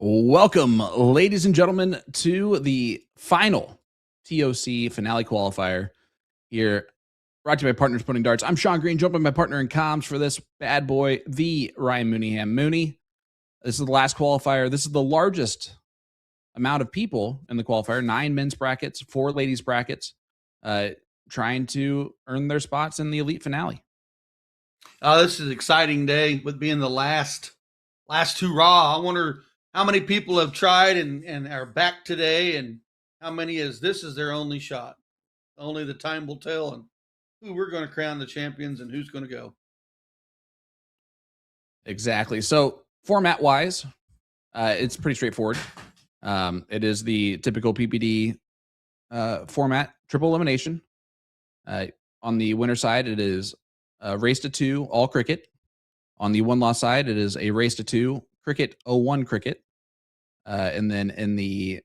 Welcome, ladies and gentlemen, to the final TOC finale qualifier here. Brought to you by Partners Putting Darts. I'm Sean Green, joined by my partner in comms for this bad boy, the Ryan Mooneyham. Mooney, this is the last qualifier. This is the largest amount of people in the qualifier, 9 men's brackets, 4 ladies brackets, trying to earn their spots in the elite finale. This is an exciting day with being the last hurrah. I wonder how many people have tried and are back today, and how many this is their only shot. Only the time will tell, and who we're going to crown the champions and who's going to go. Exactly. So format-wise, it's pretty straightforward. It is the typical PPD format, triple elimination. On the winner side, it is a race to 2, all cricket. On the one-loss side, it is a race to 2, cricket, 0-1 cricket. And then in the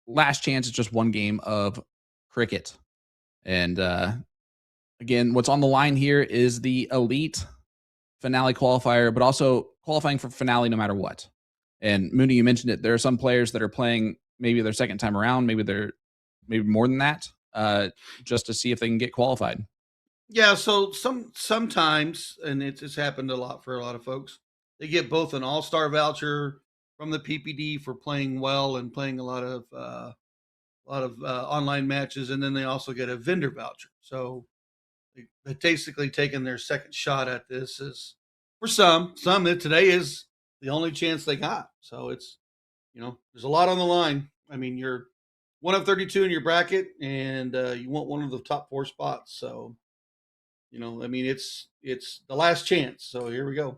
last chance, it's just 1 game of cricket. And again, what's on the line here is the elite finale qualifier, but also qualifying for finale no matter what. And Mooney, you mentioned it. There are some players that are playing maybe their second time around, maybe more than that, just to see if they can get qualified. Yeah, so sometimes, and it's happened a lot for a lot of folks, they get both an all-star voucher from the PPD for playing well and playing a lot of online matches, and then they also get a vendor voucher. So they basically taking their second shot at this. Is for some that today is the only chance they got. So it's, there's a lot on the line. I mean, you're 1 of 32 in your bracket, and you want one of the top 4 spots. So, I mean, it's the last chance. So here we go.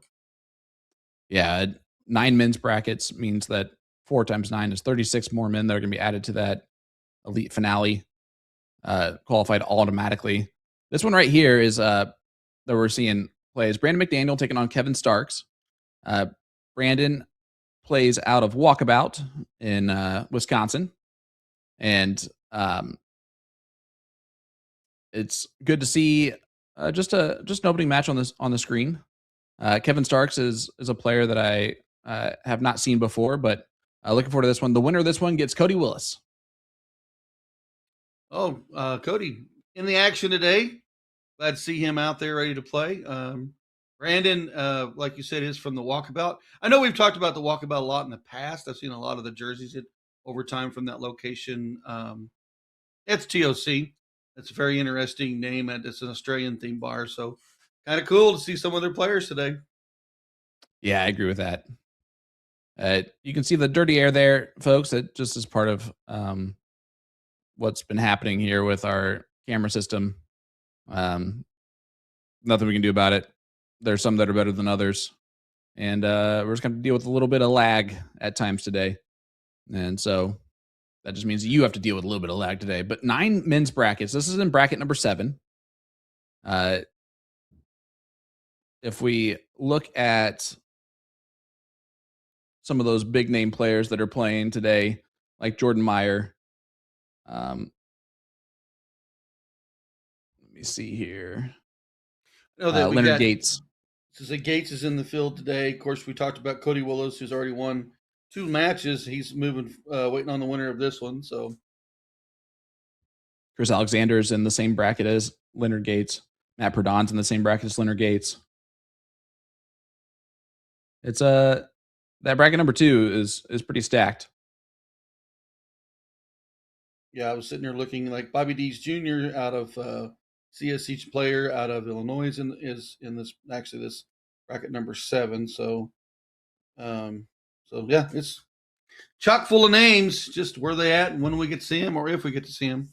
Yeah, 9 men's brackets means that 4 times 9 is 36 more men that are going to be added to that elite finale, qualified automatically. This one right here is that we're seeing plays Brandon McDaniel taking on Kevin Starks. Brandon plays out of Walkabout in Wisconsin, and it's good to see just an opening match on the screen. Kevin Starks is a player that I have not seen before, but looking forward to this one. The winner of this one gets Cody Willis. Oh, Cody in the action today. Glad to see him out there ready to play. Brandon, like you said, is from the Walkabout. I know we've talked about the Walkabout a lot in the past. I've seen a lot of the jerseys over time from that location. It's TOC. It's a very interesting name, and it's an Australian themed bar. So kind of cool to see some of their players today. Yeah, I agree with that. You can see the dirty air there, folks. It just is part of what's been happening here with our camera system. Nothing we can do about it. There's some that are better than others. And we're just going to deal with a little bit of lag at times today. And so that just means you have to deal with a little bit of lag today. But 9 men's brackets. This is in bracket number 7. If we look at some of those big name players that are playing today, like Jordan Meyer. Let me see here. Leonard Gates. So Gates is in the field today. Of course, we talked about Cody Willis, who's already won 2 matches. He's moving, waiting on the winner of this one. So Chris Alexander's in the same bracket as Leonard Gates. Matt Perdon's in the same bracket as Leonard Gates. It's that bracket number 2 is pretty stacked. Yeah, I was sitting there looking like Bobby Dees Jr. out of CSH player out of Illinois is in this bracket number 7. So yeah, it's chock full of names. Just where they at and when we get to see them, or if we get to see them.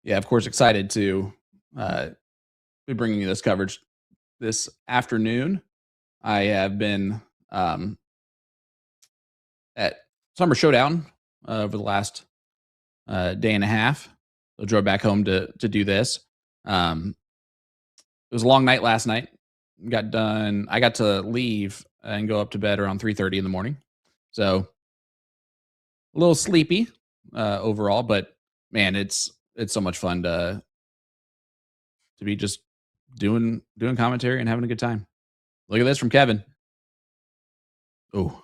Yeah, of course, excited to be bringing you this coverage this afternoon. I have been at Summer Showdown over the last day and a half. I drove back home to do this. It was a long night last night. Got done. I got to leave and go up to bed around 3:30 in the morning. So a little sleepy overall, but man, it's so much fun to be just doing commentary and having a good time. Look at this from Kevin. Oh,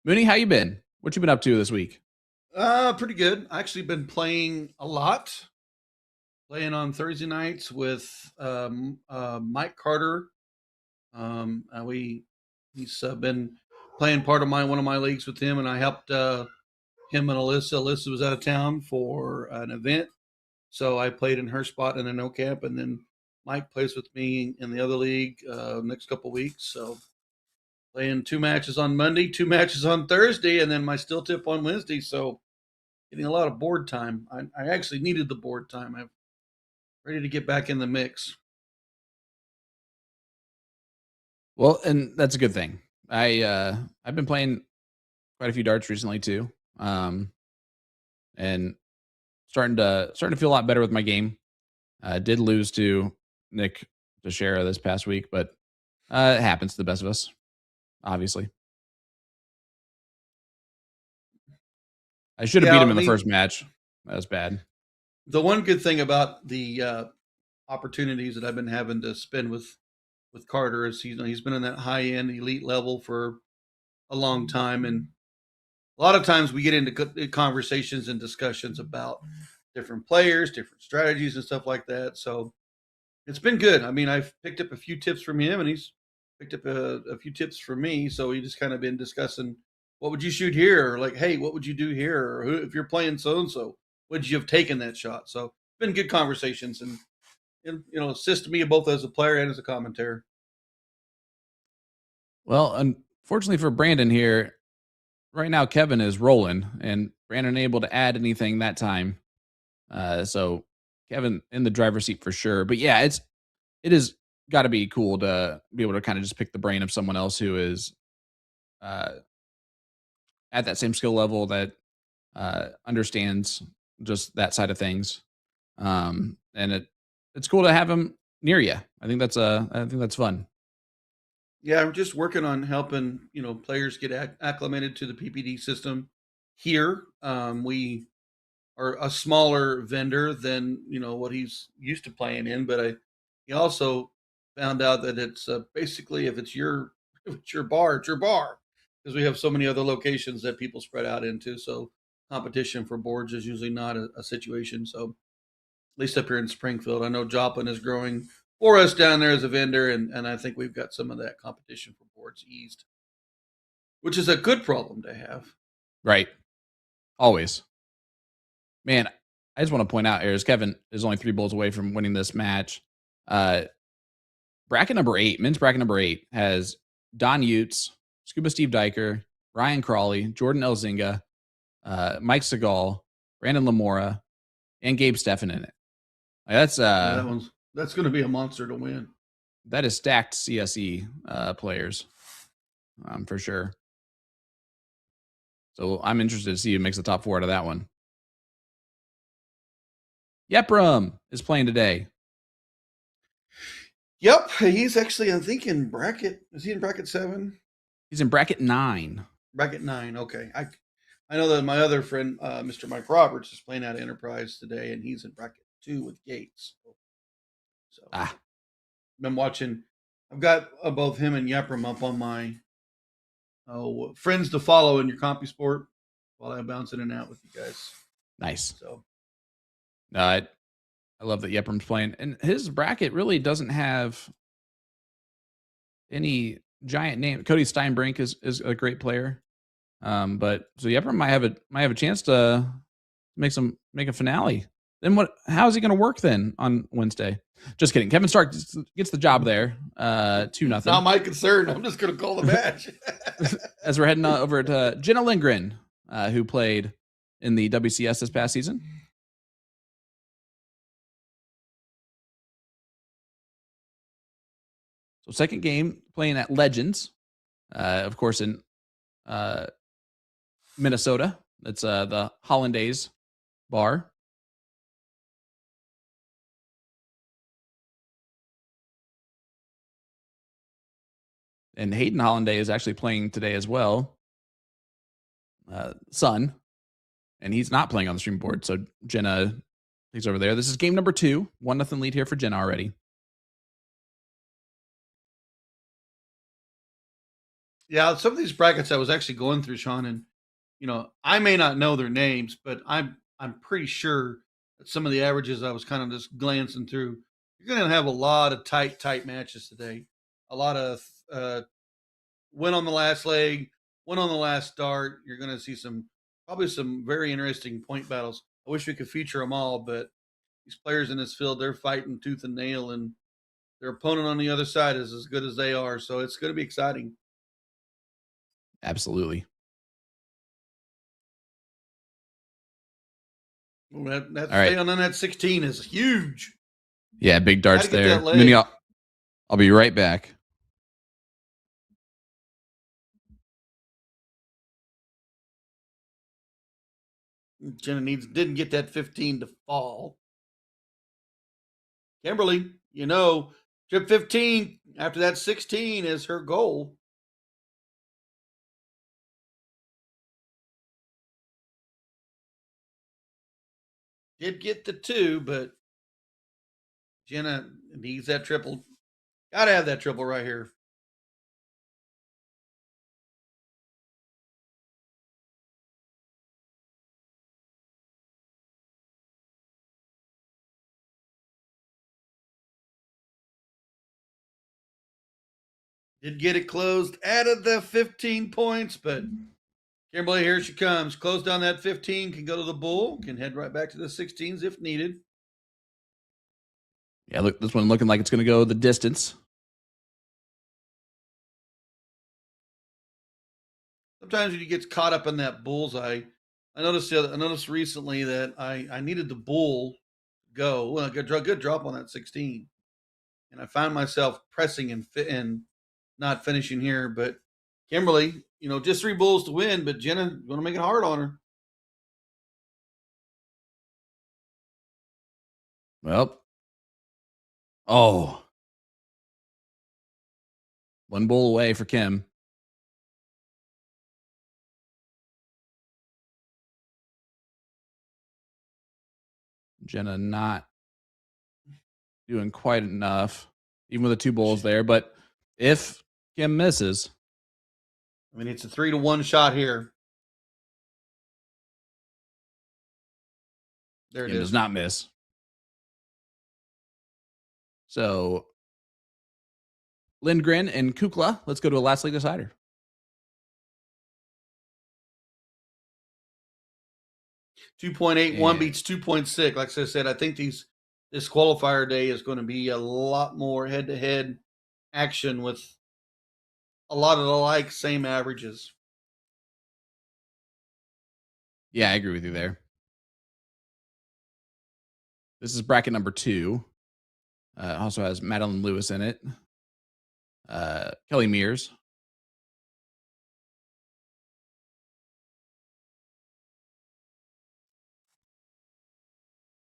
Mooney, how you been? What you been up to this week? Pretty good. I actually been playing a lot. Playing on Thursday nights with Mike Carter. He's been playing part of one of my leagues with him, and I helped him and Alyssa. Alyssa was out of town for an event, so I played in her spot in the no camp, and then Mike plays with me in the other league next couple weeks. So playing 2 matches on Monday, 2 matches on Thursday, and then my still tip on Wednesday. So getting a lot of board time. I actually needed the board time. I'm ready to get back in the mix. Well, and that's a good thing. I've been playing quite a few darts recently too, and starting to feel a lot better with my game. Did lose to Nick Teixeira this past week, but it happens to the best of us, obviously. I should have beat him in the first match. That was bad. The one good thing about the opportunities that I've been having to spend with Carter is he's been in that high end elite level for a long time, and a lot of times we get into conversations and discussions about different players, different strategies, and stuff like that. So it's been good. I mean, I've picked up a few tips from him, and he's picked up a few tips from me. So we just kind of been discussing, what would you shoot here? Or like, hey, what would you do here? Or if you're playing so and so, would you have taken that shot? So it's been good conversations, and assist me both as a player and as a commentator. Well, unfortunately for Brandon here, right now Kevin is rolling, and Brandon able to add anything that time. So Kevin in the driver's seat for sure. But yeah, it is got to be cool to be able to kind of just pick the brain of someone else who is uh, at that same skill level that understands just that side of things. And it's cool to have him near you. I think that's fun. Yeah, I'm just working on helping players get acclimated to the PPD system here. We are a smaller vendor than what he's used to playing in, but he also found out that it's basically if it's your bar, it's your bar, because we have so many other locations that people spread out into. So competition for boards is usually not a situation. So at least up here in Springfield, I know Joplin is growing for us down there as a vendor, and I think we've got some of that competition for boards eased, which is a good problem to have. Right. Always. Man, I just want to point out here is Kevin is only 3 bowls away from winning this match. Bracket number 8, men's bracket number 8 has Don Utes, Scuba Steve Diker, Ryan Crawley, Jordan Elzinga, Mike Segal, Brandon Lamora, and Gabe Steffen in it. Like that's going to be a monster to win. That is stacked CSE players, for sure. So I'm interested to see who makes the top 4 out of that one. Yepram is playing today. Yep, he's actually, I think, in bracket. Is he in bracket 7? He's in bracket 9. Bracket 9. Okay, I know that my other friend, Mr. Mike Roberts, is playing out of Enterprise today, and he's in bracket 2 with Gates. So been watching. I've got both him and Yepram up on my friends to follow in your CompuSport while I bounce in and out with you guys. Nice. So, I love that Yepram's playing, and his bracket really doesn't have any giant name. Cody Steinbrink is a great player, but so Yepram might have a chance to make a finale. Then how is he going to work then on Wednesday? Just kidding. Kevin Stark gets the job there. 2-0. Not my concern. I'm just going to call the match. As we're heading over to Jenna Lindgren, who played in the WCS this past season. So second game playing at Legends, of course in Minnesota. That's the Hollandaise bar. And Hayden Hollanday is actually playing today as well. Son. And he's not playing on the stream board. So Jenna takes over there. This is game number 2. 1-0 lead here for Jenna already. Yeah, some of these brackets I was actually going through, Sean, and I may not know their names, but I'm pretty sure that some of the averages I was kind of just glancing through. You're going to have a lot of tight matches today. A lot of win on the last leg, win on the last start. You're going to see probably some very interesting point battles. I wish we could feature them all, but these players in this field, they're fighting tooth and nail, and their opponent on the other side is as good as they are. So it's going to be exciting. Absolutely. Well, that All right. stay on that 16 is huge. Yeah, big darts Gotta get there. that leg. Mooney, I'll be right back. Jenna didn't get that 15 to fall. Kimberly, trip 15 after that 16 is her goal. Did get the 2, but Jenna needs that triple. Gotta have that triple right here. Did get it closed, added the 15 points, but Kimberly, here she comes. Close down that 15, can go to the bull, can head right back to the 16s if needed. Yeah, look, this one looking like it's going to go the distance. Sometimes when you get caught up in that bullseye, I noticed recently that I needed the bull go. Well, good drop on that 16, and I found myself pressing and not finishing here. But Kimberly, just 3 bulls to win, but Jenna going to make it hard on her. Well, oh, 1 bull away for Kim. Jenna not doing quite enough, even with the 2 bulls there. But if Kim misses, I mean, it's a 3-1 shot here. There it Kim is. does not miss. So Lindgren and Kukla, let's go to a last league decider. .81 beats 2.6. Like I said, I think this qualifier day is going to be a lot more head-to-head action with a lot of the same averages. Yeah, I agree with you there. This is bracket number 2. Also has Madeline Lewis in it. Kelly Mears.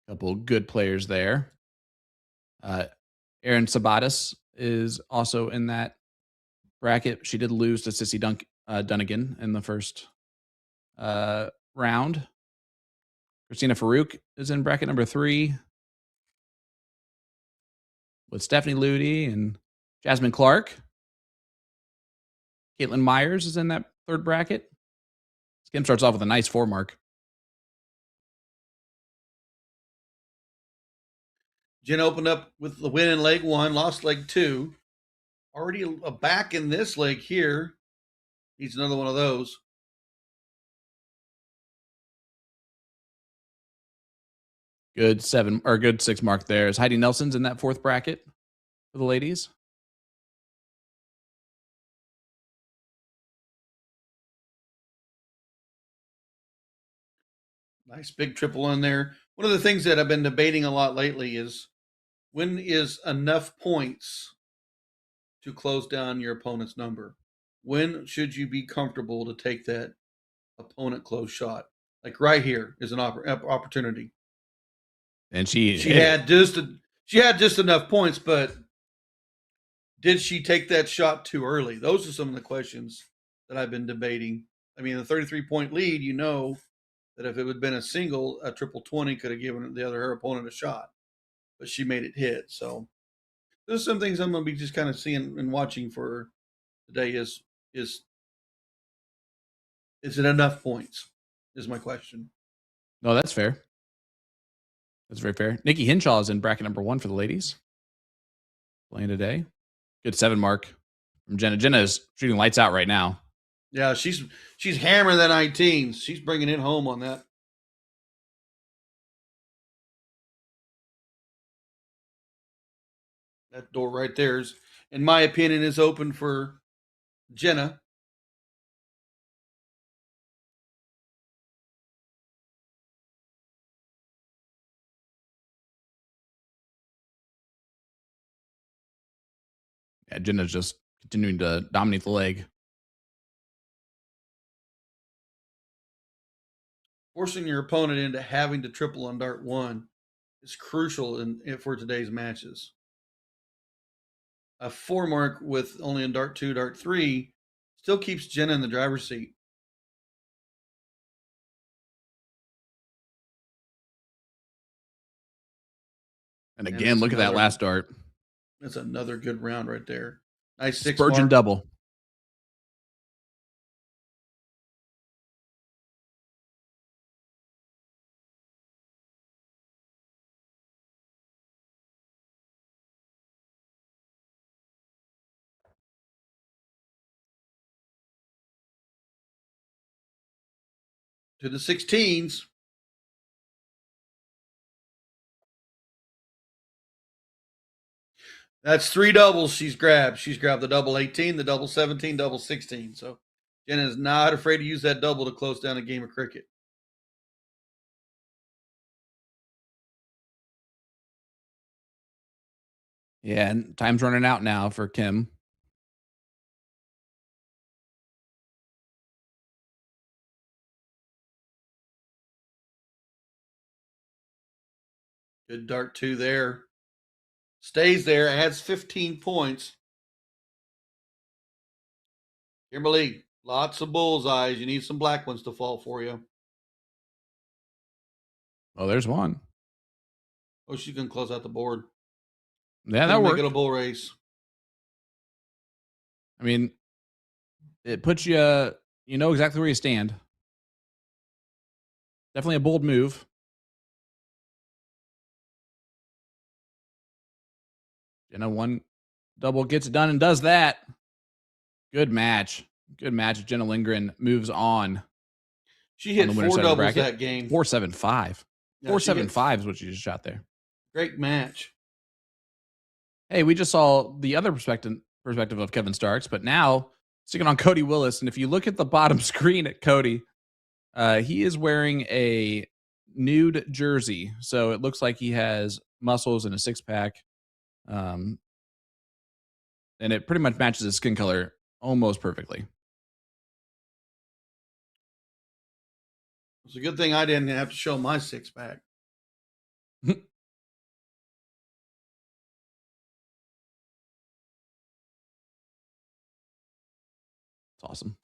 Couple good players there. Erin Sabatis is also in that bracket. She did lose to Sissy Dunnigan in the first round. Christina Farouk is in bracket number 3 with Stephanie Ludi and Jasmine Clark. Caitlin Myers is in that 3rd bracket. Kim starts off with a nice 4 mark. Jen opened up with the win in leg 1, lost leg 2. Already back in this leg here. Needs another one of those. Good 6 mark there. Is Heidi Nelson's in that 4th bracket for the ladies? Nice big triple in there. One of the things that I've been debating a lot lately is when is enough points to close down your opponent's number? When should you be comfortable to take that opponent close shot? Like right here is an opportunity. And she had just enough points, but did she take that shot too early? Those are some of the questions that I've been debating. I mean, the 33-point lead, that if it had been a single, a triple 20 could have given her opponent a shot, but she made it hit. So there's some things I'm going to be just kind of seeing and watching for today is Is it enough points? Is my question. No, that's fair. That's very fair. Nikki Hinshaw is in bracket number 1 for the ladies. Playing today. Good 7 mark from Jenna. Jenna is shooting lights out right now. Yeah, she's hammering that 19s. She's bringing it home on that. That door right there is, in my opinion, is open for Jenna. Yeah, Jenna's just continuing to dominate the leg. Forcing your opponent into having to triple on dart 1 is crucial for today's matches. A 4 mark with only in dart 2, dart 3 still keeps Jenna in the driver's seat. And again, look at that last dart. That's another good round right there. Nice 6 Spurgeon mark. double. To the 16s. That's 3 doubles she's grabbed. She's grabbed the double 18, the double 17, double 16. So Jenna is not afraid to use that double to close down a game of cricket. Yeah, and time's running out now for Kim. Good dart 2 there. Stays there, adds 15 points. Kimberly, lots of bullseyes. You need some black ones to fall for you. Oh, there's one. Oh, she's going to close out the board. Yeah, that worked. Make it a bull race. I mean, it puts you, you know exactly where you stand. Definitely a bold move. Jenna one double gets it done and does that. Good match. Good match. Jenna Lindgren moves on. She hit 4 doubles that game. 4.75. 4.75 is what she just shot there. Great match. Hey, we just saw the other perspective of Kevin Starks, but now sticking on Cody Willis. And if you look at the bottom screen at Cody, he is wearing a nude jersey. So it looks like he has muscles and a 6-pack. And it pretty much matches his skin color almost perfectly. It's a good thing I didn't have to show my 6-pack. It's awesome.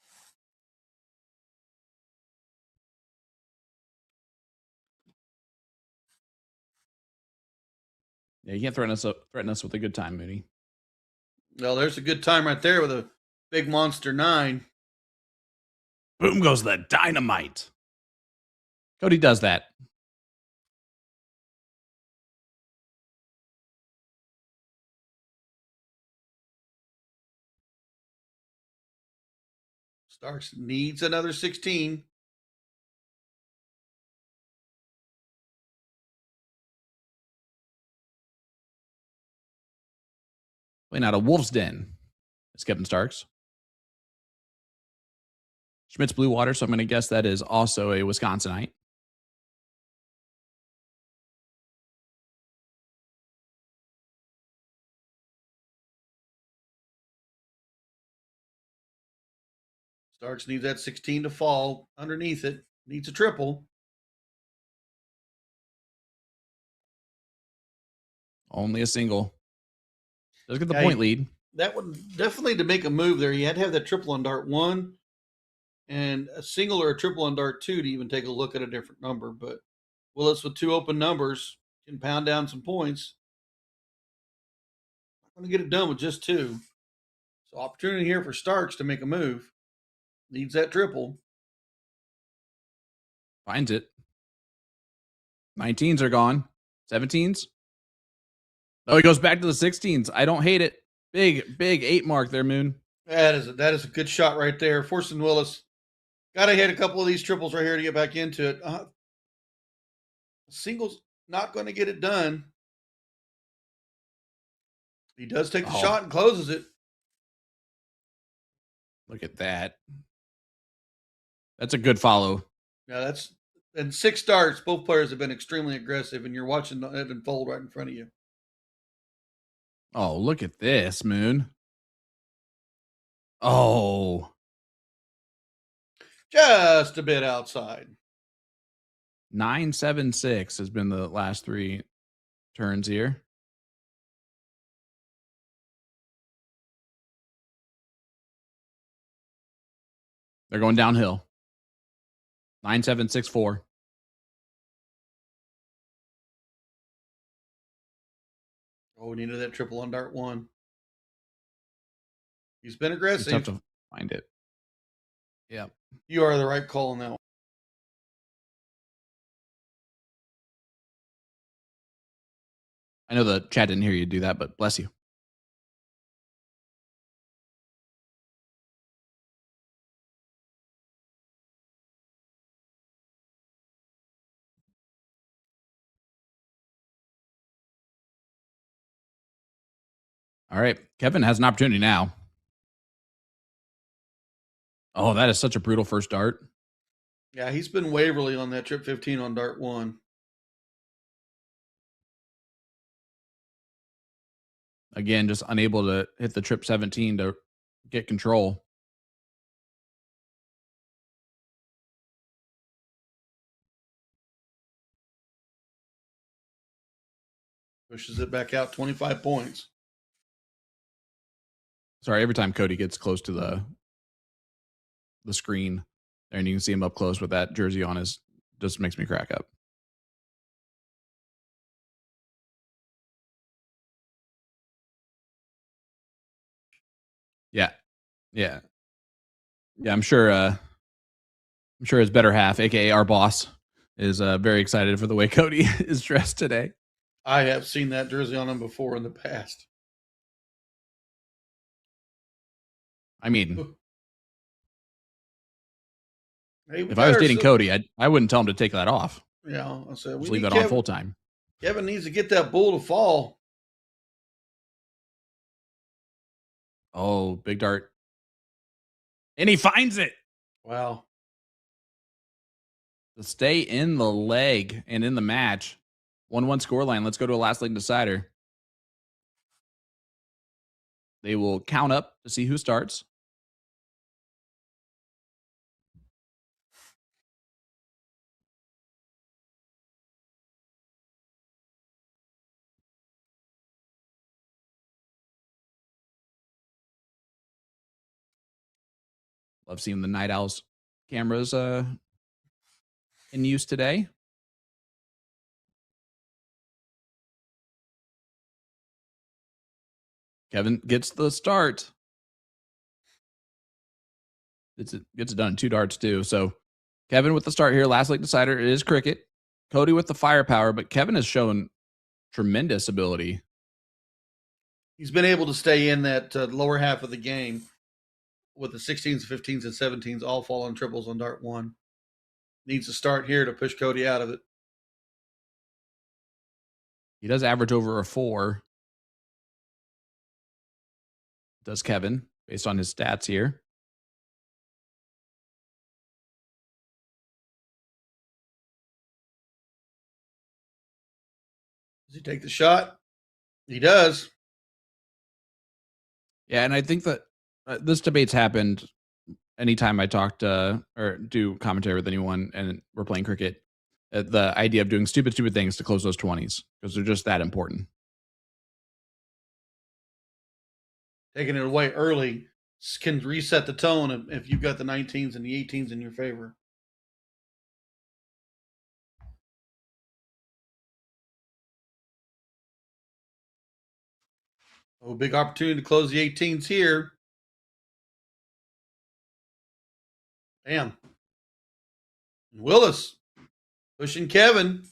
Yeah, you can't threaten us with a good time, Mooney. Well, there's a good time right there with a big monster 9. Boom goes the dynamite. Cody does that. Starks needs another 16. Playing out of Wolf's Den. It's Kevin Starks. Schmidt's Blue Water, so I'm going to guess that is also a Wisconsinite. Starks needs that 16 to fall underneath it. Needs a triple. Only a single. Does get the point lead. That would definitely, to make a move there, you had to have that triple on dart 1 and a single or a triple on dart 2 to even take a look at a different number. But Willis with 2 open numbers can pound down some points. Not going to get it done with just 2. So opportunity here for Starks to make a move. Needs that triple. Finds it. 19s are gone. 17s. Oh, he goes back to the 16s. I don't hate it. Big 8 mark there, Moon. That is a good shot right there. Forcing Willis. Got to hit a couple of these triples right here to get back into it. Singles not going to get it done. He does take the shot and closes it. Look at that. That's a good follow. Yeah, and 6 starts. Both players have been extremely aggressive, and you're watching it unfold right in front of you. Oh, look at this, Moon. Oh. Just a bit outside. 9-7-6 has been the last 3 turns here. They're going downhill. 9-7-6-4. Oh, we needed that triple on dart 1. He's been aggressive. It's tough to find it. Yeah. You are the right call on that one. I know the chat didn't hear you do that, but bless you. All right. Kevin has an opportunity now. Oh, that is such a brutal first dart. Yeah, he's been Waverly on that trip 15 on dart 1. Again, just unable to hit the trip 17 to get control. Pushes it back out 25 points. Sorry, every time Cody gets close to the screen there and you can see him up close with that jersey on his, just makes me crack up. Yeah. Yeah. Yeah, I'm sure his better half, aka our boss, is very excited for the way Cody is dressed today. I have seen that jersey on him before in the past. I mean, hey, if I was dating Cody, I wouldn't tell him to take that off. Yeah, I said just leave that on full time. Kevin needs to get that bull to fall. Oh, big dart. And he finds it. Wow. To stay in the leg and in the match. 1-1 scoreline. Let's go to a last leg decider. They will count up to see who starts. Love seeing the Night Owls cameras in use today. Kevin gets the start. Gets it done in 2 darts too. So Kevin with the start here. Last leg decider. It is cricket. Cody with the firepower, but Kevin has shown tremendous ability. He's been able to stay in that lower half of the game with the 16s, 15s, and 17s all fall on triples on dart 1. Needs to start here to push Cody out of it. He does average over a 4. Does Kevin, based on his stats here. Does he take the shot? He does. Yeah, and I think that this debate's happened anytime I talk to or do commentary with anyone and we're playing cricket. The idea of doing stupid things to close those 20s because they're just that important. Taking it away early can reset the tone if you've got the 19s and the 18s in your favor. Oh, big opportunity to close the 18s here. Damn. Willis Pushing Kevin,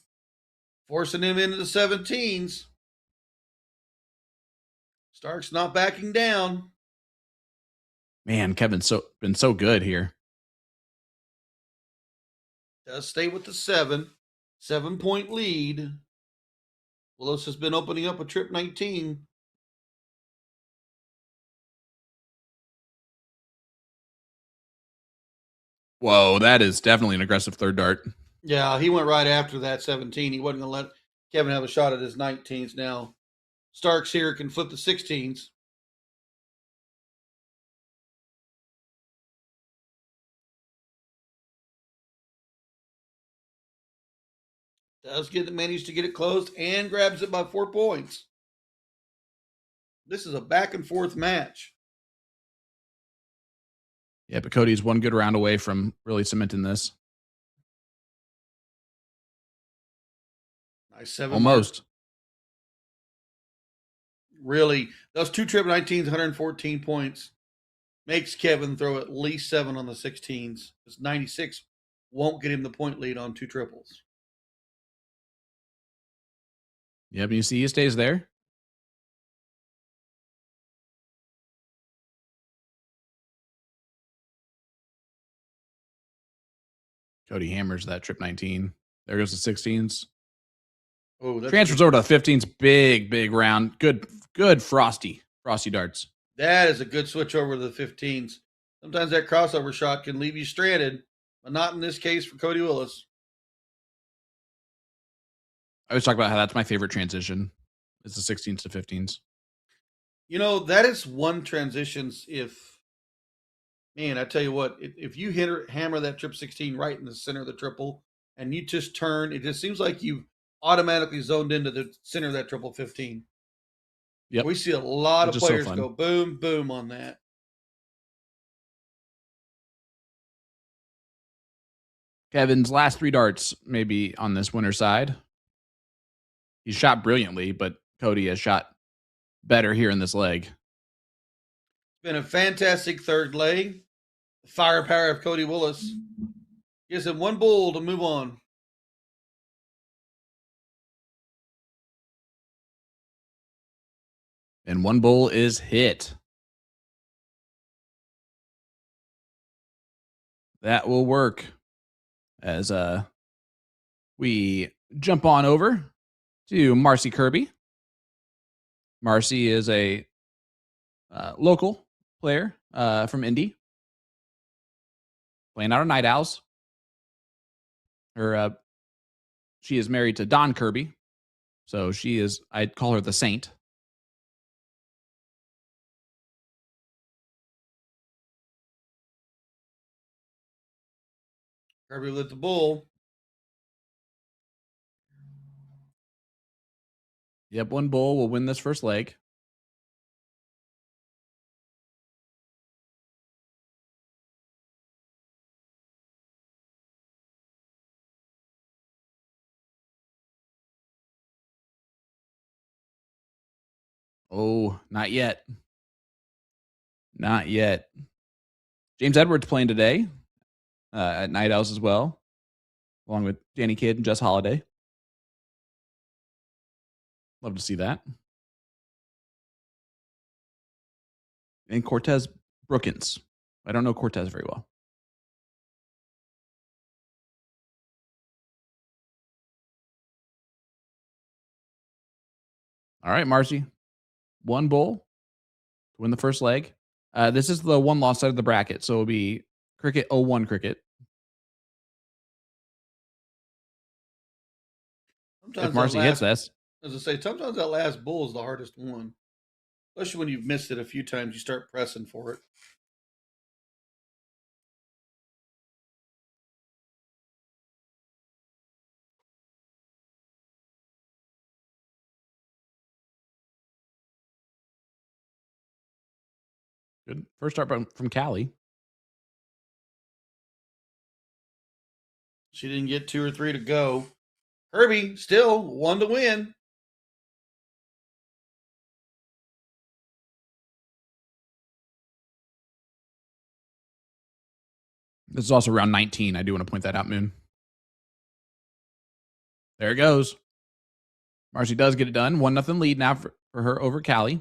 forcing him into the 17s. Stark's not backing down. Man, Kevin's been so good here. Does stay with the 7-point lead. Willis has been opening up a trip 19. Whoa, that is definitely an aggressive third dart. Yeah, he went right after that 17. He wasn't going to let Kevin have a shot at his 19s. Now, Starks here can flip the 16s. Does manage to get it closed and grabs it by 4 points. This is a back and forth match. Yeah, but Cody's one good round away from really cementing this. Nice 7. Almost. Mark. Really, those two trip 19s, 114 points, makes Kevin throw at least 7 on the 16s. Because 96 won't get him the point lead on 2 triples. Yep, and you see he stays there. Cody hammers that trip 19. There goes the 16s. Oh, that's transfers over to the 15s. Big round. Good frosty darts. That is a good switch over to the 15s. Sometimes that crossover shot can leave you stranded, but not in this case for Cody Willis. I always talk about how that's my favorite transition. It's the 16s to 15s. You know, that is one transitions man, I tell you what, if you hammer that trip 16 right in the center of the triple and you just turn, it just seems like you've automatically zoned into the center of that triple 15. Yep. We see a lot of players go boom, boom on that. Kevin's last 3 darts maybe on this winner side. He shot brilliantly, but Cody has shot better here in this leg. It's been a fantastic third leg. The firepower of Cody Willis gives him 1 bull to move on. And 1 bull is hit. That will work as we jump on over to Marcy Kirby. Marcy is a local player from Indy, playing out of Night Owls. She is married to Don Kirby, so I'd call her the Saint. Kirby lit the bull. Yep, 1 bull will win this first leg. Oh, not yet. Not yet. James Edwards playing today at Night Owls as well, along with Danny Kidd and Jess Holiday. Love to see that. And Cortez Brookins. I don't know Cortez very well. All right, Marcy. 1 bull to win the first leg. This is the 1 loss side of the bracket, so it'll be Cricket 0-1 Cricket. Sometimes if Marcy hits this. As I say, sometimes that last bull is the hardest one. Especially when you've missed it a few times, you start pressing for it. Good first start from Callie. She didn't get 2 or 3 to go. Kirby still 1 to win. This is also round 19. I do want to point that out, Moon. There it goes. Marcy does get it done. 1-0 lead now for her over Callie.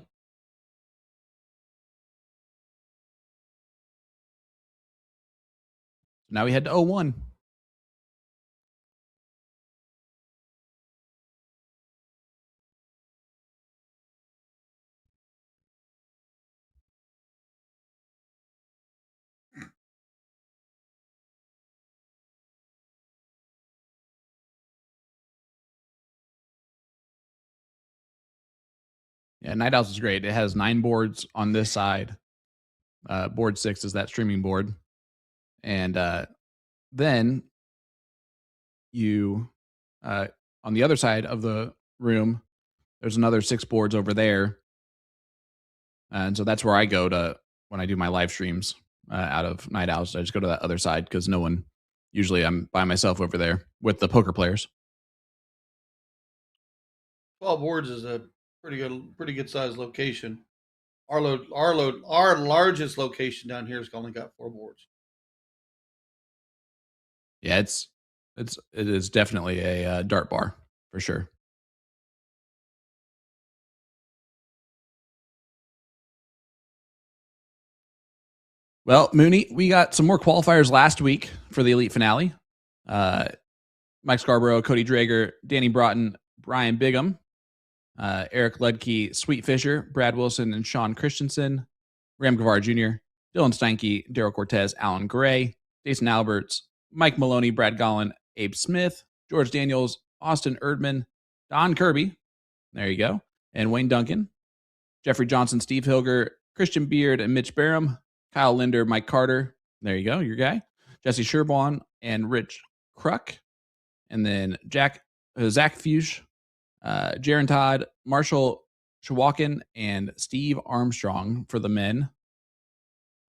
Now we head to 0-1. Yeah, Night Owls is great. It has 9 boards on this side. Board 6 is that streaming board. And then you, on the other side of the room, there's another 6 boards over there. And so that's where I go to when I do my live streams out of Night Owls. I just go to that other side because usually I'm by myself over there with the poker players. 12 boards is a pretty good sized location. Our largest location down here has only got 4 boards. Yeah, it is definitely a dart bar for sure. Well, Mooney, we got some more qualifiers last week for the elite finale. Mike Scarborough, Cody Drager, Danny Broughton, Brian Bigham, Eric Ludke, Sweet Fisher, Brad Wilson, and Sean Christensen, Ram Gavar Jr., Dylan Steinke, Daryl Cortez, Alan Gray, Jason Alberts, Mike Maloney, Brad Gollin, Abe Smith, George Daniels, Austin Erdman, Don Kirby, there you go, and Wayne Duncan, Jeffrey Johnson, Steve Hilger, Christian Beard, and Mitch Barham, Kyle Linder, Mike Carter, there you go, your guy, Jesse Sherbaugh, and Rich Kruk, and then Zach Fuge, Jaron Todd, Marshall Shawakin, and Steve Armstrong for the men.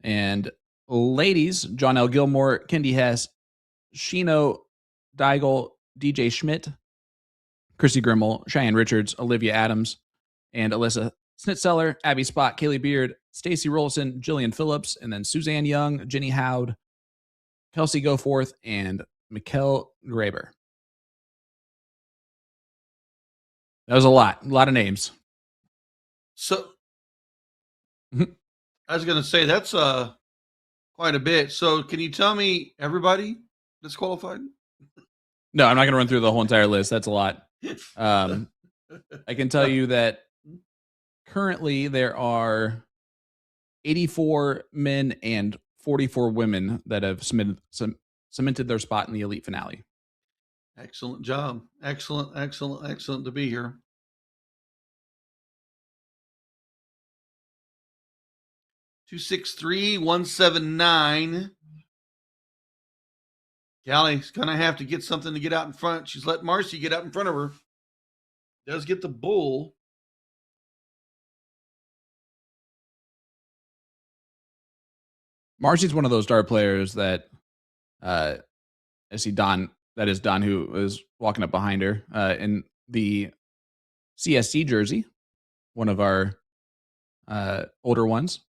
And ladies, John L. Gilmore, Kendi Hess, Shino Deigel, DJ Schmidt, Chrissy Grimmel, Cheyenne Richards, Olivia Adams, and Alyssa Snitzeller, Abby Spott, Kaylee Beard, Stacy Rollison, Jillian Phillips, and then Suzanne Young, Jenny Howd, Kelsey Goforth, and Mikkel Graber. That was a lot of names. So I was going to say that's quite a bit. So can you tell me everybody that's qualified? No, I'm not going to run through the whole entire list. That's a lot. I can tell you that currently there are 84 men and 44 women that have cemented their spot in the elite finale. Excellent job. Excellent to be here. $263,179. Callie's gonna have to get something to get out in front. She's let Marcy get out in front of her. Does get the bull. Marcy's one of those dart players that I see Don. That is Don, who is walking up behind her in the CSC jersey, one of our older ones.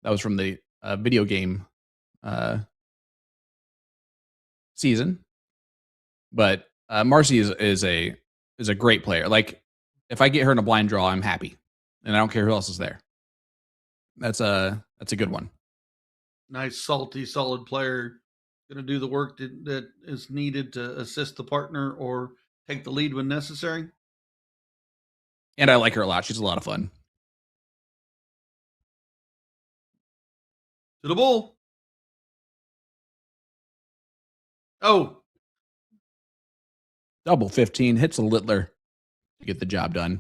That was from the video game season. But Marcy is a great player. Like, if I get her in a blind draw, I'm happy, and I don't care who else is there. That's a good one. Nice, salty, solid player. Going to do the work that is needed to assist the partner or take the lead when necessary. And I like her a lot. She's a lot of fun. To the bull. Oh. Double 15 hits a Littler to get the job done.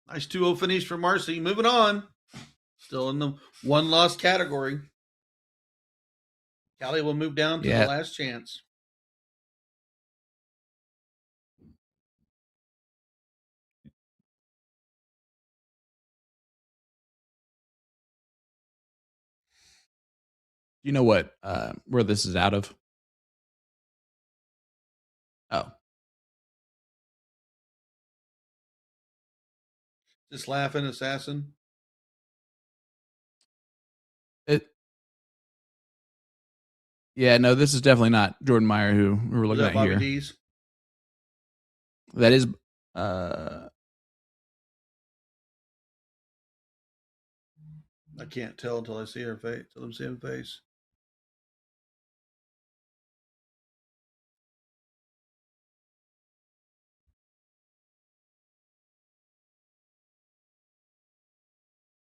Nice 2-0 finish for Marcy. Moving on. Still in the one loss category. Callie will move down to the last chance. You know what? Where this is out of? Oh. Just laughing, assassin. Yeah, no, this is definitely not Jordan Meyer who we're looking at Bobby here. D's? That is I can't tell until I see her face. Until I see her face.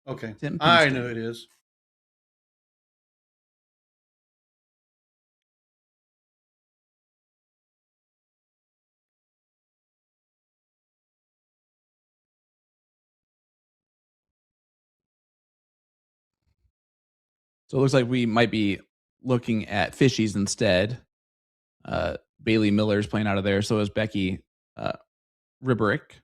Okay, Tim I Pinkston. know it is. So it looks like we might be looking at fishies instead. Bailey Miller's playing out of there. So is Becky Ribberick.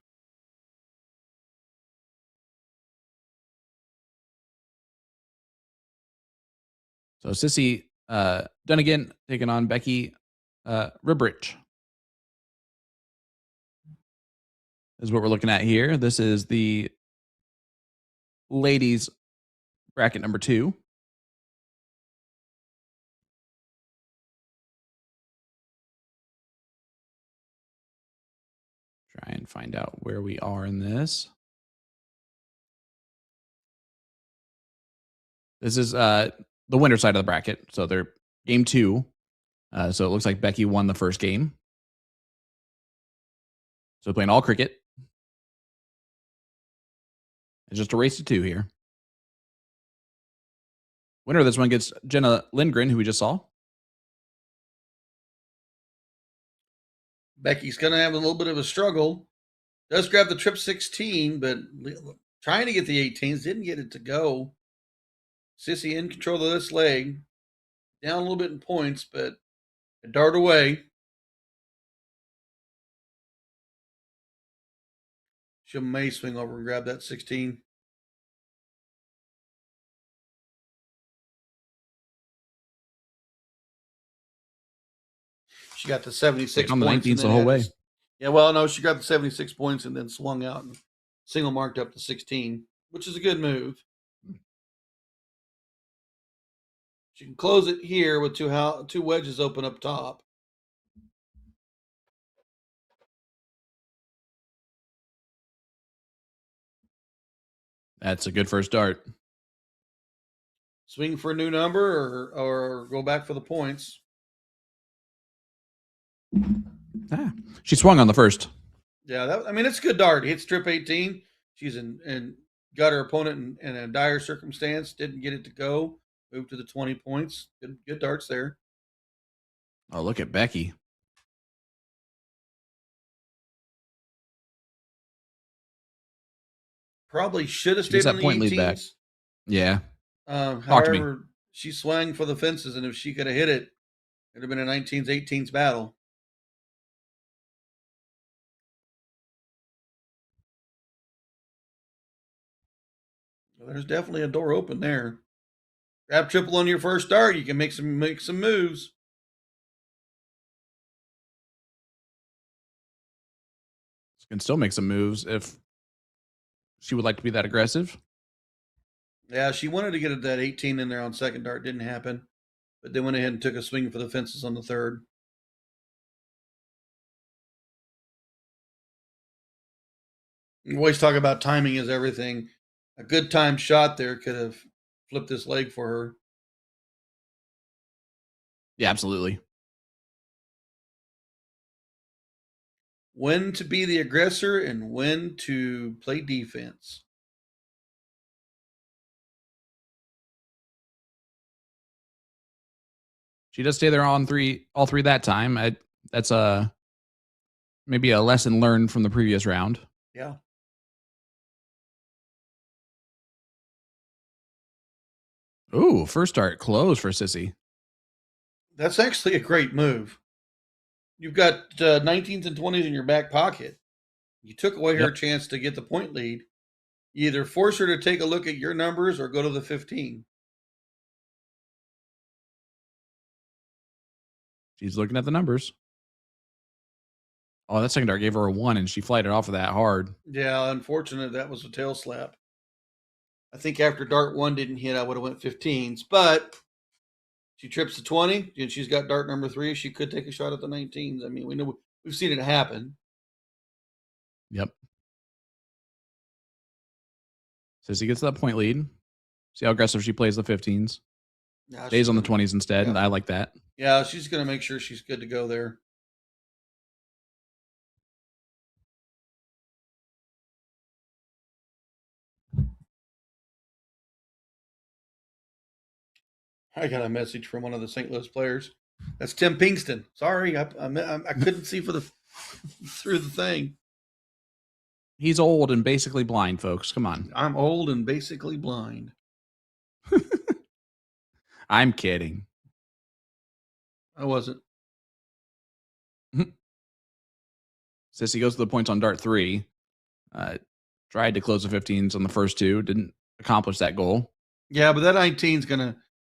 So Sissy Dunnigan taking on Becky Ribberich is what we're looking at here. This is the ladies bracket number 2. Try and find out where we are in this. This is the winner side of the bracket. So they're game 2. So it looks like Becky won the first game. So playing all cricket. It's just a race to 2 here. Winner of this one gets Jenna Lindgren, who we just saw. Becky's going to have a little bit of a struggle. Does grab the trip 16, but trying to get the 18s, didn't get it to go. Sissy in control of this leg. Down a little bit in points, but a dart away. She may swing over and grab that 16. She got the 76 on the points. 19s the whole way. Yeah, well, no, she got the 76 points and then swung out and single marked up to 16, which is a good move. She can close it here with two wedges open up top. That's a good first dart. Swing for a new number or go back for the points. She swung on the first. Yeah, it's a good dart. Hits trip 18. She's got her opponent in a dire circumstance. Didn't get it to go. Moved to the 20 points. Good darts there. Oh, look at Becky. Probably should have stayed on the point 18s. lead back. Yeah. However, she swung for the fences, and if she could have hit it, it'd have been a 19s, 18s battle. Well, there's definitely a door open there. Grab triple on your first dart, you can make some moves. She can still make some moves if she would like to be that aggressive. Yeah, she wanted to get that 18 in there on second dart. Didn't happen. But they went ahead and took a swing for the fences on the third. We always talk about timing is everything. A good timed shot there could have flipped this leg for her. Yeah, absolutely. When to be the aggressor and when to play defense. She does stay there on all three that time. That's maybe a lesson learned from the previous round. Yeah. Ooh, first dart close for Sissy. That's actually a great move. You've got 19s and 20s in your back pocket. You took away her chance to get the point lead. You either force her to take a look at your numbers or go to the 15. She's looking at the numbers. Oh, that second dart gave her a 1, and she flighted off of that hard. Yeah, unfortunate that was a tail slap. I think after dart 1 didn't hit, I would have went 15s, but She trips the 20, and she's got dart number 3. She could take a shot at the 19s. I mean, we know we've seen it happen. Yep. Sissy gets that point lead. See how aggressive she plays the 15s. Yeah, Stays on the 20s instead. Yeah. I like that. Yeah, she's going to make sure she's good to go there. I got a message from one of the St. Louis players. That's Tim Pinkston. Sorry, I couldn't see through the thing. He's old and basically blind, folks. Come on. I'm old and basically blind. I'm kidding. I wasn't. Sissy goes to the points on dart 3. Tried to close the 15s on the first 2. Didn't accomplish that goal. Yeah, but that 19's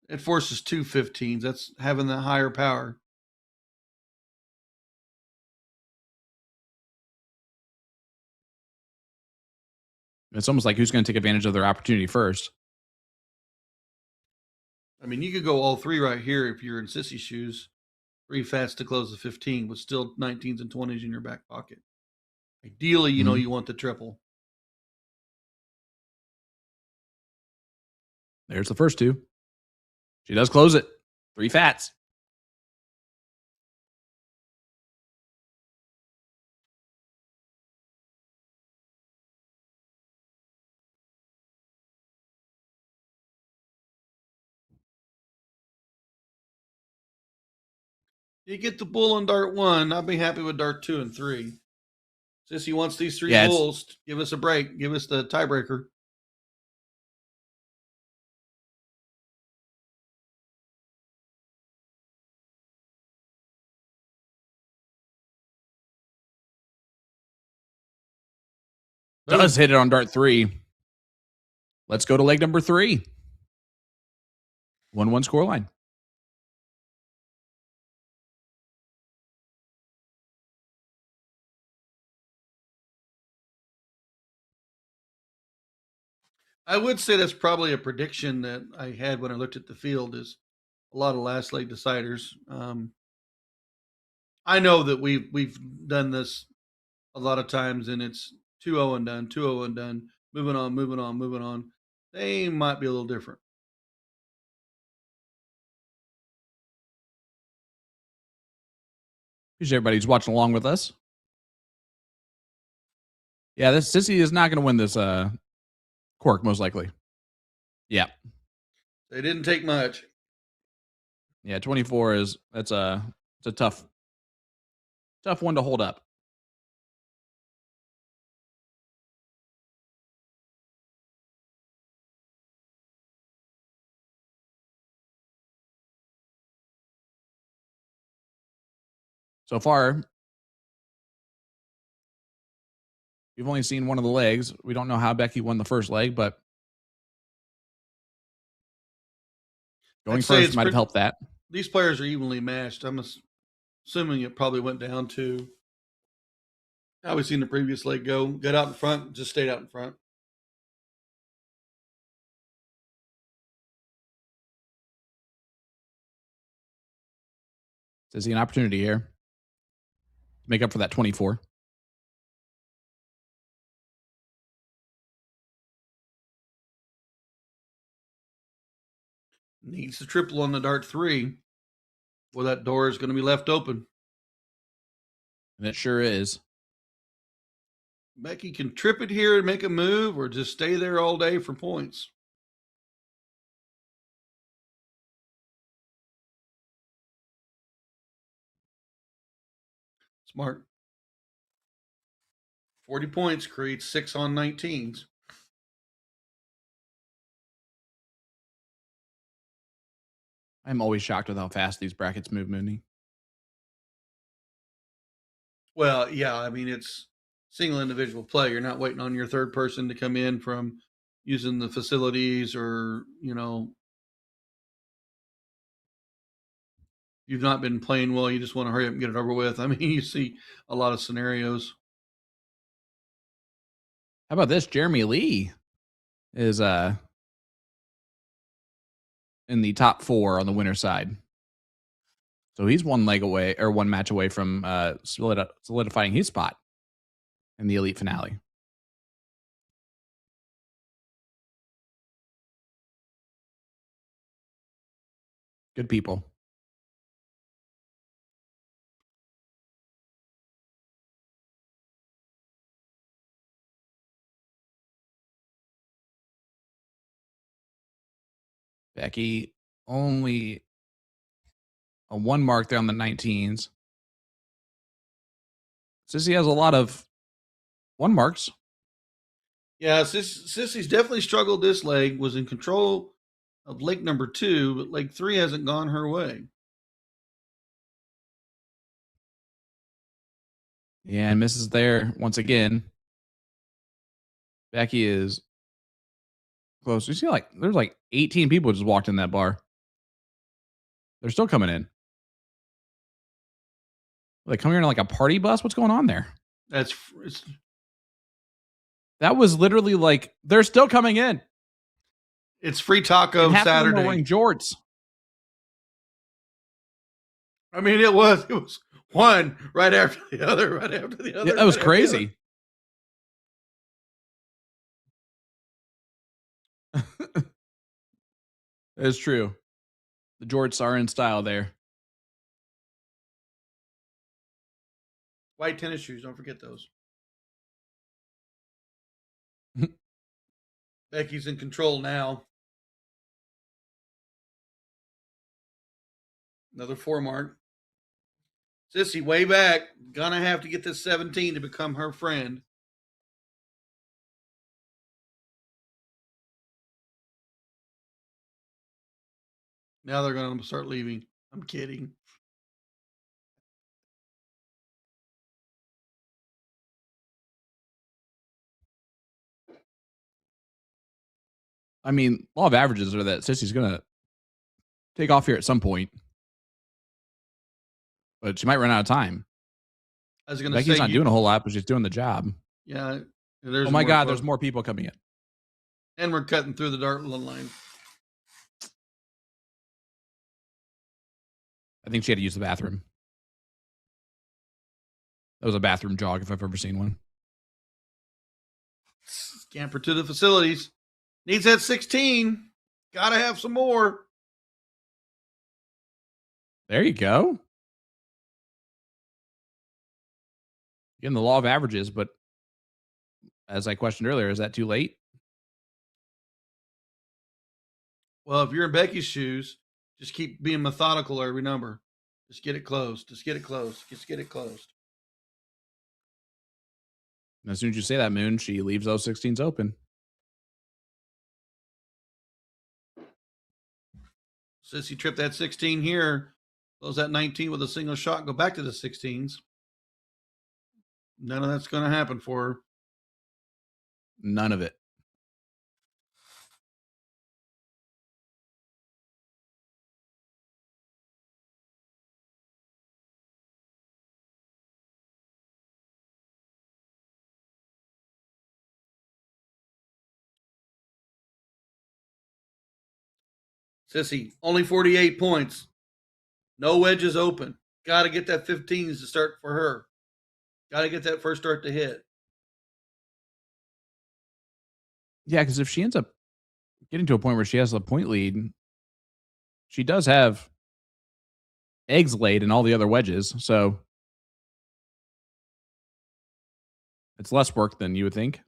it forces 2 15s. That's having the higher power. It's almost like who's going to take advantage of their opportunity first. I mean, you could go all 3 right here if you're in Sissy's shoes. 3 fats to close the 15 with still 19s and 20s in your back pocket. Ideally, you know, you want the triple. There's the first 2. She does close it. 3 fats. You get the bull on dart 1. I'll be happy with dart 2 and 3. Sissy wants these 3 bulls. Give us a break. Give us the tiebreaker. Does hit it on dart 3. Let's go to leg number 3. 1-1 scoreline. I would say that's probably a prediction that I had when I looked at the field is a lot of last leg deciders. I know that we've done this a lot of times, and it's 2-0 and done, 2-0 and done, moving on, moving on, moving on. They might be a little different. Appreciate everybody who's watching along with us. Yeah, this Sissy is not going to win this cork, most likely. Yeah. They didn't take much. Yeah, 24 it's a tough one to hold up. So far, we've only seen one of the legs. We don't know how Becky won the first leg, but going first might have helped that. These players are evenly matched. I'm assuming it probably went down to how we seen the previous leg go. Got out in front, just stayed out in front. Does he an opportunity here to make up for that 24? Needs the triple on the dart 3. Well, that door is going to be left open. And it sure is. Becky can trip it here and make a move, or just stay there all day for points. Smart. 40 points creates 6 on 19s. I'm always shocked with how fast these brackets move, Mooney. Well, yeah, I mean, it's single individual play. You're not waiting on your third person to come in from using the facilities, or, you know, you've not been playing well. You just want to hurry up and get it over with. I mean, you see a lot of scenarios. How about this? Jeremy Lee is in in the top 4 on the winner's side. So he's one match away from solidifying his spot in the elite finale. Good people. Becky only a 1 mark there on the 19s. Sissy has a lot of 1 marks. Yeah, Sissy's definitely struggled this leg, was in control of leg number 2, but leg 3 hasn't gone her way. Yeah, and misses there once again. Becky is close. You see, there's 18 people just walked in that bar. They're still coming in. They come here in a party bus? What's going on there? That was literally they're still coming in. It's free taco Saturday. Wearing jorts. I mean, it was one right after the other, Yeah, that was crazy. It's true. The jorts are in style there. White tennis shoes, don't forget those. Becky's in control now. Another 4 mark. Sissy, way back. Gonna have to get this 17 to become her friend. Now they're gonna start leaving. I'm kidding. I mean, law of averages are that Sissy's gonna take off here at some point, but she might run out of time. I was gonna Becky's say not doing a whole lot, but she's doing the job. Yeah. Oh my God, there's more people coming in. And we're cutting through the dark line. I think she had to use the bathroom. That was a bathroom jog if I've ever seen one. Scamper to the facilities. Needs that 16. Gotta have some more. There you go. Again, the law of averages, but as I questioned earlier, is that too late? Well, if you're in Becky's shoes, just keep being methodical every number. Just get it closed. Just get it closed. Just get it closed. And as soon as you say that, Moon, she leaves those 16s open. Sissy tripped that 16 here. Close that 19 with a single shot. Go back to the 16s. None of that's going to happen for her. None of it. Sissy, only 48 points. No wedges open. Got to get that 15s to start for her. Got to get that first start to hit. Yeah, because if she ends up getting to a point where she has a point lead, she does have eggs laid in all the other wedges. So it's less work than you would think.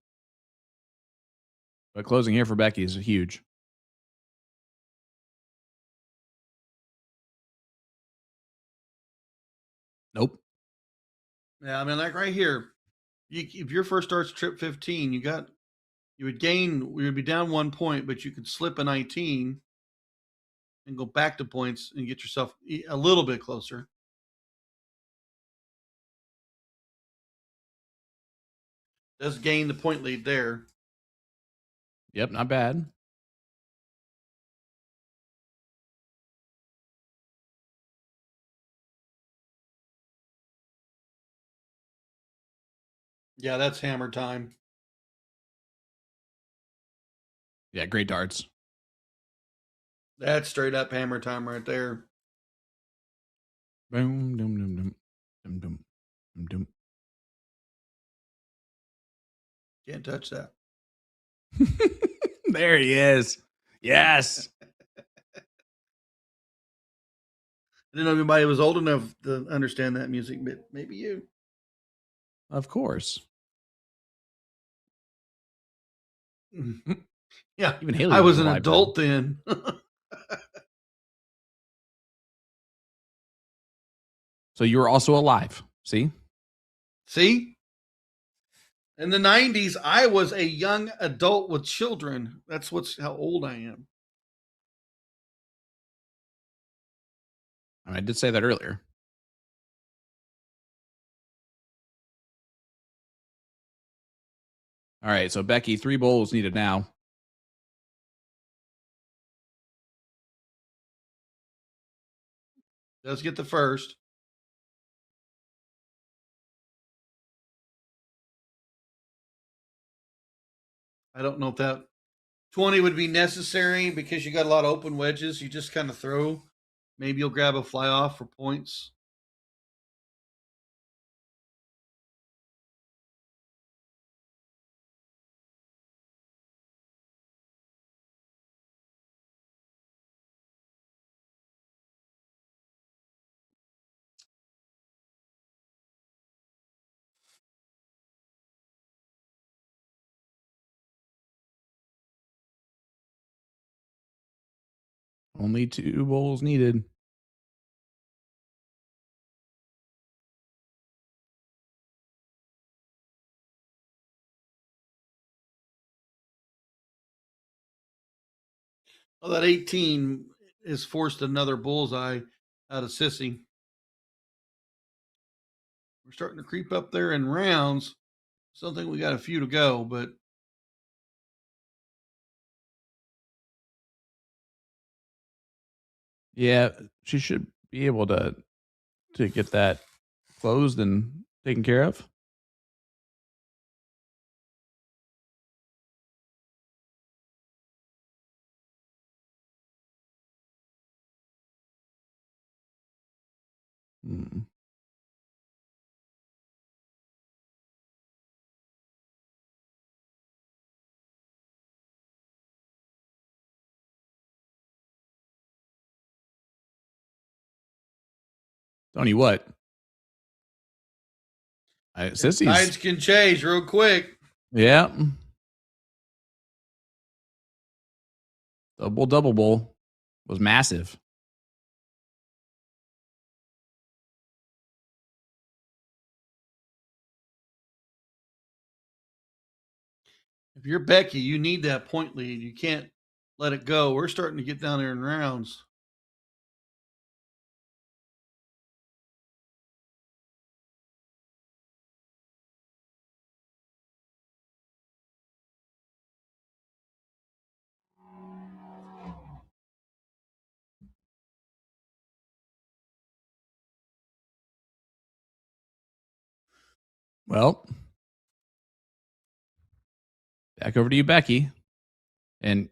But closing here for Becky is huge. Nope. Yeah, I mean, like right here, if your first starts trip 15, you would be down 1 point, but you could slip a 19 and go back to points and get yourself a little bit closer. Does gain the point lead there. Yep, not bad. Yeah, that's hammer time. Yeah, great darts. That's straight up hammer time right there. Boom, dum, dum, dum, dum, dum, dum, dum. Can't touch that. There he is. Yes. I didn't know anybody was old enough to understand that music, but maybe you. Of course. Yeah, Even Haley I was an alive adult then. then. So you were also alive. See? See? In the 90s, I was a young adult with children. That's how old I am. I did say that earlier. All right, so Becky, 3 bowls needed now. Let's get the first. I don't know if that 20 would be necessary because you got a lot of open wedges. You just kind of throw. Maybe you'll grab a fly off for points. Only 2 bowls needed. Well, that 18 has forced another bullseye out of Sissy. We're starting to creep up there in rounds. Still think we got a few to go, but Yeah, she should be able to get that closed and taken care of. Hmm. Tony, what? tides can change real quick. Yeah. Double bowl was massive. If you're Becky, you need that point lead. You can't let it go. We're starting to get down there in rounds. Well, back over to you, Becky. And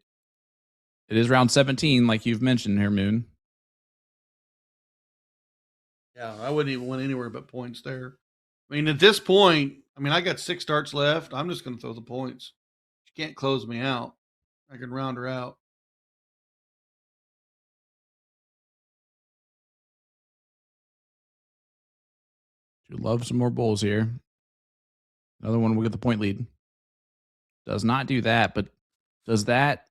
it is round 17, like you've mentioned here, Moon. Yeah, I wouldn't even win anywhere but points there. I mean, at this point, I got 6 starts left. I'm just going to throw the points. She can't close me out. I can round her out. She would love some more bowls here. Another one will get the point lead. Does not do that, but does that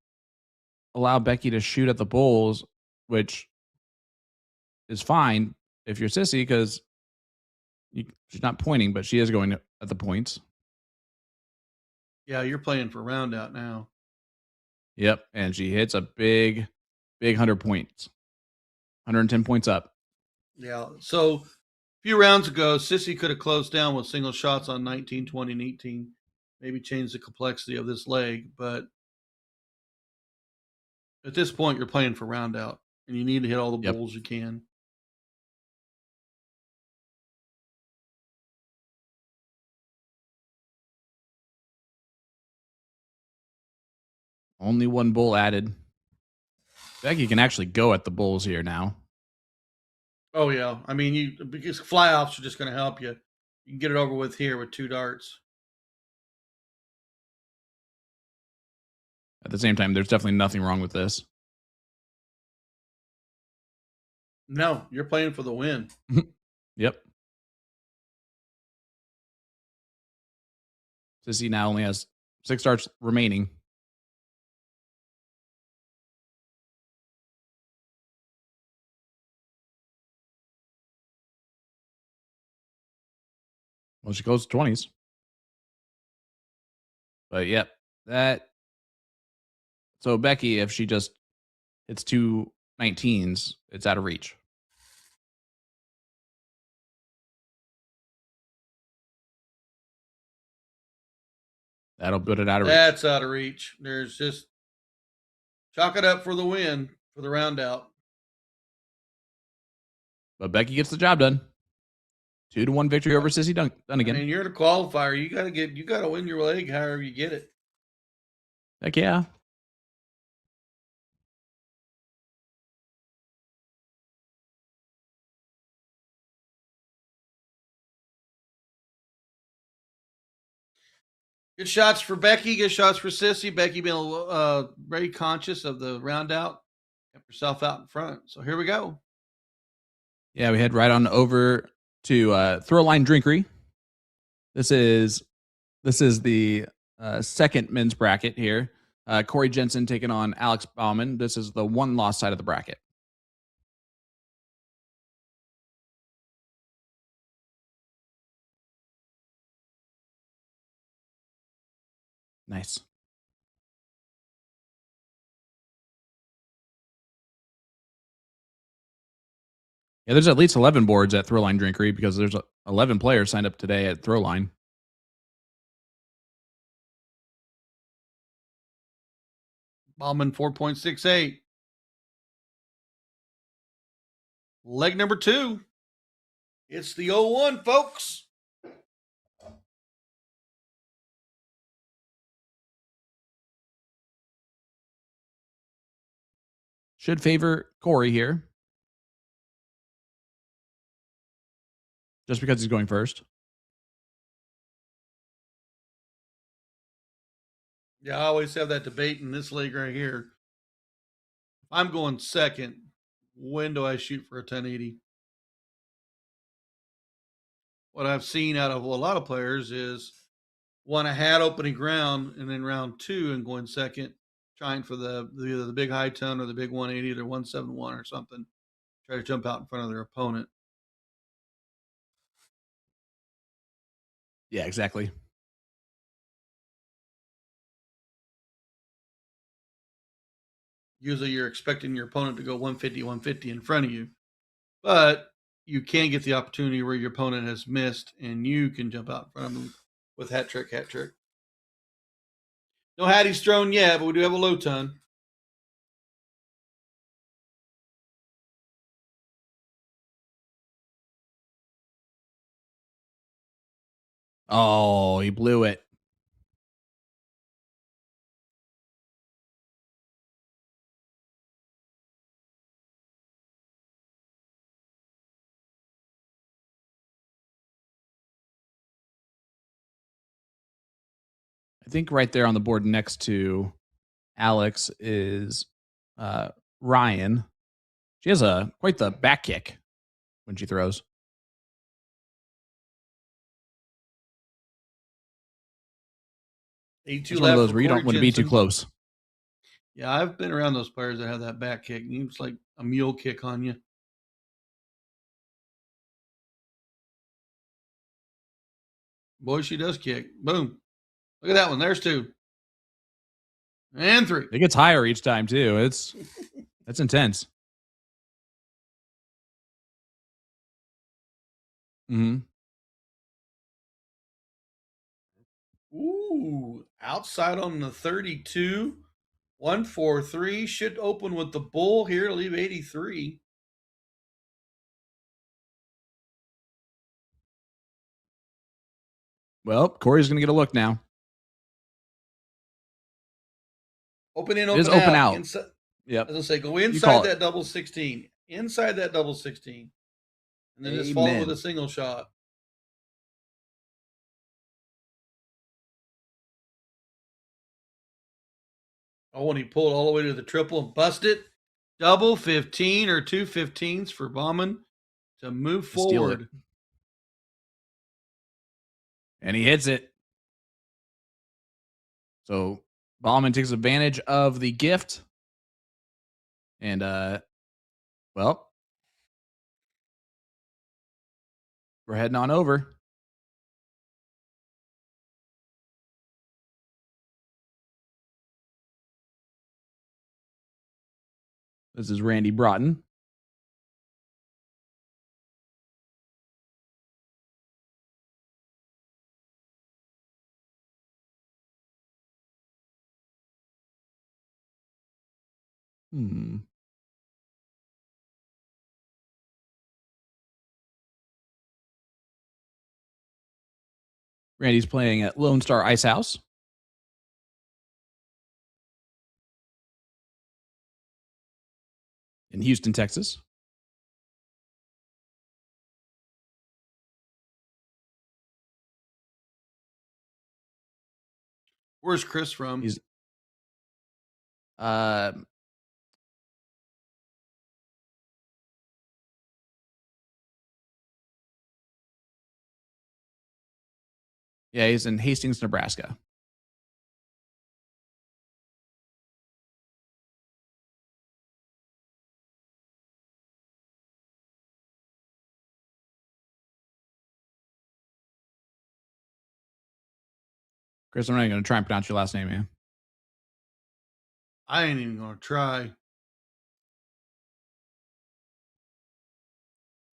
allow Becky to shoot at the bowls, which is fine if you're Sissy because she's not pointing, but she is going at the points. Yeah, you're playing for round out now. Yep, and she hits a big 100 points. 110 points up. Yeah, so a few rounds ago, Sissy could have closed down with single shots on 19, 20, and 18. Maybe change the complexity of this leg, but at this point, you're playing for round out, and you need to hit all the bowls you can. Only 1 bowl added. Becky can actually go at the bulls here now. Oh yeah, I mean, because fly offs are just going to help you. You can get it over with here with 2 darts. At the same time, there's definitely nothing wrong with this. No, you're playing for the win. Yep. Sissy now only has 6 darts remaining. Well, she goes to 20s. But yep, that. So Becky, if she just hits 2 19s, it's out of reach. That'll put it out of reach. That's out of reach. There's just chalk it up for the win for the round out. But Becky gets the job done. 2-1 victory over Sissy Dunnigan. I mean, you're in a qualifier. You gotta win your leg however you get it. Heck yeah. Good shots for Becky. Good shots for Sissy. Becky being very conscious of the round out. Kept herself out in front. So here we go. Yeah, we head right on over to Throw Line Drinkery. This is the second men's bracket here. Corey Jensen taking on Alex Bauman. This is the 1-loss side of the bracket. Nice. Yeah, there's at least 11 boards at Throwline Drinkery because there's 11 players signed up today at Throwline. Bauman 4.68. Leg number 2. It's the 0-1, folks. Should favor Corey here. Just because he's going first. Yeah, I always have that debate in this league right here. If I'm going second, when do I shoot for a 1080? What I've seen out of a lot of players is one a hat opening ground and then round 2 and going second, trying for either the big high ton or the big 180 or 171 or something. Try to jump out in front of their opponent. Yeah, exactly. Usually you're expecting your opponent to go 150, 150 in front of you. But you can get the opportunity where your opponent has missed and you can jump out in front of them with hat trick. No hatties thrown yet, but we do have a low ton. Oh, he blew it. I think right there on the board next to Alex is Ryan. She has quite the back kick when she throws. It's one of those where you don't want to be too close. Yeah, I've been around those players that have that back kick. It's like a mule kick on you. Boy, she does kick. Boom. Look at that one. There's 2. And 3. It gets higher each time, too. That's intense. Mm-hmm. Ooh, outside on the 32. 143. Should open with the bull here, leave 83. Well, Corey's going to get a look now. Open in, It is open open out. out. Yep. As I say, go call inside it. that double 16. Inside that double 16. And then just follow with Amen. a single shot. Oh, when he pulled all the way to the triple and busted. Double 15 or 2 15s for Bauman to move Steal it. forward. And he hits it. So Bauman takes advantage of the gift. And, well, we're heading on over. This is Randy Broughton. Randy's playing at Lone Star Ice House in Houston, Texas. Where's Chris from? He's yeah, he's in Hastings, Nebraska. Chris, I'm not going to try and pronounce your last name, man. I ain't even going to try.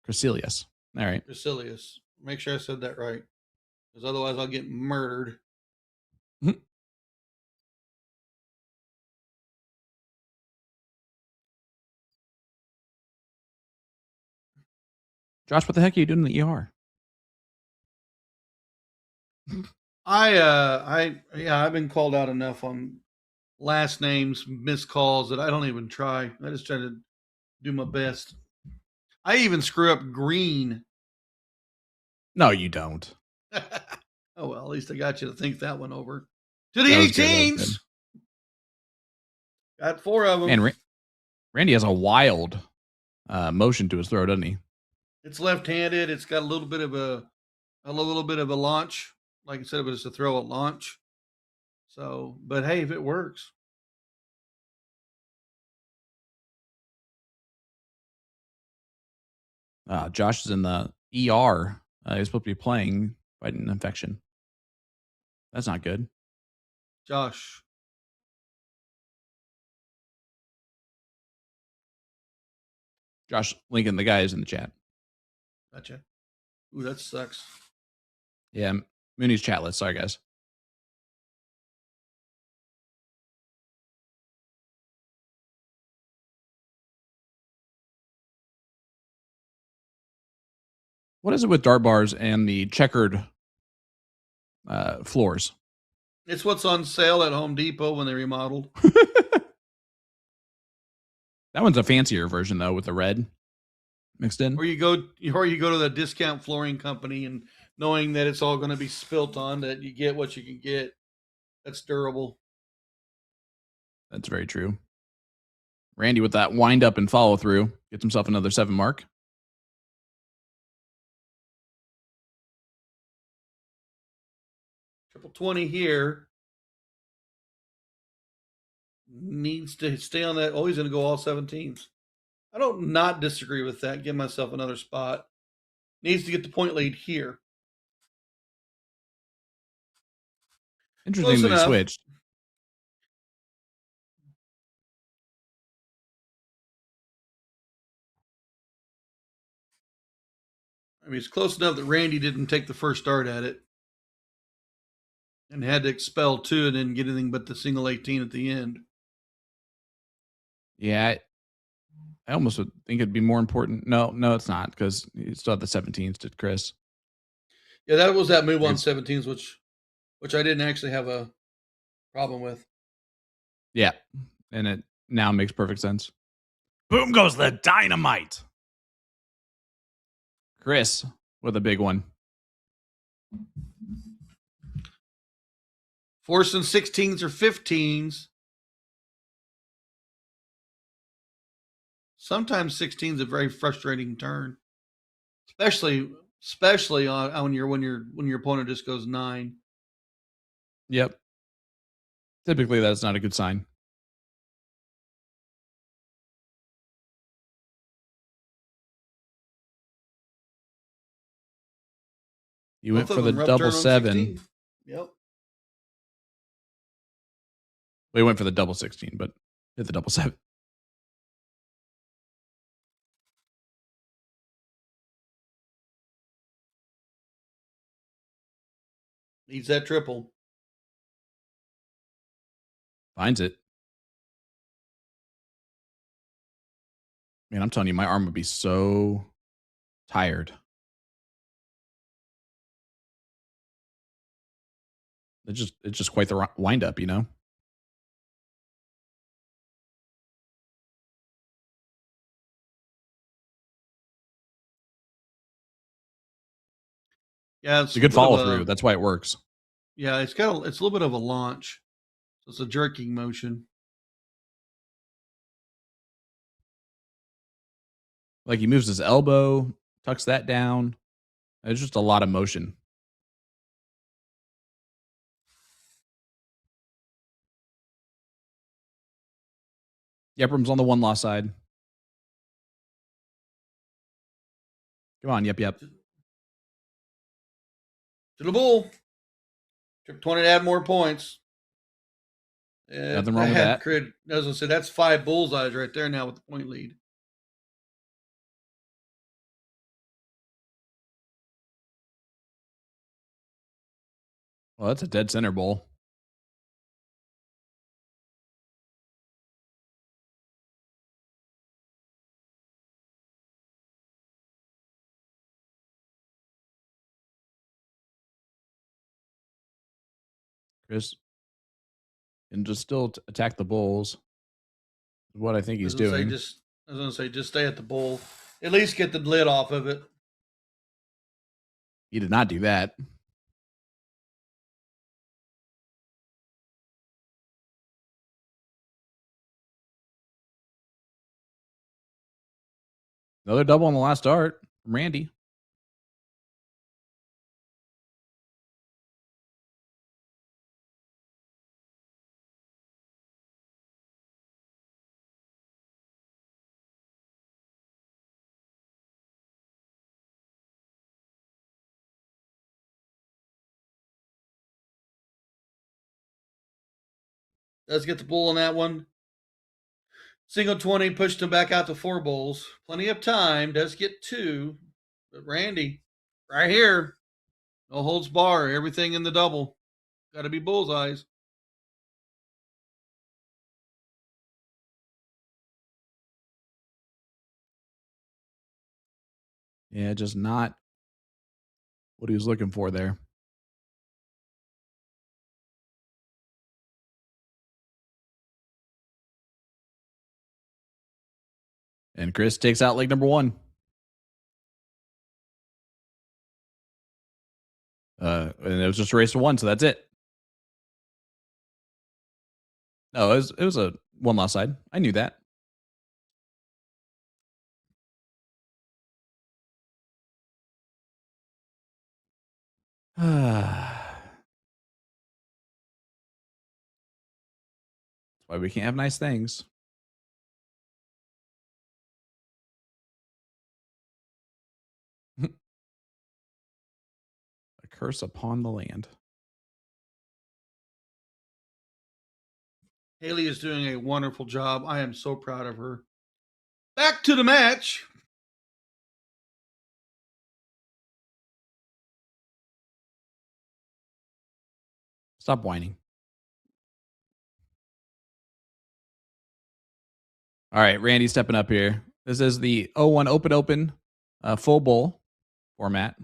Crecilius. All right. Crecilius. Make sure I said that right. Because otherwise I'll get murdered. Josh, what the heck are you doing in the ER? I've been called out enough on last names, missed calls that I don't even try. I just try to do my best. I even screw up Green. No, you don't. Oh, well, at least I got you to think that one over. To the 18s. Got 4 of them. And Randy has a wild motion to his throw, doesn't he? It's left-handed. It's got a little bit of a launch. Like I said, it was a throw at launch. So, but hey, if it works. Josh is in the ER. He's supposed to be playing, fighting an infection. That's not good. Josh Lincoln, the guy is in the chat. Gotcha. Ooh, that sucks. Yeah, Mooney's chat list. Sorry, guys. What is it with dart bars and the checkered floors? It's what's on sale at Home Depot when they remodeled. That one's a fancier version though, with the red mixed in. Or you go to the discount flooring company and knowing that it's all going to be spilt on, that you get what you can get. That's durable. That's very true. Randy with that wind up and follow through gets himself another 7 mark. Triple 20 here. Needs to stay on that. Oh, he's going to go all 17s. I don't not disagree with that. Give myself another spot. Needs to get the point lead here. Interesting that he switched. I mean, it's close enough that Randy didn't take the first start at it and had to expel 2 and then get anything but the single 18 at the end. Yeah, I almost would think it'd be more important. No, it's not, because you still have the 17s to Chris. Yeah, that was that move on 17s, which I didn't actually have a problem with. Yeah, and Now makes perfect sense. Boom goes the dynamite. Chris with a big one. Forcing 16s or 15s. Sometimes 16 is a very frustrating turn, especially on when your opponent just goes 9. Yep. Typically, that's not a good sign. You went for the double 7. Yep. We went for the double 16, but hit the double 7. Needs that triple. Finds it. Man, I'm telling you, my arm would be so tired. It's just quite the wind up, you know? Yeah, It's a good follow through. That's why it works. Yeah, it's a little bit of a launch. So it's a jerking motion. Like he moves his elbow, tucks that down. It's just a lot of motion. Yepram's on the 1-loss side. Come on, yep. To the bull. Trip 20 to add more points. Nothing wrong with that. As I said, that's 5 bullseyes right there now with the point lead. Well, that's a dead center bowl. Chris can just still attack the bulls. What I think he's doing. I was going to say, just stay at the bull. At least get the lid off of it. He did not do that. Another double on the last start from Randy. Let's get the bull on that one. Single 20, pushed him back out to 4 bulls. Plenty of time. Does get 2. But Randy, right here, no holds bar. Everything in the double. Got to be bullseyes. Yeah, just not what he was looking for there. And Chris takes out leg number 1. And it was just a race to 1, so that's it. No, it was a 1-loss side. I knew that. That's why we can't have nice things. A curse upon the land. Haley is doing a wonderful job. I am so proud of her. Back to the match. Stop whining. All right, Randy stepping up here. This is the 0-1 open full bowl format.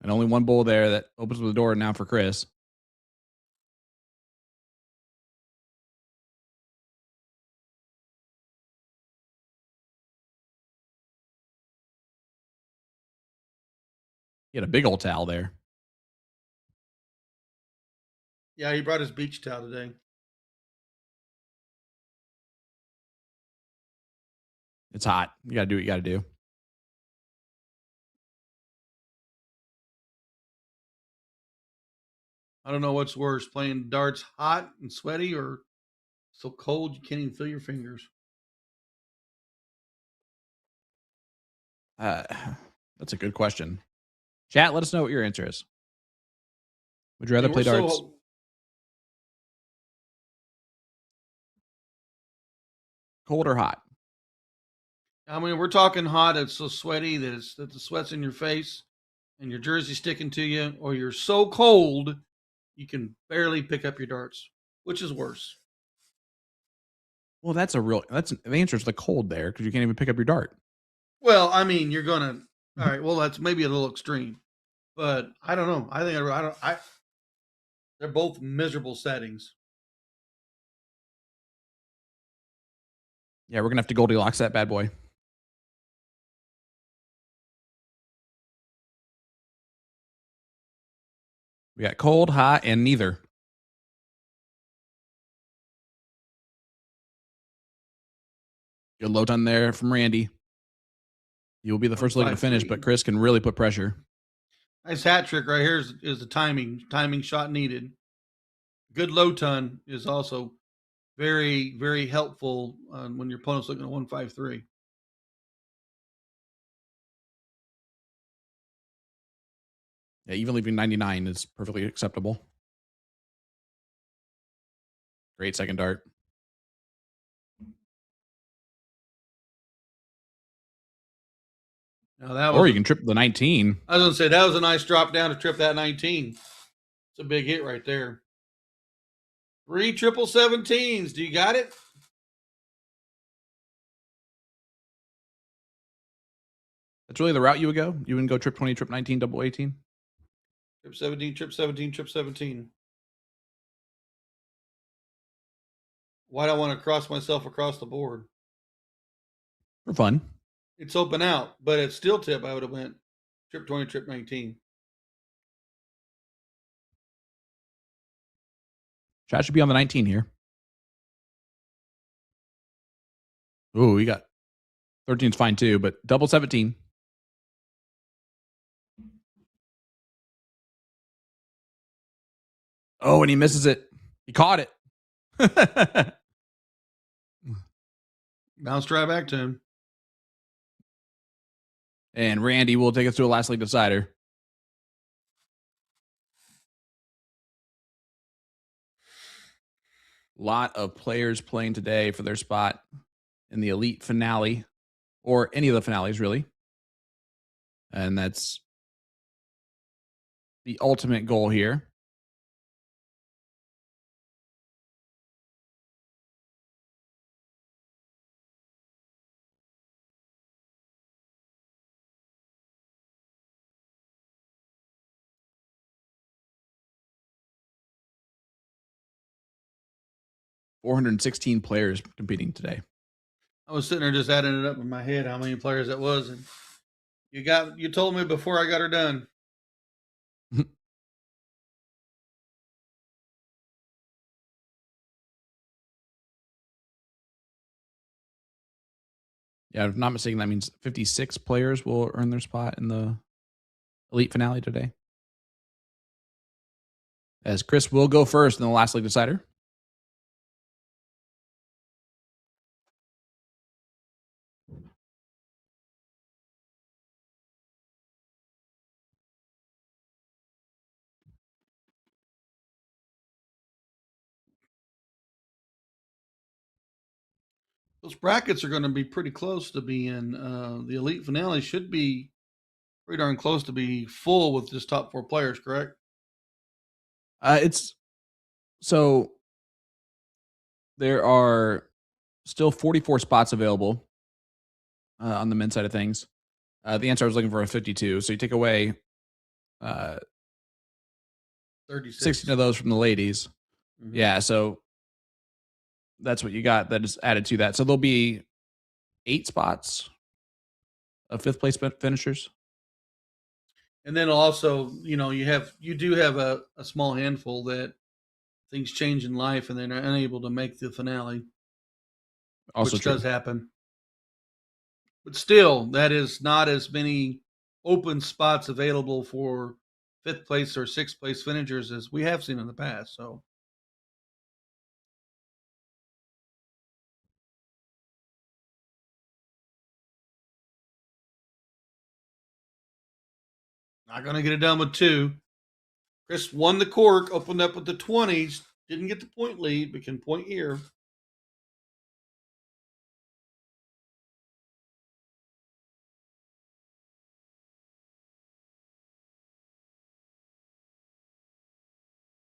And only one bowl there that opens the door now for Chris. He had a big old towel there. Yeah, he brought his beach towel today. It's hot. You got to do what you got to do. I don't know what's worse, playing darts hot and sweaty or so cold you can't even feel your fingers. That's a good question. Chat, let us know what your answer is. Would you rather I mean, play we're darts? Cold or hot? I mean, we're talking hot. It's so sweaty that the sweat's in your face and your jersey sticking to you, or you're so cold you can barely pick up your darts. Which is worse? Well, the answer is the cold there because you can't even pick up your dart. Well, I mean, you're gonna. All right. Well, that's maybe a little extreme, but I don't know. I think I don't. They're both miserable settings. Yeah, we're gonna have to Goldilocks that bad boy. We got cold, hot, and neither. Good low ton there from Randy. You'll be the first leg to finish, but Chris can really put pressure. Nice hat trick right here is the timing shot needed. Good low ton is also very, very helpful when your opponent's looking at 153. Yeah, even leaving 99 is perfectly acceptable. Great second dart. Or you can trip the 19. I was going to say, that was a nice drop down to trip that 19. It's a big hit right there. 3 17s. Do you got it? That's really the route you would go? You wouldn't go trip 20, trip 19, double 18? Trip 17, trip 17, trip 17. Why do I want to cross myself across the board? For fun. It's open out, but at steel tip, I would have went trip 20, trip 19. Shot should be on the 19 here. Ooh, we got 13's fine too, but double 17. Oh, and he misses it. He caught it. Bounced right back to him. And Randy will take us to a last league decider. Lot of players playing today for their spot in the elite finale, or any of the finales, really. And that's the ultimate goal here. $416 players competing today. I was sitting there just adding it up in my head how many players it was, and you told me before I got her done. Yeah, if I'm not mistaken, that means 56 players will earn their spot in the elite finale today. As Chris will go first in the last league decider. Those brackets are going to be pretty close to being the elite finale should be pretty darn close to be full with just top 4 players, correct? It's so there are still 44 spots available on the men's side of things. The answer I was looking for is 52. So you take away 36. 16 of those from the ladies. Mm-hmm. Yeah, so that's what you got that is added to that. So there'll be 8 spots of 5th place finishers. And then also, you do have a small handful that things change in life and they're unable to make the finale, Also which true. does happen. But still, that is not as many open spots available for fifth place or sixth place finishers as we have seen in the past. So not going to get it done with 2. Chris won the cork, opened up with the 20s, didn't get the point lead, but can point here.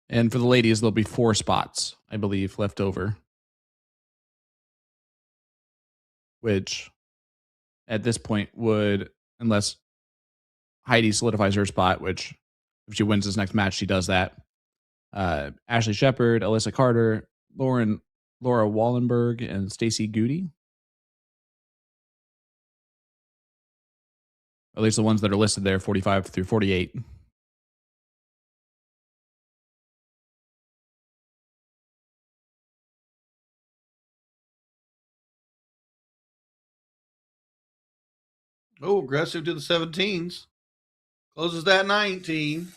And for the ladies, there'll be 4 spots, I believe, left over. Which, at this point, would, unless Heidi solidifies her spot, which if she wins this next match, she does that. Ashley Shepard, Alyssa Carter, Laura Wallenberg, and Stacy Goody. At least the ones that are listed there, 45 through 48. Oh, aggressive to the 17s. Closes that 19.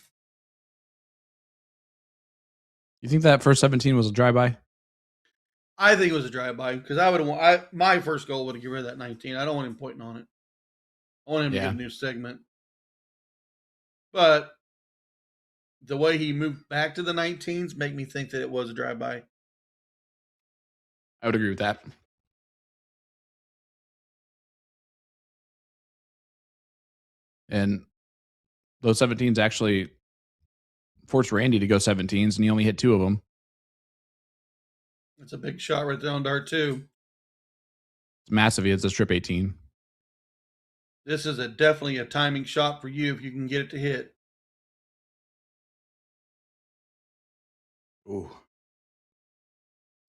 You think that first 17 was a drive-by? I think it was a drive-by because my first goal would have get rid of that 19. I don't want him pointing on it. I want him to get a new segment. But the way he moved back to the 19s make me think that it was a drive-by. I would agree with that. And those 17s actually forced Randy to go 17s, and he only hit 2 of them. That's a big shot right there on dart 2. It's massive. He hits a strip 18. This is definitely a timing shot for you if you can get it to hit. Ooh.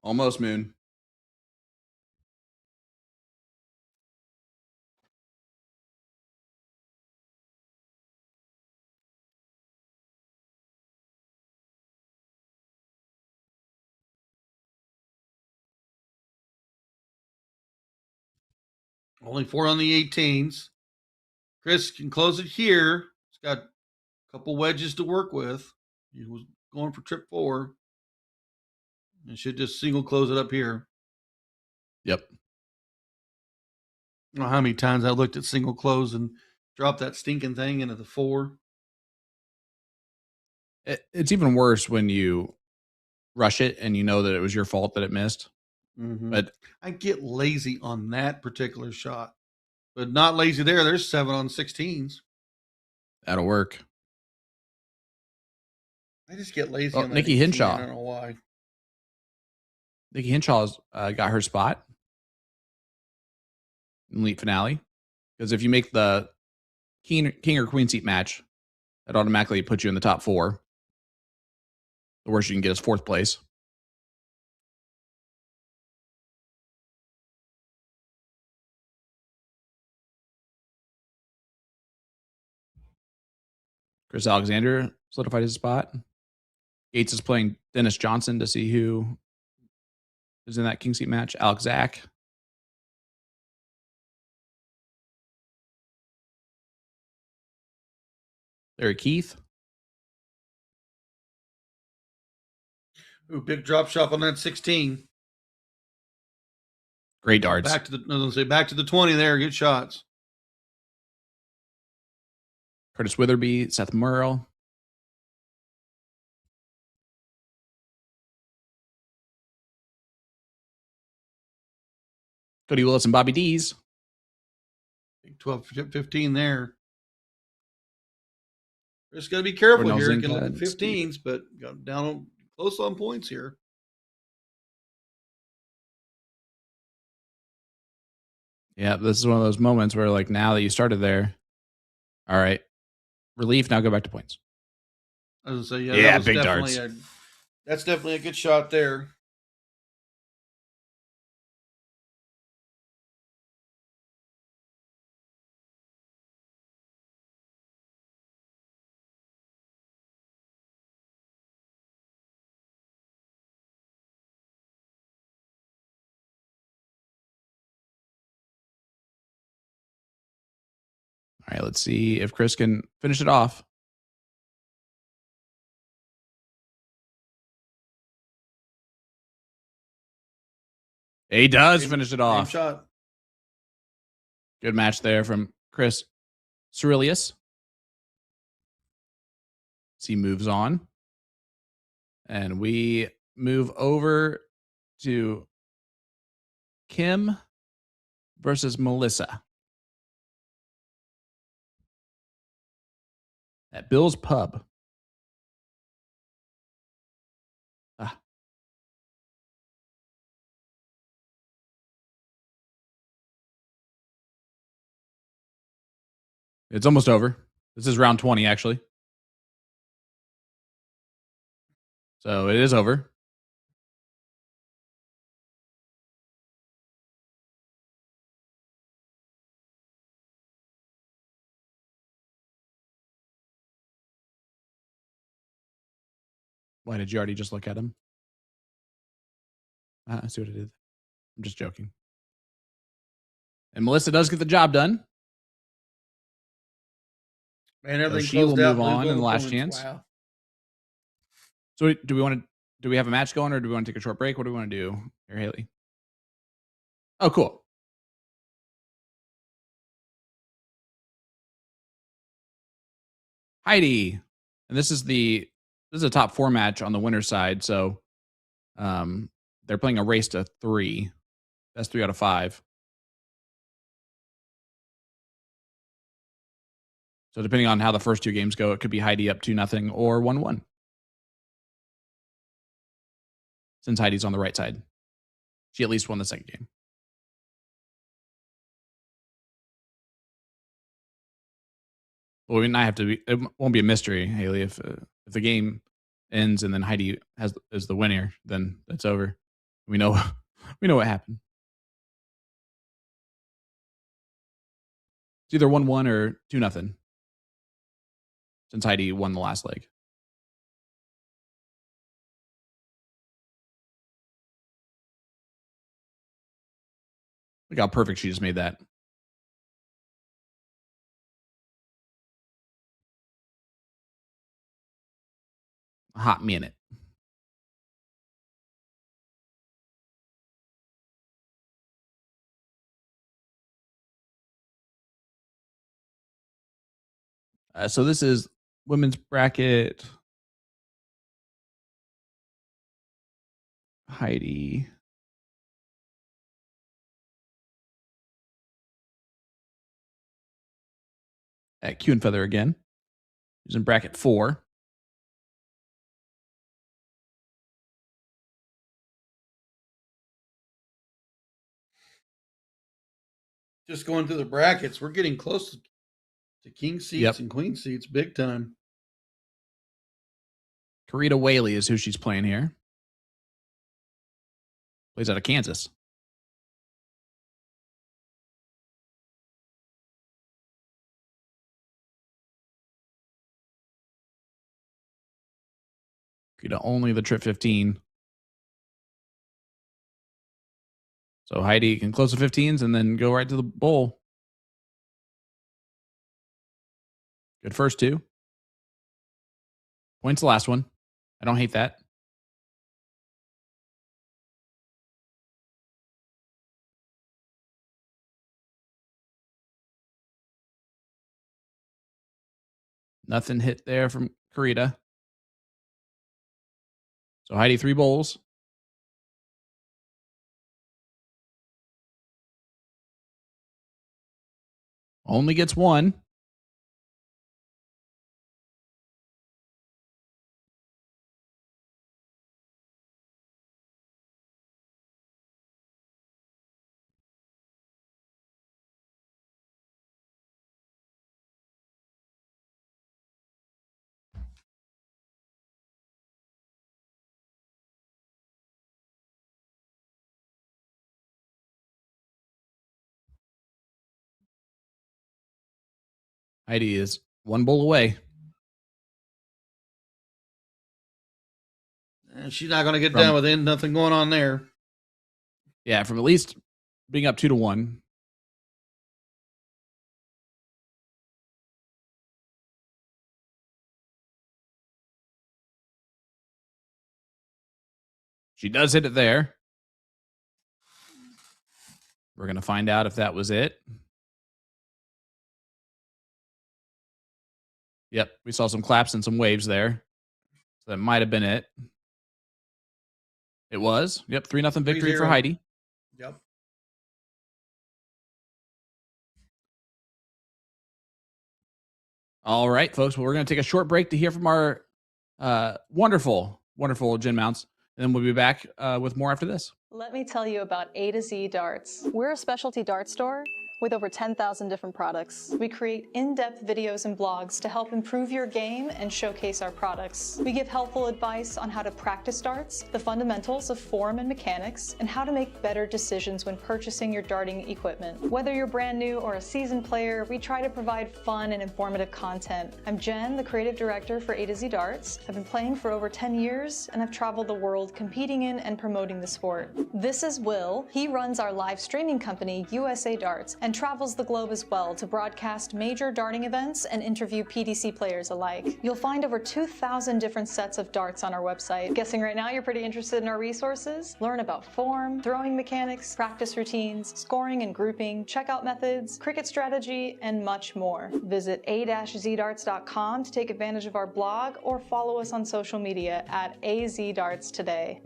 Almost, Moon. Only 4 on the 18s. Chris can close it here. He's got a couple wedges to work with. He was going for trip 4. And should just single close it up here. Yep. I don't know how many times I looked at single close and dropped that stinking thing into the 4. It's even worse when you rush it and you know that it was your fault that it missed. Mm-hmm. But I get lazy on that particular shot, but not lazy there. There's 7 on 16s. That'll work. I just get lazy Well, on that. Nikki 18. Hinshaw. I don't know why. Nikki Hinshaw's got her spot in elite finale. Because if you make the king or queen seat match, that automatically puts you in the top 4. The worst you can get is 4th place. Chris Alexander solidified his spot. Gates is playing Dennis Johnson to see who is in that king seat match. Alex Zach. Larry Keith. Ooh, big drop shot on that 16. Great darts. Back to the 20 there. Good shots. Curtis Witherby, Seth Murrell. Cody Willis and Bobby Dees. 12, 15 there. Just got to be careful Cornell here. You can look Zinka at 15s, but got down close on points here. Yeah, this is one of those moments where, like, now that you started there, all right, relief, now go back to points. I was going to say, Yeah, that was big definitely darts. That's definitely a good shot there. right, let's see if Chris can finish it off. He does finish it Game off. shot. Good match there from Chris Cerilius. He moves on. And we move over to Kim versus Melissa at Bill's Pub. It's almost over. This is round 20, actually. So it is over. Why did you already just look at him? I see what I did. I'm just joking. And Melissa does get the job done. Man, everything she will closed out. move Blue on in the gold last points. chance. Wow. So do we have a match going, or do we want to take a short break? What do we want to do here, Haley? Oh, cool. Heidi. And this is a top 4 match on the winner's side. So they're playing a race to 3. That's 3 out of 5. So depending on how the first 2 games go, it could be Heidi up 2-0 or 1-1. Since Heidi's on the right side. She at least won the second game. Well, we not have to be. It won't be a mystery, Haley. If the game ends and then Heidi is the winner, then it's over. We know what happened. It's either 1-1 or 2-0. Since Heidi won the last leg. Look how perfect she just made that. A hot minute. So this is women's bracket. Heidi. At Q and Feather again. He's in bracket 4. Just going through the brackets, we're getting close to king seats and queen seats big time. Karita Whaley is who she's playing here. Plays out of Kansas. Karita only the trip 15. So Heidi can close the 15s and then go right to the bowl. Good first 2. Points the last one. I don't hate that. Nothing hit there from Karita. So Heidi 3 bowls. Only gets 1. Heidi is 1 bowl away. And she's not going to get done with it. Nothing going on there. Yeah, from at least being up 2-1. She does hit it there. We're going to find out if that was it. Yep, we saw some claps and some waves there. So that might have been it. It was. Yep, 3-0 victory for 3-0. Heidi. Yep. All right, folks. Well, we're going to take a short break to hear from our wonderful Jen Mounts. And then we'll be back with more after this. Let me tell you about A to Z Darts. We're a specialty dart store with over 10,000 different products. We create in-depth videos and blogs to help improve your game and showcase our products. We give helpful advice on how to practice darts, the fundamentals of form and mechanics, and how to make better decisions when purchasing your darting equipment. Whether you're brand new or a seasoned player, we try to provide fun and informative content. I'm Jen, the creative director for A to Z Darts. I've been playing for over 10 years, and I've traveled the world competing in and promoting the sport. This is Will. He runs our live streaming company, USA Darts, and travels the globe as well to broadcast major darting events and interview PDC players alike. You'll find over 2,000 different sets of darts on our website. Guessing right now you're pretty interested in our resources? Learn about form, throwing mechanics, practice routines, scoring and grouping, checkout methods, cricket strategy, and much more. Visit a-zdarts.com to take advantage of our blog or follow us on social media at AZDarts today.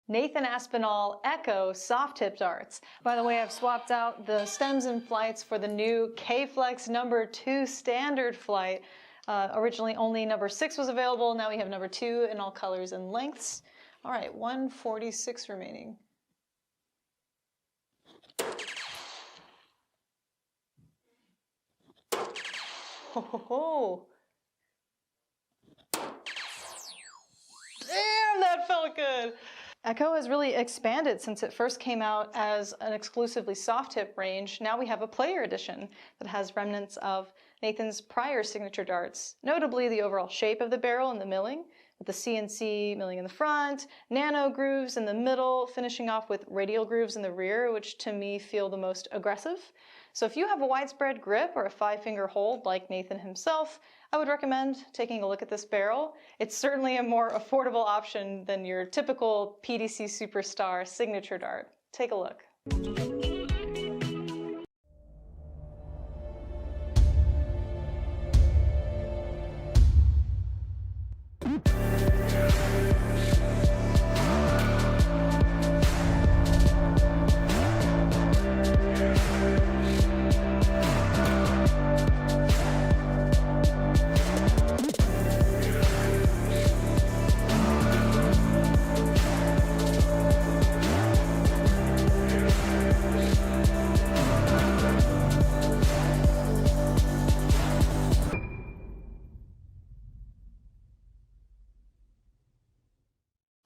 Nathan Aspinall Echo soft tip darts. By the way, I've swapped out the stems and flights for the new K-Flex number 2 standard flight. Originally only number 6 was available. Now we have number 2 in all colors and lengths. All right, 146 remaining. Ho ho ho. Damn, that felt good. Echo has really expanded since it first came out as an exclusively soft tip range. Now we have a player edition that has remnants of Nathan's prior signature darts, notably the overall shape of the barrel and the milling, with the CNC milling in the front, nano grooves in the middle, finishing off with radial grooves in the rear, which to me feel the most aggressive. So if you have a widespread grip or a 5-finger hold like Nathan himself, I would recommend taking a look at this barrel. It's certainly a more affordable option than your typical PDC Superstar signature dart. Take a look.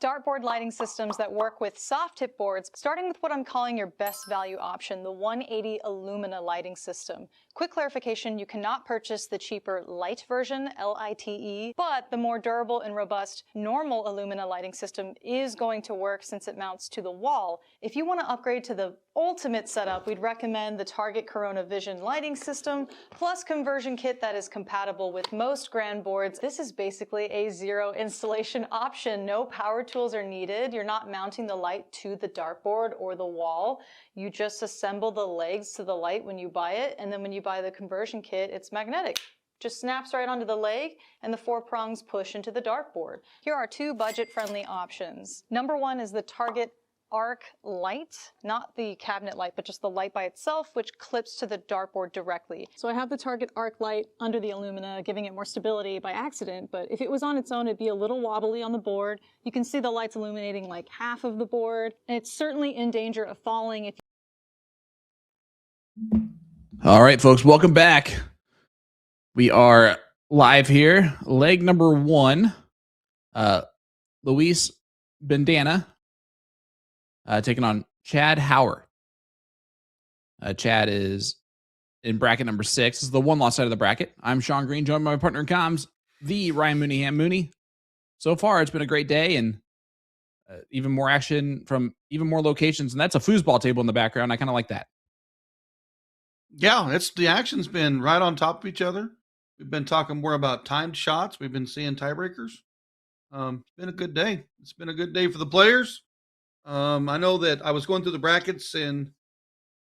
Dartboard lighting systems that work with soft tip boards, starting with what I'm calling your best value option, the 180 Illumina lighting system. Quick clarification, you cannot purchase the cheaper light version, L-I-T-E, but the more durable and robust normal Illumina lighting system is going to work since it mounts to the wall. If you want to upgrade to the ultimate setup, we'd recommend the Target Corona Vision lighting system, plus conversion kit that is compatible with most grand boards. This is basically a zero installation option. No power tools are needed. You're not mounting the light to the dartboard or the wall. You just assemble the legs to the light when you buy it, and then when you buy the conversion kit, it's magnetic. Just snaps right onto the leg, and the 4 prongs push into the dartboard. Here are 2 budget-friendly options. Number 1 is the Target Arc light, not the cabinet light, but just the light by itself, which clips to the dartboard directly. So I have the Target Arc light under the Illumina, giving it more stability by accident, but if it was on its own, it'd be a little wobbly on the board. You can see the lights illuminating like half of the board, and it's certainly in danger of falling if All right, folks, welcome back. We are live here. Leg number 1. Luis Bandana taking on Chad Hauer. Chad is in bracket number 6. This is the one loss side of the bracket. I'm Sean Green, joined by my partner in comms, the Ryan Mooneyham Mooney. So far, it's been a great day and even more action from even more locations. And that's a foosball table in the background. I kind of like that. Yeah, the action's been right on top of each other. We've been talking more about timed shots. We've been seeing tiebreakers. It's been a good day. It's been a good day for the players. I know that I was going through the brackets, and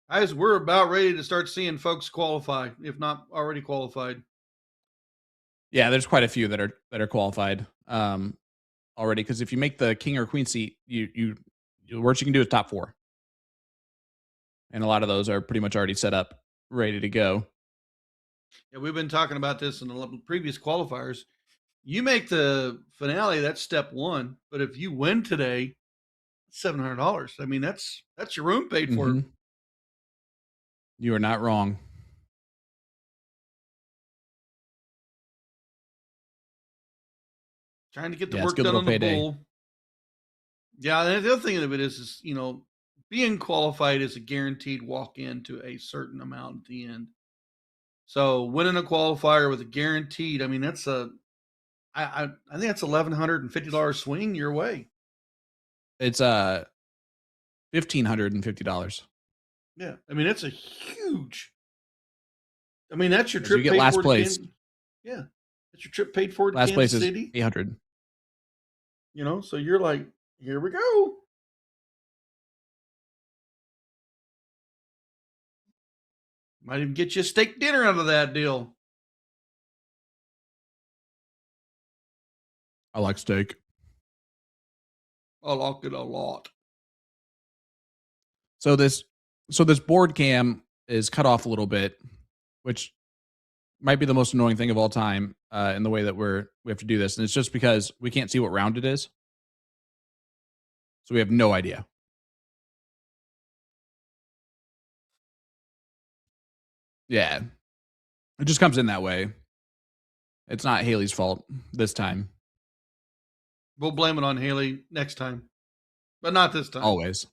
guys, we're about ready to start seeing folks qualify, if not already qualified. Yeah, there's quite a few that are qualified already. Because if you make the king or queen seat, you worst you can do is top 4, and a lot of those are pretty much already set up, ready to go. Yeah, we've been talking about this in the previous qualifiers. You make the finale, that's step 1. But if you win today, $700. I mean, that's your room paid for. Mm-hmm. You are not wrong. Trying to get the work done on the bowl. Yeah, and the other thing of it is being qualified is a guaranteed walk into a certain amount at the end. So winning a qualifier with a guaranteed, I mean, that's I think that's $1,150 swing your way. It's $1,550. Yeah, I mean, it's a huge. I mean, that's your trip. You get last place. Yeah, that's your trip paid for. Last place is City. $800. So you're like, here we go. Might even get you a steak dinner out of that deal. I like steak. I like it a lot. So this board cam is cut off a little bit, which might be the most annoying thing of all time in the way that we have to do this. And it's just because we can't see what round it is. So we have no idea. Yeah. It just comes in that way. It's not Haley's fault this time. We'll blame it on Haley next time, but not this time. Always.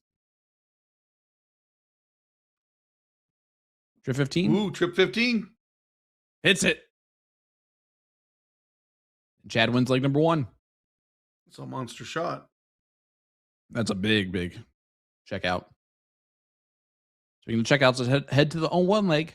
Trip 15? Ooh, trip 15. Hits it. Chad wins leg number 1. It's a monster shot. That's a big, big checkout. Speaking of checkouts, let's head to the on 1 leg.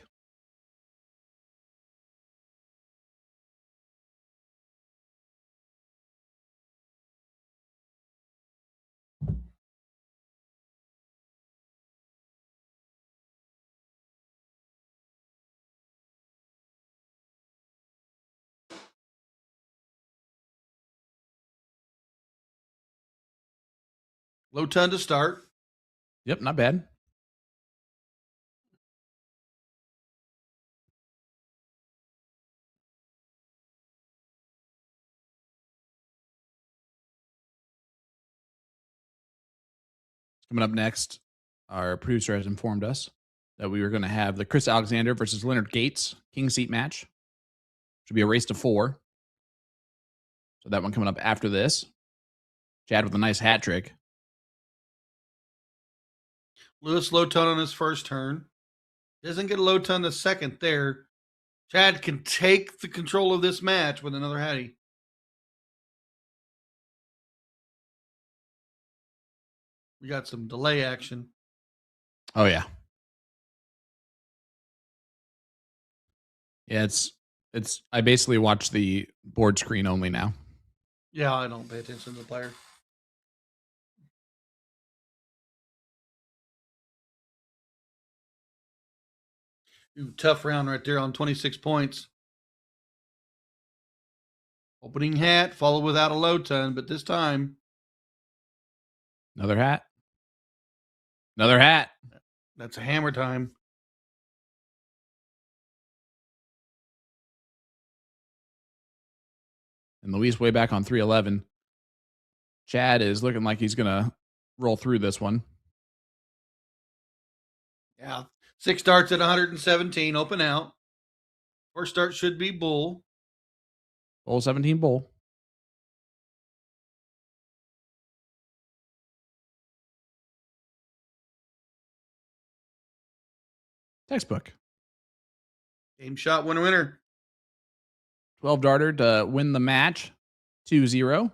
Low ton to start. Yep, not bad. Coming up next, our producer has informed us that we were going to have the Chris Alexander versus Leonard Gates king seat match. Should be a race to 4. So that one coming up after this. Chad with a nice hat trick. Lewis low ton on his first turn. Doesn't get a low ton the second there. Chad can take the control of this match with another hattie. We got some delay action. Oh, yeah. Yeah, it's I basically watch the board screen only now. Yeah, I don't pay attention to the player. Ooh, tough round right there on 26 points. Opening hat, followed without a low ton, but this time. Another hat. Another hat. That's a hammer time. And Luis way back on 311. Chad is looking like he's going to roll through this one. Yeah. 6 starts at 117, open out. First start should be bull. Bowl 17 bowl. Textbook. Game shot, winner. 12 darter to win the match, 2-0.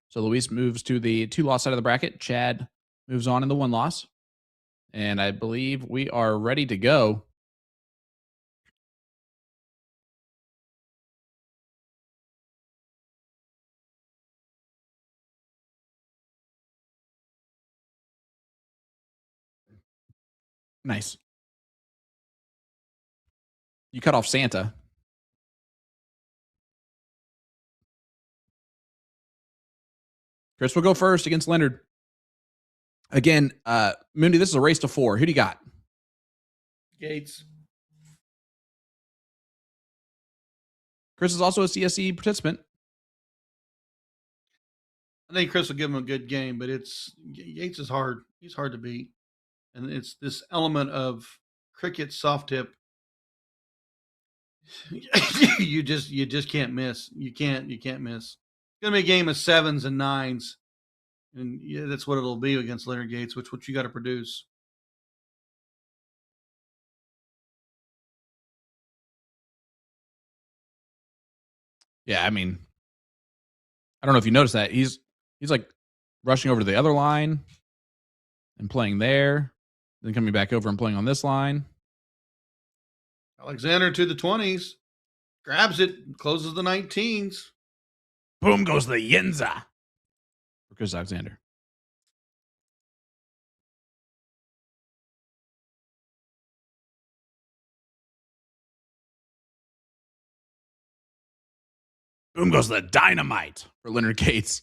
So Luis moves to the 2-loss side of the bracket. Chad moves on in the 1-loss. And I believe we are ready to go. Nice. You cut off Santa. Chris will go first against Leonard. Again, Mooney, this is a race to 4. Who do you got? Gates. Chris is also a CSE participant. I think Chris will give him a good game, but Yates is hard. He's hard to beat. And it's this element of cricket soft tip. you just can't miss. You can't miss. It's gonna be a game of 7s and 9s. And yeah, that's what it'll be against Leonard Gates, which what you got to produce. Yeah, I mean, I don't know if you noticed that. He's like rushing over to the other line and playing there, then coming back over and playing on this line. Alexander to the 20s, grabs it, closes the 19s. Boom goes the Yinza. For Chris Alexander. Boom goes the dynamite. For Leonard Gates.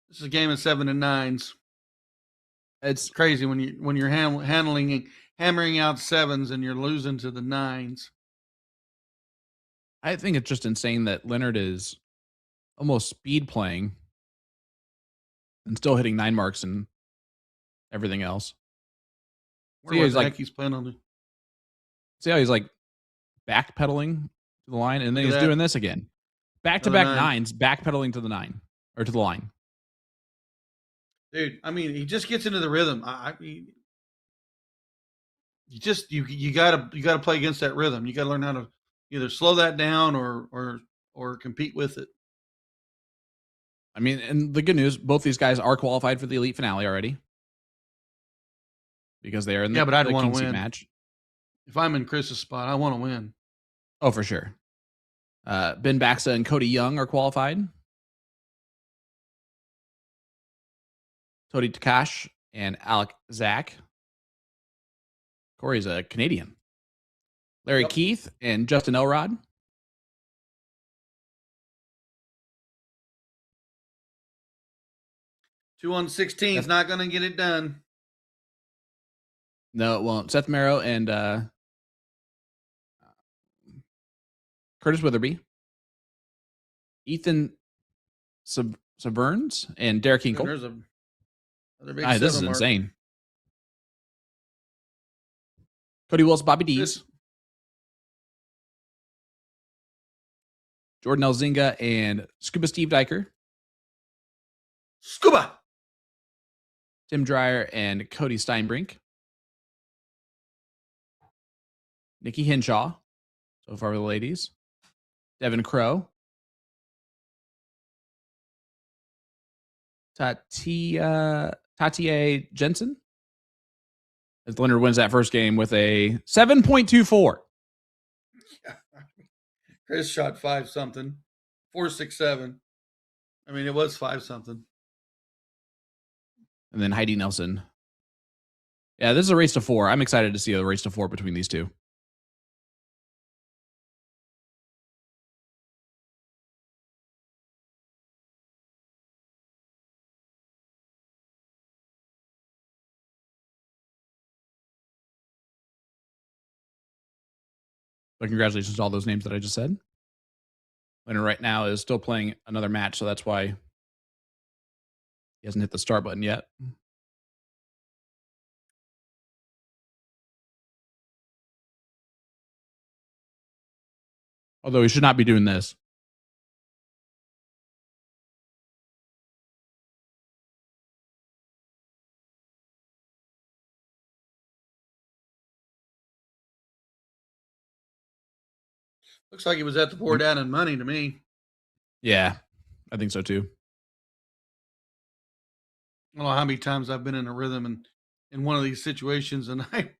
This is a game of 7 and 9s. It's crazy when you're hammering out 7s and you're losing to the 9s. I think it's just insane that Leonard is almost speed playing and still hitting 9 marks and everything else. Where the heck he's playing on the... See how he's like backpedaling to the line, and then he's doing this again. Back-to-back 9s, backpedaling to the 9 or to the line. Dude, I mean, he just gets into the rhythm. I mean, you gotta play against that rhythm. You gotta learn how to either slow that down or compete with it. I mean, and the good news, both these guys are qualified for the elite finale already because they are in the, but I'd want King to win match. If I'm in Chris's spot, I want to win. Oh, for sure. Ben Baxa and Cody Young are qualified. Tony Takash and Alec Zach. Corey's a Canadian. Larry Keith and Justin Elrod. Two on 16 is not going to get it done. No, it won't. Seth Merrow and Curtis Witherby. Ethan Saverns and Derek Hinkle. There's another big this is insane. Cody Wills, Bobby Dees. Jordan Elzinga and Scuba Steve Diker. Scuba. Tim Dreyer and Cody Steinbrink. Nikki Hinshaw. So far with the ladies. Devin Crow. Tatia Jensen. As Leonard wins that first game with a 7.24. Chris shot 5-something. 4.67. I mean, it was 5-something. And then Heidi Nelson. Yeah, this is a race to 4. I'm excited to see a race to 4 between these two. But congratulations to all those names that I just said. Leonard right now is still playing another match, so that's why he hasn't hit the start button yet. Although he should not be doing this. Looks like he was at the board down in money to me. Yeah, I think so too. I don't know how many times I've been in a rhythm and in one of these situations, and I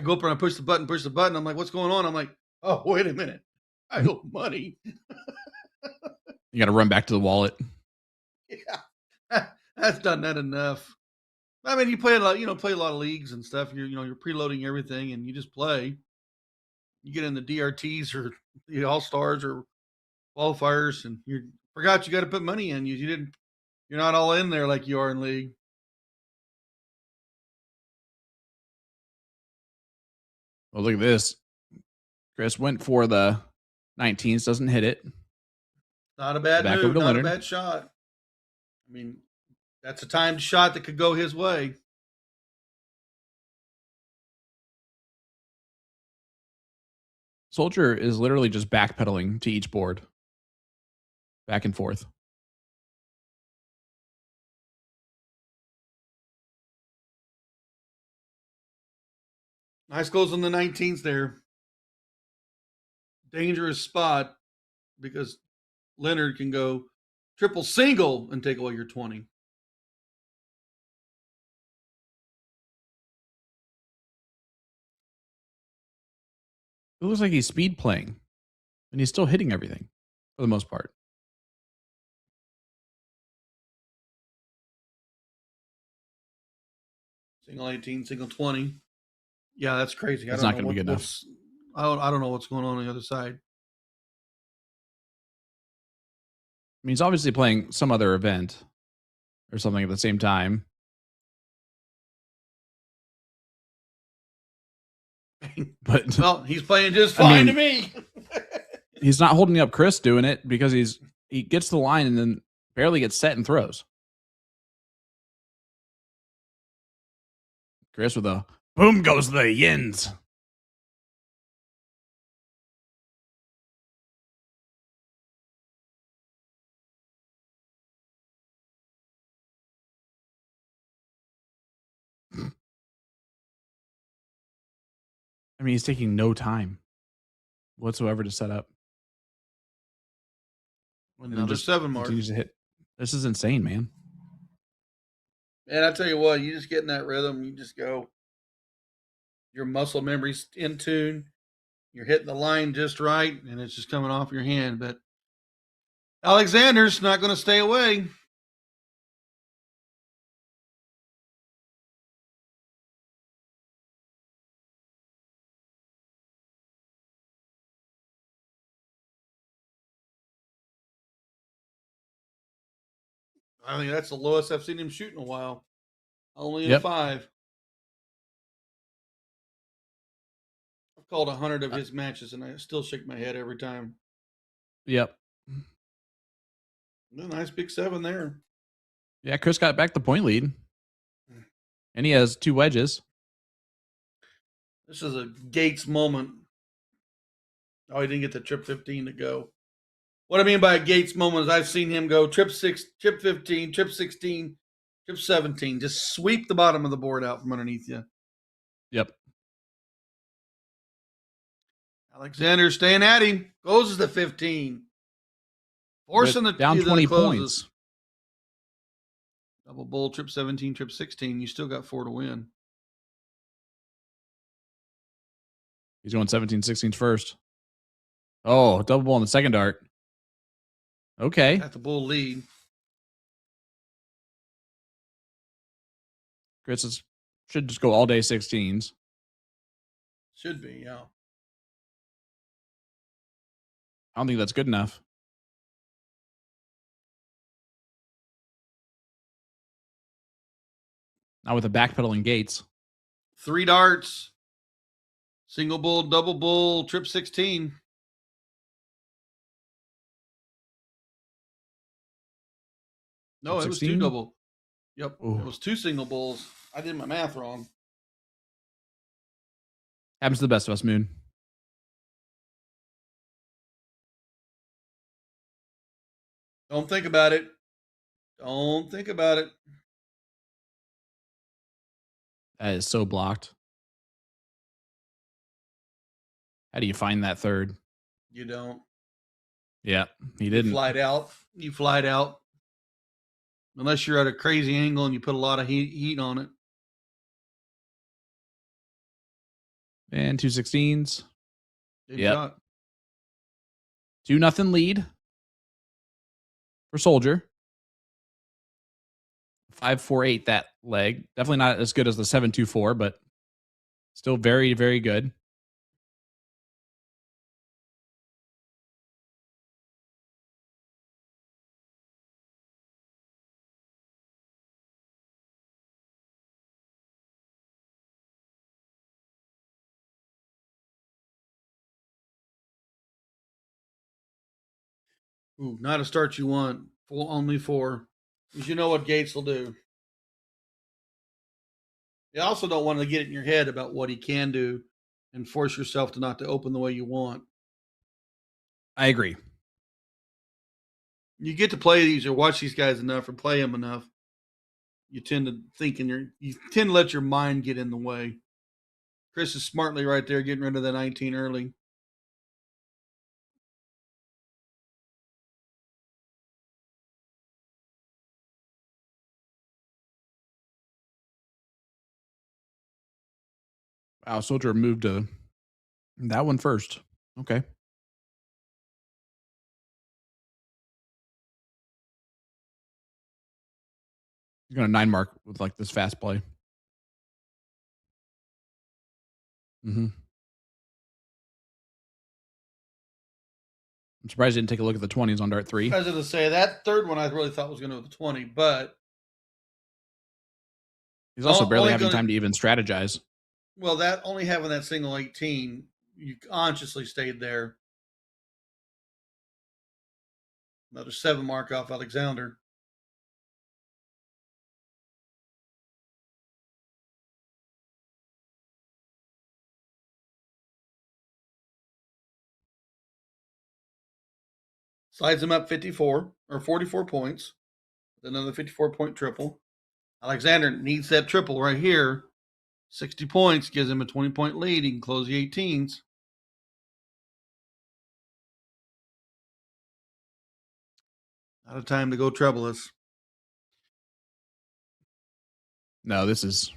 go up and I push the button. I'm like, what's going on? I'm like, oh, wait a minute. I owe money. You got to run back to the wallet. Yeah. That's done that enough. I mean, you play a lot, play a lot of leagues and stuff. You're preloading everything and you just play. You get in the DRTs or the All-Stars or qualifiers and you forgot you got to put money in. You're not all in there like you are in league. Well, look at this. Chris went for the 19s, doesn't hit it. Not a bad Back move, over to not Leonard. a bad shot. I mean, that's a timed shot that could go his way. Soldier is literally just backpedaling to each board. Back and forth. Nice goes on the 19s there. Dangerous spot because Leonard can go triple single and take away your 20. It looks like he's speed playing. And he's still hitting everything for the most part. Single 18, single 20. Yeah, that's crazy. It's not going to be good enough. I don't know what's going on the other side. I mean, he's obviously playing some other event or something at the same time. But well, he's playing just fine to me. He's not holding up Chris doing it because he gets to the line and then barely gets set and throws. Chris with a boom goes the yins. I mean, he's taking no time whatsoever to set up. Another 7 mark. Continues to hit. This is insane, man. And I tell you what, you just get in that rhythm. You just go. Your muscle memory's in tune. You're hitting the line just right, and it's just coming off your hand. But Alexander's not going to stay away. I think that's the lowest I've seen him shoot in a while. Only a 5. I've called 100 of his matches, and I still shake my head every time. Yep. A nice big 7 there. Yeah, Chris got back the point lead. And he has 2 wedges. This is a Gates moment. Oh, he didn't get the trip 15 to go. What I mean by a Gates moment is I've seen him go trip 15, trip 16, trip 17. Just sweep the bottom of the board out from underneath you. Yep. Alexander staying at him. Goes to the 15. Forcing the down 20 points. Double bull, trip 17, trip 16. You still got 4 to win. He's going 17, 16 first. Oh, double bull on the second dart. Okay. Got the bull lead. Chris should just go all day 16s. Should be, yeah. I don't think that's good enough. Not with the backpedaling Gates. 3 darts. Single bull, double bull, trip 16. No, it was 2 double. Yep. Ooh. It was 2 single bulls. I did my math wrong. Happens to the best of us, Moon. Don't think about it. Don't think about it. That is so blocked. How do you find that third? You don't. Yeah, he You didn't. fly it out. You fly it out. Unless you're at a crazy angle and you put a lot of heat on it. And 2/16. Good Yep. shot. 2-0 lead for Soldier. 5.48 that leg. Definitely not as good as the 7.24, but still very, very good. Ooh, not a start you want. Only 4. Because you know what Gates will do. You also don't want to get it in your head about what he can do and force yourself to not to open the way you want. I agree. You get to play these or watch these guys enough or play them enough. You tend to think you tend to let your mind get in the way. Chris is smartly right there getting rid of the 19 early. Wow, Soldier moved to that one first. Okay. He's going to 9 mark with like this fast play. I'm surprised he didn't take a look at the 20s on dart 3. I was going to say that third one I really thought was going to go to 20, but He's also barely having gonna, time to even strategize. Well, that only having that single 18, you consciously stayed there. Another 7 mark off Alexander. Slides him up 54 or 44 points. Another 54-point triple. Alexander needs that triple right here. 60 points gives him a 20-point lead. He can close the 18s. Out of time to go treble us. No, this is...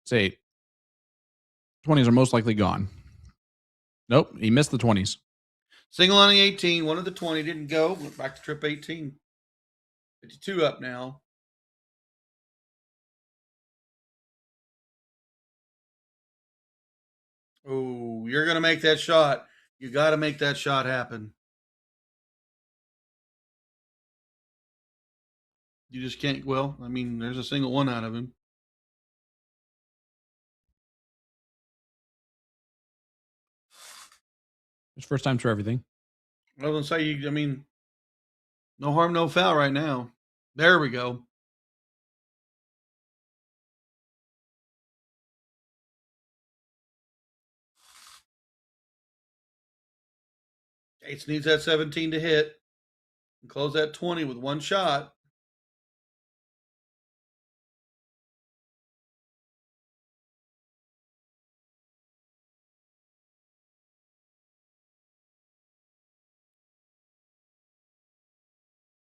Say, 20s are most likely gone. Nope, he missed the 20s. Single on the 18, one of the 20 didn't go. Went back to trip 18. 52 up now. Oh, you're going to make that shot. You got to make that shot happen. You just can't. Well, I mean, there's a single one out of him. It's first time for everything. I was going to say, I mean, no harm, no foul right now. There we go. Gates needs that 17 to hit and close that 20 with one shot.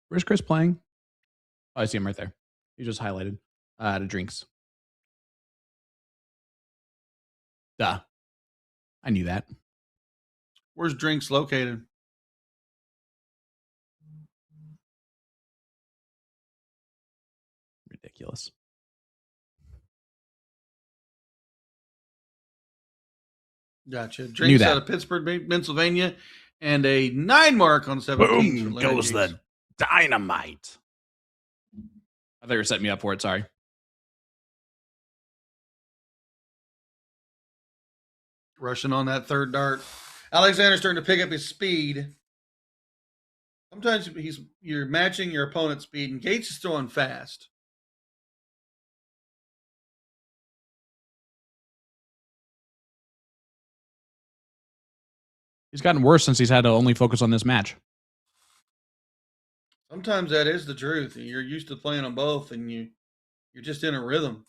Where's Chris playing? Oh, I see him right there. He just highlighted to drinks. Duh. I knew that. Where's drinks located? Ridiculous. Gotcha. Drinks out of Pittsburgh, Pennsylvania, and a 9 mark on 17. Boom goes the dynamite. I thought you were setting me up for it. Sorry. Rushing on that third dart. Alexander's starting to pick up his speed. Sometimes you're matching your opponent's speed, and Gates is throwing fast. He's gotten worse since he's had to only focus on this match. Sometimes that is the truth. You're used to playing them both, and you're just in a rhythm.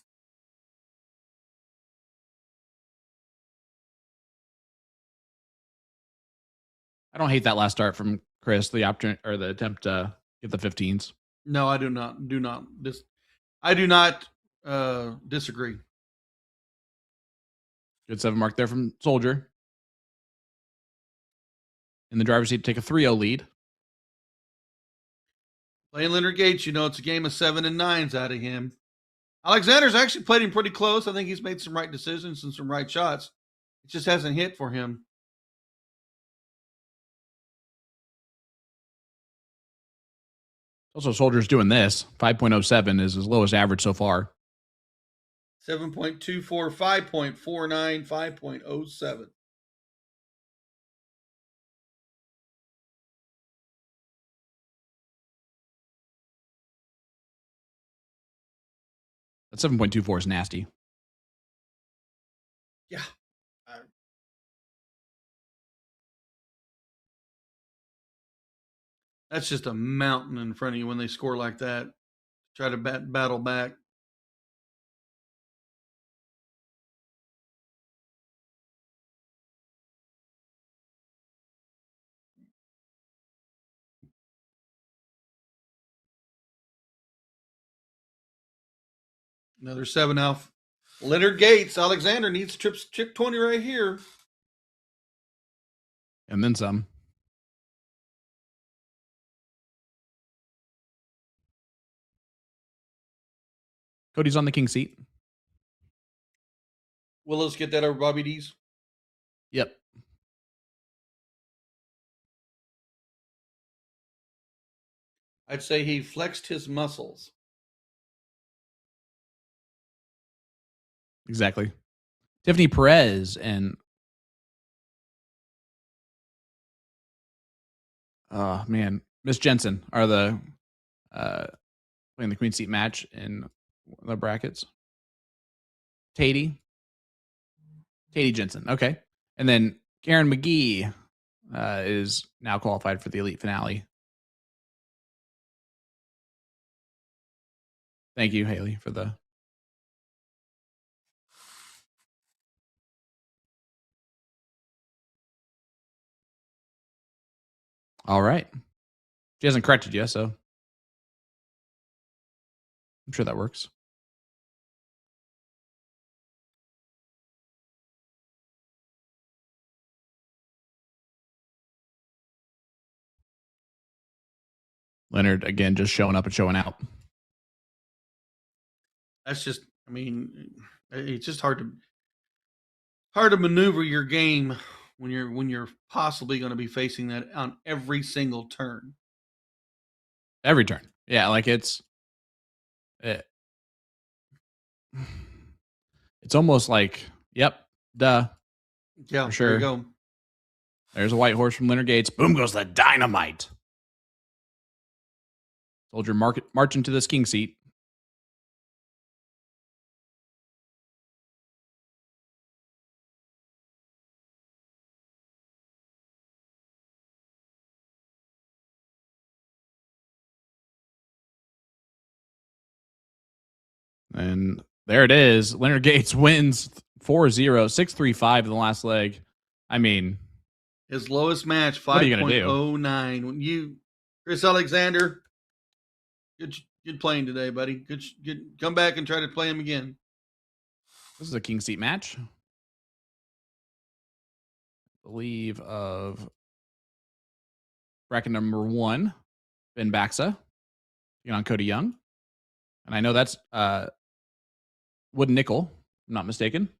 I don't hate that last start from Chris. The opportunity or the attempt to get the 15s. No, I do not. I do not disagree. Good 7 mark there from Soldier. In the driver's seat to take a 3-0 lead. Playing Leonard Gates, it's a game of 7 and 9s out of him. Alexander's actually played him pretty close. I think he's made some right decisions and some right shots. It just hasn't hit for him. Also, Soldier's doing this. 5.07 is his lowest average so far. 7.24, 5.49, 5.07. That 7.24 is nasty. Yeah. That's just a mountain in front of you when they score like that. Try to battle back. Another 7 out. Leonard Gates. Alexander needs chip 20 right here. And then some. Cody's on the king seat. Willis get that over Bobby D's? Yep. I'd say he flexed his muscles. Exactly. Tiffany Perez and Miss Jensen are the playing the queen seat match in the brackets. Katie Jensen. Okay. And then Karen McGee is now qualified for the elite finale. Thank you, Haley, for the. All right. She hasn't corrected you, so I'm sure that works. Leonard, again, just showing up and showing out. That's just, it's just hard to maneuver your game when you're possibly going to be facing that on every single turn. Every turn. Yeah, like it's almost like, yep, duh. Yeah, for sure. There you go. There's a white horse from Leonard Gates. Boom goes the dynamite. Soldier marching to this king seat. And there it is. Leonard Gates wins 4-0, 6-3-5 in the last leg. I mean, his lowest match, 5.09. When Chris Alexander, good playing today, buddy. Good, come back and try to play him again. This is a king seat match. I believe of bracket number 1, Ben Baxa, taking on Cody Young. And I know that's Wood Nickel, if I'm not mistaken.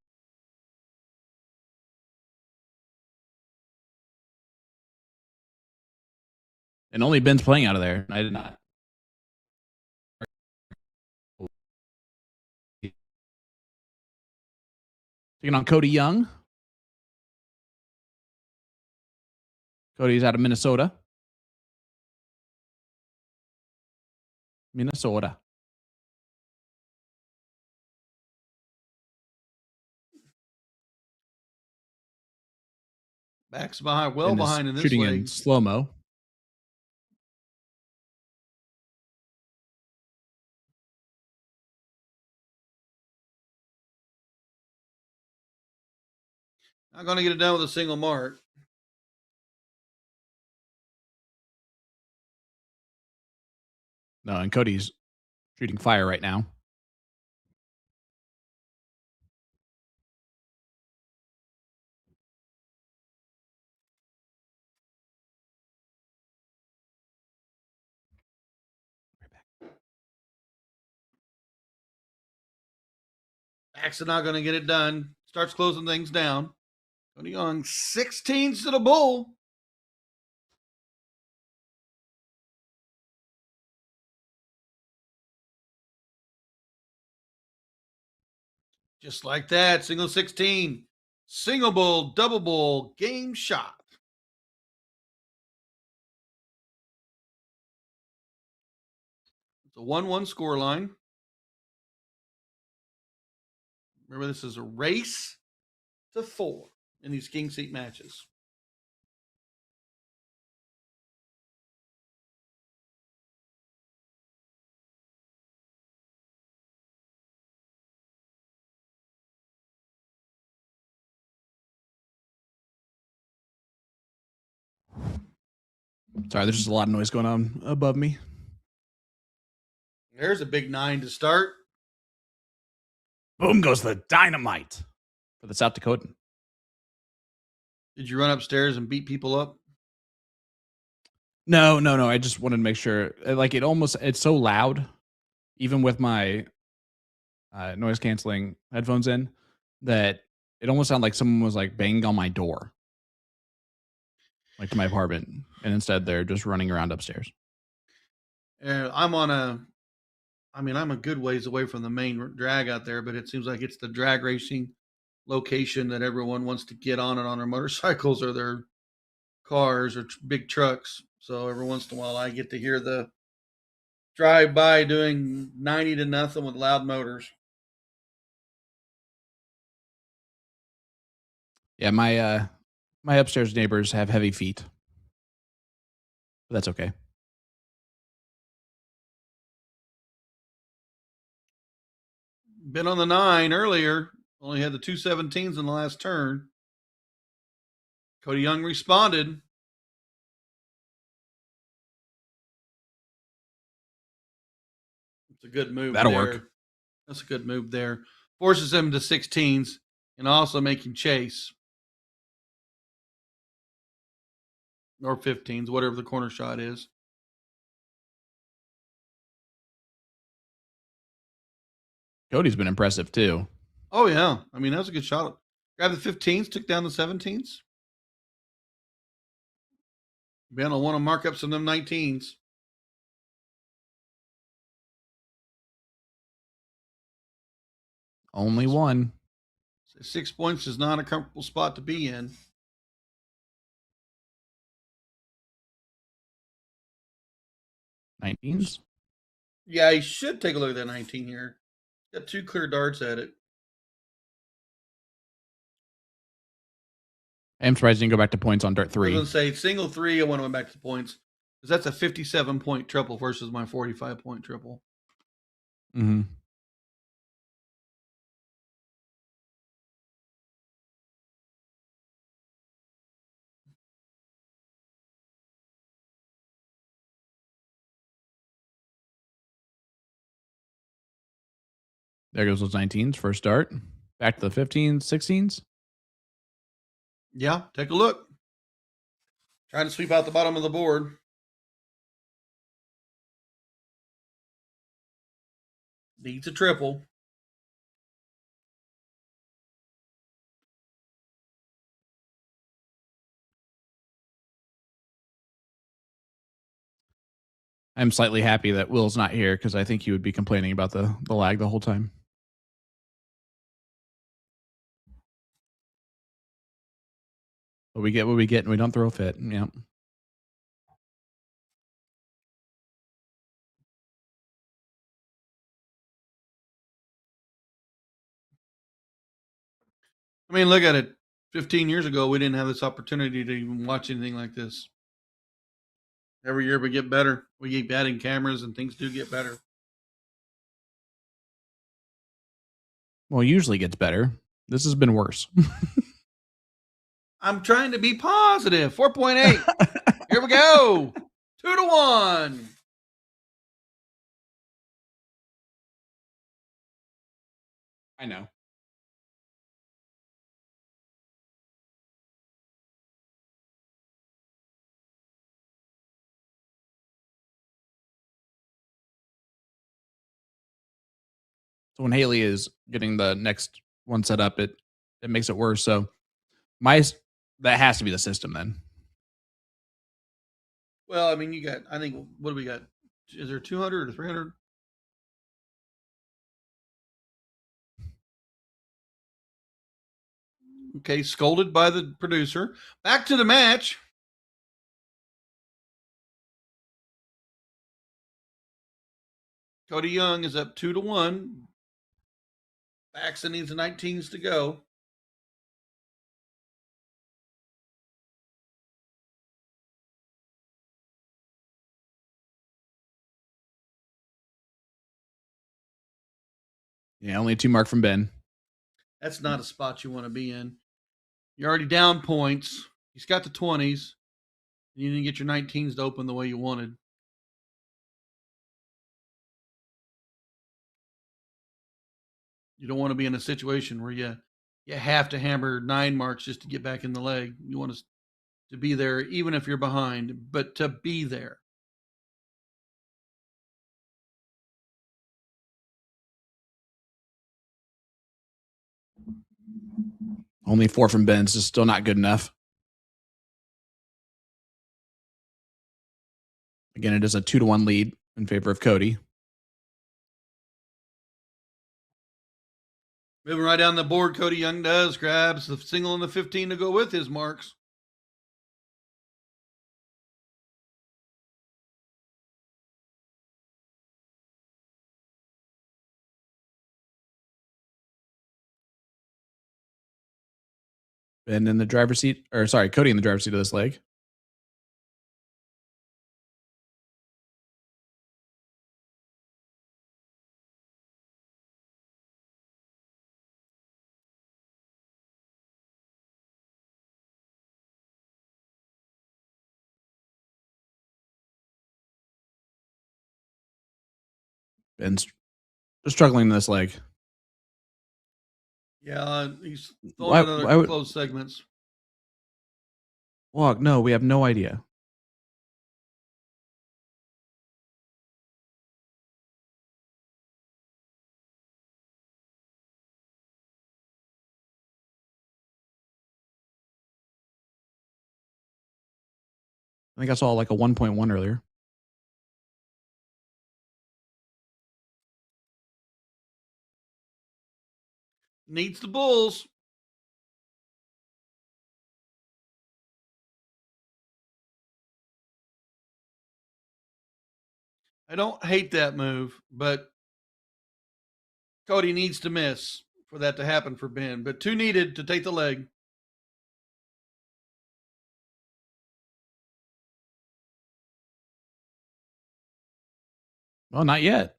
And only Ben's playing out of there. I did not. Taking on Cody Young. Cody's out of Minnesota. Backs behind, behind in this shooting leg. in slow-mo. Not going to get it done with a single mark. No, and Cody's shooting fire right now. Paxton not going to get it done. Starts closing things down. Cody Young, 16s to the bull. Just like that, single 16. Single bull, double bull, game shot. It's a 1-1 score line. Remember, this is a race to 4 in these king seat matches. Sorry, there's just a lot of noise going on above me. There's a big 9 to start. Boom goes the dynamite. For the South Dakotan. Did you run upstairs and beat people up? No. I just wanted to make sure. Like it's so loud, even with my noise canceling headphones in, that it almost sounded like someone was like banging on my door, like to my apartment, and instead they're just running around upstairs. I'm a good ways away from the main drag out there, but it seems like it's the drag racing location that everyone wants to get on their motorcycles or their cars or big trucks. So every once in a while I get to hear the drive by doing 90 to nothing with loud motors. Yeah, my upstairs neighbors have heavy feet. But that's okay. Been on the 9 earlier. Only had the 2 17s in the last turn. Cody Young responded. It's a good move. That'll there. work. That's a good move there. Forces him to 16s and also making chase. Or 15s, whatever the corner shot is. Cody's been impressive too. Oh, yeah. I mean, that was a good shot. Grabbed the 15s, took down the 17s. Ben will want to mark up some of them 19s. Only one. 6 points is not a comfortable spot to be in. $19s. Yeah, he should take a look at that 19 here. Got 2 clear darts at it. I am surprised you didn't go back to points on Dirt I 3. was going to say single 3, I want to go back to points. Because that's a 57-point triple versus my 45-point triple. Mm-hmm. There goes those 19s. First start. Back to the 15s, 16s. Yeah, take a look. Trying to sweep out the bottom of the board. Needs a triple. I'm slightly happy that Will's not here because I think he would be complaining about the lag the whole time. But we get what we get and we don't throw a fit. Yeah. I mean, look at it. 15 years ago, we didn't have this opportunity to even watch anything like this. Every year we get better. We keep adding cameras and things do get better. Well, it usually gets better. This has been worse. I'm trying to be positive. 4.8. Here we go. 2-1. I know. So when Haley is getting the next one set up, it makes it worse. So that has to be the system then. Well, I mean, I think, what do we got? Is there 200 or 300? Okay, scolded by the producer. Back to the match. Cody Young is up 2-1. Baxton needs the 19s to go. Yeah, only 2 mark from Ben. That's not a spot you want to be in. You're already down points. He's got the 20s. You didn't get your 19s to open the way you wanted. You don't want to be in a situation where you have to hammer 9 marks just to get back in the leg. You want to be there even if you're behind, but to be there. Only 4 from Ben. It's still not good enough. Again, it is a 2-1 lead in favor of Cody. Moving right down the board, Cody Young grabs the single and the 15 to go with his marks. Ben in the driver's seat, or sorry, Cody in the driver's seat of this leg. Ben's struggling in this leg. Yeah, he's throwing another close segments. Walk, no, we have no idea. I think I saw like a 1.1 earlier. Needs the Bulls. I don't hate that move, but Cody needs to miss for that to happen for Ben. But 2 needed to take the leg. Well, not yet.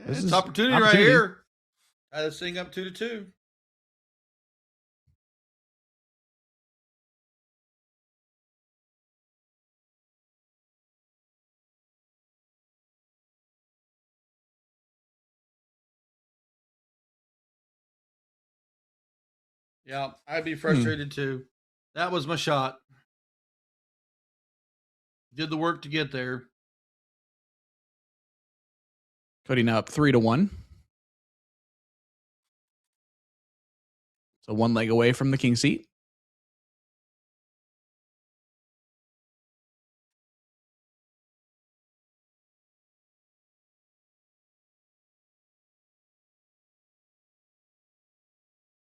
This is opportunity right here. Tie this thing up 2-2. Yeah, I'd be frustrated too. That was my shot. Did the work to get there. Cody now up 3-1. So 1 leg away from the king seat.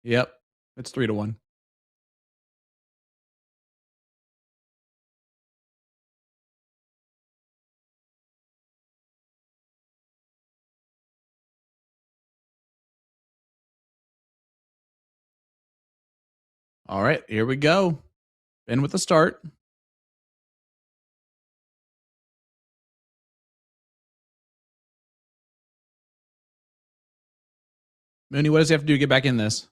Yep, it's 3-1. All right, here we go. Ben with the start. Mooney, what does he have to do to get back in this?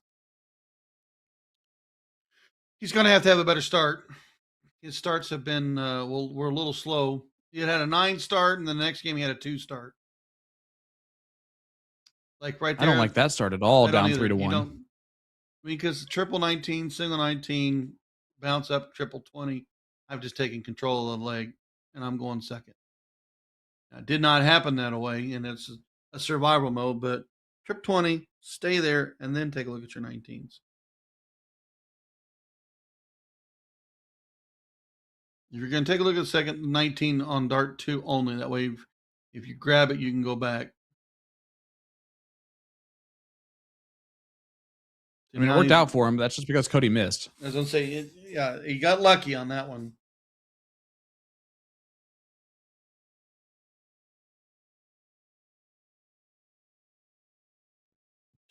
He's going to have a better start. His starts have been were a little slow. He had a 9 start, and the next game he had a 2 start. Like right there, I don't like that start at all. I don't Down either. 3-1. You don't. I mean, because triple 19, single 19, bounce up triple 20. I've just taken control of the leg, and I'm going second. Now, it did not happen that way, and it's a survival mode. But trip 20, stay there, and then take a look at your 19s. If you're going to take a look at the second 19 on dart 2 only, that way if you grab it, you can go back. I mean, it worked out for him. That's just because Cody missed. I was going to say, yeah, he got lucky on that one.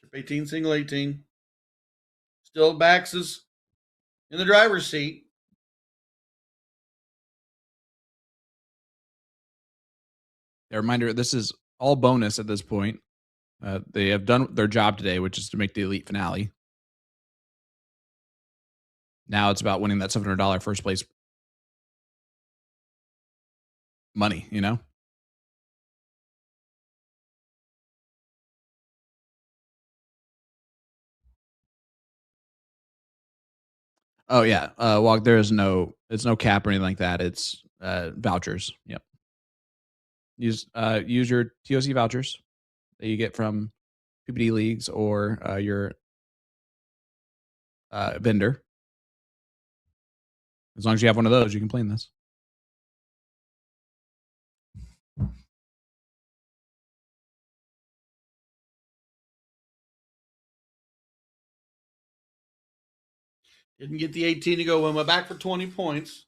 Trip 18, single 18. Still backs is in the driver's seat. A reminder, this is all bonus at this point. They have done their job today, which is to make the elite finale. Now it's about winning that $700 first place money, you know? Oh yeah. Well, it's no cap or anything like that. It's vouchers. Yep. Use your TOC vouchers that you get from PPD leagues or your vendor. As long as you have one of those, you can play in this. Didn't get the 18 to go. Went back for 20 points.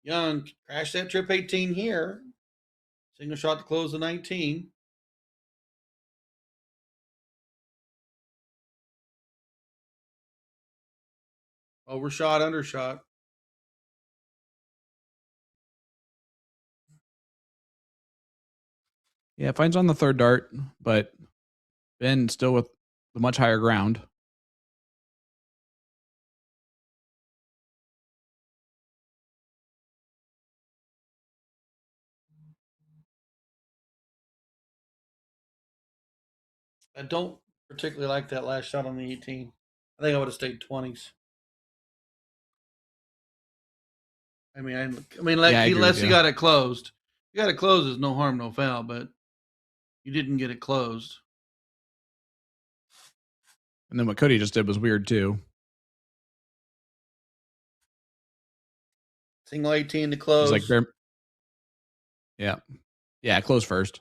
Young crashed that trip 18 here. Single shot to close the 19. Overshot, undershot. Yeah, finds on the third dart, but Ben still with the much higher ground. I don't particularly like that last shot on the 18. I think I would have stayed 20s. I mean, unless you got it closed. You got it closed is no harm, no foul, but you didn't get it closed. And then what Cody just did was weird too. Single 18 to close. It's like yeah, close first.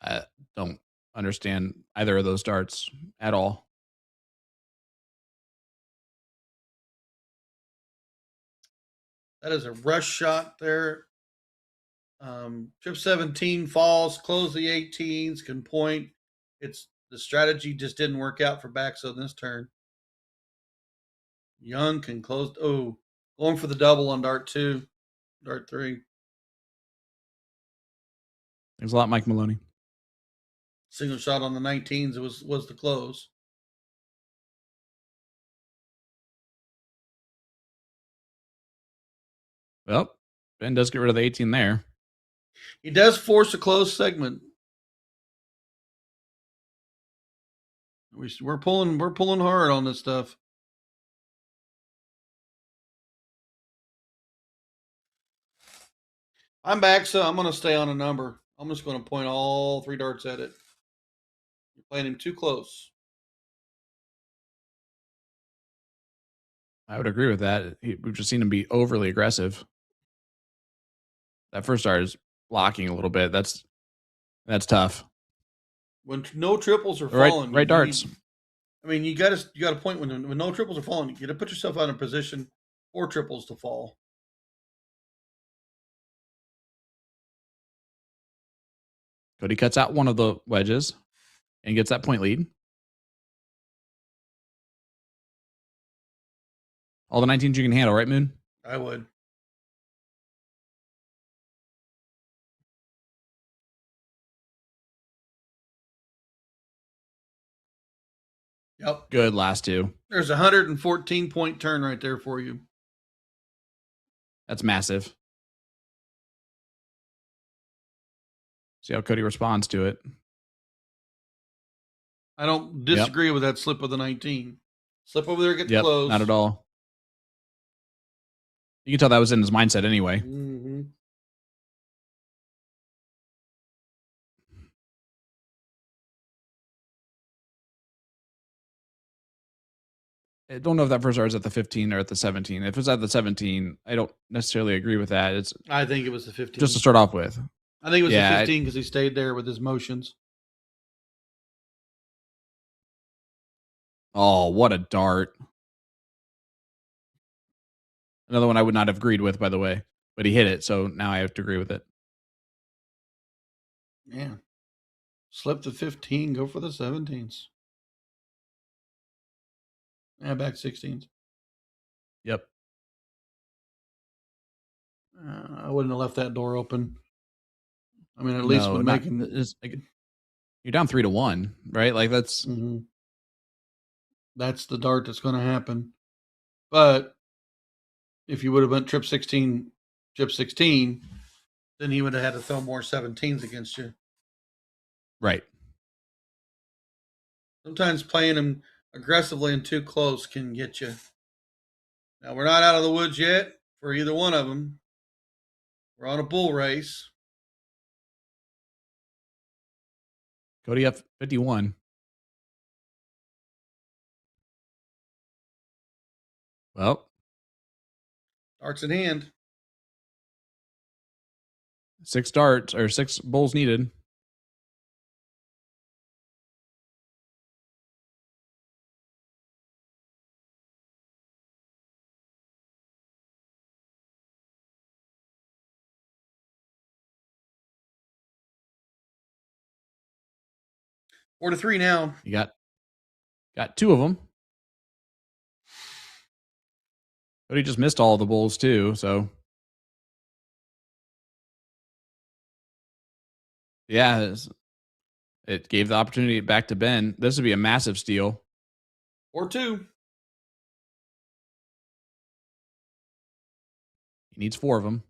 I don't understand either of those darts at all. That is a rush shot there. Trip 17 falls, close the 18s, can point. It's the strategy just didn't work out for backs on this turn. Young can close. Oh, going for the double on dart 2, dart 3. Thanks a lot, Mike Maloney. Single shot on the 19s was the close. Well, Ben does get rid of the 18 there. He does force a closed segment. We're pulling hard on this stuff. I'm back, so I'm going to stay on a number. I'm just going to point all 3 darts at it. You're playing him too close. I would agree with that. We've just seen him be overly aggressive. That first dart is blocking a little bit. That's tough. When no triples are falling, right darts. You got to point when no triples are falling. You got to put yourself out in a position for triples to fall. Cody cuts out one of the wedges and gets that point lead. All the 19s you can handle, right, Moon? I would. Yep. Good last two. There's a 114-point turn right there for you. That's massive. See how Cody responds to it. I don't disagree with that slip of the 19. Slip over there, get close. Not at all. You can tell that was in his mindset anyway. Mm-hmm. I don't know if that first dart is at the 15 or at the 17. If it's at the 17, I don't necessarily agree with that. It's I think it was the 15. just to start off with. I think it was the 15 because he stayed there with his motions. Oh, what a dart. Another one I would not have agreed with, by the way. But he hit it, so now I have to agree with it. Yeah. Slip the 15, go for the 17s. Yeah, back 16s. Yep. I wouldn't have left that door open. I mean, at least when making... You're down 3-1, right? Like, that's... Mm-hmm. That's the dart that's going to happen. But if you would have went chip 16, then he would have had to throw more 17s against you. Right. Sometimes playing them aggressively and too close can get you. Now, we're not out of the woods yet for either one of them. We're on a bull race. Cody up 51. Well. Darts in hand. 6 darts, or 6 bowls needed. Four to 3 now. You got 2 of them. But he just missed all the bowls too, so yeah, it gave the opportunity back to Ben. This would be a massive steal. Or 2. He needs 4 of them.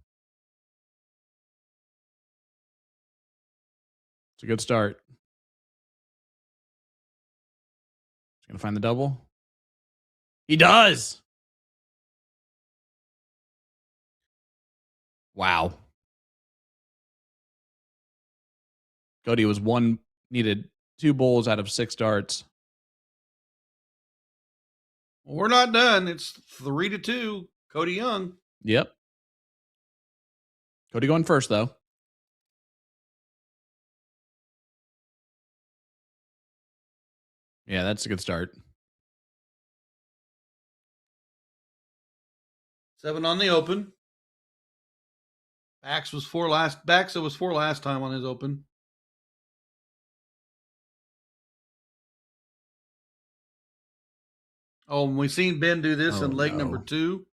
It's a good start. He's going to find the double. He does! Wow. Cody was needed 2 bowls out of 6 darts. Well, we're not done. It's 3 to 2. Cody Young. Yep. Cody going first, though. Yeah, that's a good start. 7 on the open. Baxa was 4 last time on his open. Oh, and we seen Ben do this in leg number 2.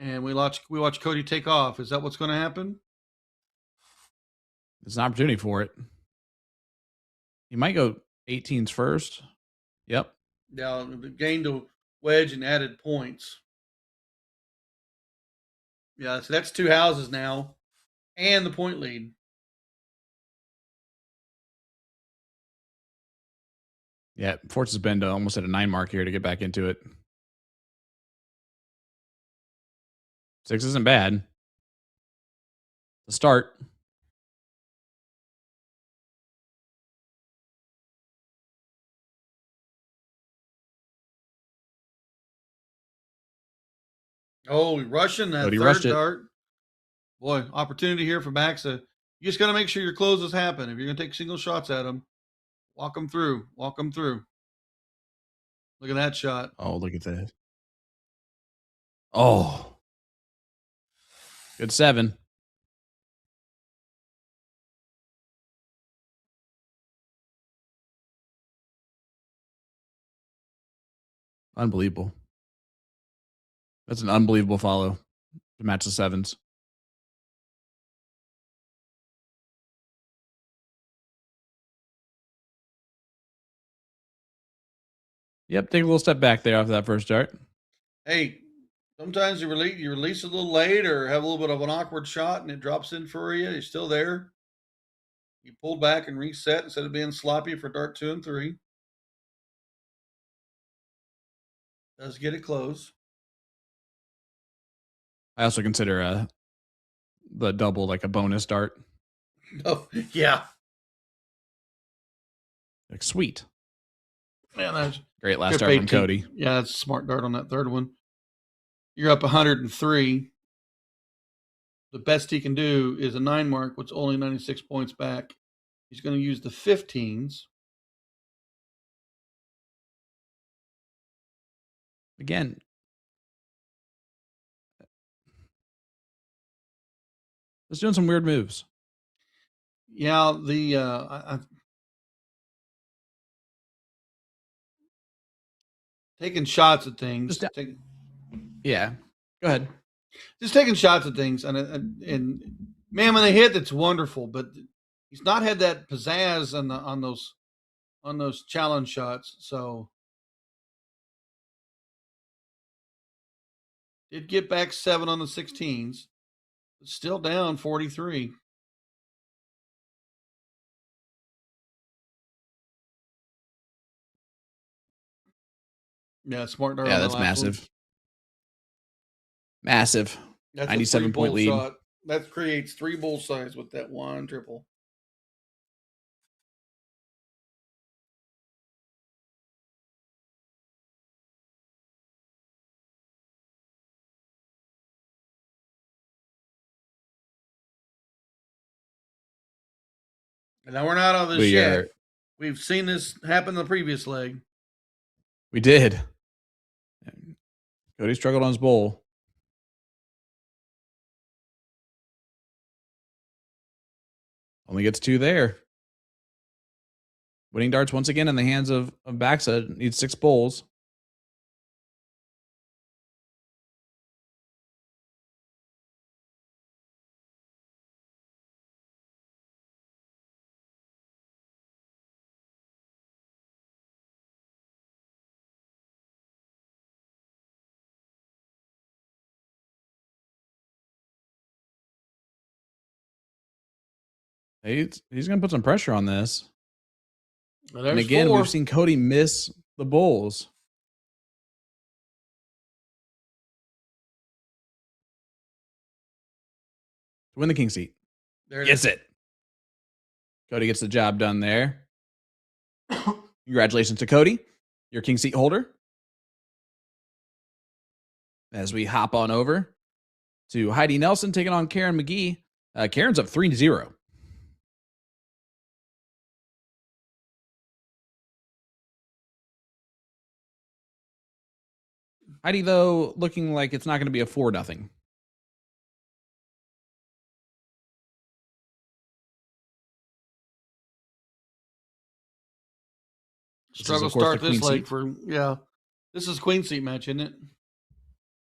And we watch Cody take off. Is that what's going to happen? There's an opportunity for it. He might go 18s first. Yep. Yeah, gained a wedge and added points. Yeah, so that's 2 houses now. And the point lead. Yeah, forces Ben to almost at a 9 mark here to get back into it. 6 isn't bad. The start. Oh, rushing that third dart. Boy, opportunity here for Baxa. You just got to make sure your closes happen. If you're going to take single shots at them, walk them through. Walk them through. Look at that shot. Oh, look at that. Oh. Good 7. Unbelievable. That's an unbelievable follow to match the 7s. Yep, take a little step back there after that first dart. Hey, sometimes you release a little late or have a little bit of an awkward shot and it drops in for you. You're still there. You pull back and reset instead of being sloppy for dart 2 and 3. Does get it close. I also consider the double like a bonus dart. Oh, yeah. Like, sweet. Man, that's Great last trip dart from 18. Cody. Yeah, that's a smart dart on that third one. You're up 103. The best he can do is a 9 mark, which is only 96 points back. He's going to use the 15s. Again, just doing some weird moves. Yeah, the taking shots at things. Yeah, go ahead. Just taking shots at things, and man, when they hit, that's wonderful. But he's not had that pizzazz on those challenge shots. So did get back 7 on the 16s, but still down 43. Yeah, smart dart. Yeah, on that's that last massive. one. Massive. That's 97 point lead. shot. That creates 3 bullseyes with that one triple. And now we're not on this yet. We've seen this happen in the previous leg. We did. Cody struggled on his bowl. Only gets 2 there. Winning darts once again in the hands of Baxa. Needs 6 bowls. He's going to put some pressure on this. Well, and again, 4. We've seen Cody miss the bowls. To win the king seat. There Gets it. Cody gets the job done there. Congratulations to Cody, your king seat holder. As we hop on over to Heidi Nelson taking on Karen McGee. Karen's up 3-0. Heidi, though, looking like it's not going to be a 4-0. Struggle start this leg for, yeah. This is queen seat match, isn't it?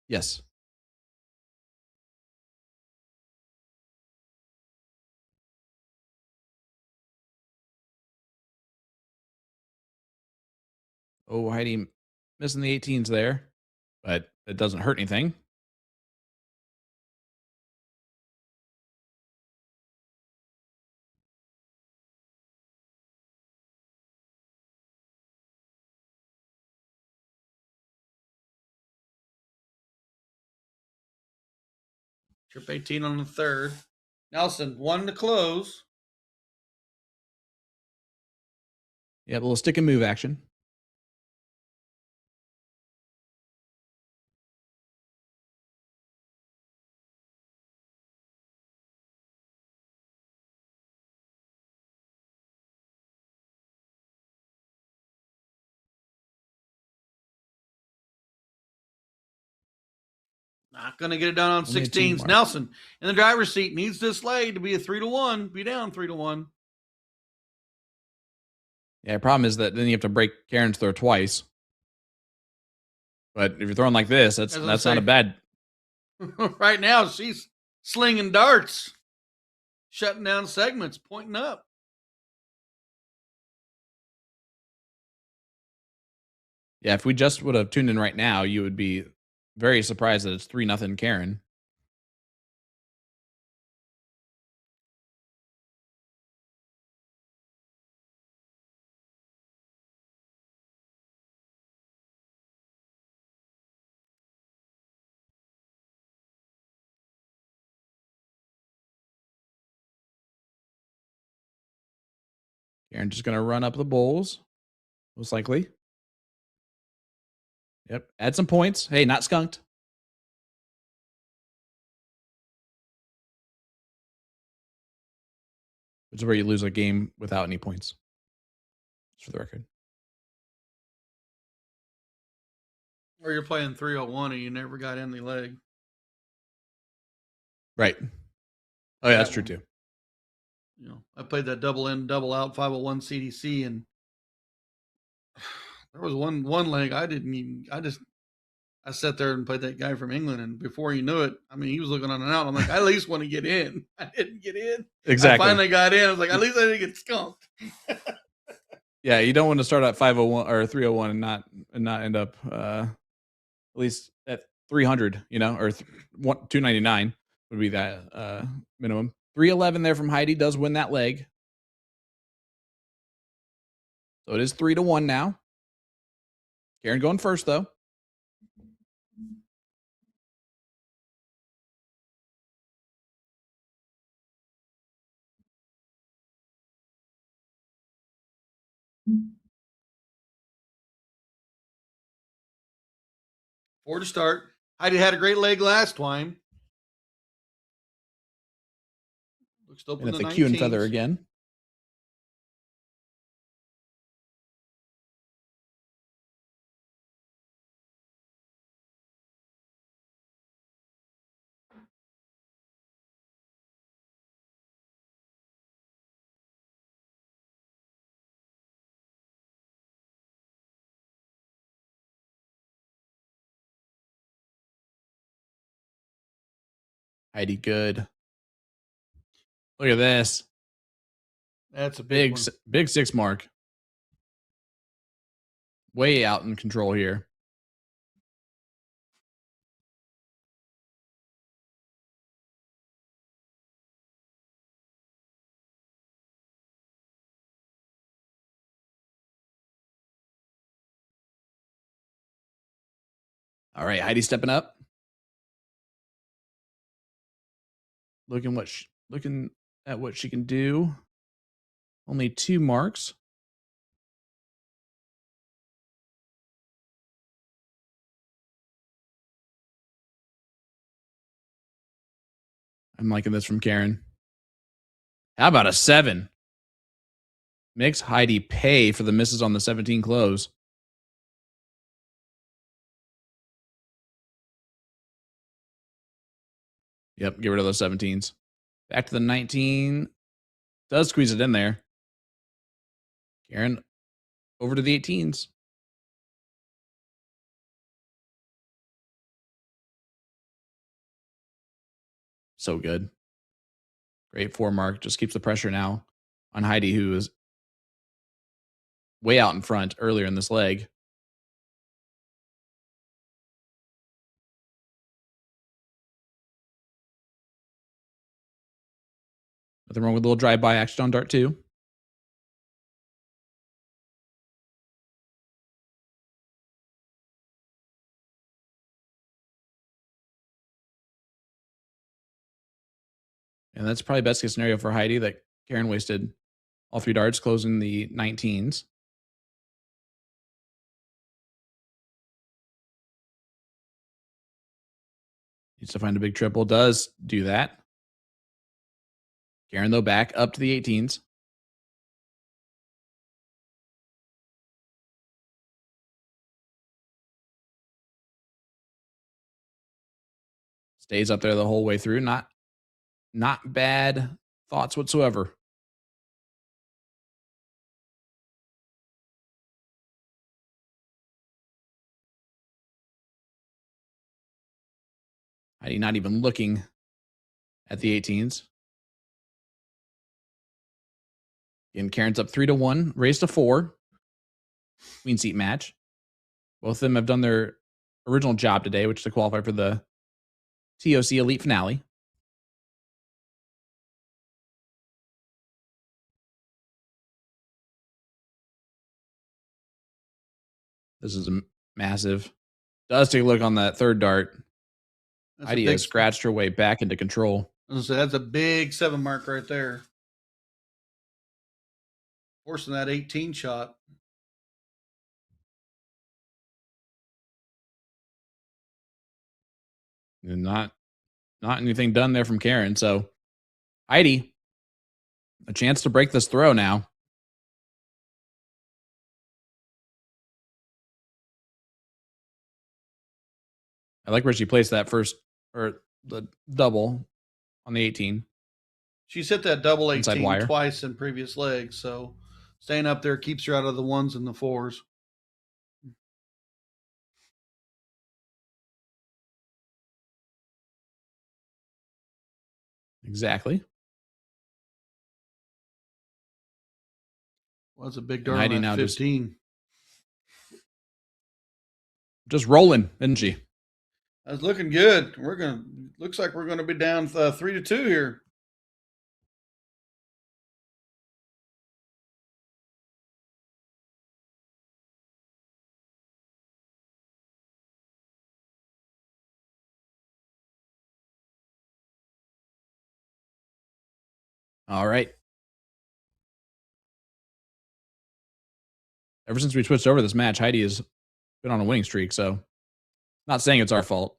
Yes. Oh, Heidi missing the 18s there, but it doesn't hurt anything. Trip 18 on the third. Nelson, 1 to close. Yeah, a little stick and move action. Not going to get it done on 16s. Nelson in the driver's seat needs this lay to be a 3-1. Be down 3-1. Yeah, the problem is that then you have to break Karen's throw twice. But if you're throwing like this, that's not a bad. Right now, she's slinging darts, shutting down segments, pointing up. Yeah, if we just would have tuned in right now, you would be very surprised that it's 3-0 Karen. Karen just going to run up the bowls, most likely. Yep, add some points. Hey, not skunked. Which is where you lose a game without any points. Just for the record. Or you're playing 301 and you never got in the leg. Right. Oh, yeah, that's That true one. too. You know, I played that double in, double out 501 CDC, and there was one leg I sat there and played that guy from England, and before you knew it, I mean, he was looking on and out. I'm like, I at least want to get in. I didn't get in. Exactly. I finally got in. I was like, at least I didn't get skunked. Yeah, you don't want to start at 501 or 301 and not end up at least at 300, or 299 would be that minimum. 311 there from Heidi does win that leg. So it is 3-1 now. Karen going first though. Four to start. Heidi had a great leg last time. Looks to open And it's the a Q and 19s. feather again. Heidi good. Look at this. That's a big one. Big 6 mark. Way out in control here. All right, Heidi stepping up. Looking at what she can do. Only 2 marks. I'm liking this from Karen. How about a 7? Makes Heidi pay for the misses on the 17 close. Yep, get rid of those 17s. Back to the 19. Does squeeze it in there. Karen over to the 18s. So good. Great 4 mark. Just keeps the pressure now on Heidi, who is way out in front earlier in this leg. Nothing wrong with a little drive-by action on dart 2. And that's probably best case scenario for Heidi, that Karen wasted all 3 darts, closing the 19s. Needs to find a big triple. Does do that. Karen, though, back up to the 18s. Stays up there the whole way through. Not bad thoughts whatsoever. Heidi not even looking at the 18s. And Karen's up 3-1, raised to 4. Queen seat match. Both of them have done their original job today, which is to qualify for the TOC Elite Finale. This is massive. Does take a look on that third dart. Heidi has scratched her way back into control. So that's a big 7 mark right there. Forcing that 18 shot. And not anything done there from Karen. So Heidi, a chance to break this throw now. I like where she placed that first, or the double on the 18. She's hit that double 18 wire. twice in previous legs, so staying up there keeps her out of the 1s and the 4s. Exactly. Well, that's a big dart Heidi on now that 15. Just rolling, isn't she? That's looking good. Looks like we're gonna be down 3-2 here. All right. Ever since we switched over this match, Heidi has been on a winning streak, so not saying it's our fault.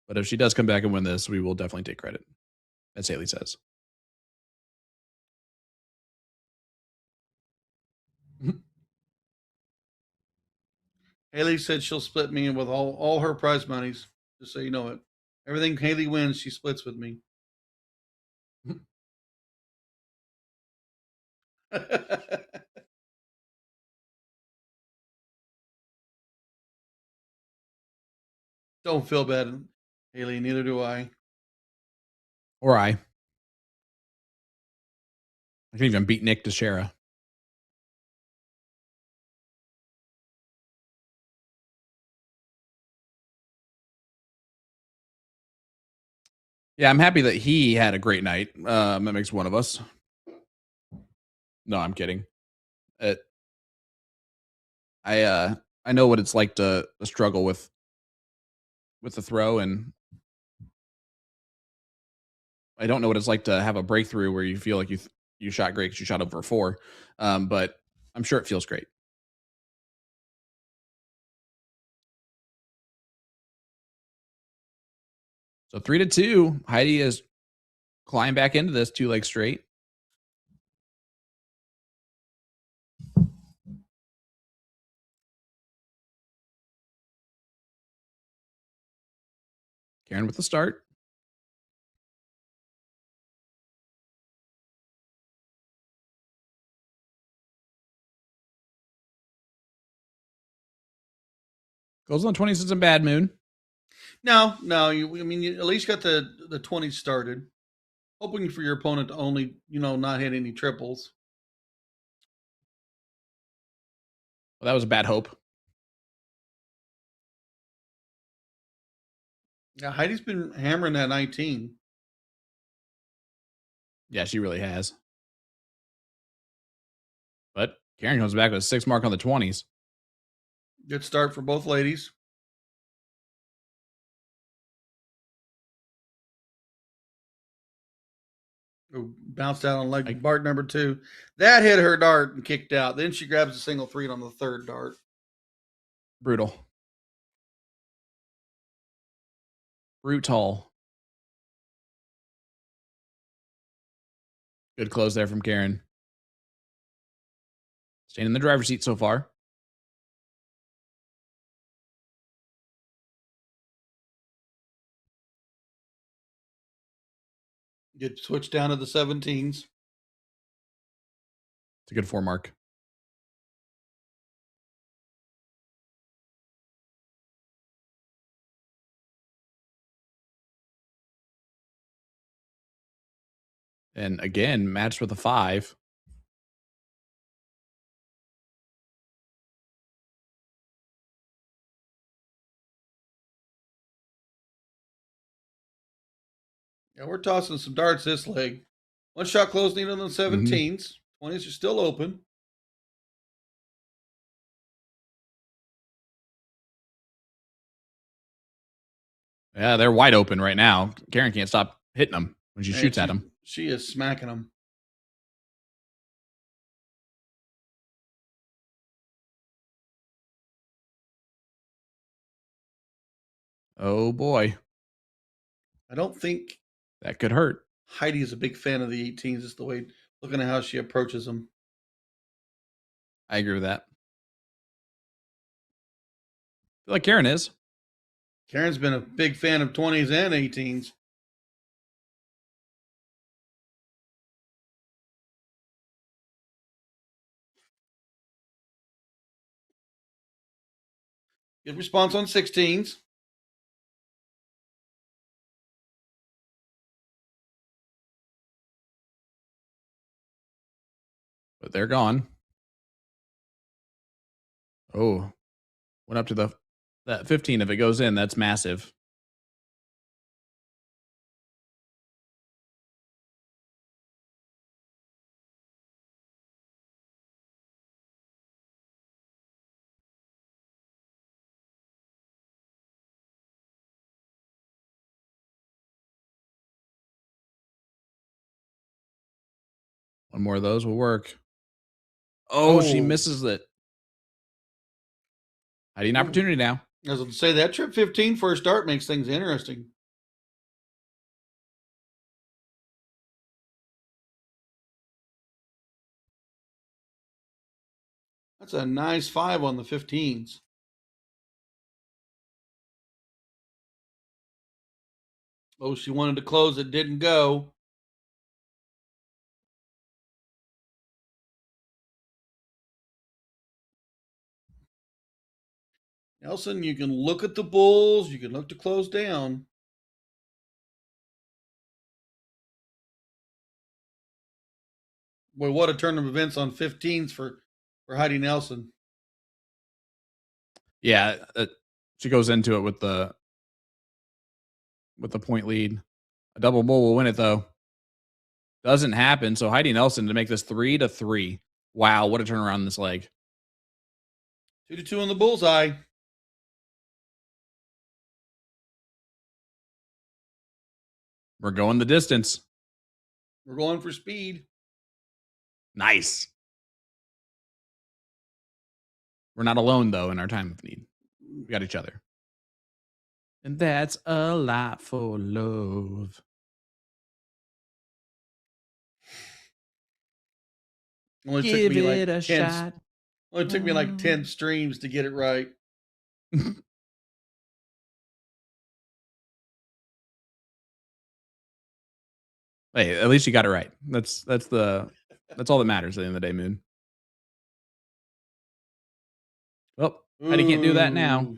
But if she does come back and win this, we will definitely take credit, as Haley says. Haley said she'll split me with all her prize monies, just so you know it. Everything Haley wins, she splits with me. Don't feel bad, Haley. Neither do I. Or I can even beat Nick DeShera. Yeah, I'm happy that he had a great night. That makes one of us. No, I'm kidding. I know what it's like to struggle with the throw, and I don't know what it's like to have a breakthrough where you feel like you shot great because you shot over 4. But I'm sure it feels great. So 3-2. Heidi has climbed back into this 2 legs straight. Karen with the start. Goes on the 20s is a bad moon. No. You at least got the 20 started. Hoping for your opponent to only, not hit any triples. Well, that was a bad hope. Yeah, Heidi's been hammering that 19. Yeah, she really has. But Karen comes back with a 6 mark on the 20s. Good start for both ladies. Bounced out on leg dart number 2. That hit her dart and kicked out. Then she grabs a single 3 on the third dart. Brutal. Good close there from Karen. Staying in the driver's seat so far. Good switch down to the 17s. It's a good 4 mark. And again, matched with a 5. Yeah, we're tossing some darts this leg. One shot close needed on the 17s. 20s are still open. Yeah, they're wide open right now. Karen can't stop hitting them when she shoots at them. She is smacking them. Oh boy, I don't think that could hurt. Heidi is a big fan of the 18s. Just the way, looking at how she approaches them. I agree with that. I feel like Karen is. Karen's been a big fan of 20s and 18s. Good response on 16s. But they're gone. Oh, went up to that 15. If it goes in, that's massive. One more of those will work. Oh, she misses it. Heidi an opportunity now. I was going to say that trip 15 for a start makes things interesting. That's a nice 5 on the 15s. Oh, she wanted to close. It didn't go. Nelson, you can look at the bulls. You can look to close down. Boy, what a turn of events on 15s for Heidi Nelson. Yeah, she goes into it with the point lead. A double bull will win it though. Doesn't happen. So Heidi Nelson to make this 3-3. Wow, what a turnaround in this leg. 2-2 on the bullseye. We're going the distance. We're going for speed. Nice. We're not alone though in our time of need. We got each other. And that's a lot for love. Only Give took me it like a 10, shot. Only took me like 10 streams to get it right. Hey, at least you got it right. That's all that matters at the end of the day, Moon. Well, Heidi can't do that now.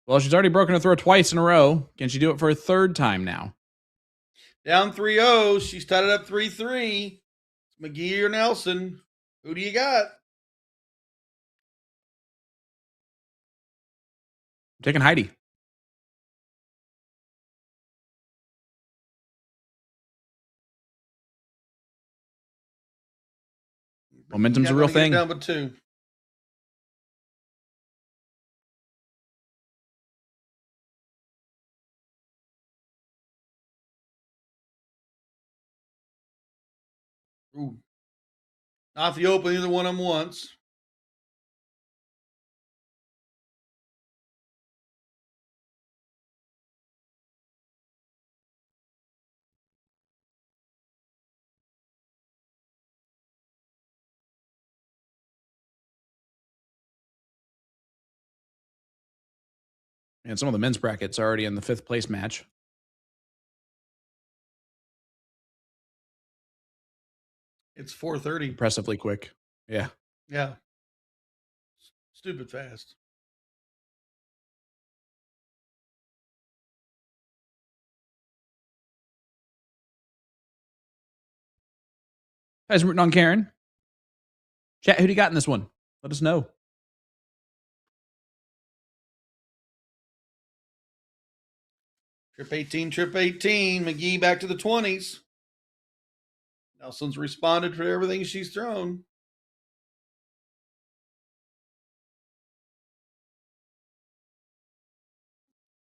Well, she's already broken her throw twice in a row. Can she do it for a third time now? Down 3-0. She's tied it up 3-3. It's McGee or Nelson. Who do you got? I'm taking Heidi. Momentum's a real thing. Down but 2. Ooh. Not the open, either one of them once. And some of the men's brackets are already in the 5th place match. It's 4:30. Impressively quick. Yeah. Yeah. Stupid fast. Guys, rooting on Karen. Chat, who do you got in this one? Let us know. Trip 18, trip 18. McGee back to the 20s. Nelson's responded for everything she's thrown.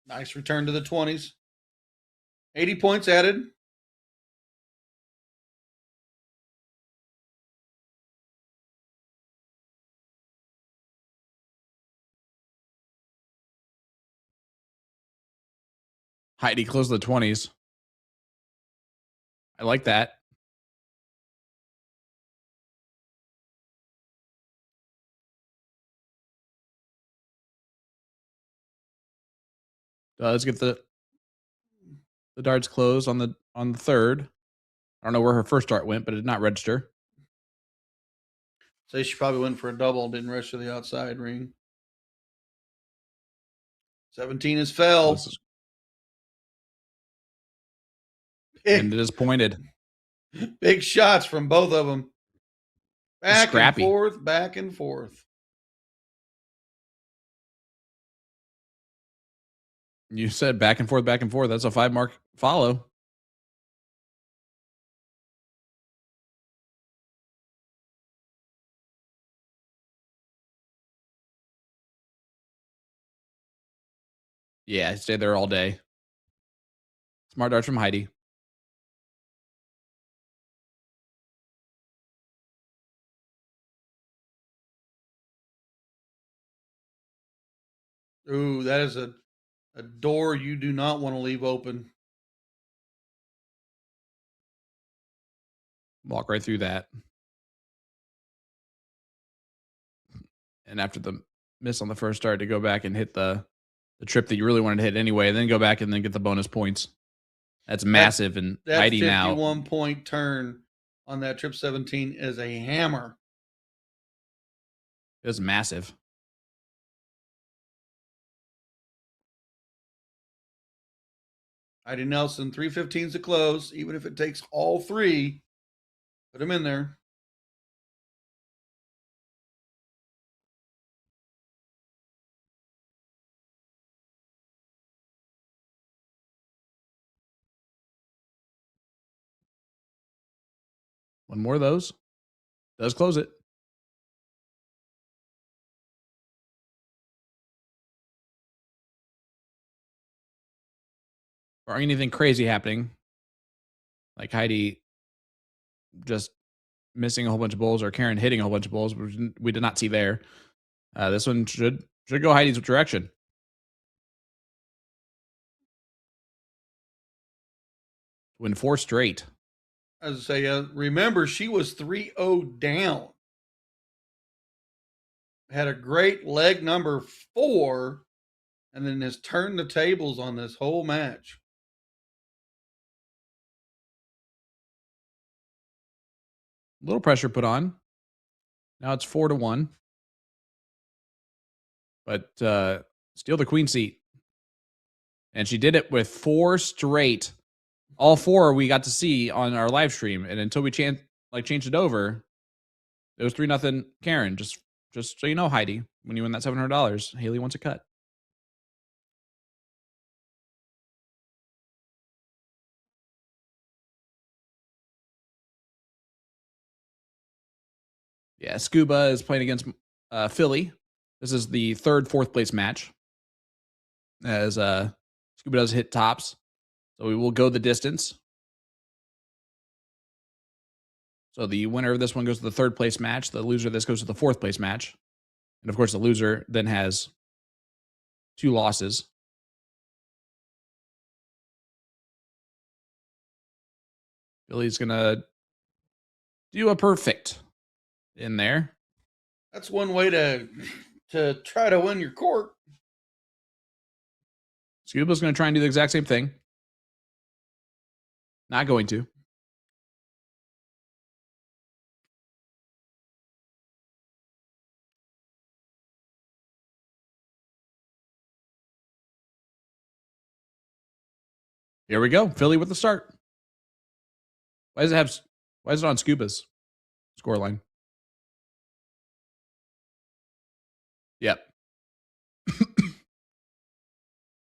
Nice return to the 20s. 80 points added. Heidi close to the 20s. I like that. Let's get the darts closed on the third. I don't know where her first dart went, but it did not register. Say she probably went for a double, didn't rush to the outside ring. 17 is fell. And it is pointed. Big shots from both of them. Back scrappy. and forth, back and forth. You said back and forth, back and forth. That's a 5-mark follow. Yeah, I stayed there all day. Smart darts from Heidi. Ooh, that is a door you do not want to leave open. Walk right through that. And after the miss on the first start, to go back and hit the trip that you really wanted to hit anyway, and then go back and then get the bonus points. That's massive. And that Heidi now 51-point turn on that trip 17 is a hammer. is massive. Heidi Nelson, 3:15s to close. Even if it takes all three, put them in there. One more of those. Does close it. Or anything crazy happening. Like Heidi just missing a whole bunch of bowls, or Karen hitting a whole bunch of bowls, which we did not see there. This one should go Heidi's direction. Win 4 straight. As I say, remember, she was 3-0 down. Had a great leg number 4, and then has turned the tables on this whole match. A little pressure put on. Now it's 4-1. But steal the queen seat. And she did it with 4 straight. All 4 we got to see on our live stream. And until we changed it over, it was 3-0 Karen. Just so you know, Heidi, when you win that $700, Haley wants a cut. Yeah, Scuba is playing against Philly. This is the third 4th place match. As Scuba does hit tops. So we will go the distance. So the winner of this one goes to the 3rd place match. The loser of this goes to the 4th place match. And of course, the loser then has 2 losses. Philly's going to do a perfect in there. That's one way to try to win your court. Scuba's going to try and do the exact same thing. Not going to. Here we go. Philly with the start. Why is it on Scuba's scoreline? Yep.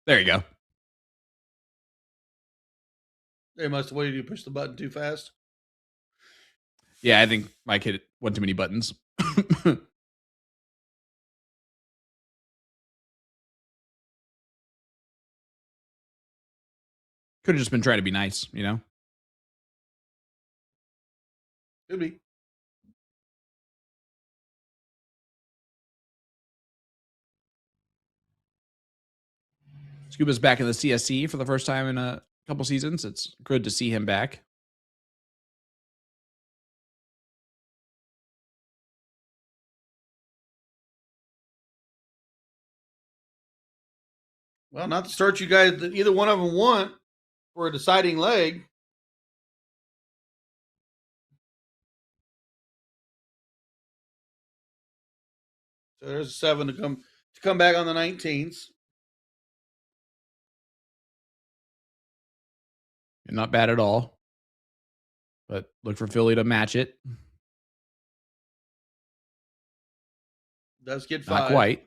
There you go. They must have waited you to push the button too fast. Yeah, I think my kid went too many buttons. Could have just been trying to be nice, you know? Could be. Scuba's back in the CSC for the first time in a couple seasons. It's good to see him back. Well, not the start you guys that either one of them want for a deciding leg. So there's a 7 to come back on the 19s. Not bad at all. But look for Philly to match it. Does get 5. Not quite.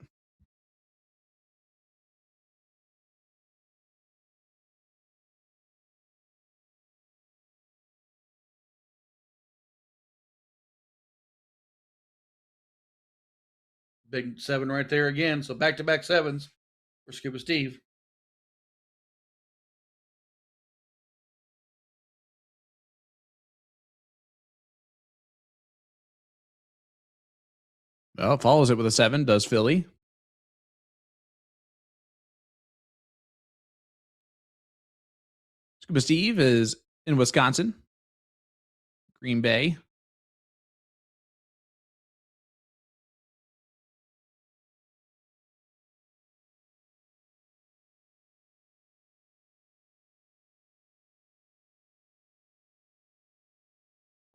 Big 7 right there again. So back-to-back 7s for Scuba Steve. Well, follows it with a 7, does Philly. Scuba Steve is in Wisconsin. Green Bay.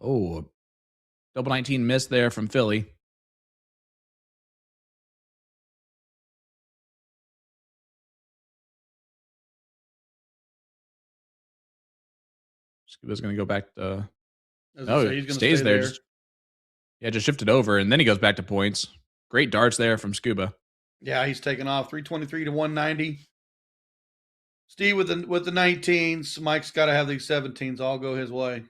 Oh, double 19 miss there from Philly. Scuba's going to go back to... No, he's going to stays stay there. there. Just shifted over, and then he goes back to points. Great darts there from Scuba. Yeah, he's taking off 323 to 190. Steve with the 19s. Mike's got to have these 17s all go his way.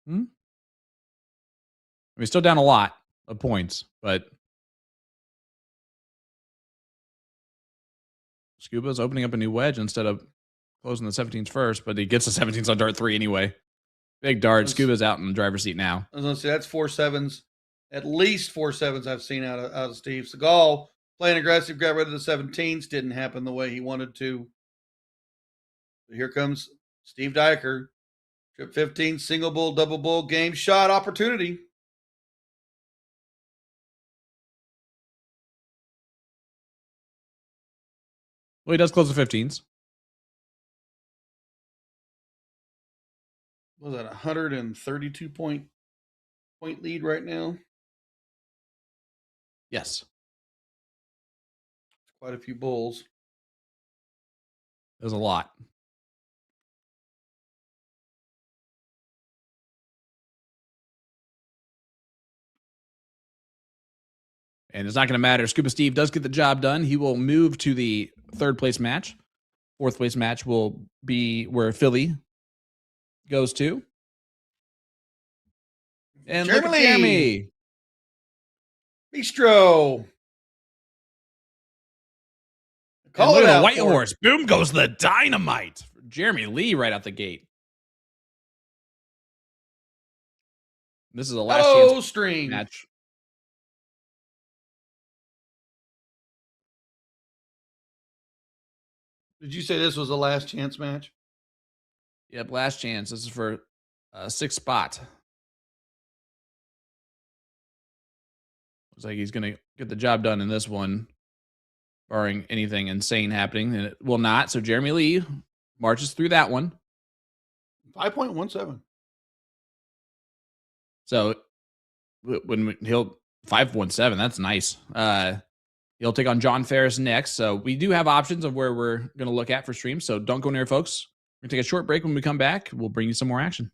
I mean, still down a lot of points, but Scuba's opening up a new wedge instead of closing the 17s first, but he gets the 17s on dart 3 anyway. Big dart. Scuba's out in the driver's seat now. I was going to say, that's 4 7s. At least 4 7s I've seen out of Steve. Seagal playing aggressive, got rid of the 17s. Didn't happen the way he wanted to. But here comes Steve Diker. Trip 15, single bull, double bull, game shot opportunity. Well, he does close the 15s. Was that 132 point lead right now? Yes. Quite a few bulls. There's a lot. And it's not going to matter. Scuba Steve does get the job done. He will move to the 3rd place match. 4th place match will be where Philly goes to. And look at Jeremy. Bistro. Call it a white horse. Boom goes the dynamite. Jeremy Lee right out the gate. This is a last chance stream match. Did you say this was a last chance match? Yep, last chance. This is for 6th spot. Looks like he's going to get the job done in this one, barring anything insane happening, and it will not. So Jeremy Lee marches through that one. 5.17. So when he'll 5.17, that's nice. He'll take on John Ferris next. So we do have options of where we're going to look at for streams. So don't go near, folks. We're going to take a short break. When we come back, we'll bring you some more action.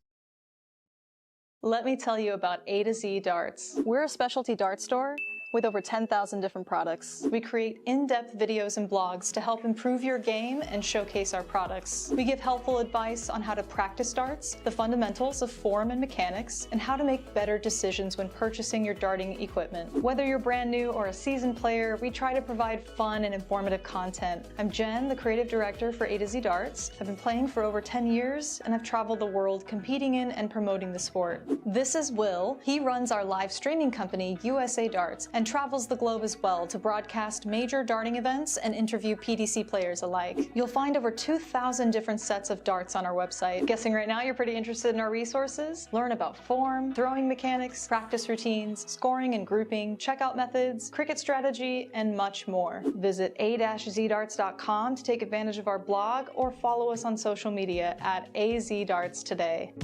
Let me tell you about A to Z Darts. We're a specialty dart store With over 10,000 different products, we create in-depth videos and blogs to help improve your game and showcase our products. We give helpful advice on how to practice darts, the fundamentals of form and mechanics, and how to make better decisions when purchasing your darting equipment. Whether you're brand new or a seasoned player, we try to provide fun and informative content. I'm Jen, the creative director for A to Z Darts. I've been playing for over 10 years, and I've traveled the world competing in and promoting the sport. This is Will. He runs our live streaming company, USA Darts, and travels the globe as well to broadcast major darting events and interview PDC players alike. You'll find over 2,000 different sets of darts on our website. Guessing right now you're pretty interested in our resources? Learn about form, throwing mechanics, practice routines, scoring and grouping, checkout methods, cricket strategy, and much more. Visit a-zdarts.com to take advantage of our blog or follow us on social media at AZDarts today.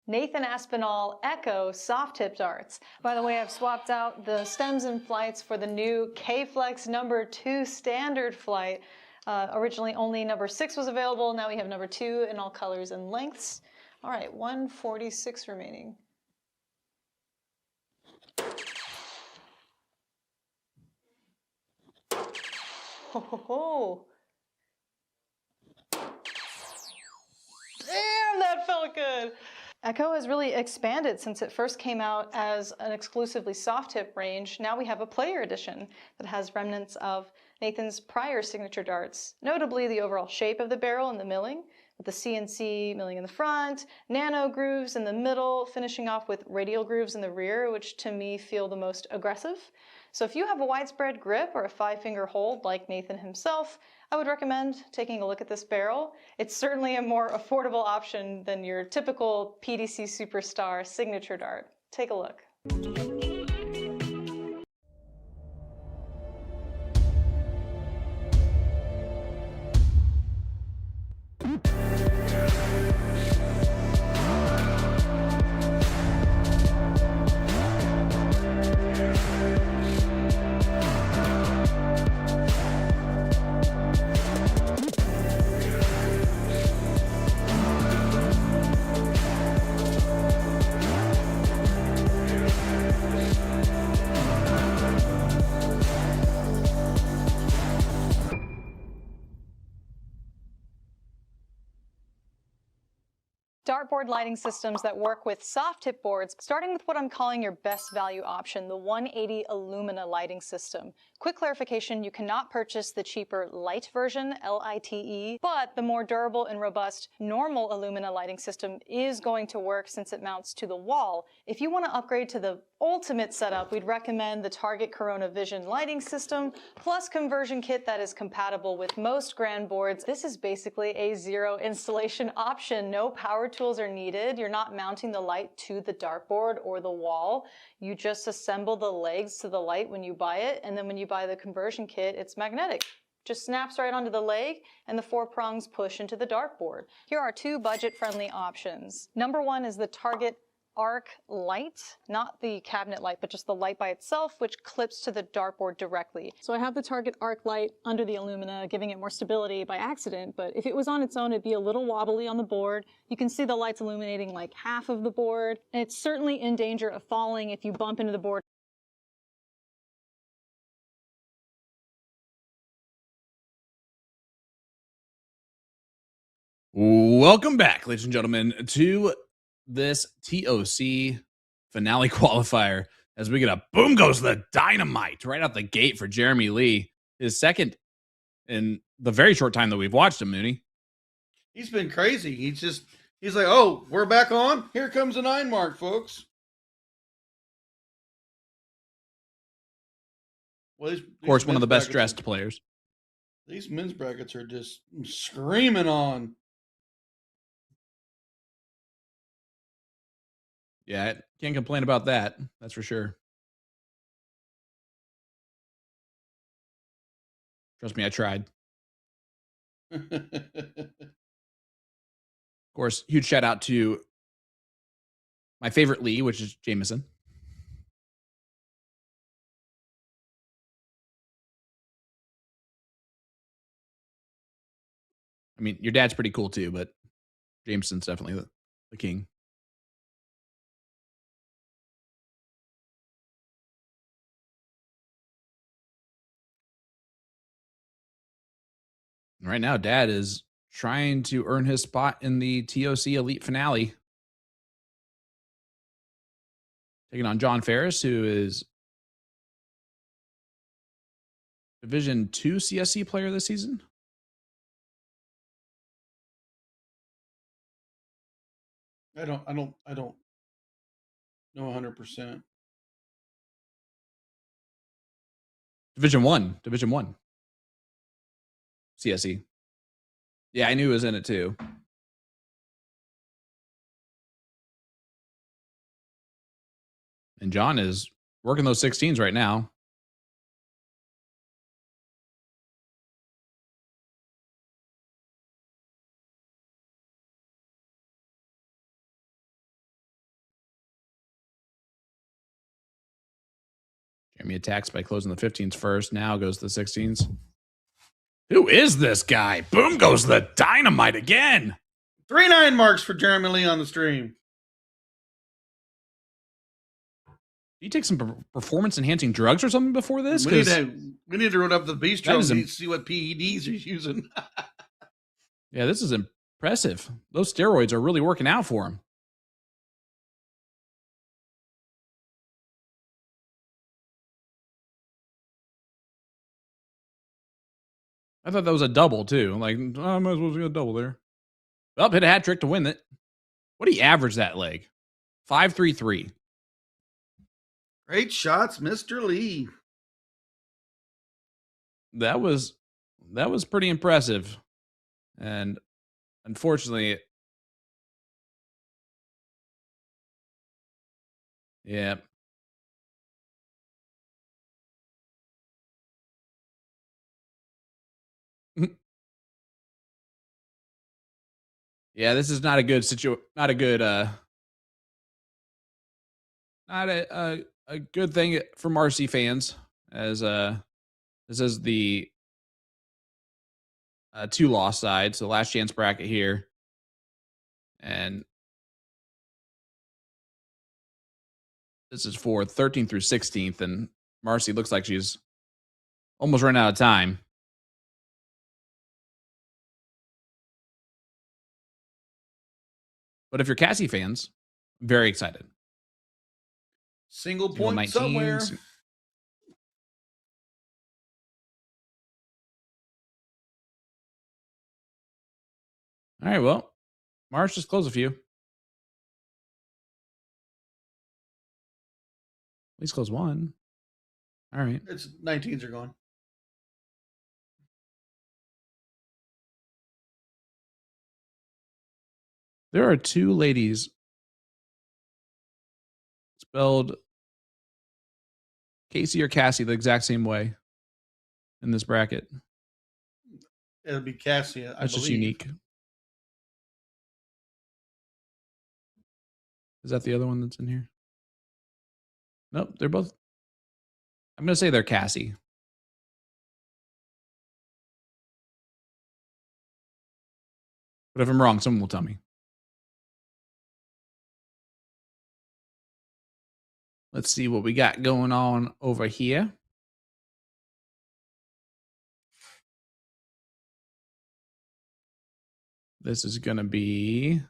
Nathan Aspinall Echo soft tip darts. By the way, I've swapped out the stems and flights for the new K-Flex number 2 standard flight. Originally only number 6 was available. Now we have number 2 in all colors and lengths. All right, 146 remaining. Ho, ho, ho. Damn, that felt good. Echo has really expanded since it first came out as an exclusively soft tip range. Now we have a player edition that has remnants of Nathan's prior signature darts, notably the overall shape of the barrel and the milling, with the CNC milling in the front, nano grooves in the middle, finishing off with radial grooves in the rear, which to me feel the most aggressive. So if you have a widespread grip or a 5-finger hold like Nathan himself, I would recommend taking a look at this barrel. It's certainly a more affordable option than your typical PDC Superstar signature dart. Take a look. Dartboard lighting systems that work with soft tip boards, starting with what I'm calling your best value option, the 180 Illumina lighting system. Quick clarification, you cannot purchase the cheaper light version, LITE, but the more durable and robust normal Illumina lighting system is going to work since it mounts to the wall. If you want to upgrade to the ultimate setup, we'd recommend the Target Corona Vision lighting system, plus conversion kit that is compatible with most grand boards. This is basically a zero installation option. No power tools are needed. You're not mounting the light to the dartboard or the wall. You just assemble the legs to the light when you buy it, and then when you buy the conversion kit, it's magnetic. Just snaps right onto the leg, and the 4 prongs push into the dartboard. Here are 2 budget-friendly options. Number 1 is the Target Arc light, not the cabinet light, but just the light by itself, which clips to the dartboard directly. So I have the Target Arc light under the Illumina, giving it more stability by accident, but if it was on its own, it'd be a little wobbly on the board. You can see the lights illuminating like half of the board, and it's certainly in danger of falling if you bump into the board. Welcome back, ladies and gentlemen, to this TOC finale qualifier as we get a boom goes the dynamite right out the gate for Jeremy Lee, his second in the very short time that we've watched him, Mooney. He's been crazy. He's like, oh, we're back on. Here comes the 9 mark, folks. Well, of course, one of the best dressed players. These men's brackets are just screaming on Yeah, can't complain about that. That's for sure. Trust me, I tried. Of course, huge shout out to my favorite Lee, which is Jameson. I mean, your dad's pretty cool too, but Jameson's definitely the king. Right now, Dad is trying to earn his spot in the TOC Elite Finale. Taking on John Ferris, who is Division II CSC player this season. I don't know 100%. Division One CSE. Yeah, I knew he was in it too. And John is working those 16s right now. Jeremy attacks by closing the 15s first. Now goes to the 16s. Who is this guy? Boom goes the dynamite again. 3-9 marks for Jeremy Lee on the stream. Did you take some performance enhancing drugs or something before this? We need to run up the bistro and see what PEDs he's using. Yeah, this is impressive. Those steroids are really working out for him. I thought that was a double too. Like, oh, I might as well get a double there. Well, hit a hat trick to win it. What do you average that leg? 5.33. Great shots, Mr. Lee. That was pretty impressive. And unfortunately, yeah. Yeah, this is not a good not a good not a good thing for Marcy fans, as this is the 2-loss side, so last chance bracket here. And this is for 13th through 16th, and Marcy looks like she's almost run out of time. But if you're Cassie fans, very excited. Single point 19, somewhere. All right, well, Marsh just close a few. At least close one. All right. It's 19s are gone. There are two ladies spelled Casey or Cassie the exact same way in this bracket. It'll be Cassie. That's just unique. Is that the other one that's in here? Nope, they're both. I'm going to say they're Cassie. But if I'm wrong, someone will tell me. Let's see what we got going on over here. This is going to be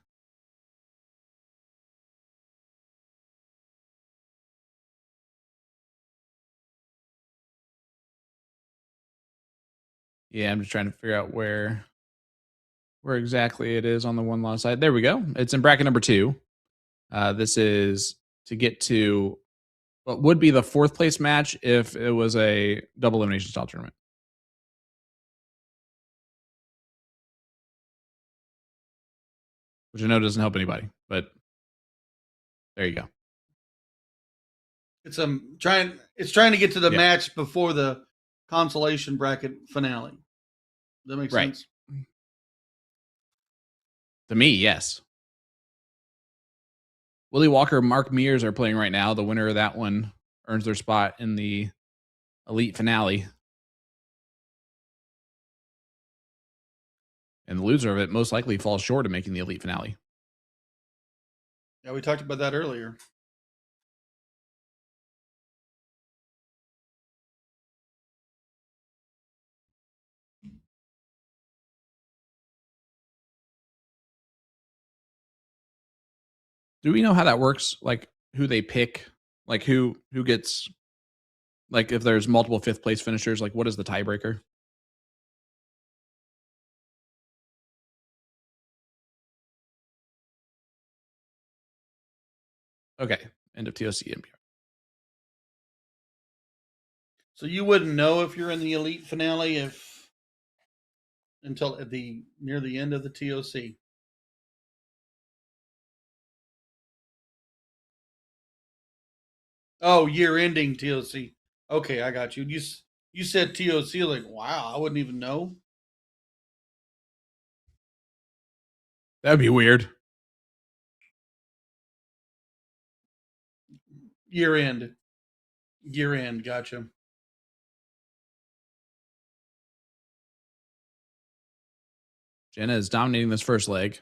yeah, I'm just trying to figure out where exactly it is on the 1-loss side. There we go. It's in bracket number 2. This is to get to what would be the 4th place match if it was a double elimination style tournament. Which I know doesn't help anybody, but There you go. It's trying to get to the Yeah. match before the consolation bracket finale. Does that make Right. sense? To me, yes. Willie Walker, Mark Mears are playing right now. The winner of that one earns their spot in the elite finale. And the loser of it most likely falls short of making the elite finale. Yeah, we talked about that earlier. Do we know how that works? Like who they pick? Like who gets, like if there's multiple fifth place finishers, like what is the tiebreaker? Okay. End of TOC NPR. So you wouldn't know if you're in the elite finale until near the end of the TOC. Oh, year-ending TOC. Okay, I got you. You said TOC, like, wow, I wouldn't even know. That'd be weird. Year-end, gotcha. Jenna is dominating this first leg.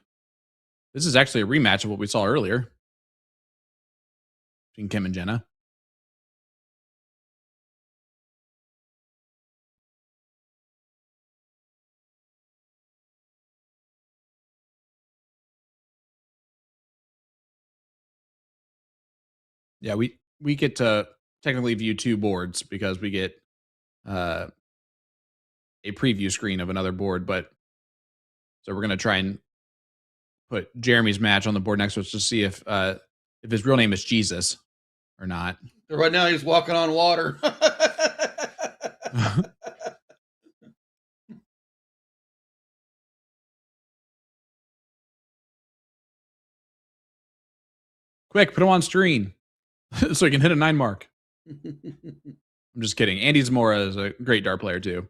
This is actually a rematch of what we saw earlier between Kim and Jenna. Yeah, we get to technically view two boards because we get a preview screen of another board, but so we're gonna try and put Jeremy's match on the board next to us to see if his real name is Jesus or not. Right now he's walking on water. Quick, put him on screen so he can hit a 9 mark. I'm just kidding. Andy Zamora is a great dart player too.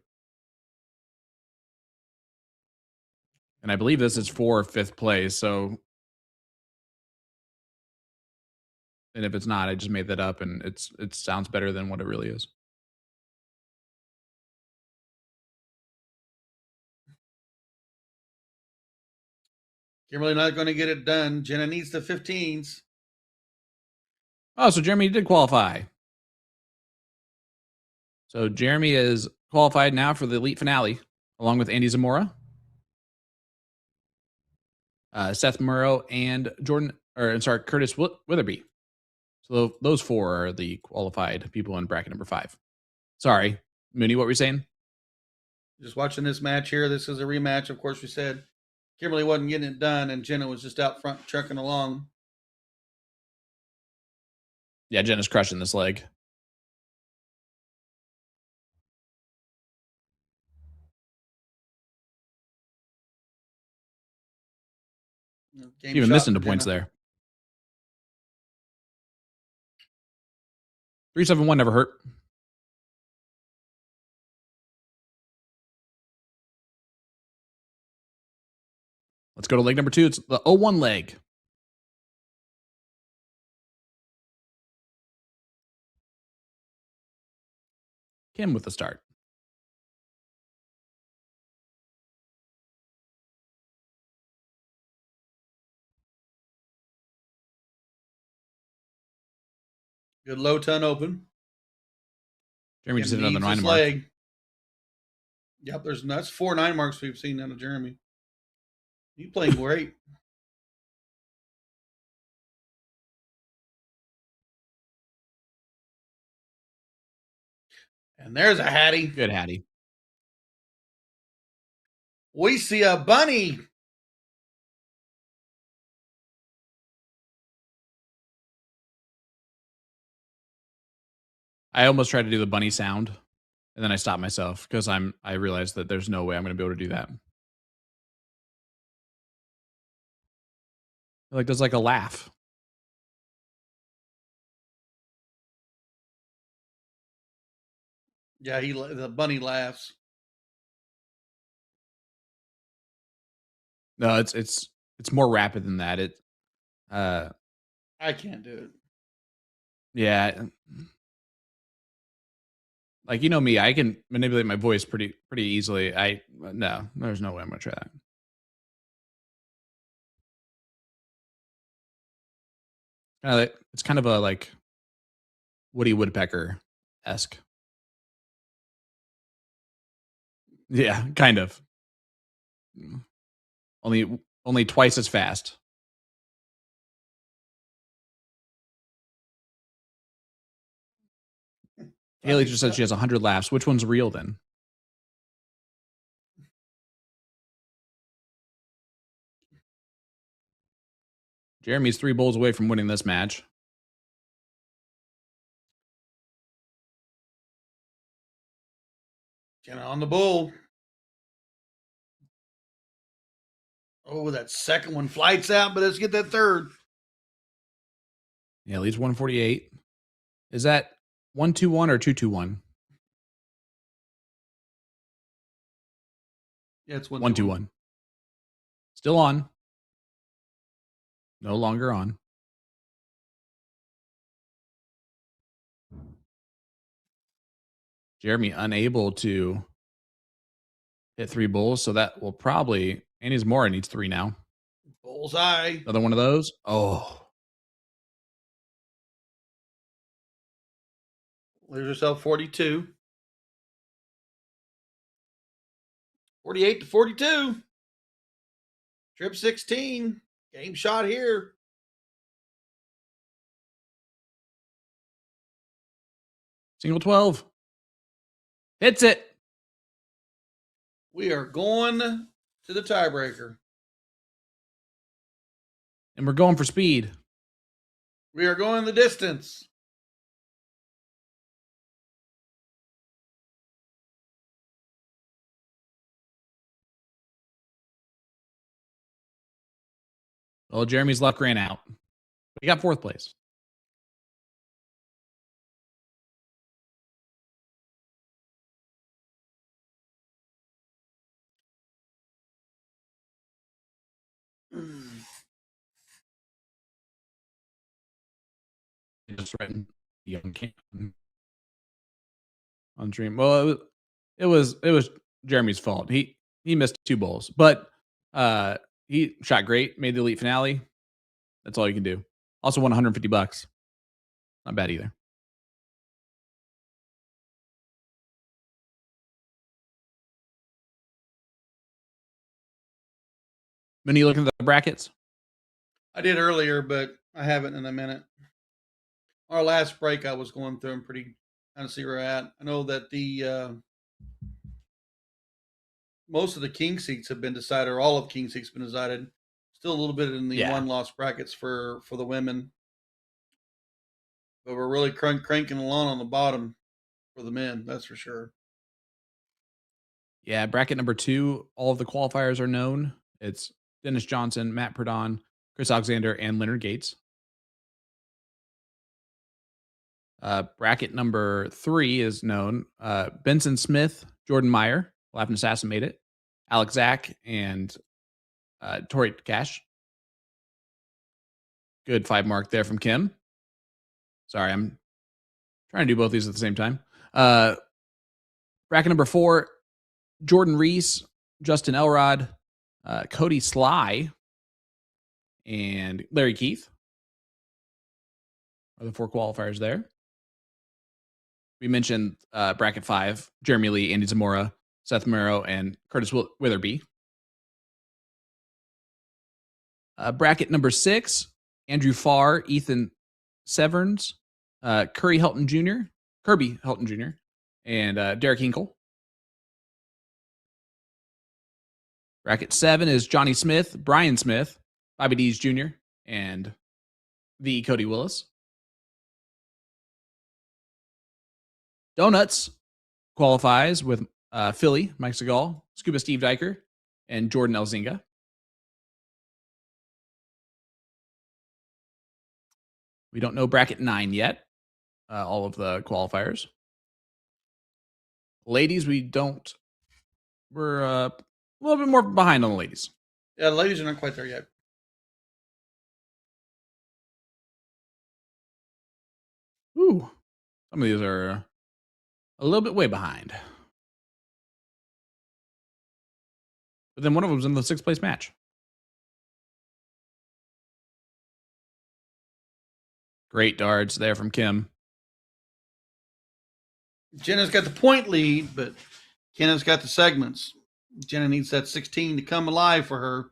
And I believe this is for 5th place. So, and if it's not, I just made that up and it sounds better than what it really is. Kimberly not going to get it done. Jenna needs the 15s. Oh, so Jeremy did qualify. So Jeremy is qualified now for the elite finale, along with Andy Zamora, Seth Murrow, and Curtis Witherby. So those 4 are the qualified people in bracket number 5. Sorry, Mooney, what were you saying? Just watching this match here. This is a rematch. Of course, we said Kimberly wasn't getting it done, and Jenna was just out front trucking along. Yeah, Jenna's crushing this leg. Even missing the points there. 371 never hurt. Let's go to leg number 2. It's the 0-1 leg. Kim with the start. Good low ton open. Jeremy just hit another 9 mark. Leg. Yep, that's 4 9 marks we've seen out of Jeremy. He's playing great. And there's a Hattie. Good Hattie. We see a bunny. I almost tried to do the bunny sound, and then I stopped myself because I realized that there's no way I'm going to be able to do that. Like there's like a laugh. Yeah, the bunny laughs. No, it's more rapid than that. Uh, I can't do it. yeah, like you know me, I can manipulate my voice pretty easily. No, there's no way I'm gonna try that. It's kind of a like Woody Woodpecker esque. Yeah, kind of. Only twice as fast. Haley just said she has 100 laughs. Which one's real then? Jeremy's 3 bowls away from winning this match. Get on the bull. Oh, that second one flights out, but let's get that third. Yeah, leads 148. Is that 1-2-1 or 2-2-1? Yeah, it's 1-2-1. Still on. No longer on. Jeremy unable to hit 3 bulls, so that will probably. And he's more. Needs 3 now. Bullseye. Another one of those. Oh. Leaves herself 42. 48-42. Trip 16. Game shot here. Single 12. Hits it. We are going to the tiebreaker. And we're going for speed. We are going the distance. Well, Jeremy's luck ran out. We got 4th place. Just written young king on stream. Well, it was Jeremy's fault. He missed 2 bowls, but he shot great. Made the elite finale. That's all you can do. Also won $150. Not bad either. When you looking at the brackets? I did earlier, but I haven't in a minute. Our last break, I was going through and pretty kind of see where we're at. I know that the most of the king seats have been decided, or all of king seats have been decided. Still a little bit in the one loss brackets for the women, but we're really cranking along on the bottom for the men. That's for sure. Yeah, bracket number 2. All of the qualifiers are known. It's Dennis Johnson, Matt Perdon, Chris Alexander, and Leonard Gates. Bracket number 3 is known. Benson Smith, Jordan Meyer, Laughing Assassin made it. Alex Zach and Tori Cash. Good 5 mark there from Kim. Sorry, I'm trying to do both these at the same time. Bracket number 4, Jordan Reese, Justin Elrod, Cody Sly, and Larry Keith are the 4 qualifiers there. We mentioned bracket 5, Jeremy Lee, Andy Zamora, Seth Murrow, and Curtis Witherby. Bracket number 6, Andrew Farr, Ethan Severns, Kirby Helton Jr., and Derek Hinkle. Bracket 7 is Johnny Smith, Brian Smith, Bobby Dees Jr., and the Cody Willis. Donuts qualifies with Philly, Mike Segal, Scuba Steve Diker, and Jordan Elzinga. We don't know bracket 9 yet, all of the qualifiers. Ladies, we're a little bit more behind on the ladies. Yeah, the ladies are not quite there yet. Ooh, some of these are a little bit way behind. But then one of them's in the 6th place match. Great darts there from Kim. Jenna's got the point lead, but Kenna's got the segments. Jenna needs that 16 to come alive for her.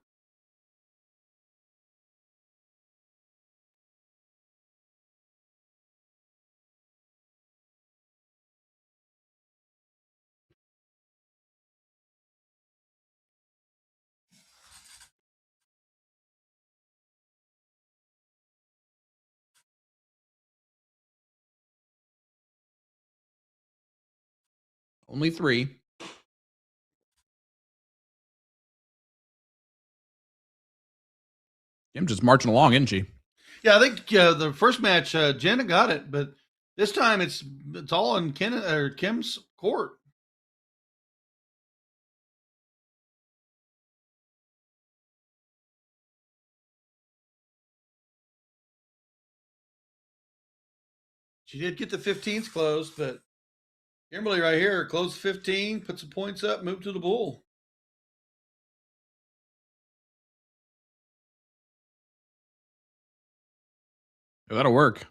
Only 3. Kim just marching along, isn't she? Yeah, I think the first match Jenna got it, but this time it's all in Kim's court. She did get the 15s closed, but Kimberly right here closed 15, put some points up, moved to the bull. That'll work.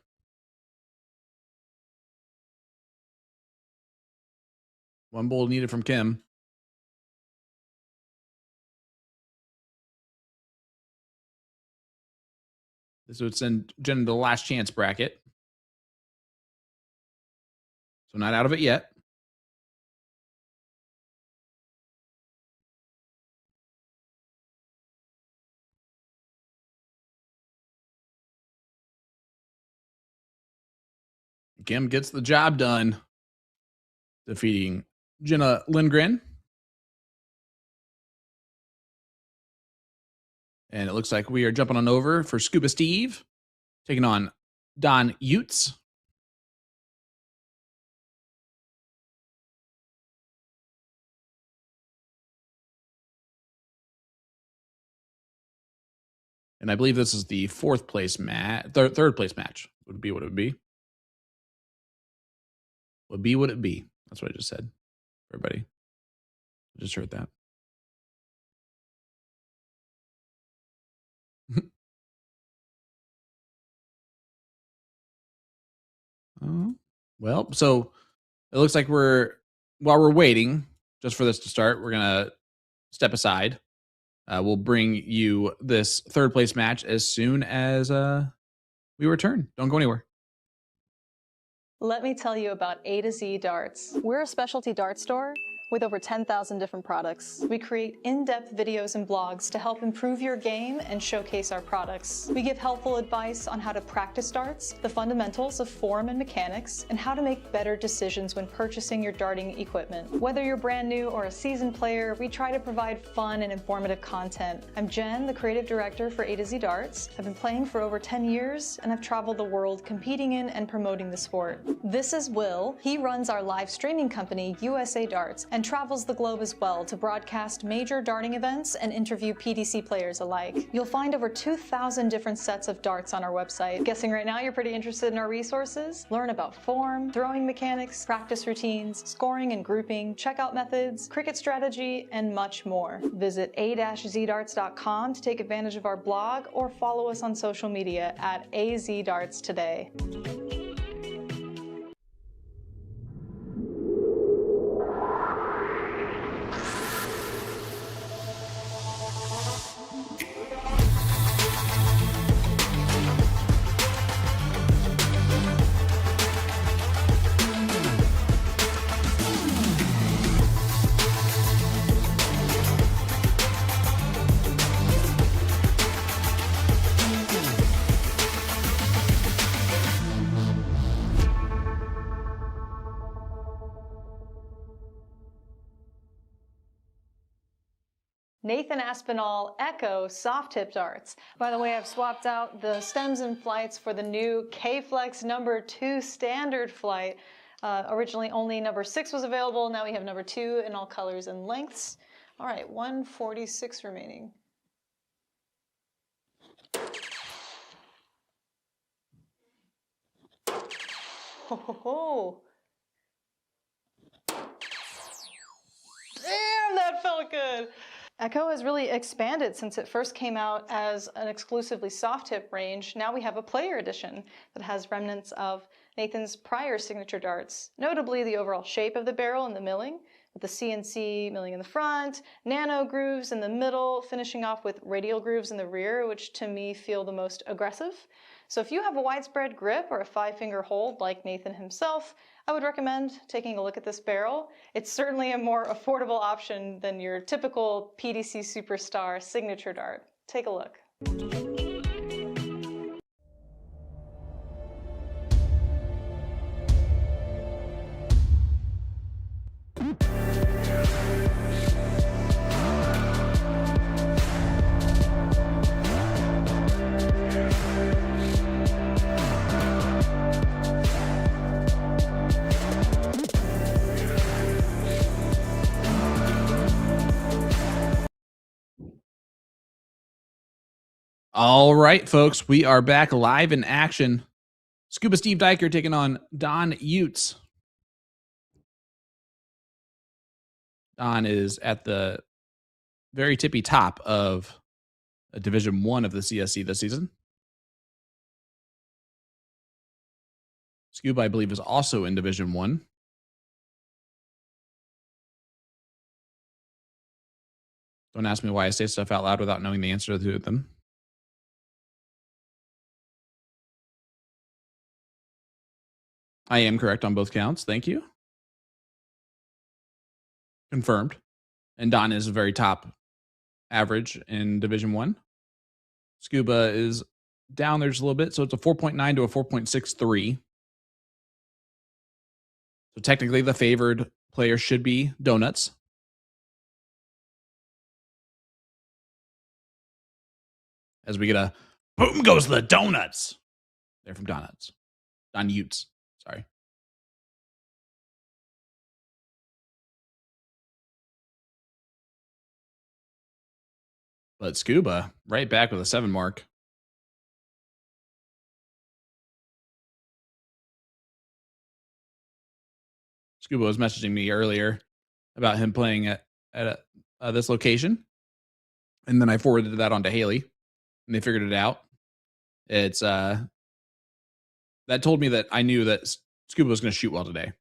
One bull needed from Kim. This would send Jen to the last chance bracket. So not out of it yet. Kim gets the job done, defeating Jenna Lindgren. And it looks like we are jumping on over for Scuba Steve, taking on Don Utes. And I believe this is the 4th place match, 3rd place match would be what it would be. Would be what it be. That's what I just said. Everybody. I just heard that. Well, so it looks like while we're waiting just for this to start, we're going to step aside. We'll bring you this 3rd place match as soon as we return. Don't go anywhere. Let me tell you about A to Z Darts. We're a specialty dart store with over 10,000 different products. We create in-depth videos and blogs to help improve your game and showcase our products. We give helpful advice on how to practice darts, the fundamentals of form and mechanics, and how to make better decisions when purchasing your darting equipment. Whether you're brand new or a seasoned player, we try to provide fun and informative content. I'm Jen, the creative director for A to Z Darts. I've been playing for over 10 years, and I've traveled the world competing in and promoting the sport. This is Will. He runs our live streaming company, USA Darts, and travels the globe as well to broadcast major darting events and interview PDC players alike. You'll find over 2,000 different sets of darts on our website. Guessing right now you're pretty interested in our resources? Learn about form, throwing mechanics, practice routines, scoring and grouping, checkout methods, cricket strategy, and much more. Visit a-zdarts.com to take advantage of our blog or follow us on social media at AZDarts today. Nathan Aspinall Echo soft tip darts. By the way, I've swapped out the stems and flights for the new K-Flex number 2 standard flight. Originally only number 6 was available. Now we have number 2 in all colors and lengths. All right, 146 remaining. Ho, ho, ho. Damn, that felt good. Echo has really expanded since it first came out as an exclusively soft tip range. Now we have a player edition that has remnants of Nathan's prior signature darts, notably the overall shape of the barrel and the milling, with the CNC milling in the front, nano grooves in the middle, finishing off with radial grooves in the rear, which to me feel the most aggressive. So if you have a widespread grip or a 5-finger hold like Nathan himself, I would recommend taking a look at this barrel. It's certainly a more affordable option than your typical PDC Superstar signature dart. Take a look. All right, folks, we are back live in action. Scuba Steve Diker taking on Don Utes. Don is at the very tippy top of Division 1 of the CSC this season. Scuba, I believe, is also in Division 1. Don't ask me why I say stuff out loud without knowing the answer to them. I am correct on both counts. Thank you. Confirmed. And Don is a very top average in Division 1. Scuba is down there just a little bit, so it's a 4.9 to a 4.63. So technically the favored player should be Donuts. As we get a Boom goes the donuts. there from Donuts. Don Utes. Sorry. But Scuba, right back with a 7 mark. Scuba was messaging me earlier about him playing at this location. And then I forwarded that on to Haley, and they figured it out. It's that told me that I knew that Scuba was going to shoot well today.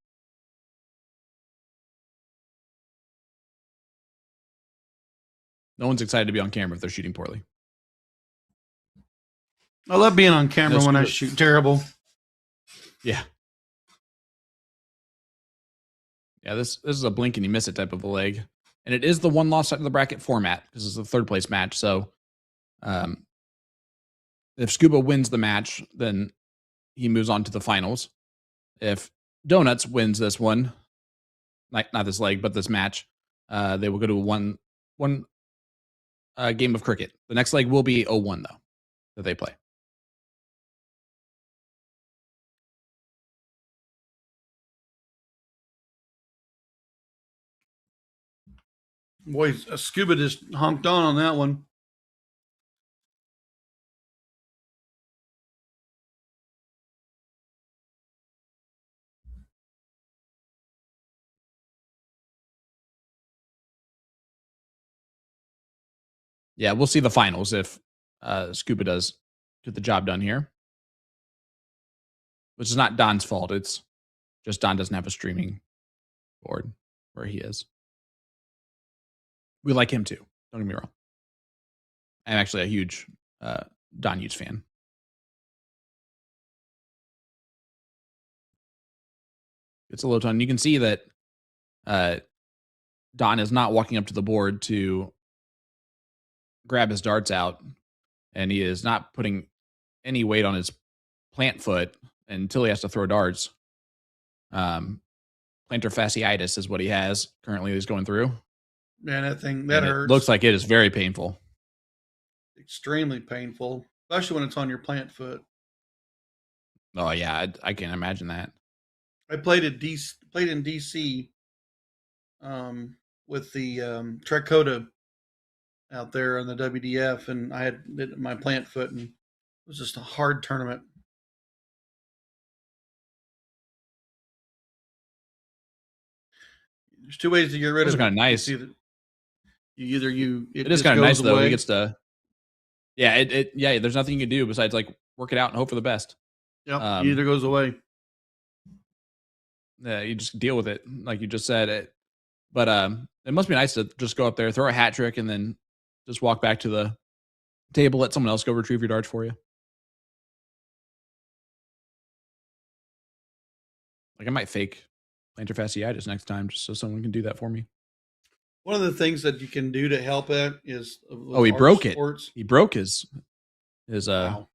No one's excited to be on camera if they're shooting poorly. I love being on camera when I shoot terrible. Yeah. Yeah, this is a blink and you miss it type of a leg. And it is the one loss out of the bracket format because it's a 3rd place match. So if Scuba wins the match, then he moves on to the finals. If Donuts wins this one, not this leg, but this match, they will go to one game of cricket. The next leg will be 0-1, though, that they play. Boy, Scuba just honked on that one. Yeah, we'll see the finals if Scuba does get the job done here. Which is not Don's fault. It's just Don doesn't have a streaming board where he is. We like him too. Don't get me wrong. I'm actually a huge Don Utes fan. It's a low tone. You can see that Don is not walking up to the board to grab his darts out, and he is not putting any weight on his plant foot until he has to throw darts. Plantar fasciitis is what he has currently. He's going through. Man, that hurts. Looks like it is very painful. Extremely painful, especially when it's on your plant foot. Oh yeah, I can't imagine that. I played in DC with the Tricotta out there on the WDF, and I had my plant foot, and it was just a hard tournament. There's two ways to get rid Those of are it. kind of nice. It is kind of nice though. Away. He gets to. Yeah, yeah. There's nothing you can do besides like work it out and hope for the best. Yeah, it either goes away. Yeah, you just deal with it, like you just said. But it must be nice to just go up there, throw a hat trick, and then just walk back to the table, let someone else go retrieve your darts for you. Like I might fake plantar fasciitis next time just so someone can do that for me. One of the things that you can do to help it is he broke it. He broke his wow.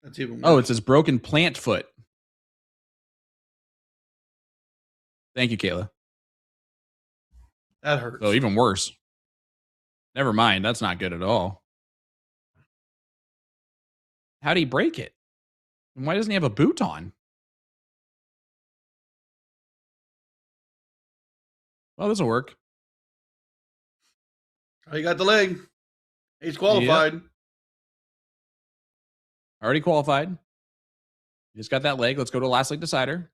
That's even worse. Oh, it's his broken plant foot. Thank you, Kayla. That hurts. Oh, even worse. Never mind. That's not good at all. How'd he break it? And why doesn't he have a boot on? Well, this will work. Oh, you got the leg. He's qualified. Yep. Already qualified. He just got that leg. Let's go to last leg decider.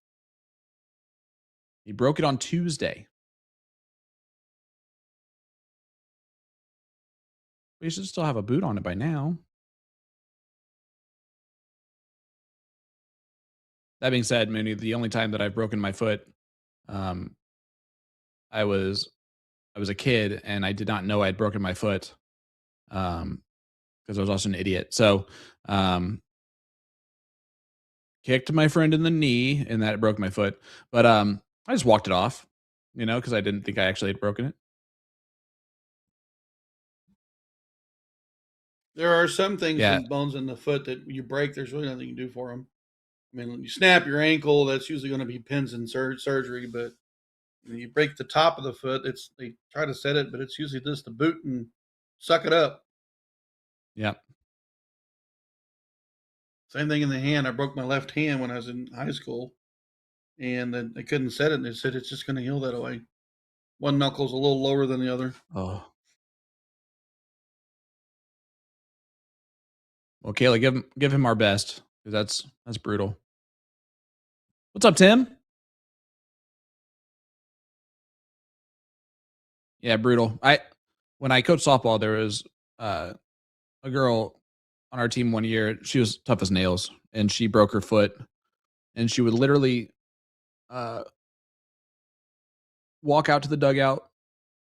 He broke it on Tuesday. We should still have a boot on it by now. That being said, Mooney, the only time that I've broken my foot, I was a kid and I did not know I had broken my foot because I was also an idiot. So kicked my friend in the knee and that broke my foot. But I just walked it off, because I didn't think I actually had broken it. There are some things in bones in the foot that you break, there's really nothing you can do for them. I mean, when you snap your ankle, that's usually going to be pins and surgery. But when you break the top of the foot, they try to set it, but it's usually just the boot and suck it up. Yeah. Same thing in the hand. I broke my left hand when I was in high school, and they couldn't set it. And they said it's just going to heal that way. One knuckle's a little lower than the other. Oh. Well, Kayla, give him our best because that's brutal. What's up, Tim? Yeah, brutal. When I coached softball, there was a girl on our team one year. She was tough as nails, and she broke her foot, and she would literally walk out to the dugout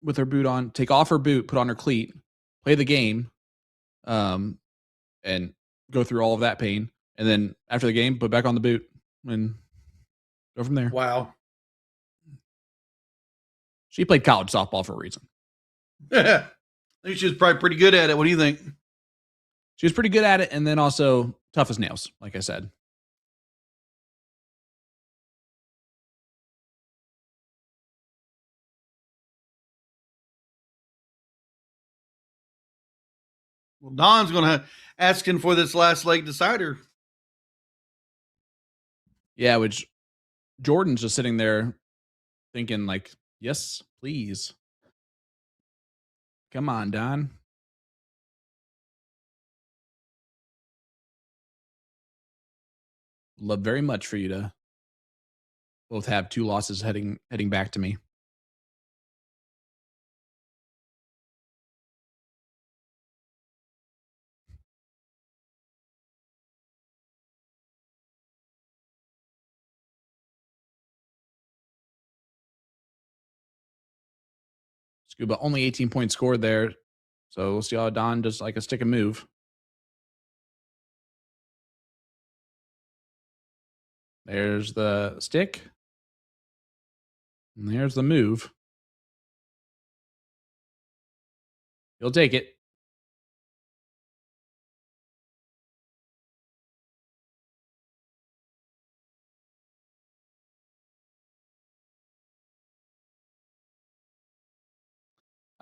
with her boot on, take off her boot, put on her cleat, play the game, and go through all of that pain, and then after the game, put back on the boot and go from there. Wow. She played college softball for a reason. I think she was probably pretty good at it. What do you think? She was pretty good at it, and then also tough as nails, like I said. Well, Don's going to asking for this last leg decider. Yeah, which Jordan's just sitting there thinking like, yes, please. Come on, Don. Love very much for you to both have 2 losses heading back to me. Scuba only 18 points scored there. So we'll see how Don does like a stick and move. There's the stick. And there's the move. He'll take it.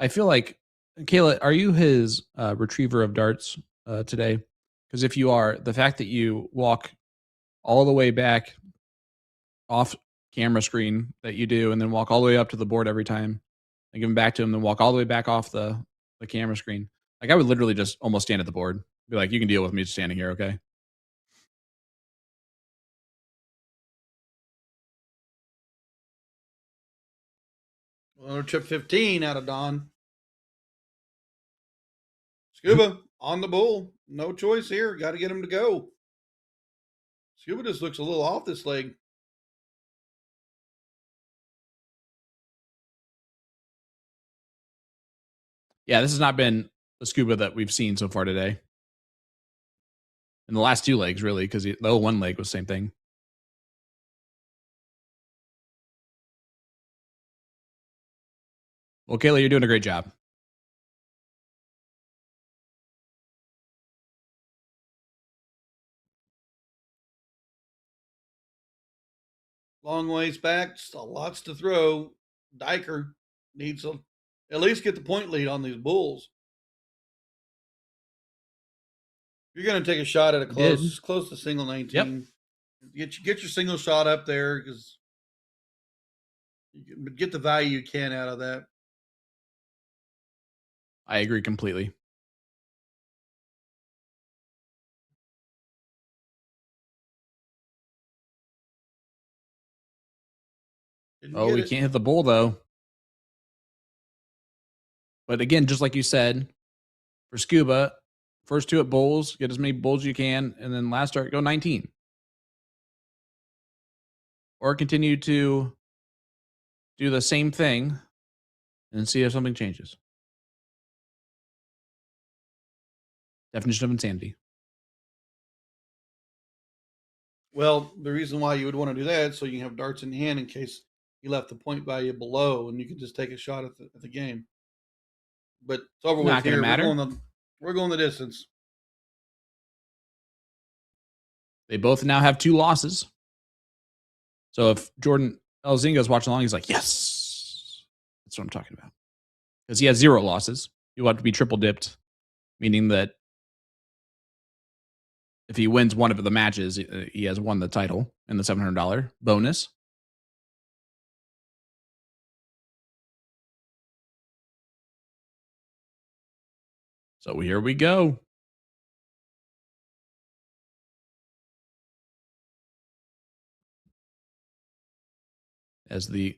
I feel like, Kayla, are you his retriever of darts today? Because if you are, the fact that you walk all the way back off camera screen that you do, and then walk all the way up to the board every time, and give them back to him, then walk all the way back off the camera screen. Like I would literally just almost stand at the board, be like, "You can deal with me just standing here, okay?" Well, trip 15 out of Don. Scuba on the bull. No choice here. Got to get him to go. Scuba just looks a little off this leg. Yeah, this has not been the Scuba that we've seen so far today. In the last two legs, really, because the 0-1 leg was the same thing. Well, Kayla, you're doing a great job. Long ways back, still lots to throw. Diker needs to at least get the point lead on these bulls. You're going to take a shot at a close to single 19. Yep. Get your single shot up there because you get the value you can out of that. I agree completely. We can't hit the bull though. But again, just like you said, for Scuba, first two at bulls, get as many bulls as you can, and then last start, go 19. Or continue to do the same thing and see if something changes. Definition of insanity. Well, the reason why you would want to do that is so you can have darts in hand in case you left the point value below, and you can just take a shot at the game. But it's over with here. We're going the distance. They both now have 2 losses. So if Jordan Elzinga's watching along, he's like, yes. That's what I'm talking about. Because he has 0 losses. He'll have to be triple dipped, meaning that if he wins one of the matches, he has won the title and the $700 bonus. So here we go. As the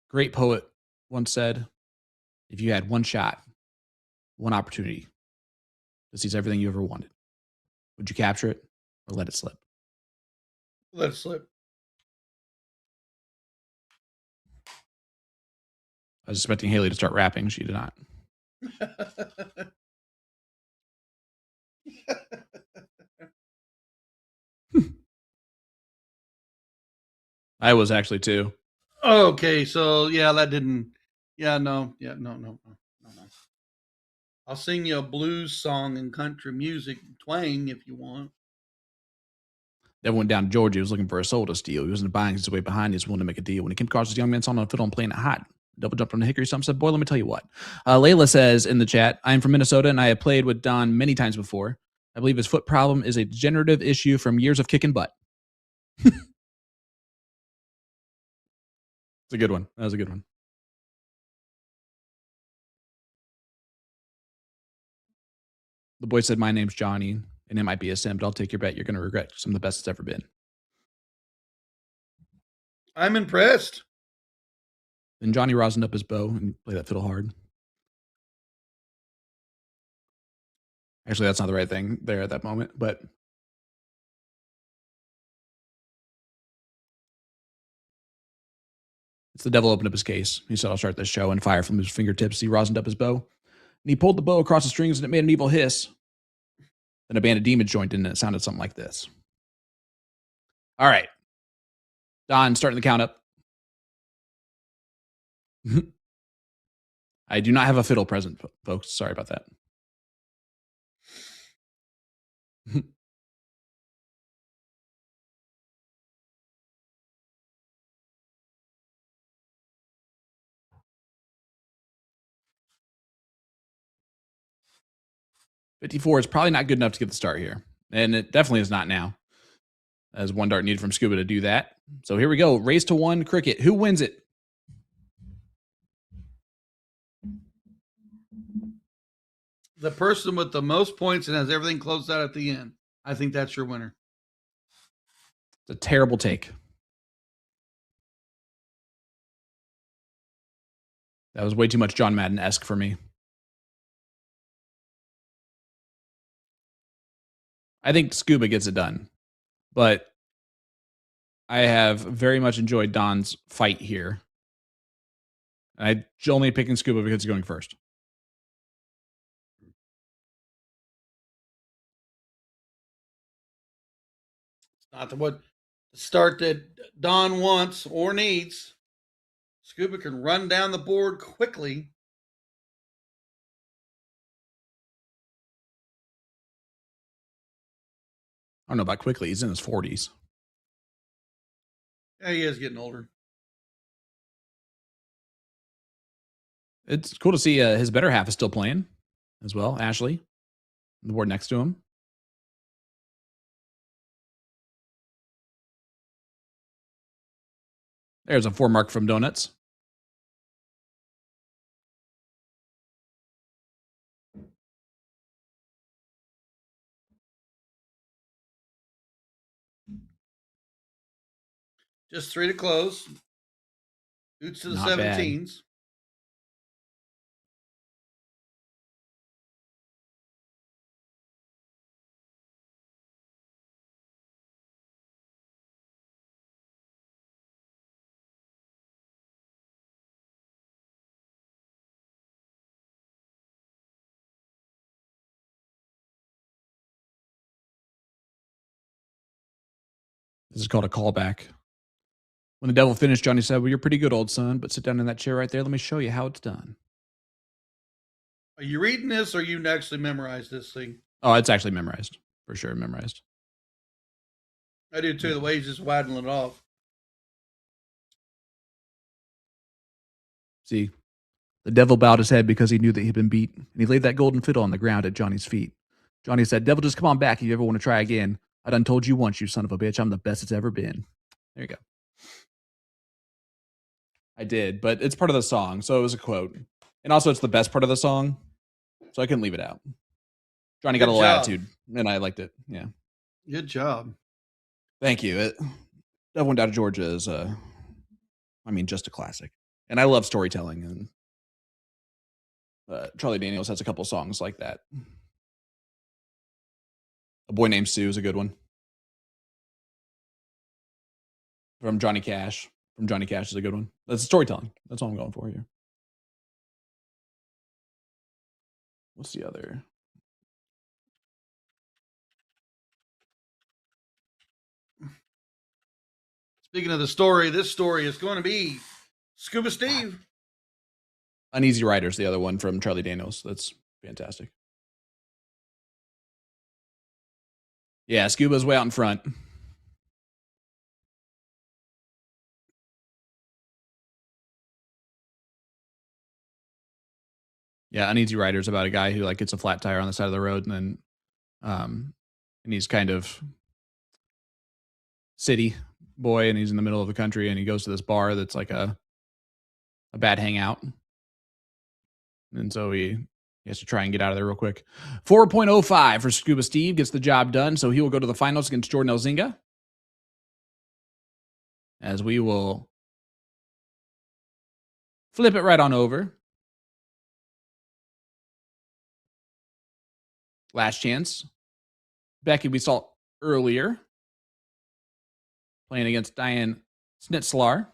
great poet once said, if you had one shot, one opportunity to seize everything you ever wanted, would you capture it or let it slip? Let it slip. I was expecting Haley to start rapping. She did not. I was actually too. Okay, so yeah, that didn't. Yeah, no. I'll sing you a blues song and country music twang if you want. Devin went down to Georgia. He was looking for a soul to steal. He was in the buying his way behind. He was willing to make a deal. When he came across this young man, saw him on a fiddle and playing it hot. Double jumped on the hickory stump, said, boy, let me tell you what. Layla says in the chat, I am from Minnesota and I have played with Don many times before. I believe his foot problem is a degenerative issue from years of kicking butt. It's a good one. That was a good one. The boy said, my name's Johnny, and it might be a sin, but I'll take your bet. You're going to regret some of the best it's ever been. I'm impressed. Then Johnny rosined up his bow and played that fiddle hard. Actually, that's not the right thing there at that moment, but it's the devil opened up his case. He said, I'll start this show, and fire from his fingertips. He rosined up his bow, and he pulled the bow across the strings, and it made an evil hiss. Then a band of demons joined in, and it sounded something like this. All right. Don, starting the count up. I do not have a fiddle present, folks. Sorry about that. $54 is probably not good enough to get the start here. And it definitely is not now. as 1 dart needed from Scuba to do that. So here we go. Race to 1 cricket. Who wins it? The person with the most points and has everything closed out at the end. I think that's your winner. It's a terrible take. That was way too much John Madden-esque for me. I think Scuba gets it done. But I have very much enjoyed Don's fight here. And I'm only picking Scuba because he's going first. Not the start that Don wants or needs. Scuba can run down the board quickly. I don't know about quickly. He's in his 40s. Yeah, he is getting older. It's cool to see his better half is still playing as well. Ashley, on the board next to him. There's a 4 mark from Donuts. Just 3 to close. Boots to the Not bad. 17s. This is called a callback. When the devil finished, Johnny said, "Well, you're pretty good, old son, but sit down in that chair right there. Let me show you how it's done." Are you reading this or you actually memorized this thing? Oh, it's actually memorized. For sure, memorized. I do too. The way he's just waddling it off. See, the devil bowed his head because he knew that he'd been beat, and he laid that golden fiddle on the ground at Johnny's feet. Johnny said, "Devil, just come on back if you ever want to try again. I done told you once, you son of a bitch, I'm the best it's ever been." There you go. I did, but it's part of the song, so it was a quote. And also, it's the best part of the song, so I couldn't leave it out. Johnny got a little attitude, and I liked it. Yeah. Good job. Thank you. Devil Went Down to Georgia is, just a classic. And I love storytelling, and Charlie Daniels has a couple songs like that. A Boy Named Sue is a good one. From Johnny Cash. From Johnny Cash is a good one. That's storytelling. That's all I'm going for here. What's the other? Speaking of the story, this story is going to be Scuba Steve. Uneasy Rider's the other one from Charlie Daniels. That's fantastic. Yeah, Scuba's way out in front. Yeah, Uneasy Rider's about a guy who gets a flat tire on the side of the road, and then and he's kind of city boy, and he's in the middle of the country, and he goes to this bar that's like a bad hangout. And so he has to try and get out of there real quick. 4.05 for Scuba Steve, gets the job done, so he will go to the finals against Jordan Elzinga. As we will flip it right on over. Last chance. Becky, we saw earlier, playing against Diane Schnitzler.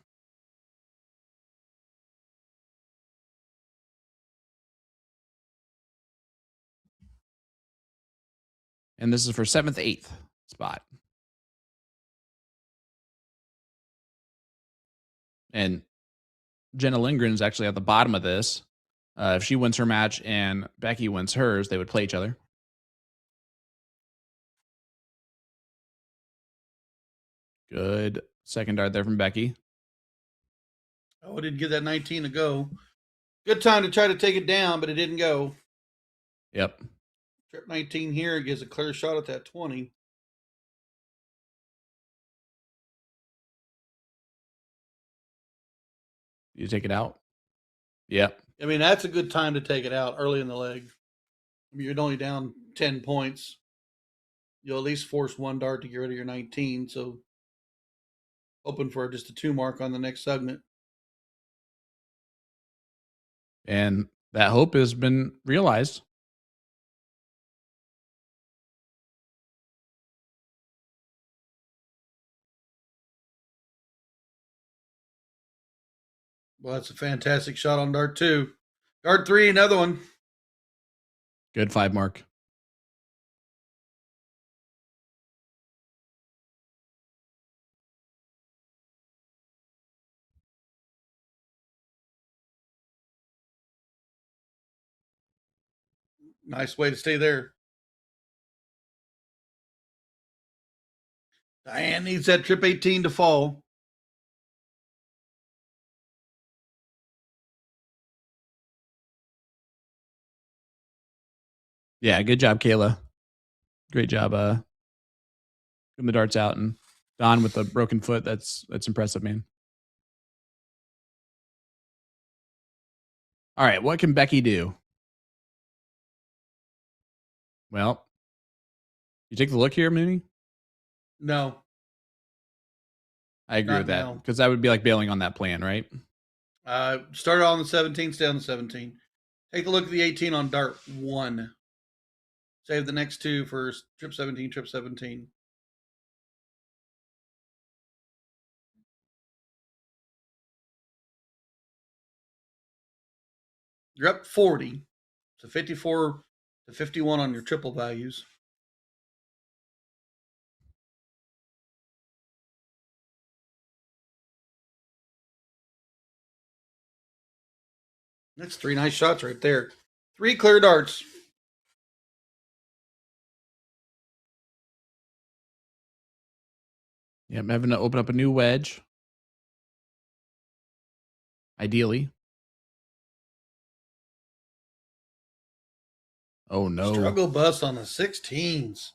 And this is for 7th, 8th spot. And Jenna Lindgren is actually at the bottom of this. If she wins her match and Becky wins hers, they would play each other. Good second dart there from Becky. Oh, it didn't give that 19 to go. Good time to try to take it down, but it didn't go. Yep. Trip 19 here gives a clear shot at that 20. You take it out. Yep. I mean, that's a good time to take it out early in the leg. I mean, you're only down 10 points. You'll at least force one dart to get rid of your 19. So, hoping for just a 2 mark on the next segment. And that hope has been realized. Well, that's a fantastic shot on dart 2. Dart 3, another one. Good 5 mark. Nice way to stay there. Diane needs that trip 18 to fall. Yeah, good job, Kayla. Great job getting the darts out, and Don with the broken foot. That's impressive, man. All right, what can Becky do? Well, you take the look here, Mooney? No. I agree Not with that, now. because that would be like bailing on that plan, right? Started on the 17, stay on the 17. Take a look at the 18 on dart 1. Save the next 2 for trip 17, trip 17. You're up 40. So 54 to 51 on your triple values. That's 3 nice shots right there. 3 clear darts. Yeah, I'm having to open up a new wedge. Ideally. Oh, no. Struggle bus on the 16s.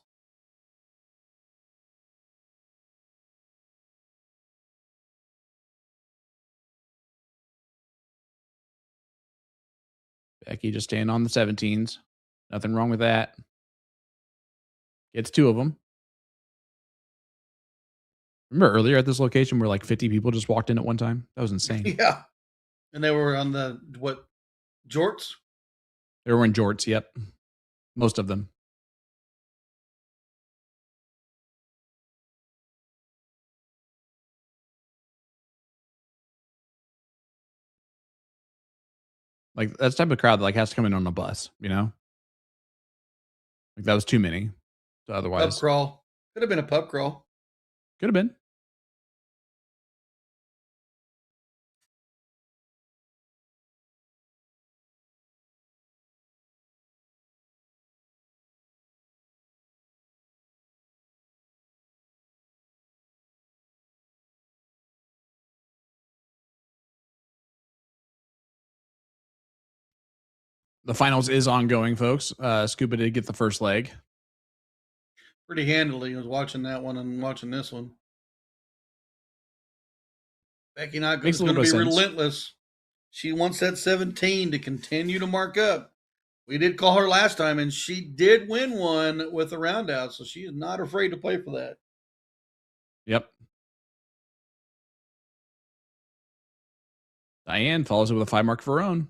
Becky just staying on the 17s. Nothing wrong with that. Gets 2 of them. Remember earlier at this location where like 50 people just walked in at one time? That was insane. Yeah. And they were on the, jorts? They were in jorts, yep. Most of them. Like, that's the type of crowd that like has to come in on a bus, you know? Like, that was too many. So otherwise. Pub crawl. Could have been a pub crawl. Could have been. The finals is ongoing, folks. Scuba did get the first leg. Pretty handily. I was watching that one and watching this one. Becky Knock is going to be relentless. She wants that 17 to continue to mark up. We did call her last time, and she did win one with a round out, so she is not afraid to play for that. Yep. Diane follows it with a 5 mark of her own.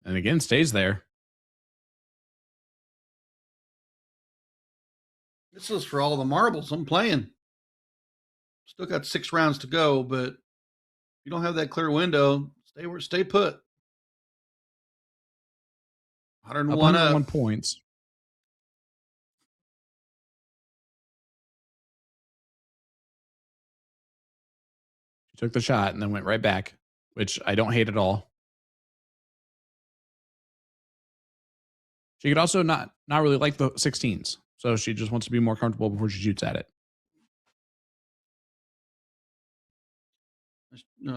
And again, stays there. This is for all the marbles I'm playing. Still got 6 rounds to go, but if you don't have that clear window, stay put. 101 101 points. She took the shot and then went right back, which I don't hate at all. She could also not really like the 16s, so she just wants to be more comfortable before she shoots at it.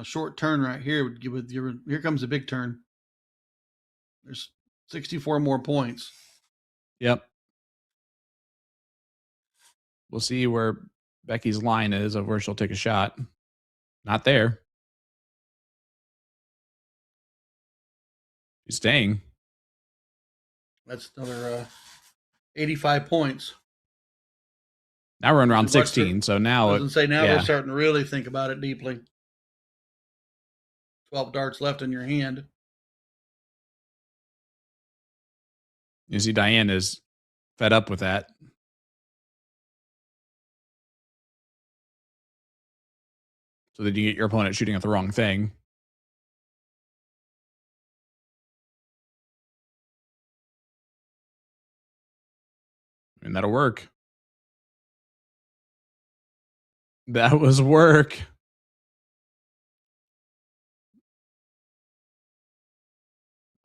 short turn right here would give with your. Here comes a big turn. There's 64 more points. Yep. We'll see where Becky's line is of where she'll take a shot. Not there. She's staying. That's another 85 points. Now we're in round 16, so now we're starting to really think about it deeply. 12 darts left in your hand. You see Diane is fed up with that. So that you get your opponent shooting at the wrong thing. And that'll work. That was work.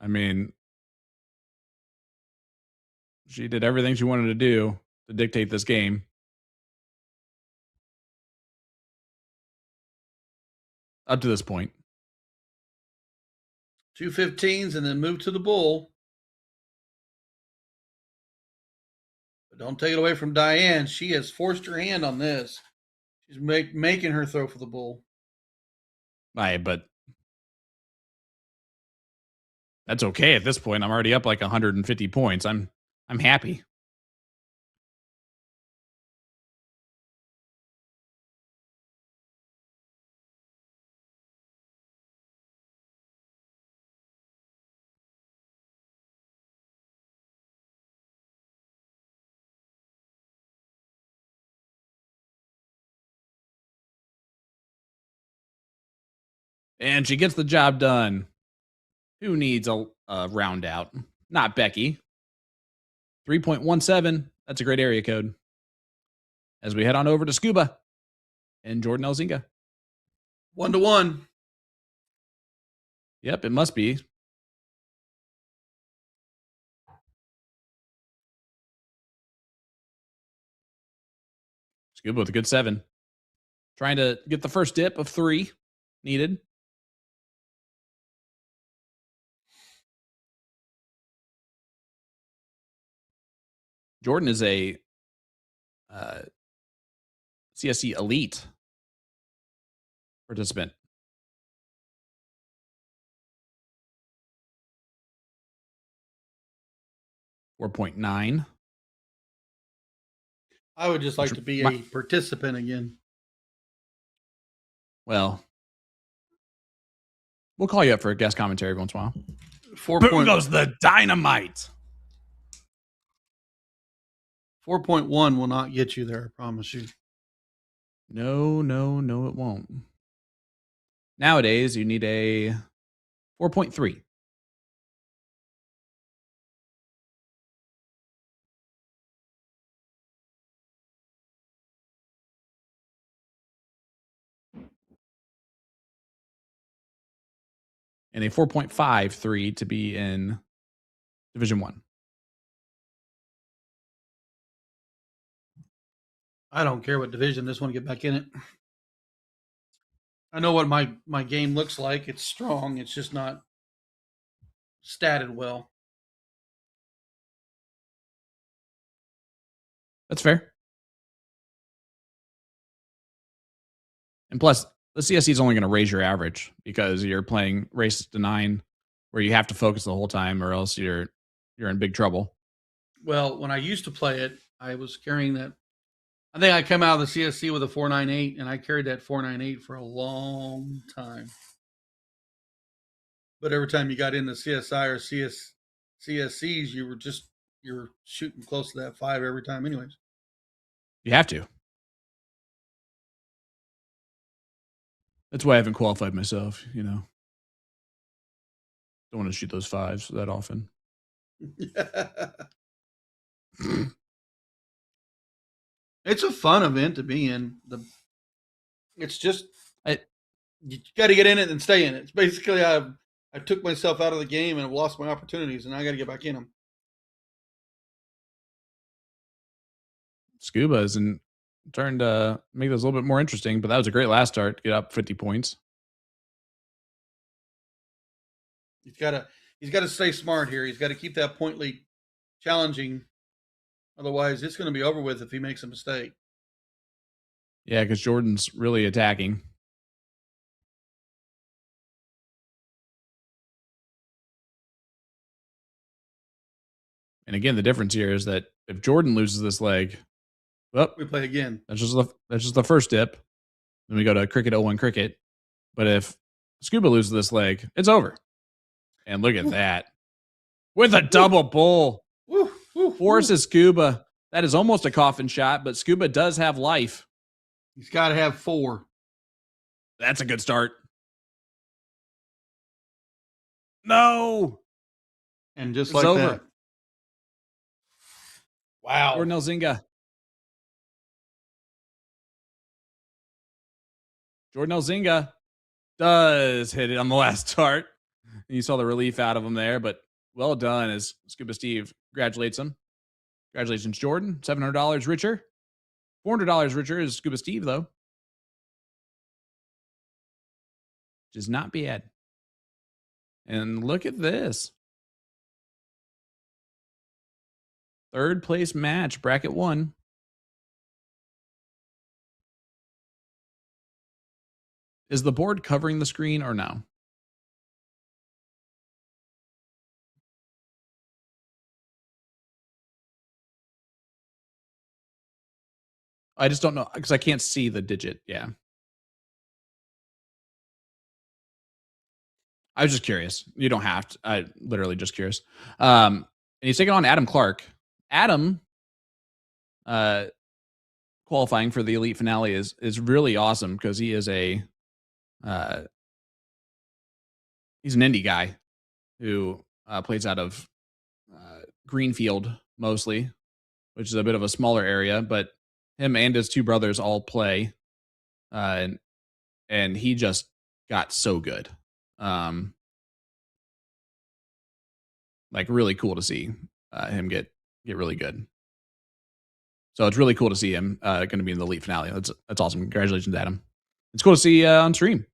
I mean, she did everything she wanted to do to dictate this game. Up to this point. 2 15s and then move to the bull. But don't take it away from Diane. She has forced her hand on this. She's making her throw for the bull. Right, but that's okay at this point. I'm already up like 150 points. I'm happy. And she gets the job done. Who needs a round out? Not Becky. 3.17. That's a great area code. As we head on over to Scuba and Jordan Elzinga. 1-1. Yep, it must be. Scuba with a good 7. Trying to get the first dip of 3 needed. Jordan is a CSC Elite participant. $4.9. I would just like to be a participant again. Well, we'll call you up for a guest commentary every once in a while. 4 Boom goes the dynamite. 4.1 will not get you there, I promise you. No, it won't. Nowadays, you need a 4.3. And a 4.53 to be in Division 1. I don't care what division. I just want to get back in it. I know what my game looks like. It's strong. It's just not statted well. That's fair. And plus, the CSC is only going to raise your average because you're playing races to 9 where you have to focus the whole time or else you're in big trouble. Well, when I used to play it, I was carrying that. I think I come out of the CSC with a 498, and I carried that 498 for a long time. But every time you got into CSI or CSCs, you're shooting close to that 5 every time anyways. You have to. That's why I haven't qualified myself, you know. Don't want to shoot those 5s that often. It's a fun event to be in. It's just you got to get in it and stay in it. It's basically I took myself out of the game and I've lost my opportunities, and I got to get back in them. Scuba is turned make this a little bit more interesting, but that was a great last start. Get up 50 points. He's got to stay smart here. He's got to keep that point lead challenging. Otherwise, it's going to be over with if he makes a mistake. Yeah, because Jordan's really attacking. And again, the difference here is that if Jordan loses this leg, well, we play again. That's just the first dip. Then we go to cricket 0-1 cricket. But if Scuba loses this leg, it's over. And look at that. With a double bull. Forces Scuba. That is almost a coffin shot, but Scuba does have life. He's got to have 4. That's a good start. No. And just like over. That. Wow. Jordan Elzinga. Jordan Elzinga does hit it on the last start. You saw the relief out of him there, but well done as Scuba Steve congratulates him. Congratulations, Jordan. $700 richer. $400 richer is Scuba Steve, though. Which is not bad. And look at this. Third place match, bracket 1. Is the board covering the screen or no? I just don't know because I can't see the digit. Yeah. I was just curious. You don't have to. I literally just curious. And he's taking on Adam Clark. Adam qualifying for the elite finale is really awesome because he is he's an indie guy who plays out of Greenfield mostly, which is a bit of a smaller area, but him and his 2 brothers all play. And he just got so good. Like really cool to see him get really good. So it's really cool to see him going to be in the elite finale. That's awesome. Congratulations, Adam. It's cool to see on stream.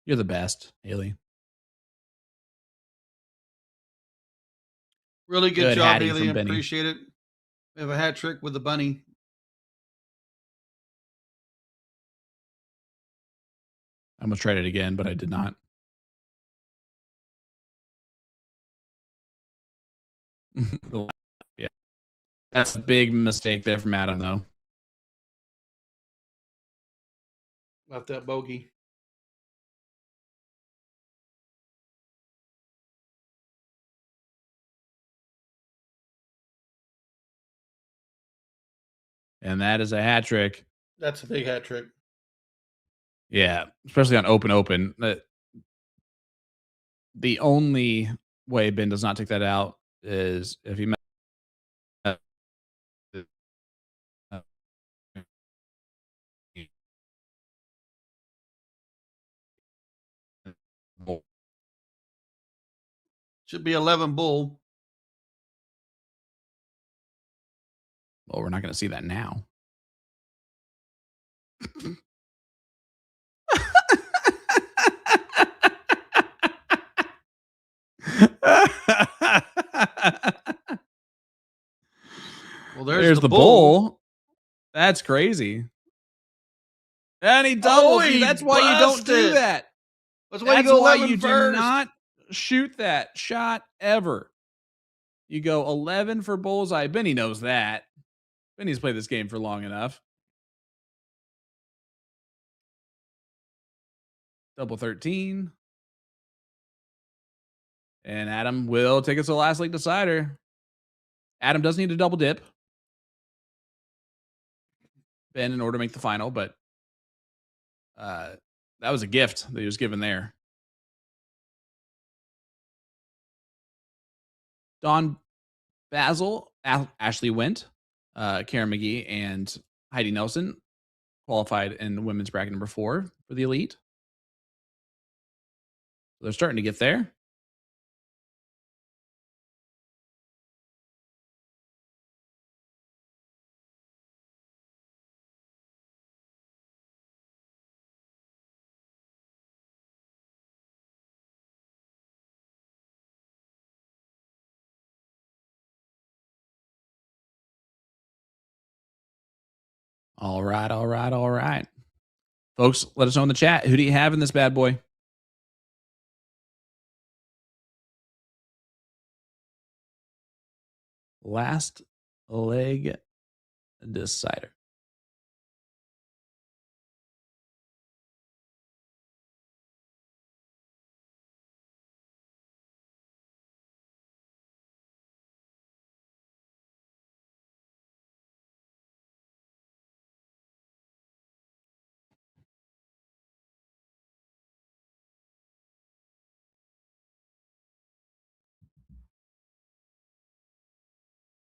You're the best, Haley. Really good job, Haley. Appreciate it. We have a hat trick with the bunny. I almost tried it again, but I did not. Yeah. That's a big mistake there from Adam, though. Left that bogey. And that is a hat trick. That's a big hat trick. Yeah, especially on open. The only way Ben does not take that out is if he should be 11 bull. Well, we're not going to see that now. Well, there's the bull. That's crazy. And he doubles you. That's why you don't do that. That's why you do not shoot that shot ever. You go 11 for bullseye. Benny knows that. Benny's played this game for long enough. Double 13. And Adam will take us to the last league decider. Adam does need a double dip. Ben in order to make the final, but that was a gift that he was given there. Don Basil, Ashley Went, Karen McGee, and Heidi Nelson qualified in women's bracket number 4 for the elite. So they're starting to get there. All right, all right, all right. Folks, let us know in the chat. Who do you have in this bad boy? Last leg decider.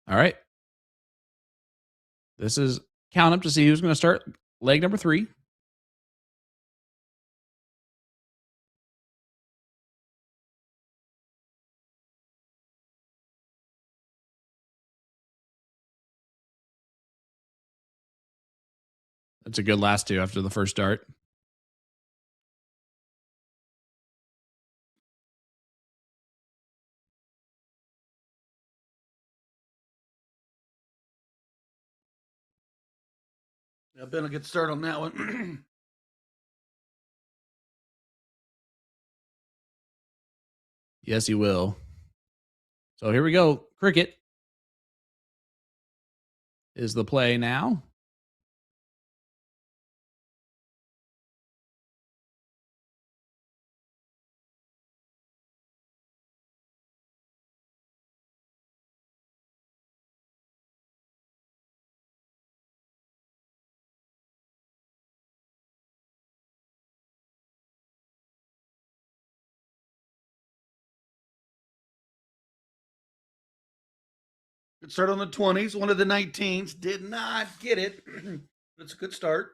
All right. This is count up to see who's going to start leg number 3. That's a good last 2 after the first start. Yeah, Ben will get started on that one. Yes, he will. So here we go. Cricket is the play now. Good start on the 20s. One of the 19s did not get it. But it's a good start.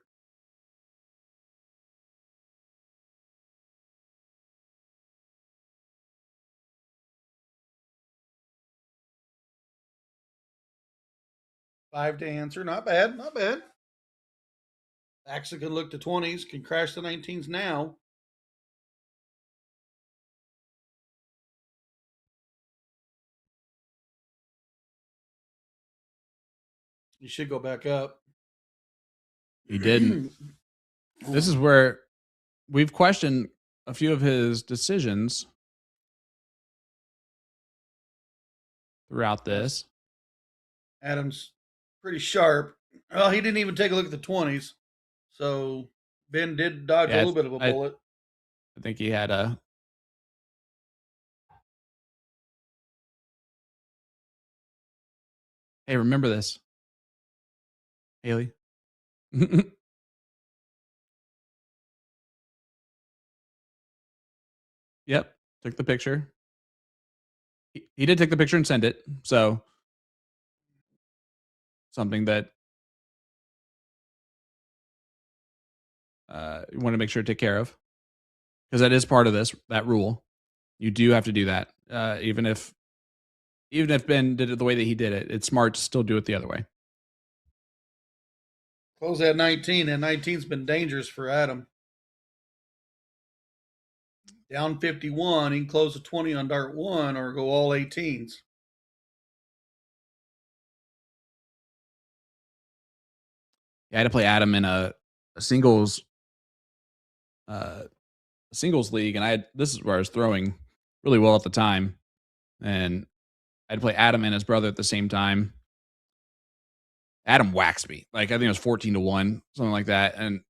Five to answer. Not bad. Not bad. Actually can look to 20s. Can crash the 19s now. You should go back up. He didn't. This is where we've questioned a few of his decisions throughout this. Adam's pretty sharp. Well, he didn't even take a look at the 20s. So Ben did dodge a little bit of a bullet. I think he had a... Hey, remember this. Haley. Yep. Took the picture. He did take the picture and send it. So something that you want to make sure to take care of. Because that is part of this, that rule. You do have to do that. Even if Ben did it the way that he did it, it's smart to still do it the other way. Close that 19, and 19's been dangerous for Adam. Down 51, he can close a 20 on dart 1 or go all 18s. Yeah, I had to play Adam in a singles league, and this is where I was throwing really well at the time, and I had to play Adam and his brother at the same time. Adam waxed me. Like, I think it was 14-1, something like that. And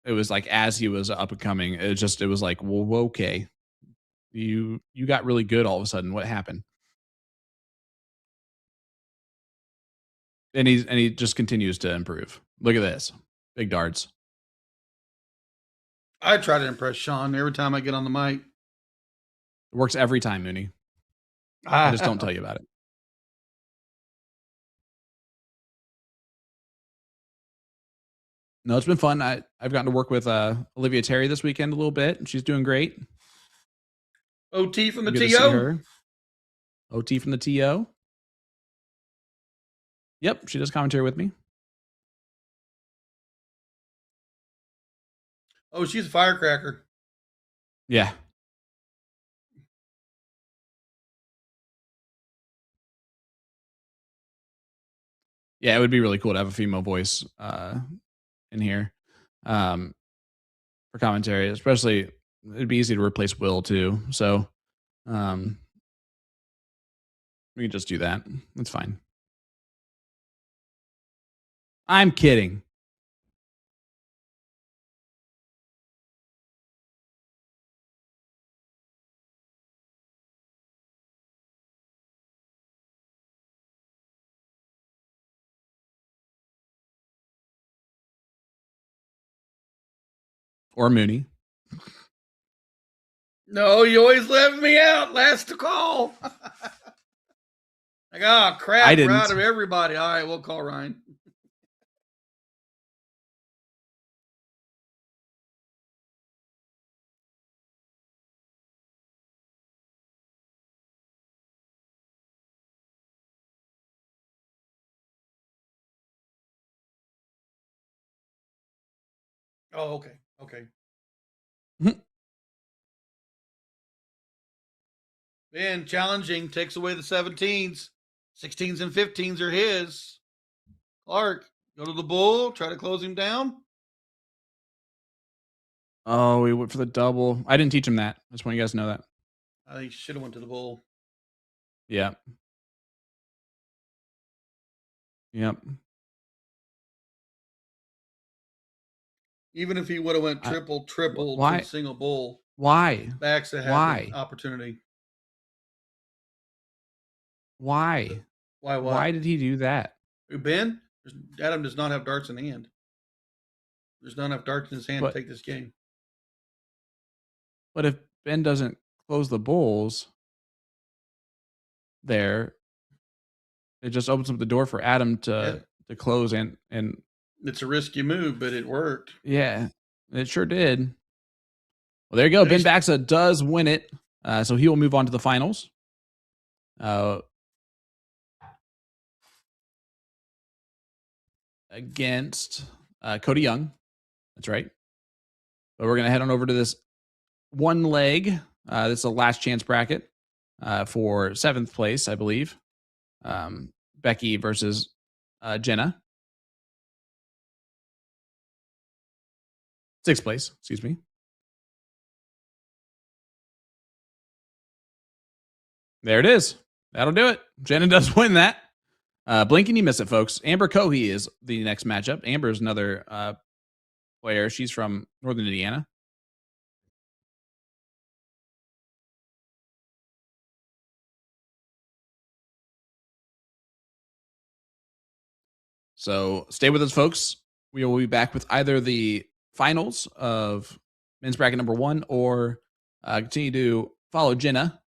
it was like, as he was up and coming, it was like, well, okay. You got really good all of a sudden. What happened? And he just continues to improve. Look at this. Big darts. I try to impress Sean every time I get on the mic. It works every time, Mooney. I just don't tell you about it. No, it's been fun. I've gotten to work with Olivia Terry this weekend a little bit, and she's doing great. OT from the Good to see her. OT from the TO. Yep, she does commentary with me. Oh, she's a firecracker. Yeah. Yeah, it would be really cool to have a female voice in here for commentary. Especially, it'd be easy to replace Will too. So we can just do that. That's fine. I'm kidding. Or Mooney. No, you always left me out. Last to call. Like, oh, crap. I We're didn't. out of everybody. All right, we'll call Ryan. Oh, okay. Okay. Ben, challenging, takes away the 17s. 16s and 15s are his. Clark, go to the bull, try to close him down. Oh, we went for the double. I didn't teach him that. I just want you guys to know that. I think he should have went to the bull. Yeah. Yep. Even if he would have went triple to why? the single bull. Why? Backs to have Why? the opportunity. Why? Why what? Why did he do that? Ben? Adam does not have darts in hand. There's not enough darts in his hand to take this game. But if Ben doesn't close the bulls there, it just opens up the door for Adam to close and it's a risky move, but it worked. Yeah, it sure did. Well, there you go. Ben Baxa does win it. So he will move on to the finals. Against Cody Young. That's right. But we're going to head on over to this one leg. This is a last chance bracket for 7th place, I believe. Becky versus Jenna. 6th place, excuse me. There it is. That'll do it. Jenna does win that. Blink and you miss it, folks. Amber Cohey is the next matchup. Amber is another player. She's from Northern Indiana. So stay with us, folks. We will be back with either the finals of men's bracket number 1 or continue to follow Jenna.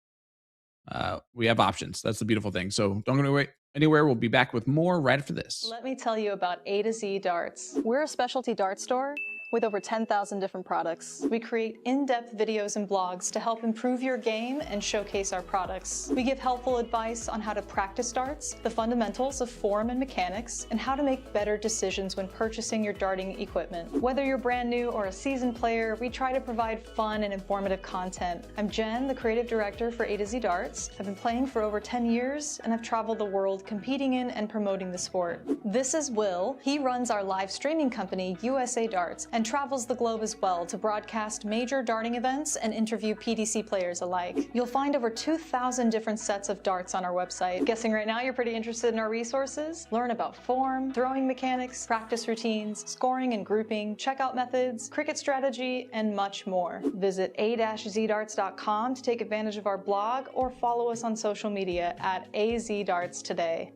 We have options. That's the beautiful thing. So don't go anywhere. We'll be back with more right after this. Let me tell you about A to Z Darts. We're a specialty dart store with over 10,000 different products. We create in-depth videos and blogs to help improve your game and showcase our products. We give helpful advice on how to practice darts, the fundamentals of form and mechanics, and how to make better decisions when purchasing your darting equipment. Whether you're brand new or a seasoned player, we try to provide fun and informative content. I'm Jen, the creative director for A to Z Darts. I've been playing for over 10 years, and I've traveled the world competing in and promoting the sport. This is Will. He runs our live streaming company, USA Darts, and travels the globe as well to broadcast major darting events and interview PDC players alike. You'll find over 2,000 different sets of darts on our website. Guessing right now you're pretty interested in our resources? Learn about form, throwing mechanics, practice routines, scoring and grouping, checkout methods, cricket strategy, and much more. Visit a-zdarts.com to take advantage of our blog or follow us on social media at AZDarts today.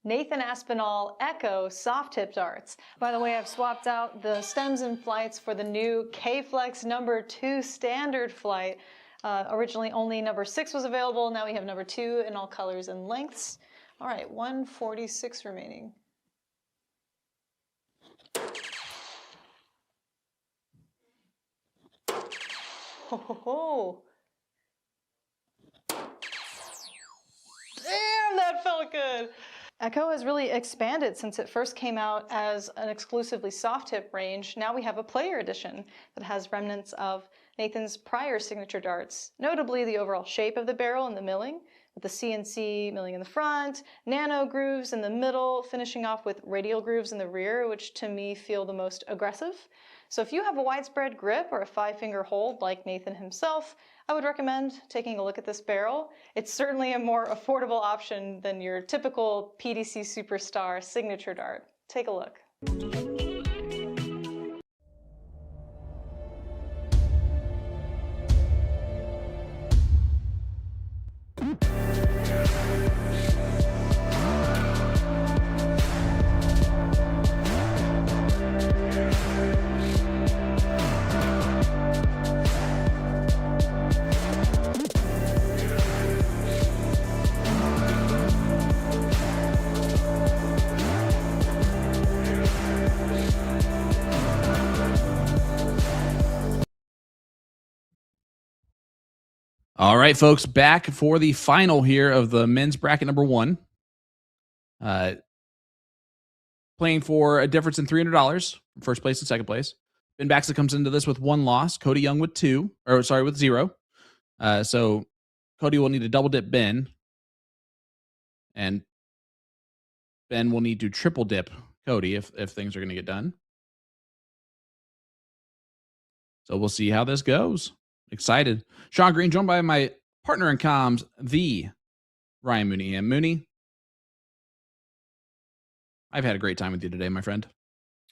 Nathan Aspinall Echo soft tip darts. By the way, I've swapped out the stems and flights for the new K-Flex number 2 standard flight. Originally only number 6 was available. Now we have number 2 in all colors and lengths. All right, 146 remaining. Ho, ho, ho. Damn, that felt good. Echo has really expanded since it first came out as an exclusively soft tip range. Now we have a player edition that has remnants of Nathan's prior signature darts, notably the overall shape of the barrel and the milling, with the CNC milling in the front, nano grooves in the middle, finishing off with radial grooves in the rear, which to me feel the most aggressive. So if you have a widespread grip or a 5-finger hold like Nathan himself, I would recommend taking a look at this barrel. It's certainly a more affordable option than your typical PDC Superstar signature dart. Take a look. All right, folks, back for the final here of the men's bracket number 1. Playing for a difference in $300, first place and second place. Ben Baxley comes into this with 1 loss. Cody Young with 0. So Cody will need to double dip Ben, and Ben will need to triple dip Cody if things are going to get done. So we'll see how this goes. Excited. Sean Green, joined by my partner in comms, the Ryan Mooney. And Mooney, I've had a great time with you today, my friend.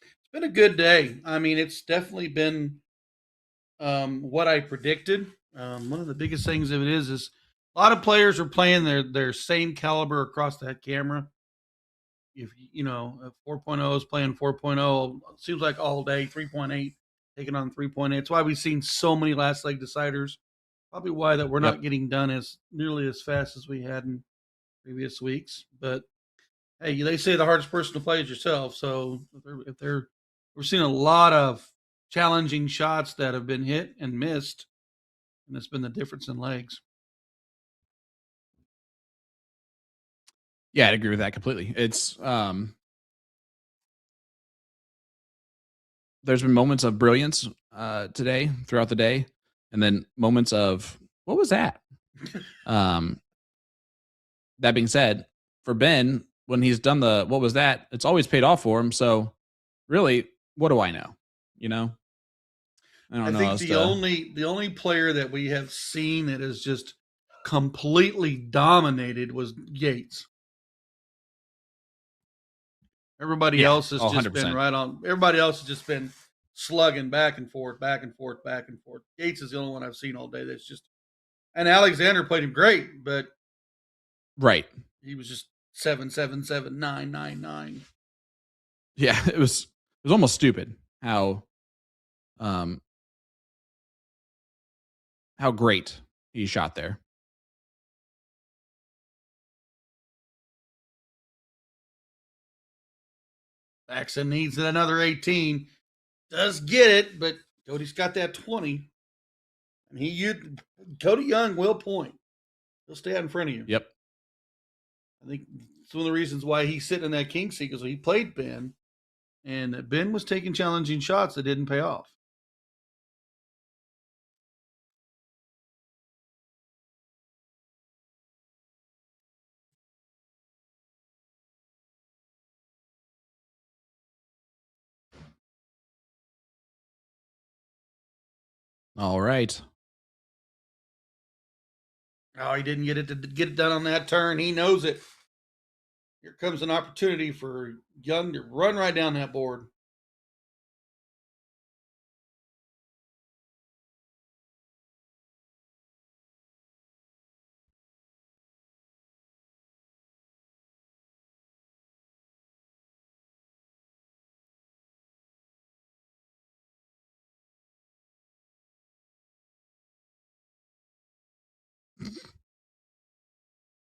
It's been a good day. I mean, it's definitely been what I predicted. One of the biggest things of it is a lot of players are playing their same caliber across that camera. If 4.0 is playing 4.0, it seems like all day. 3.8 taking on 3.8. That's why we've seen so many last leg deciders. Probably why that we're not getting done as nearly as fast as we had in previous weeks. But hey, they say the hardest person to play is yourself. So we're seeing a lot of challenging shots that have been hit and missed, and it's been the difference in legs. Yeah, I'd agree with that completely. It's there's been moments of brilliance today throughout the day, and then moments of what was that? That being said, for Ben, when he's done the what was that, it's always paid off for him. So really, what do I know? I think the only player that we have seen that is just completely dominated was Yates. Everybody else has just 100%. been right on. Everybody else has just been slugging back and forth, back and forth, back and forth. Yates is the only one I've seen all day that's just. And Alexander played him great, but right, he was just 7-7-7, 9-9-9. Yeah, it was almost stupid how great he shot there. Baxton needs another 18. Does get it, but Cody's got that 20. And Cody Young will point. He'll stay out in front of you. Yep. I think it's one of the reasons why he's sitting in that king seat because he played Ben, and Ben was taking challenging shots that didn't pay off. All right. Oh, he didn't get it done on that turn. He knows it. Here comes an opportunity for Young to run right down that board.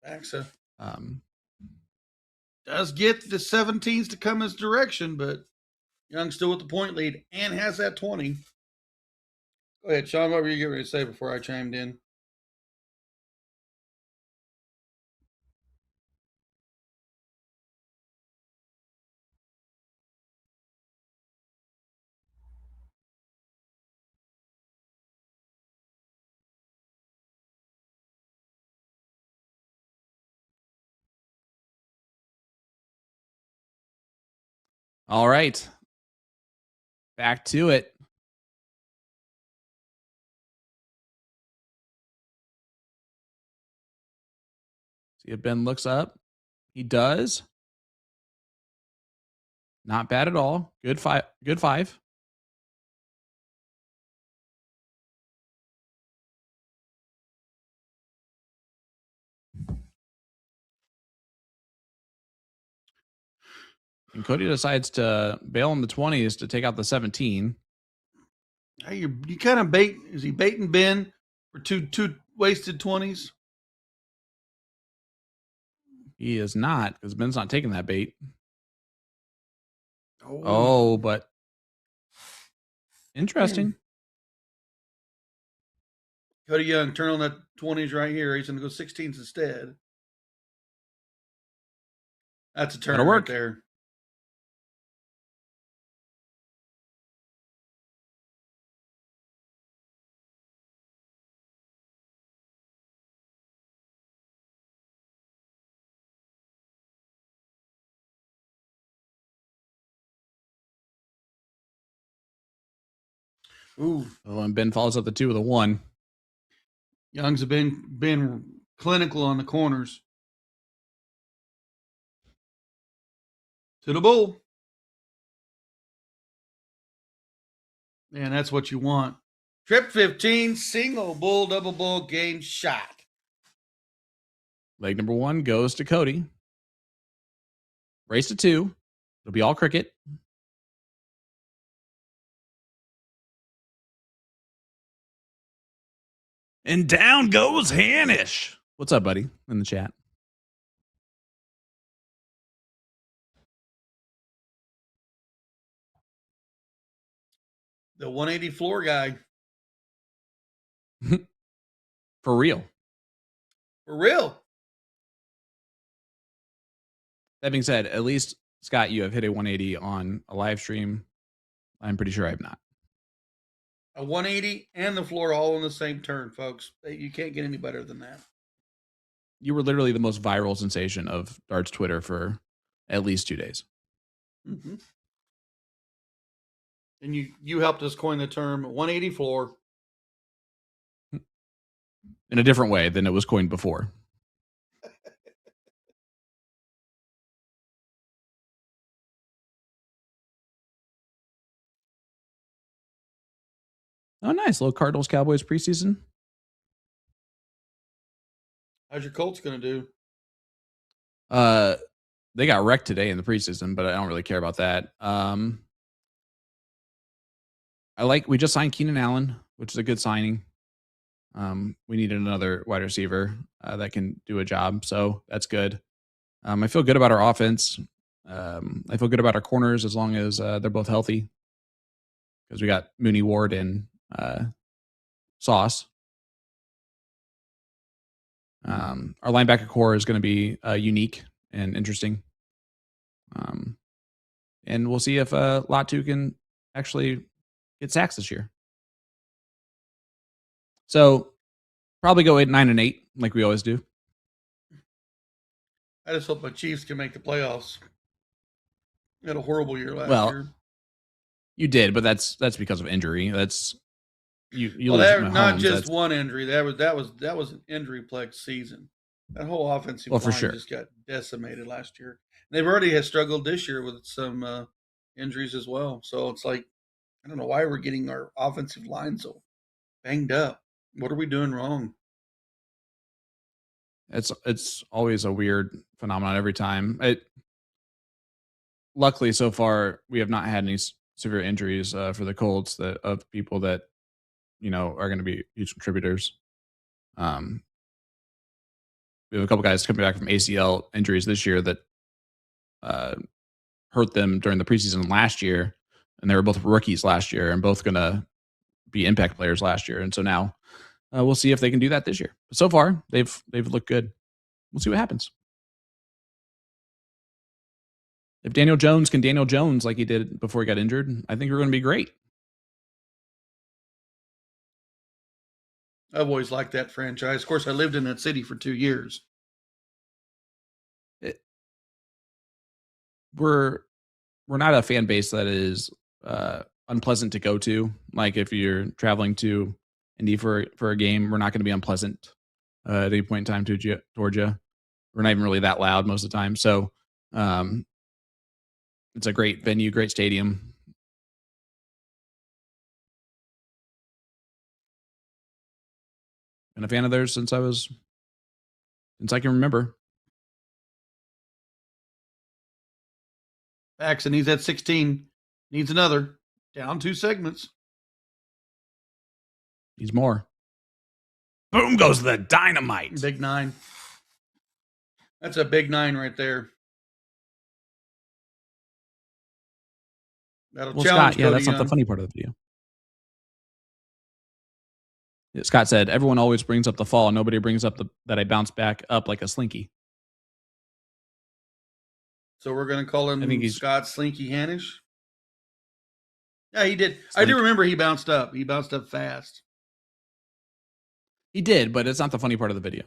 Baxa Um, does get the 17s to come his direction, but Young still with the point lead and has that 20. Go ahead, Sean. What were you getting ready to say before I chimed in? all right. Back to it. See if Ben looks up. He does. Not bad at all. Good five. Good five. And Cody decides to bail on the 20s to take out the 17. Hey, you kind of bait. Is he baiting Ben for two wasted 20s? He is not, because Ben's not taking that bait. Oh, but interesting. Cody Young, turn on that 20s right here. He's going to go 16s instead. That's a turn That'll work right there. Ooh. Oh, and Ben follows up the 2 with a 1. Young's have been clinical on the corners. To the bull. And that's what you want. Trip 15, single bull, double bull, game shot. Leg number 1 goes to Cody. Race to 2. It'll be all cricket. And down goes Hanish. What's up, buddy? In the chat. The 180 floor guy. For real. For real. That being said, at least, Scott, you have hit a 180 on a live stream. I'm pretty sure I have not. A 180 and the floor all in the same turn, folks. You can't get any better than that. You were literally the most viral sensation of darts Twitter for at least 2 days. Mm-hmm. And you helped us coin the term 180 floor. In a different way than it was coined before. Oh, nice. Little Cardinals Cowboys preseason. How's your Colts going to do? They got wrecked today in the preseason, but I don't really care about that. We just signed Keenan Allen, which is a good signing. We needed another wide receiver that can do a job, so that's good. I feel good about our offense. I feel good about our corners as long as they're both healthy, because we got Mooney, Ward, and Sauce. Our linebacker core is going to be unique and interesting. And we'll see if Latu can actually get sacks this year. So probably go 9-8 like we always do. I just hope my Chiefs can make the playoffs. We had a horrible year last year. You did, but that's because of injury. That's you. Well, that not just one injury. That was an injury-plagued season. That whole offensive line just got decimated last year. And they've already struggled this year with some injuries as well. So it's like, I don't know why we're getting our offensive line so banged up. What are we doing wrong? It's always a weird phenomenon every time. Luckily, so far, we have not had any severe injuries for the Colts of people that are going to be huge contributors. we have a couple guys coming back from ACL injuries this year that hurt them during the preseason last year, and they were both rookies last year and both going to be impact players last year. And so now we'll see if they can do that this year. But so far, they've looked good. We'll see what happens. If Daniel Jones can Daniel Jones like he did before he got injured, I think we're going to be great. I've always liked that franchise. Of course, I lived in that city for 2 years. We're not a fan base that is unpleasant to go to. Like if you're traveling to Indy for a game, we're not going to be unpleasant at any point in time to Georgia. We're not even really that loud most of the time. So it's a great venue, great stadium. Been a fan of theirs since I can remember. Paxton, he's at 16. Needs another. Down 2 segments. Needs more. Boom goes the dynamite. Big 9. That's a big 9 right there. That'll challenge Scott, yeah, Cody that's not the Young. funny part of the video. Yeah, Scott said, everyone always brings up the fall. Nobody brings up that I bounce back up like a slinky. So we're going to call him Scott Slinky Hanish. Yeah, he did. Slink. I do remember he bounced up. He bounced up fast. He did, but it's not the funny part of the video.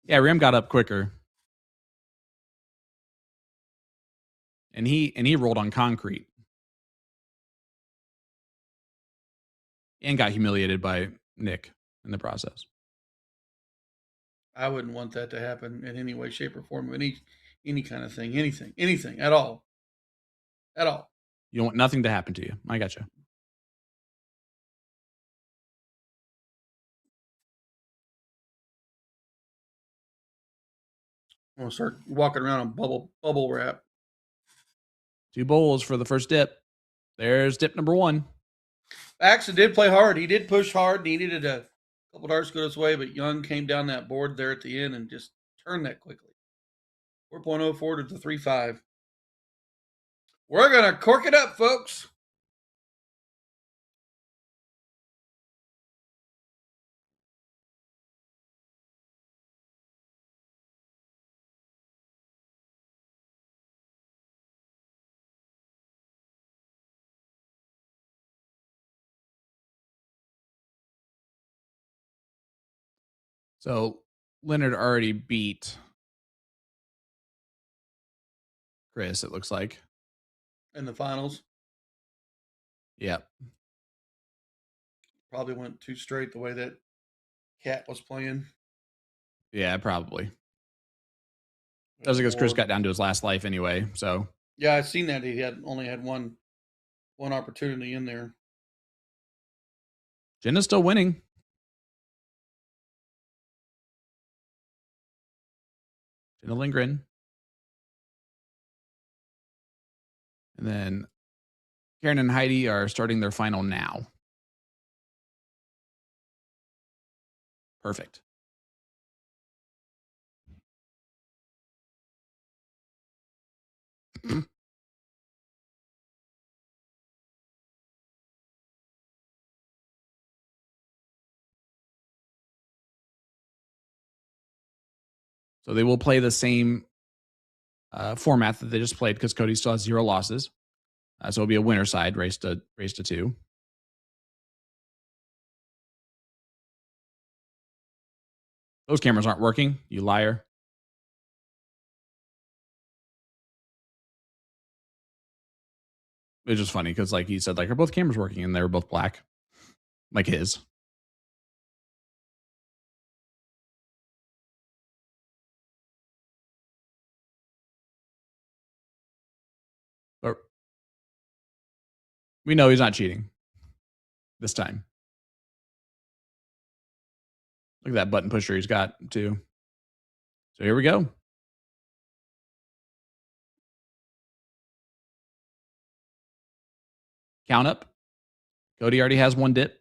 Yeah, Ram got up quicker. And he rolled on concrete. And got humiliated by Nick in the process. I wouldn't want that to happen in any way, shape, or form. Any kind of thing. Anything at all. At all. You don't want nothing to happen to you. I got you. I'm going to start walking around on bubble wrap. 2 bowls for the first dip. There's dip number 1. Axon did play hard. He did push hard. He needed a couple darts go his way, but Young came down that board there at the end and just turned that quickly. 4.04 to the 3.5. We're going to cork it up, folks. So Leonard already beat Chris, it looks like. In the finals. Yep. Probably went too straight the way that Cat was playing. Yeah, probably. That was because Chris got down to his last life anyway, so. Yeah, I've seen that. He had only had one opportunity in there. Jenna's still winning. Jenna Lindgren. And then Karen and Heidi are starting their final now. Perfect. So they will play the same format that they just played because Cody still has 0 losses. So it'll be a winner side race to 2. Those cameras aren't working, you liar. It's just funny because, like he said, like, are both cameras working? And they were both black, like his. But we know he's not cheating this time. Look at that button pusher he's got too. So here we go. Count up. Cody already has one dip.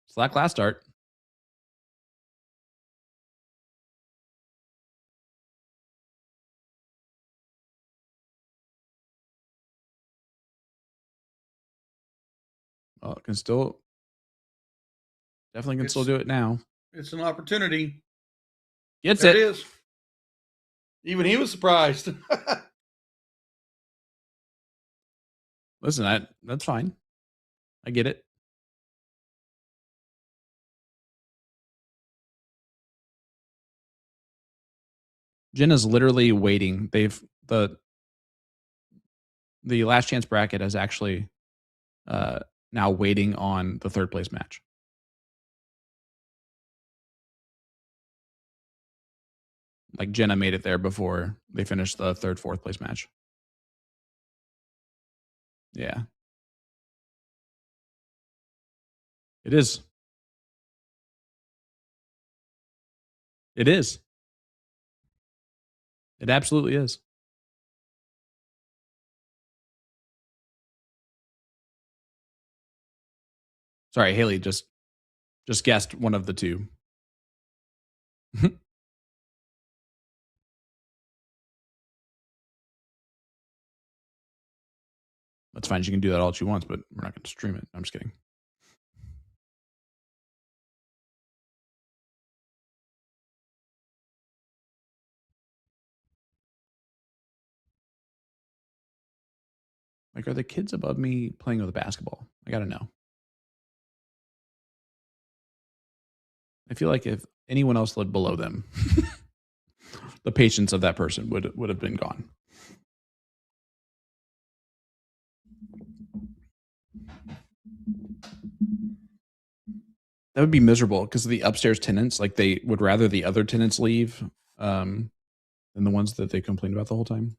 Slack last start. Well, it can still definitely can still do it now. It's an opportunity. Gets There it. it is. Even he was surprised. Listen, that's fine. I get it. Jenna's literally waiting. The last chance bracket is actually now waiting on the third place match. Like Jenna made it there before they finished the third, fourth place match. Yeah. It is. It is. It absolutely is. Sorry, Haley just guessed one of the two. That's fine. She can do that all she wants, but we're not going to stream it. I'm just kidding. Like, are the kids above me playing with a basketball? I got to know. I feel like if anyone else lived below them, the patience of that person would have been gone. That would be miserable because the upstairs tenants, like they would rather the other tenants leave than the ones that they complain about the whole time.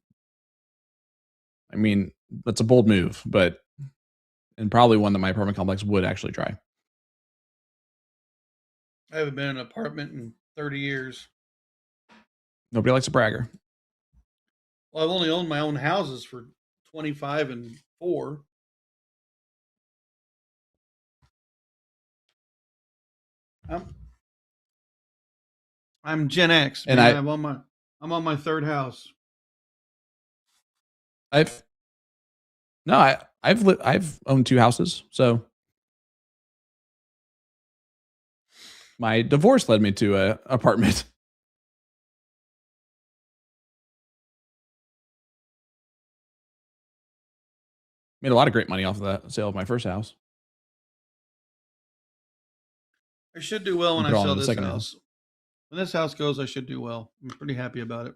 I mean, that's a bold move, and probably one that my apartment complex would actually try. I haven't been in an apartment in 30 years. Nobody likes a bragger. Well, I've only owned my own houses for 25 and 4. I'm Gen X, and I'm on my third house. I've owned 2 houses, so my divorce led me to an apartment. Made a lot of great money off of that sale of my first house. I should do well when I Put it on sell the this second house. When this house goes, I should do well. I'm pretty happy about it.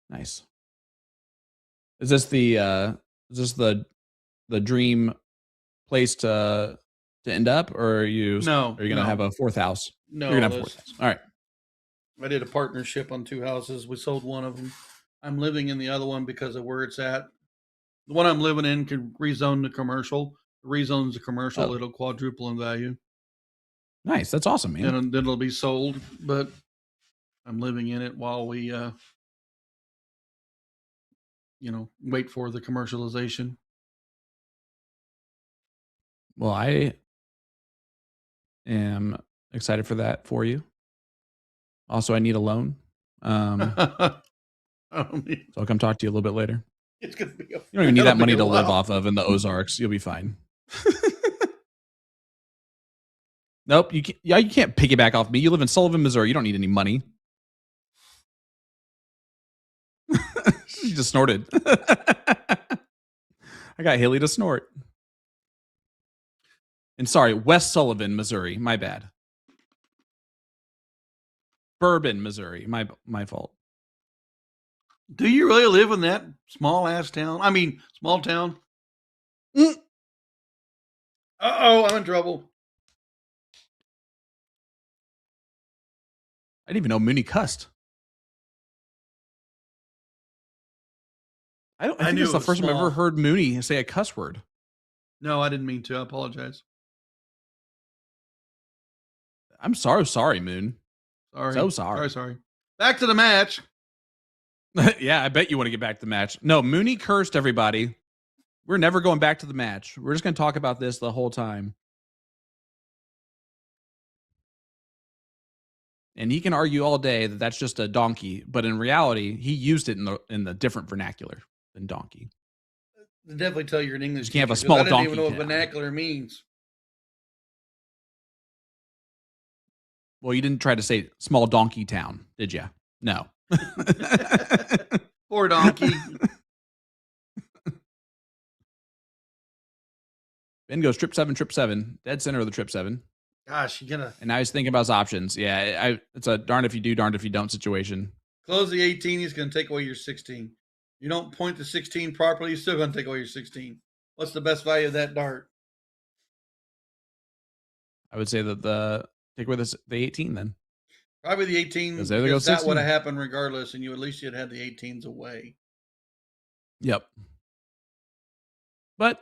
Nice. Is this the dream place to end up, or are you gonna have a fourth house? No, you're gonna have a fourth house. All right. I did a partnership on 2 houses. We sold one of them. I'm living in the other one because of where it's at. The one I'm living in can rezone to commercial. Rezones the commercial, it'll quadruple in value. Nice. That's awesome, man. And then it'll be sold, but I'm living in it while we wait for the commercialization. Well, I am excited for that for you. Also, I need a loan. So I'll come talk to you a little bit later. It's gonna be you don't even need that money to live off of in the Ozarks. You'll be fine. Nope. You can't piggyback off me. You live in Sullivan, Missouri. You don't need any money. She just snorted. I got Haley to snort. And sorry, West Sullivan, Missouri. My bad. Bourbon, Missouri. My fault. Do you really live in that small town? Uh-oh, I'm in trouble. I didn't even know Mooney cussed. I think it's the first time I've ever heard Mooney say a cuss word. No, I didn't mean to. I apologize. I'm sorry, Moon. Sorry. So sorry. Sorry. Back to the match. Yeah, I bet you want to get back to the match. No, Mooney cursed everybody. We're never going back to the match. We're just going to talk about this the whole time. And he can argue all day that that's just a donkey, but in reality, he used it in the different vernacular than donkey. They definitely tell you're an English. You can't have a teacher, small I didn't donkey even know what town. vernacular means. Well, you didn't try to say small donkey town, did you? No. Poor donkey. Ben goes trip seven, dead center of the trip 7. Gosh, you gotta. And now he's thinking about his options. Yeah, it's a darned if you do, darned if you don't situation. Close the 18, he's going to take away your 16. You don't point the 16 properly, he's still going to take away your 16. What's the best value of that dart? I would say that take away the 18 then. Probably the 18, because that would have happened regardless, and you at least you'd had the 18s away. Yep. But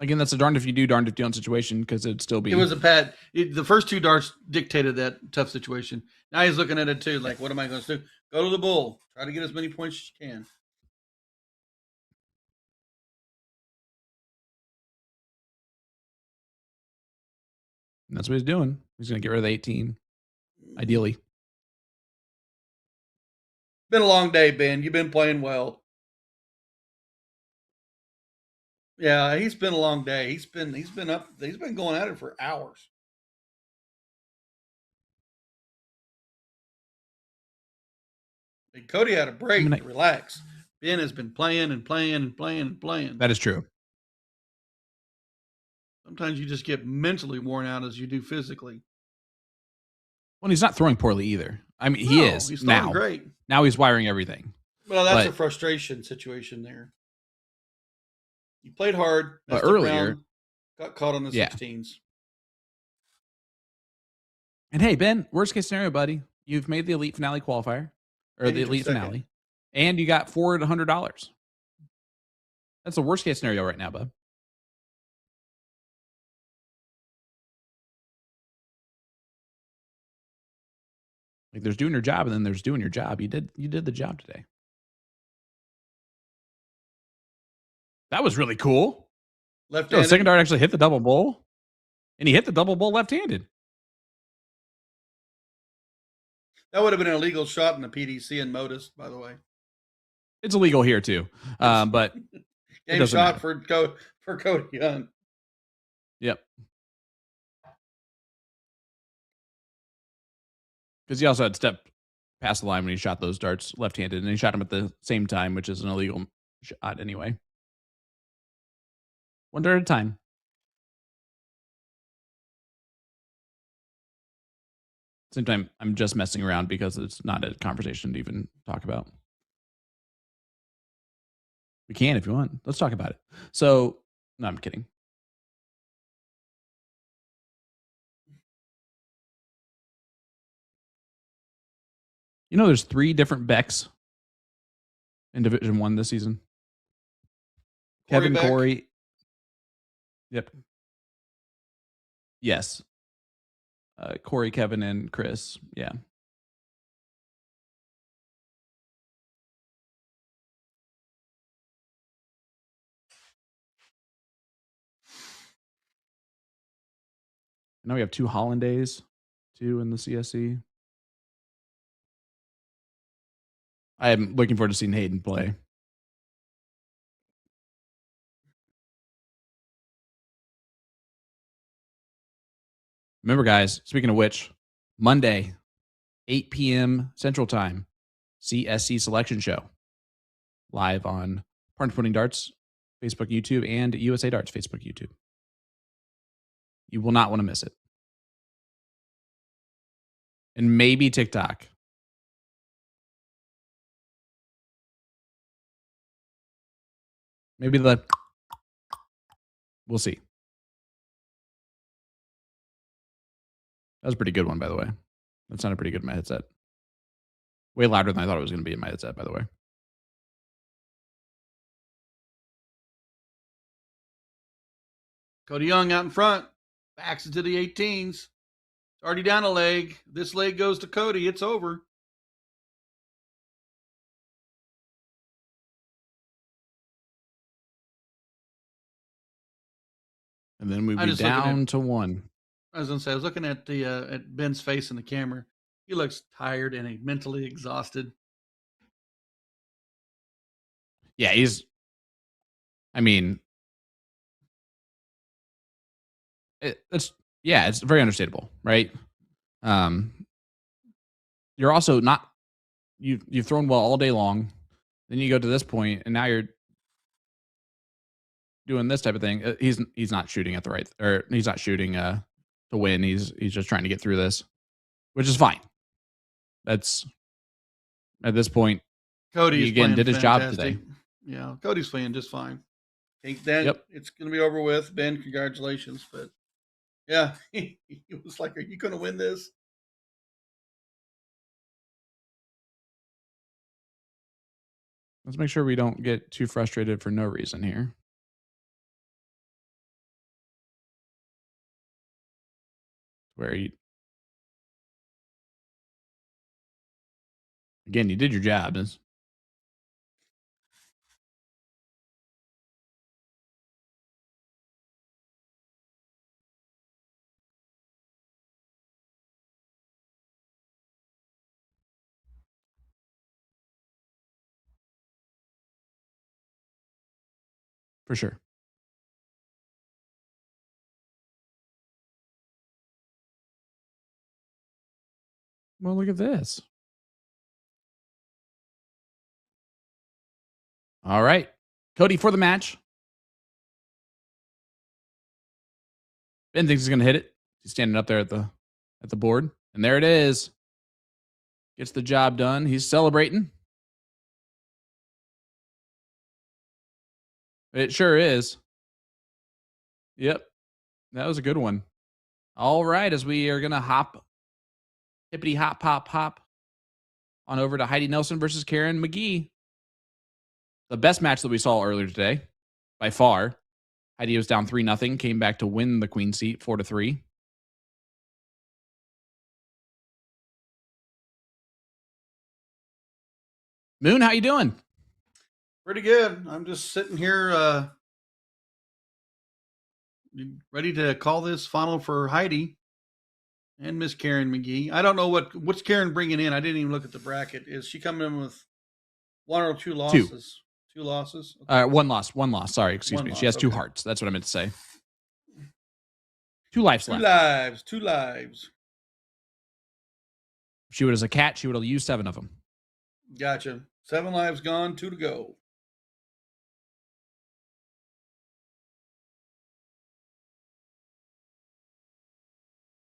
again, that's a darned if you do, darned if you don't situation because it'd still be. It was a bad. The first 2 darts dictated that tough situation. Now he's looking at it too, like, what am I going to do? Go to the bull. Try to get as many points as you can. And that's what he's doing. He's going to get rid of the 18, ideally. Been a long day, Ben. You've been playing well. Yeah, he's been a long day. He's been up. He's been going at it for hours. And Cody had a break. Relax. Ben has been playing and playing and playing and playing. That is true. Sometimes you just get mentally worn out as you do physically. Well, he's not throwing poorly either. I mean, he is. He's throwing great. Now he's wiring everything. Well, that's a frustration situation there. You played hard. But earlier, got caught on the 16s. And hey, Ben, worst case scenario, buddy, you've made the elite finale qualifier or the elite finale, and you got $400. That's the worst case scenario right now, bud. Like there's doing your job, and then there's doing your job. You did the job today. That was really cool. Left-handed. So second dart actually hit the double bowl, and he hit the double bowl left-handed. That would have been an illegal shot in the PDC in Modus, by the way. It's illegal here too, but game shot for Cody Young. Yep. Because he also had stepped past the line when he shot those darts left-handed, and he shot them at the same time, which is an illegal shot anyway. One dart at a time. Same time, I'm just messing around because it's not a conversation to even talk about. We can if you want. Let's talk about it. So, no, I'm kidding. You know, there's 3 different Becks in Division 1 this season. Kevin, Beck. Corey. Yep. Yes. Corey, Kevin, and Chris. Yeah. Now we have 2 Hollandaise, 2 in the CSC. I am looking forward to seeing Hayden play. Remember, guys, speaking of which, Monday, 8 p.m. Central Time, CSC Selection Show. Live on Partner Putting Darts, Facebook, YouTube, and USA Darts, Facebook, YouTube. You will not want to miss it. And maybe TikTok. Maybe we'll see. That was a pretty good one, by the way. That sounded pretty good in my headset. Way louder than I thought it was going to be in my headset, by the way. Cody Young out in front. Backs into the 18s. It's already down a leg. This leg goes to Cody. It's over. And then we'd I'm be just looking down at- to 1. I was gonna say, I was looking at the at Ben's face in the camera. He looks tired and mentally exhausted. Yeah, I mean, it's very understandable, right? You're also not you've thrown well all day long. Then you go to this point, and now you're doing this type of thing. He's not shooting at the right, or he's not shooting to win. He's just trying to get through this, which is fine. That's at this point. Cody He again did his job fantastic. today. Yeah, Cody's playing just fine. Then Yep. it's going to be over with. Ben, congratulations. But yeah, he was like, "Are you going to win this?" Let's make sure we don't get too frustrated for no reason here. Where you again, you did your job. For sure. Well, look at this. All right. Cody for the match. Ben thinks he's going to hit it. He's standing up there at the board. And there it is. Gets the job done. He's celebrating. It sure is. Yep. That was a good one. All right. As we are going to hop, hippity hop, pop, hop on over to Heidi Nelson versus Karen McGee. The best match that we saw earlier today, by far. Heidi was down 3-0, came back to win the queen seat 4-3. Moon, how you doing? Pretty good. I'm just sitting here ready to call this final for Heidi and Miss Karen McGee. I don't know what's Karen bringing in. I didn't even look at the bracket. Is she coming in with 1 or 2 losses? 2 losses? Okay. 1 loss. 1 loss. Sorry, excuse me. Loss, She has 2 okay. hearts. That's what I meant to say. 2 lives 2 left. lives. 2 lives. If she was a cat, she would have used 7 of them. Gotcha. 7 lives gone, 2 to go.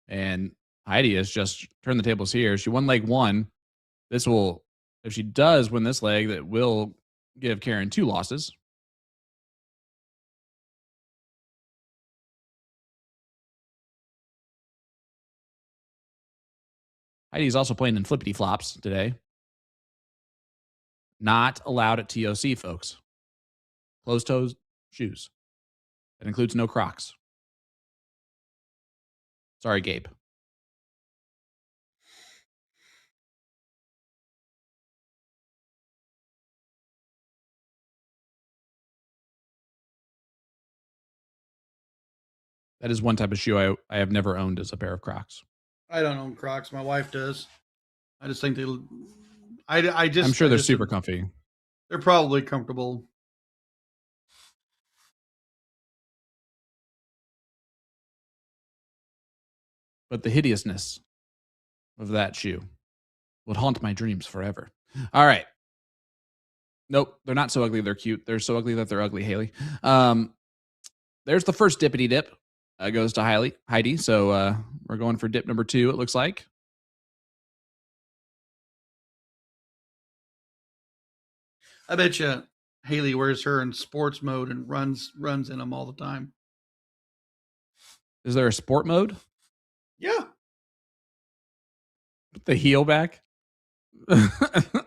And Heidi has just turned the tables here. She won leg 1. This will, if she does win this leg, that will give Karen 2 losses. Heidi's also playing in flippity flops today. Not allowed at TOC, folks. Closed toes shoes. That includes no Crocs. Sorry, Gabe. That is one type of shoe I have never owned as a pair of Crocs. I don't own Crocs. My wife does. I just think I'm sure they're super comfy. They're probably comfortable. But the hideousness of that shoe would haunt my dreams forever. All right. Nope, they're not so ugly. They're cute. They're so ugly that they're ugly, Haley. There's the first dippity dip. Goes to Heidi. So we're going for dip number 2, it looks like. I bet you Haley wears her in sports mode and runs in them all the time. Is there a sport mode? Yeah. Put the heel back.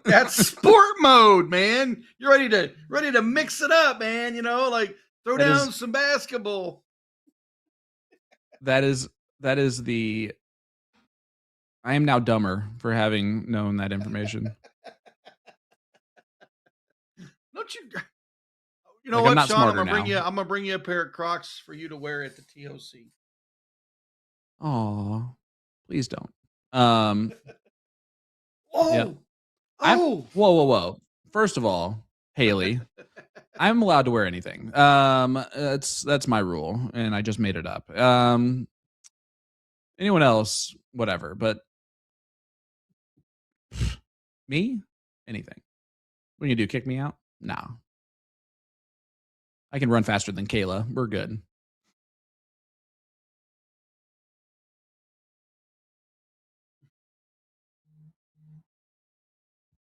That's sport mode, man. You're ready to mix it up, man. You know, like throw down some basketball. That is the. I am now dumber for having known that information. Don't you? You know Like, what, I'm not Sean? I'm smarter gonna now. bring you a pair of Crocs for you to wear at the TOC. Oh, please don't. Oh, Yep. oh, Whoa. First of all, Haley, I'm allowed to wear anything. That's my rule, and I just made it up. Anyone else, whatever. But me, anything. What do you do? Kick me out? No. I can run faster than Kayla. We're good.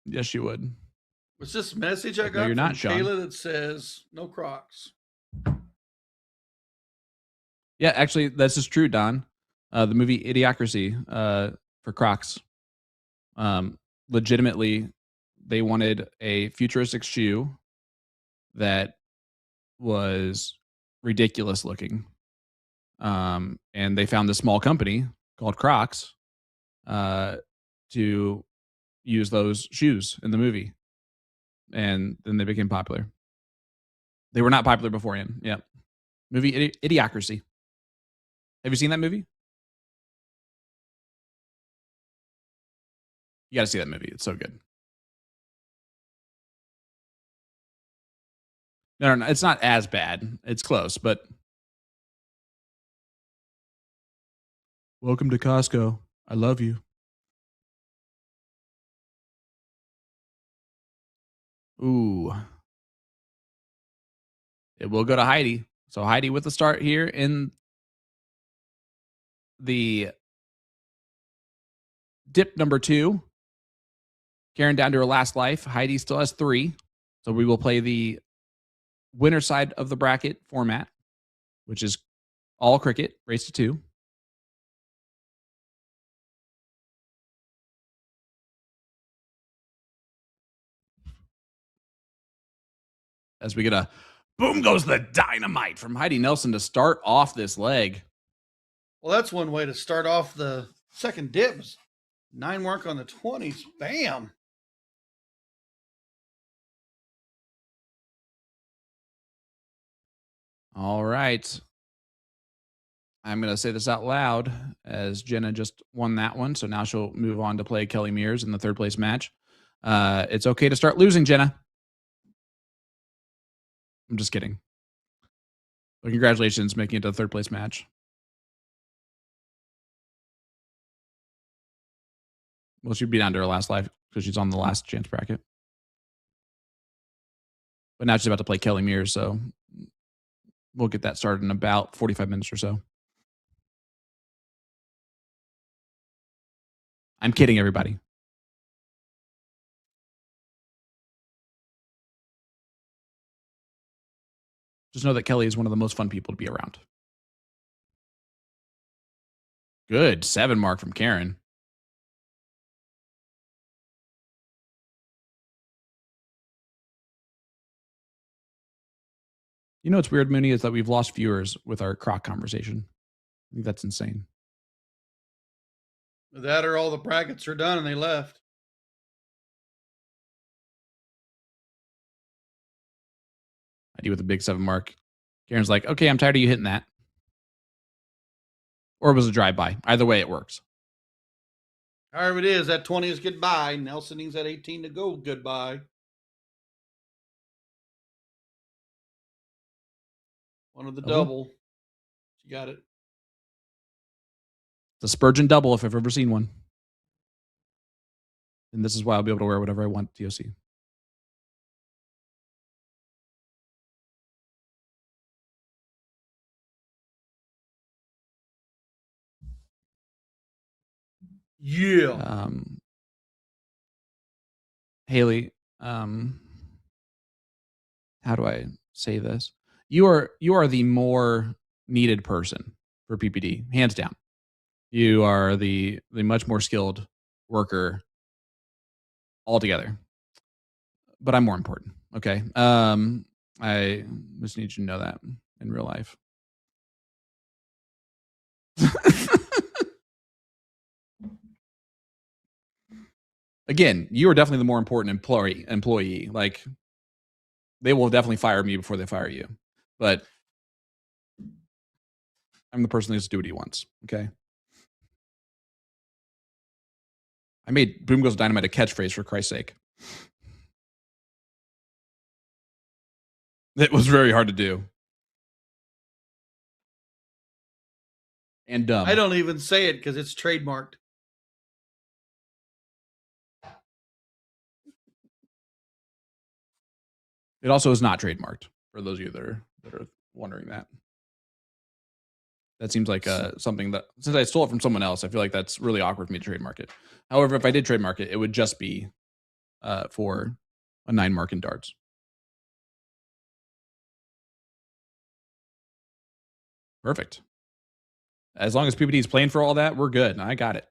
Yes, you would. what's this message I No, got you're from not, Sean. Kayla that says no Crocs? Yeah, actually, this is true, Don. The movie Idiocracy for Crocs. Legitimately, they wanted a futuristic shoe that was ridiculous looking. And they found this small company called Crocs to use those shoes in the movie. And then they became popular. They were not popular beforehand. Yeah. Movie Idiocracy. Have you seen that movie? You got to see that movie. It's so good. No, it's not as bad. It's close, but welcome to Costco. I love you. Ooh. It will go to Heidi. So Heidi with the start here in the dip number 2. Karen down to her last life. Heidi still has 3. So we will play the winner side of the bracket format, which is all cricket, race to 2. As we get a boom goes the dynamite from Heidi Nelson to start off this leg. Well, that's one way to start off the second dibs. 9 mark on the 20s. Bam. All right. I'm going to say this out loud as Jenna just won that one. So now she'll move on to play Kelly Mears in the 3rd place match. It's okay to start losing, Jenna. I'm just kidding. But congratulations making it to the 3rd place match. Well, she'd be down to her last life because she's on the last chance bracket. But now she's about to play Kelly Mears, so we'll get that started in about 45 minutes or so. I'm kidding, everybody. Just know that Kelly is one of the most fun people to be around. Good. 7 mark from Karen. You know what's weird, Mooney, is that we've lost viewers with our Croc conversation. I think that's insane. That or all the brackets are done and they left. I do with a big 7 mark. Karen's like, okay, I'm tired of you hitting that. Or it was a drive-by. Either way, it works. However it is, that 20 is goodbye. Nelson needs that 18 to go goodbye. One of the double. You got it. It's a Spurgeon double if I've ever seen one. And this is why I'll be able to wear whatever I want at TOC. Yeah. Haley, how do I say this? You are the more needed person for PPD, hands down. You are the much more skilled worker altogether. But I'm more important. Okay. I just need you to know that in real life. Again, you are definitely the more important employee. Like, They will definitely fire me before they fire you. But I'm the person who's do what he wants. Okay. I made Boom Goes Dynamite a catchphrase, for Christ's sake. It was very hard to do. And dumb. I don't even say it because it's trademarked. It also is not trademarked, for those of you that are wondering that. That seems like something that, since I stole it from someone else, I feel like that's really awkward for me to trademark it. However, if I did trademark it, it would just be for a 9 mark in darts. Perfect. As long as PPD is playing for all that, we're good. I got it.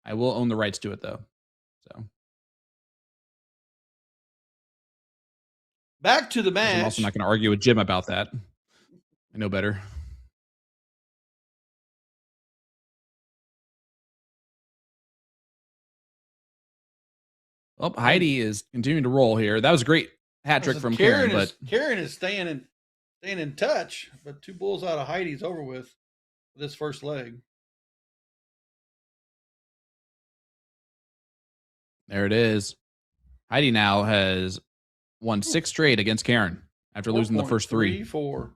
I will own the rights to it, though. So back to the match. I'm also not going to argue with Jim about that. I know better. Well, Heidi is continuing to roll here. That was a great hat trick from Karen. But Karen is staying in touch. But 2 bulls out of Heidi's over with this first leg. There it is. Heidi now has won 6 straight against Karen after losing the first 3. 4.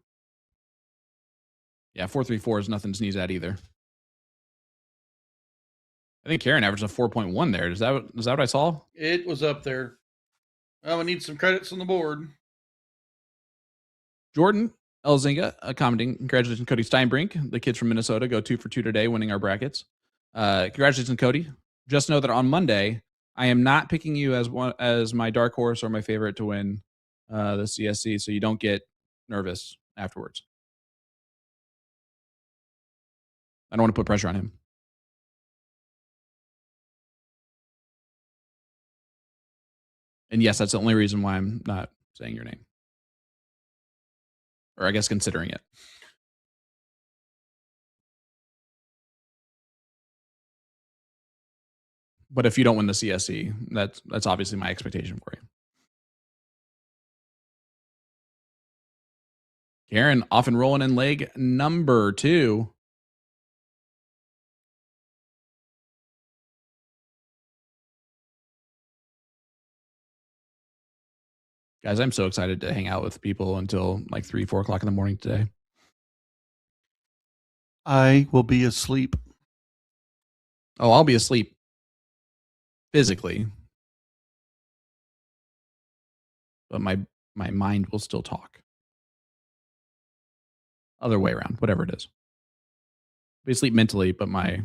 Yeah, 4.34 is nothing to sneeze at either. I think Karen averaged a 4.1 there. Is that what I saw? It was up there. I need some credits on the board. Jordan Elzinga commenting, congratulations, Cody Steinbrink. The kids from Minnesota go 2 for 2 today, winning our brackets. Congratulations, Cody. Just know that on Monday, I am not picking you as my dark horse or my favorite to win the CSC, so you don't get nervous afterwards. I don't want to put pressure on him. And yes, that's the only reason why I'm not saying your name. Or I guess considering it. But if you don't win the CSC, that's obviously my expectation for you. Karen off and rolling in leg number 2. Guys, I'm so excited to hang out with people until like 3, 4 o'clock in the morning today. I will be asleep. Oh, I'll be asleep physically. But my mind will still talk. Other way around, whatever it is. Be asleep mentally, but my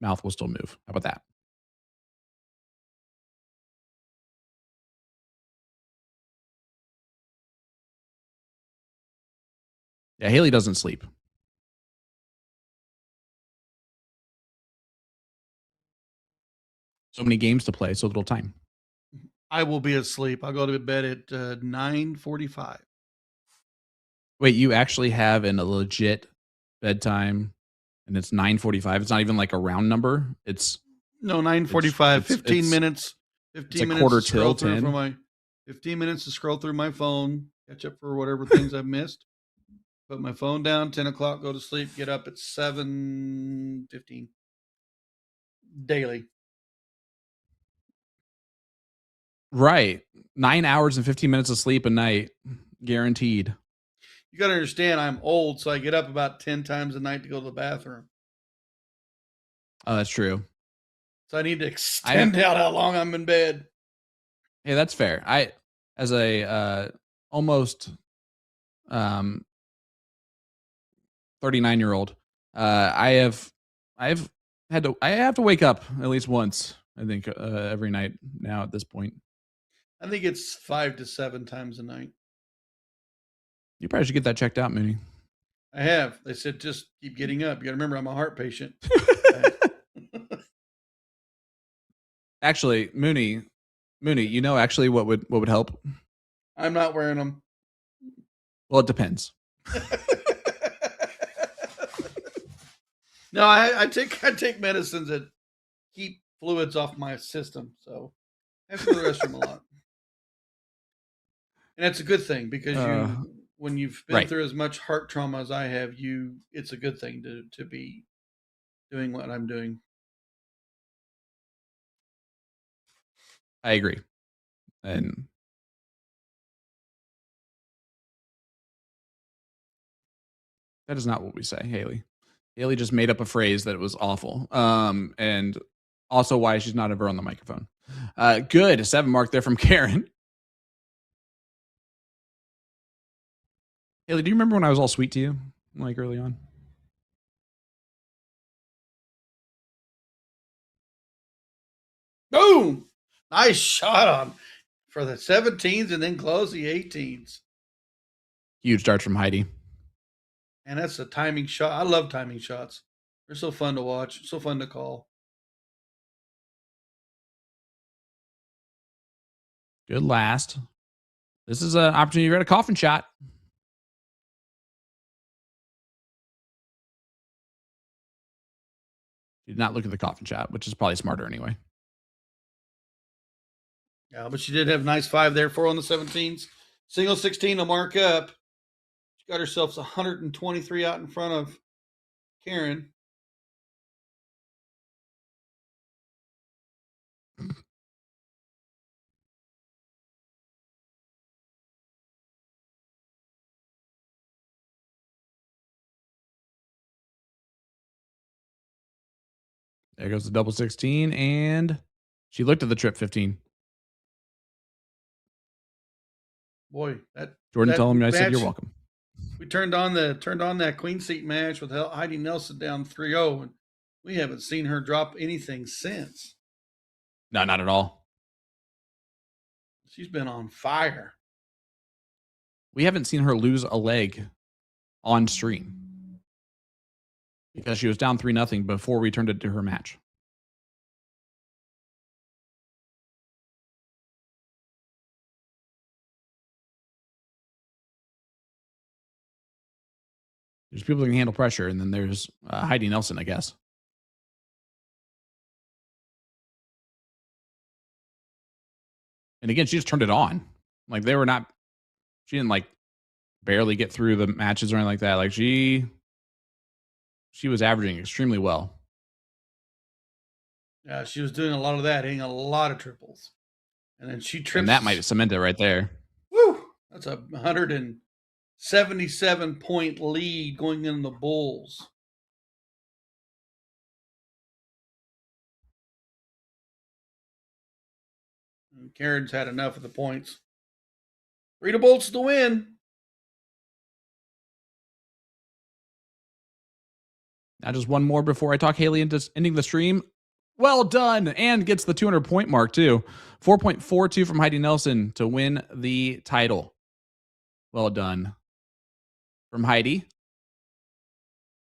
mouth will still move. How about that? Yeah, Haley doesn't sleep. So many games to play, so little time. I will be asleep. I'll go to bed at 9:45. Wait, you actually have a legit bedtime, and it's 9:45. It's not even like a round number. It's no 9:45. 15 minutes. 15 minutes. Quarter to scroll till 10. Through my 15 minutes to scroll through my phone, catch up for whatever things I've missed. Put my phone down. 10 o'clock. Go to sleep. Get up at 7:15 daily. Right. 9 hours and 15 minutes of sleep a night. Guaranteed. You got to understand, I'm old, so I get up about 10 times a night to go to the bathroom. Oh, that's true. So I need to extend out how long I'm in bed. Hey, that's fair. I, as a almost 39-year-old, I have to wake up at least once, I think, every night now at this point. I think it's 5 to 7 times a night. You probably should get that checked out, Mooney. I have. They said just keep getting up. You got to remember, I'm a heart patient. Actually, Mooney, you know, actually, what would help? I'm not wearing them. Well, it depends. No, I take medicines that keep fluids off my system. So I have to go to the restroom a lot. And that's a good thing because when you've been through as much heart trauma as I have, it's a good thing to be doing what I'm doing. I agree. And that is not what we say, Haley. Haley just made up a phrase that was awful. And also why she's not ever on the microphone. Good. A 7 mark there from Karen. Haley, do you remember when I was all sweet to you, like early on? Boom! Nice shot on for the 17s and then close the 18s. Huge darts from Heidi. And that's a timing shot. I love timing shots. They're so fun to watch, so fun to call. Good last. This is an opportunity to get a coffin shot. Did not look at the coffin shot, which is probably smarter anyway. Yeah, but she did have a nice 5 there, 4 on the 17s. Single 16 to mark up. She got herself 123 out in front of Karen. There goes the double 16, and she looked at the trip 15. Boy, that Jordan told me I said you're welcome. We turned on that queen seat match with Heidi Nelson down 3-0, and we haven't seen her drop anything since. No, not at all. She's been on fire. We haven't seen her lose a leg on stream because she was down 3-0 before we turned it to her match. There's people that can handle pressure, and then there's Heidi Nelson, I guess. And again, she just turned it on. Like she didn't like barely get through the matches or anything like that. Like she was averaging extremely well. Yeah, she was doing a lot of that, hitting a lot of triples. And then she trips. And that might cement it right there. Woo! That's a 177-point lead going in the Bulls. And Karen's had enough of the points. 3 to Bolts to win. Now just one more before I talk Haley into ending the stream. Well done. And gets the 200-point mark, too. 4.42 from Heidi Nelson to win the title. Well done. From Heidi.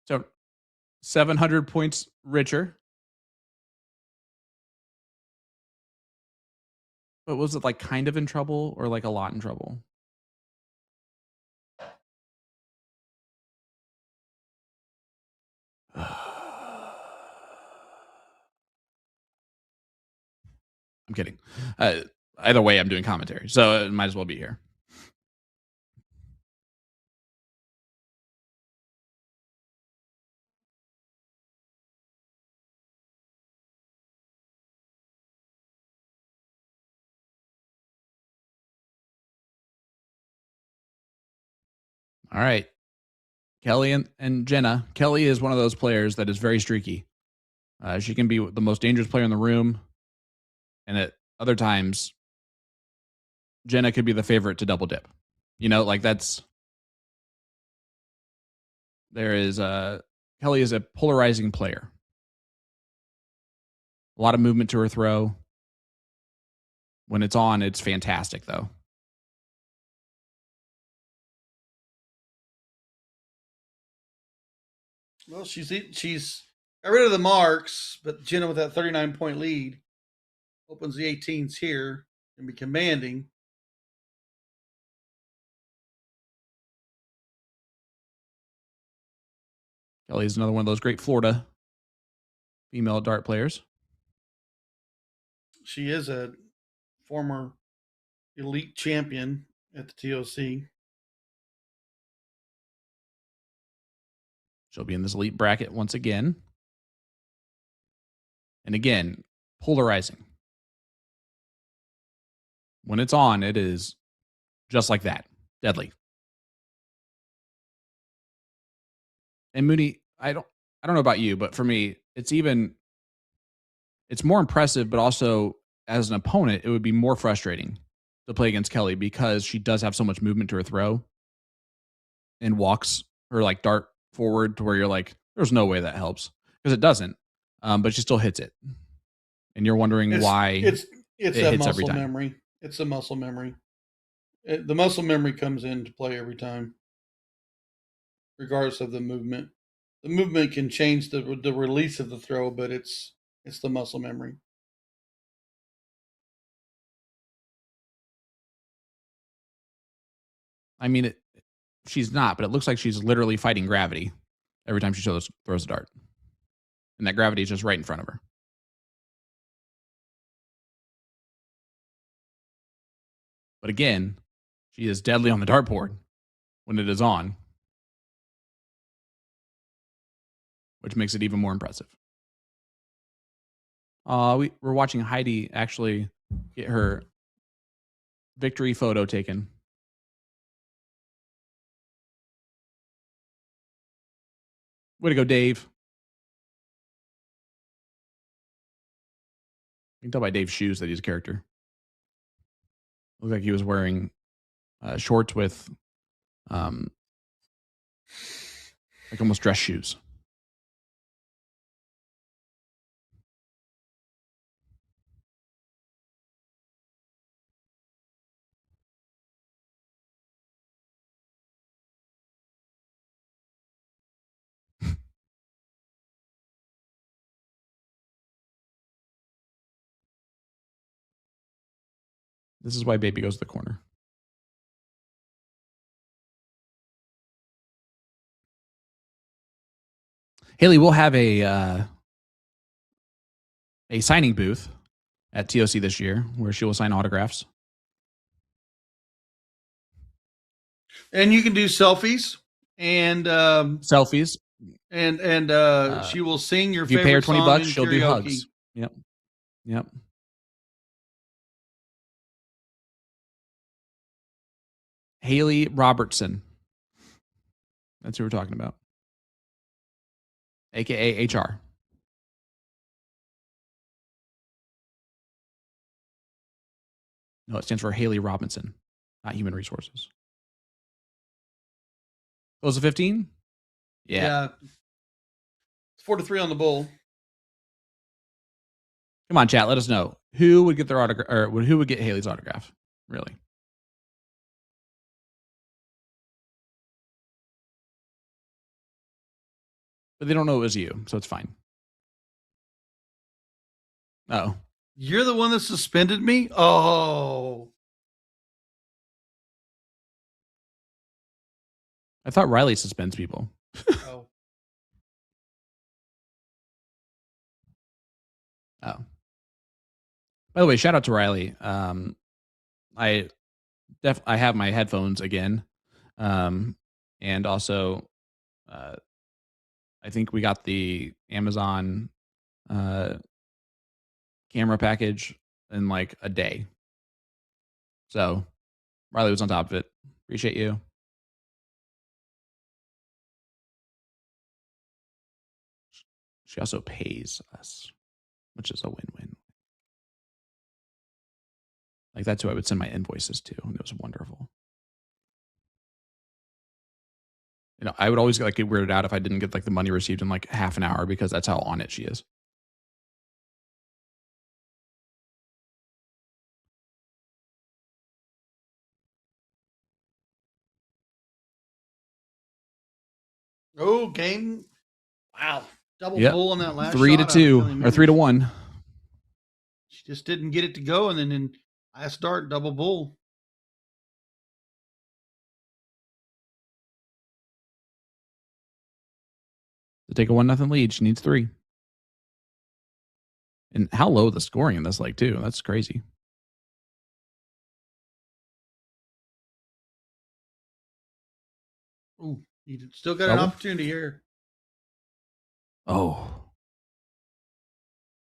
So 700 points richer. But was it like kind of in trouble or like a lot in trouble? I'm kidding. Either way, I'm doing commentary, so it might as well be here. All right. Kelly and Jenna. Kelly is one of those players that is very streaky. She can be the most dangerous player in the room. And at other times, Jenna could be the favorite to double dip. You know, like Kelly is a polarizing player. A lot of movement to her throw. When it's on, it's fantastic, though. Well, she's got rid of the marks, but Jenna with that 39-point lead opens the 18s here and be commanding. Kelly's another one of those great Florida female dart players. She is a former elite champion at the TOC. She'll be in this elite bracket once again. And again, polarizing. When it's on, it is just like that. Deadly. And Mooney, I don't know about you, but for me, it's more impressive, but also as an opponent, it would be more frustrating to play against Kelly because she does have so much movement to her throw and walks her like dart forward to where you're like, there's no way that helps, because it doesn't. But she still hits it. And you're wondering why it's it a hits every muscle time. memory. It's a muscle memory. The muscle memory comes into play every time, regardless of the movement. The movement can change the release of the throw, but it's the muscle memory. I mean, she's not, but it looks like she's literally fighting gravity every time she throws a dart. And that gravity is just right in front of her. But again, she is deadly on the dartboard when it is on, which makes it even more impressive. We're watching Heidi actually get her victory photo taken. Way to go, Dave. You can tell by Dave's shoes that he's a character. Looked like he was wearing shorts with like almost dress shoes. This is why baby goes to the corner. Haley will have a signing booth at TOC this year where she will sign autographs. And you can do selfies and selfies. And she will sing your if you favorite pay her $20, song in she'll karaoke. do hugs. Yep. Haley Robertson. That's who we're talking about. AKA HR. No, it stands for Haley Robinson, not Human Resources. Those are 15? Yeah. It's 4-3 on the bull. Come on, chat. Let us know who would get their autograph, or who would get Haley's autograph. Really. But they don't know it was you, so it's fine. Oh. You're the one that suspended me? Oh. I thought Riley suspends people. Oh. Oh. By the way, shout out to Riley. I have my headphones again. And also I think we got the Amazon camera package in like a day. So Riley was on top of it. Appreciate you. She also pays us, which is a win-win. Like, that's who I would send my invoices to, and it was wonderful. You know, I would always like get weirded out if I didn't get like the money received in like half an hour, because that's how on it she is. Oh, game. Wow. Double bull on that last 3-2 or 3-1. She just didn't get it to go, and then in last start, double bull. To take a 1-0 lead, she needs 3. And how low the scoring in this, like, too. That's crazy. Ooh, you still got an opportunity here. Oh.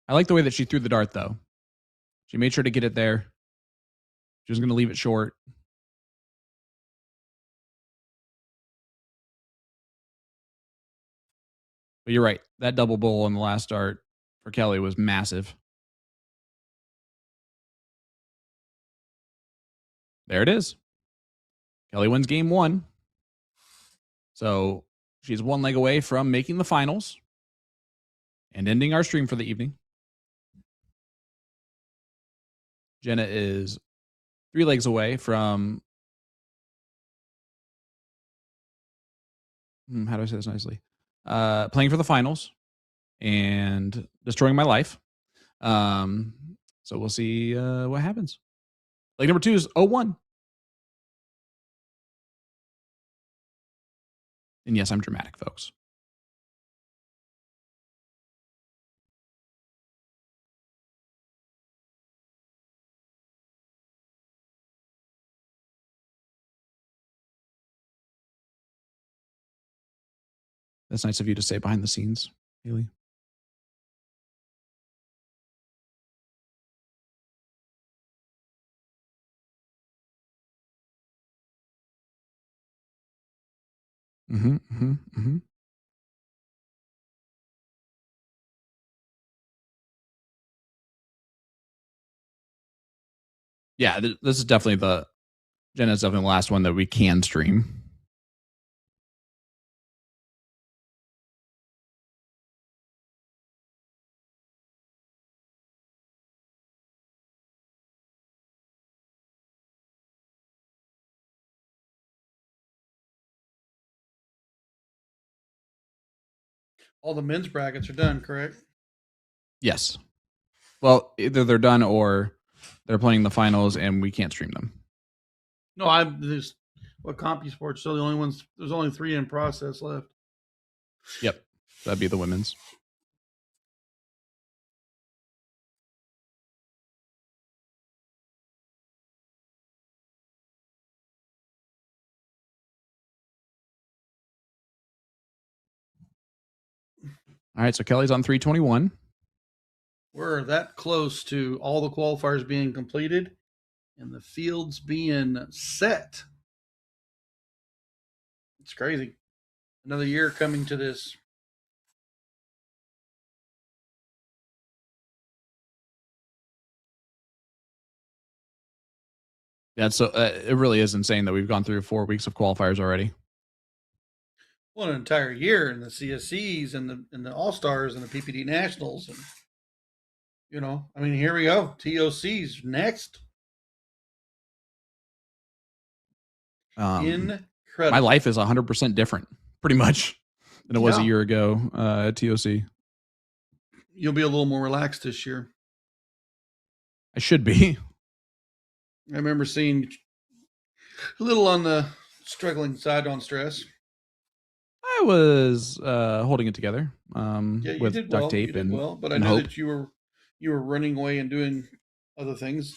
I like the way that she threw the dart, though. She made sure to get it there. She was going to leave it short. But you're right. That double bowl on the last dart for Kelly was massive. There it is. Kelly wins game 1. So she's one leg away from making the finals and ending our stream for the evening. Jenna is 3 legs away from, how do I say this nicely? Playing for the finals and destroying my life. So we'll see what happens. Leg number 2 is 0-1. And yes, I'm dramatic, folks. That's nice of you to say behind the scenes, Haley. Yeah, this is definitely Jenna's definitely the last one that we can stream. All the men's brackets are done, correct? Yes. Well, either they're done or they're playing the finals and we can't stream them. No, there's CompuSport still the only ones. There's only 3 in process left. Yep, that'd be the women's. All right, so Kelly's on 321. We're that close to all the qualifiers being completed and the fields being set. It's crazy. Another year coming to this. Yeah, so it really is insane that we've gone through 4 weeks of qualifiers already. Well, an entire year in the CSCs and the All Stars and the PPD Nationals, and I mean, here we go. TOCs next. Incredible. My life is 100% different, pretty much, than it was a year ago at TOC. You'll be a little more relaxed this year. I should be. I remember seeing a little on the struggling side on stress. I was holding it together with duct tape you did and well, but I and know hope. that you were running away and doing other things.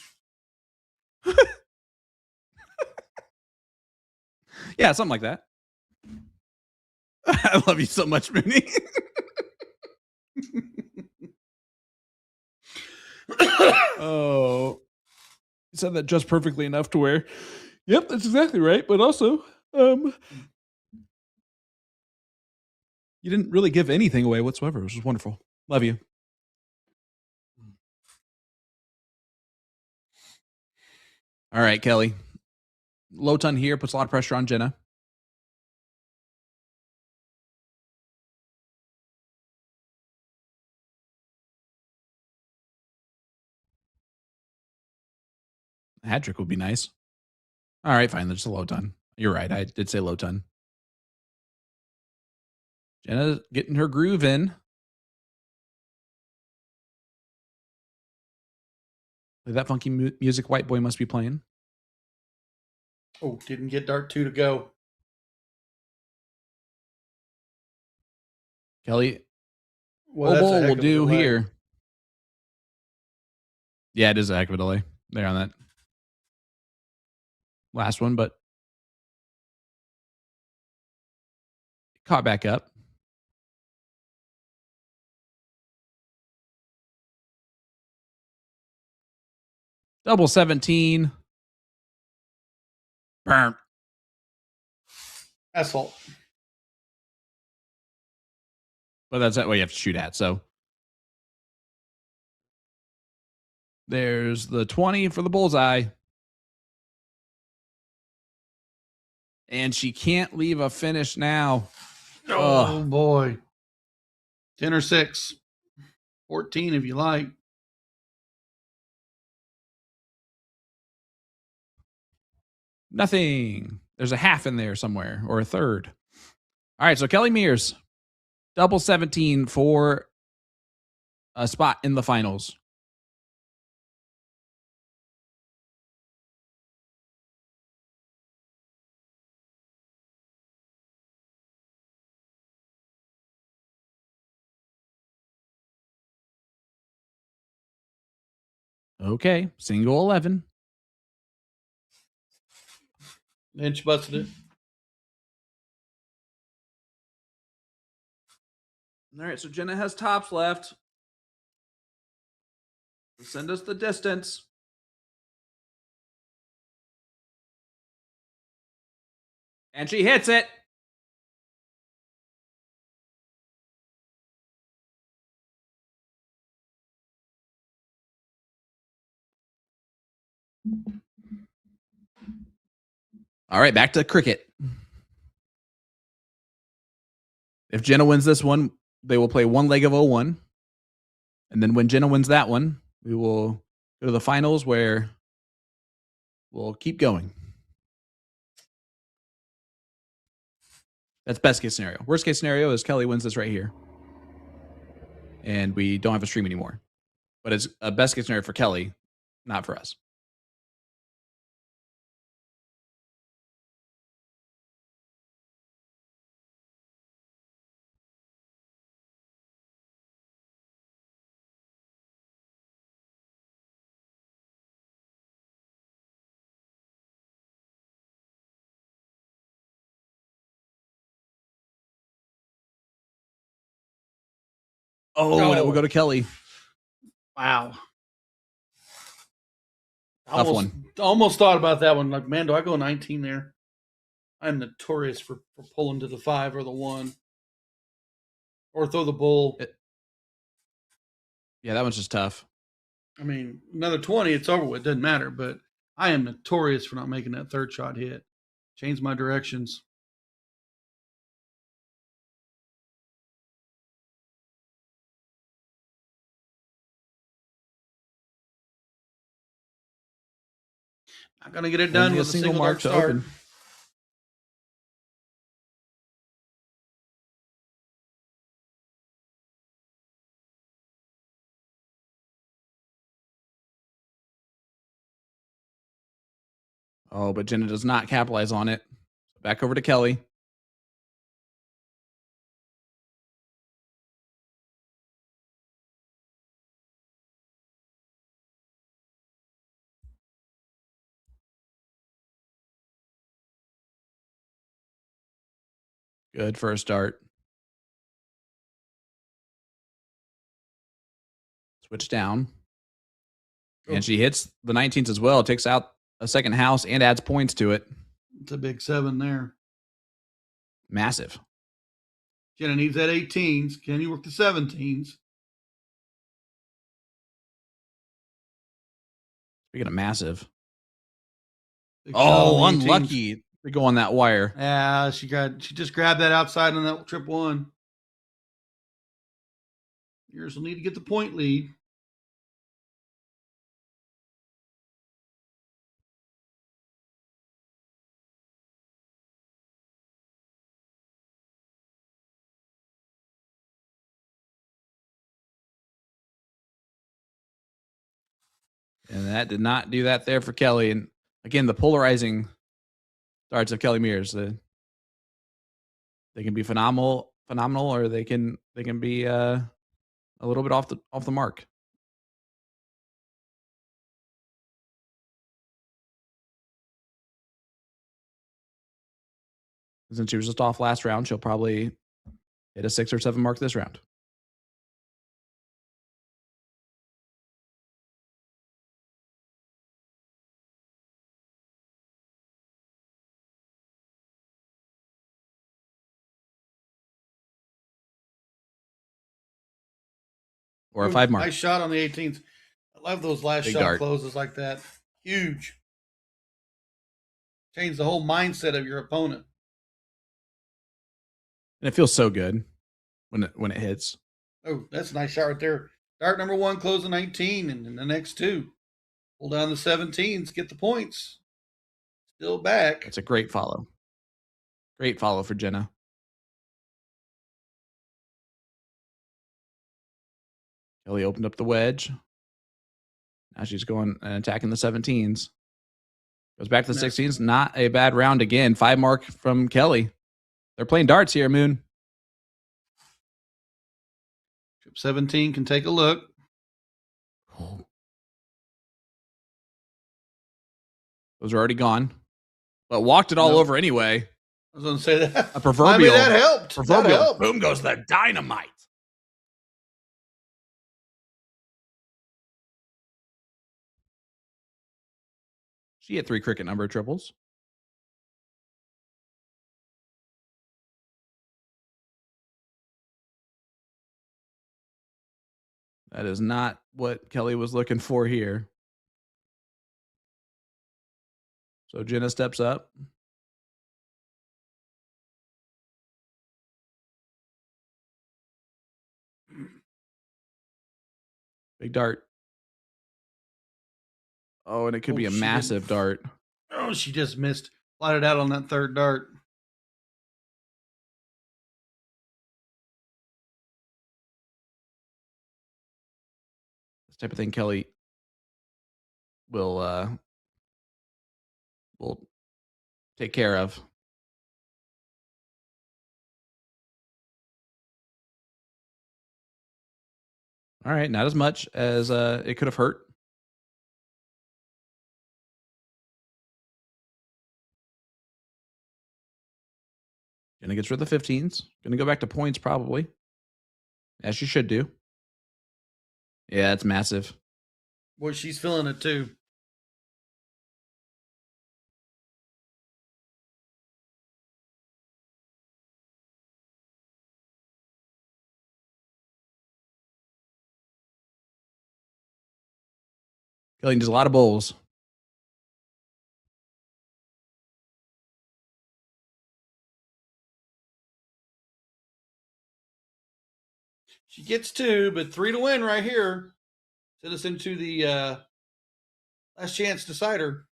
Yeah, something like that. I love you so much, Mooney. Oh, you said that just perfectly enough to where, yep, that's exactly right. But also, you didn't really give anything away whatsoever, which was wonderful. Love you. All right, Kelly. Low ton here puts a lot of pressure on Jenna. A hat trick would be nice. All right, fine. Just a low ton. You're right. I did say low ton. Jenna getting her groove in. That funky music White Boy must be playing. Oh, didn't get Dart 2 to go. Kelly, well, bowl will do here. Yeah, it is a heck of a delay there on that last one, but caught back up. Double 17. Burn. Asphalt. But that's what you have to shoot at. So there's the 20 for the bullseye. And she can't leave a finish now. Oh, boy. 10 or 6. 14 if you like. Nothing. There's a half in there somewhere, or a third. All right, so Kelly Mears, double 17 for a spot in the finals. Okay, single 11. Inch busted it. All right, so Jenna has tops left. Send us the distance. And she hits it. All right, back to cricket. If Jenna wins this one, they will play one leg of 01. And then when Jenna wins that one, we will go to the finals where we'll keep going. That's best case scenario. Worst case scenario is Kelly wins this right here. And we don't have a stream anymore. But it's a best case scenario for Kelly, not for us. Oh, and it will go to Kelly. Wow. Tough one. Almost thought about that one. Like, man, do I go 19 there? I'm notorious for pulling to the 5 or the 1. Or throw the bull. Yeah, that one's just tough. I mean, another 20, it's over with. Doesn't matter. But I am notorious for not making that third shot hit. Change my directions. Not going to get it done with a single mark start. Open. Oh, but Jenna does not capitalize on it. Back over to Kelly. Good for a start. Switch down. And she hits the 19s as well. Takes out a second house and adds points to it. It's a big 7 there. Massive. Jenna needs that 18s. Can you work the 17s? Speaking of massive. Big oh, unlucky to go on that wire. Yeah, she just grabbed that outside on that trip 1. Yours will need to get the point lead. And that did not do that there for Kelly. And again, the polarizing starts of Kelly Mears. They can be phenomenal, or they can be a little bit off the mark. Since she was just off last round, she'll probably hit a 6 or 7 mark this round. Or a 5 mark. Nice shot on the 18th. I love those last Big shot dart. closes like that. Huge. Change the whole mindset of your opponent. And it feels so good when it hits. Oh, that's a nice shot right there. Dart number 1, closing 19, and then the next 2. Pull down the 17s, get the points. Still back. That's a great follow. Great follow for Jenna. Kelly opened up the wedge. Now she's going and attacking the 17s. Goes back to the 16s. Not a bad round again. 5 mark from Kelly. They're playing darts here, Moon. Trip 17 can take a look. Those are already gone. But walked it all over anyway. I was going to say that. A proverbial. I mean, that helped. Proverbial. That helped. Boom goes the dynamite. She hit 3 cricket number triples. That is not what Kelly was looking for here. So Jenna steps up. Big dart. Oh, and it could be a massive dart. Oh, she just missed. Plotted out on that 3rd dart. This type of thing Kelly will take care of. All right, not as much as it could have hurt. Gonna get rid of the 15s. Gonna go back to points probably. As she should do. Yeah, it's massive. Boy, she's feeling it too. Kelly does a lot of bowls. She gets 2, but 3 to win right here. Send us into the last chance decider.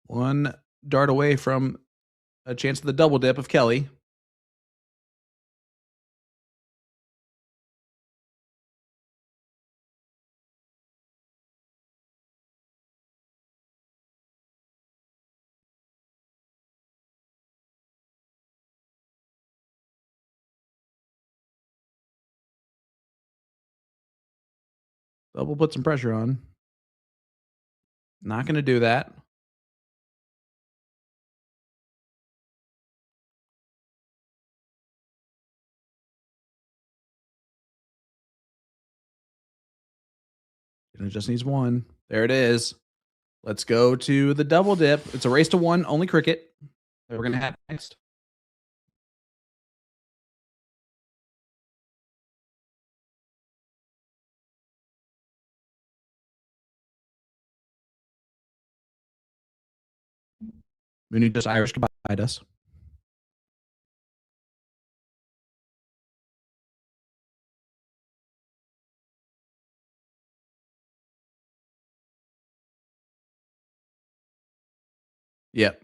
One dart away from a chance of the double dip of Kelly. Double put some pressure on. Not going to do that. And it just needs 1. There it is. Let's go to the double dip. It's a race to 1, only cricket that we're going to have next. Mooney just Irish goodbye us. Yep.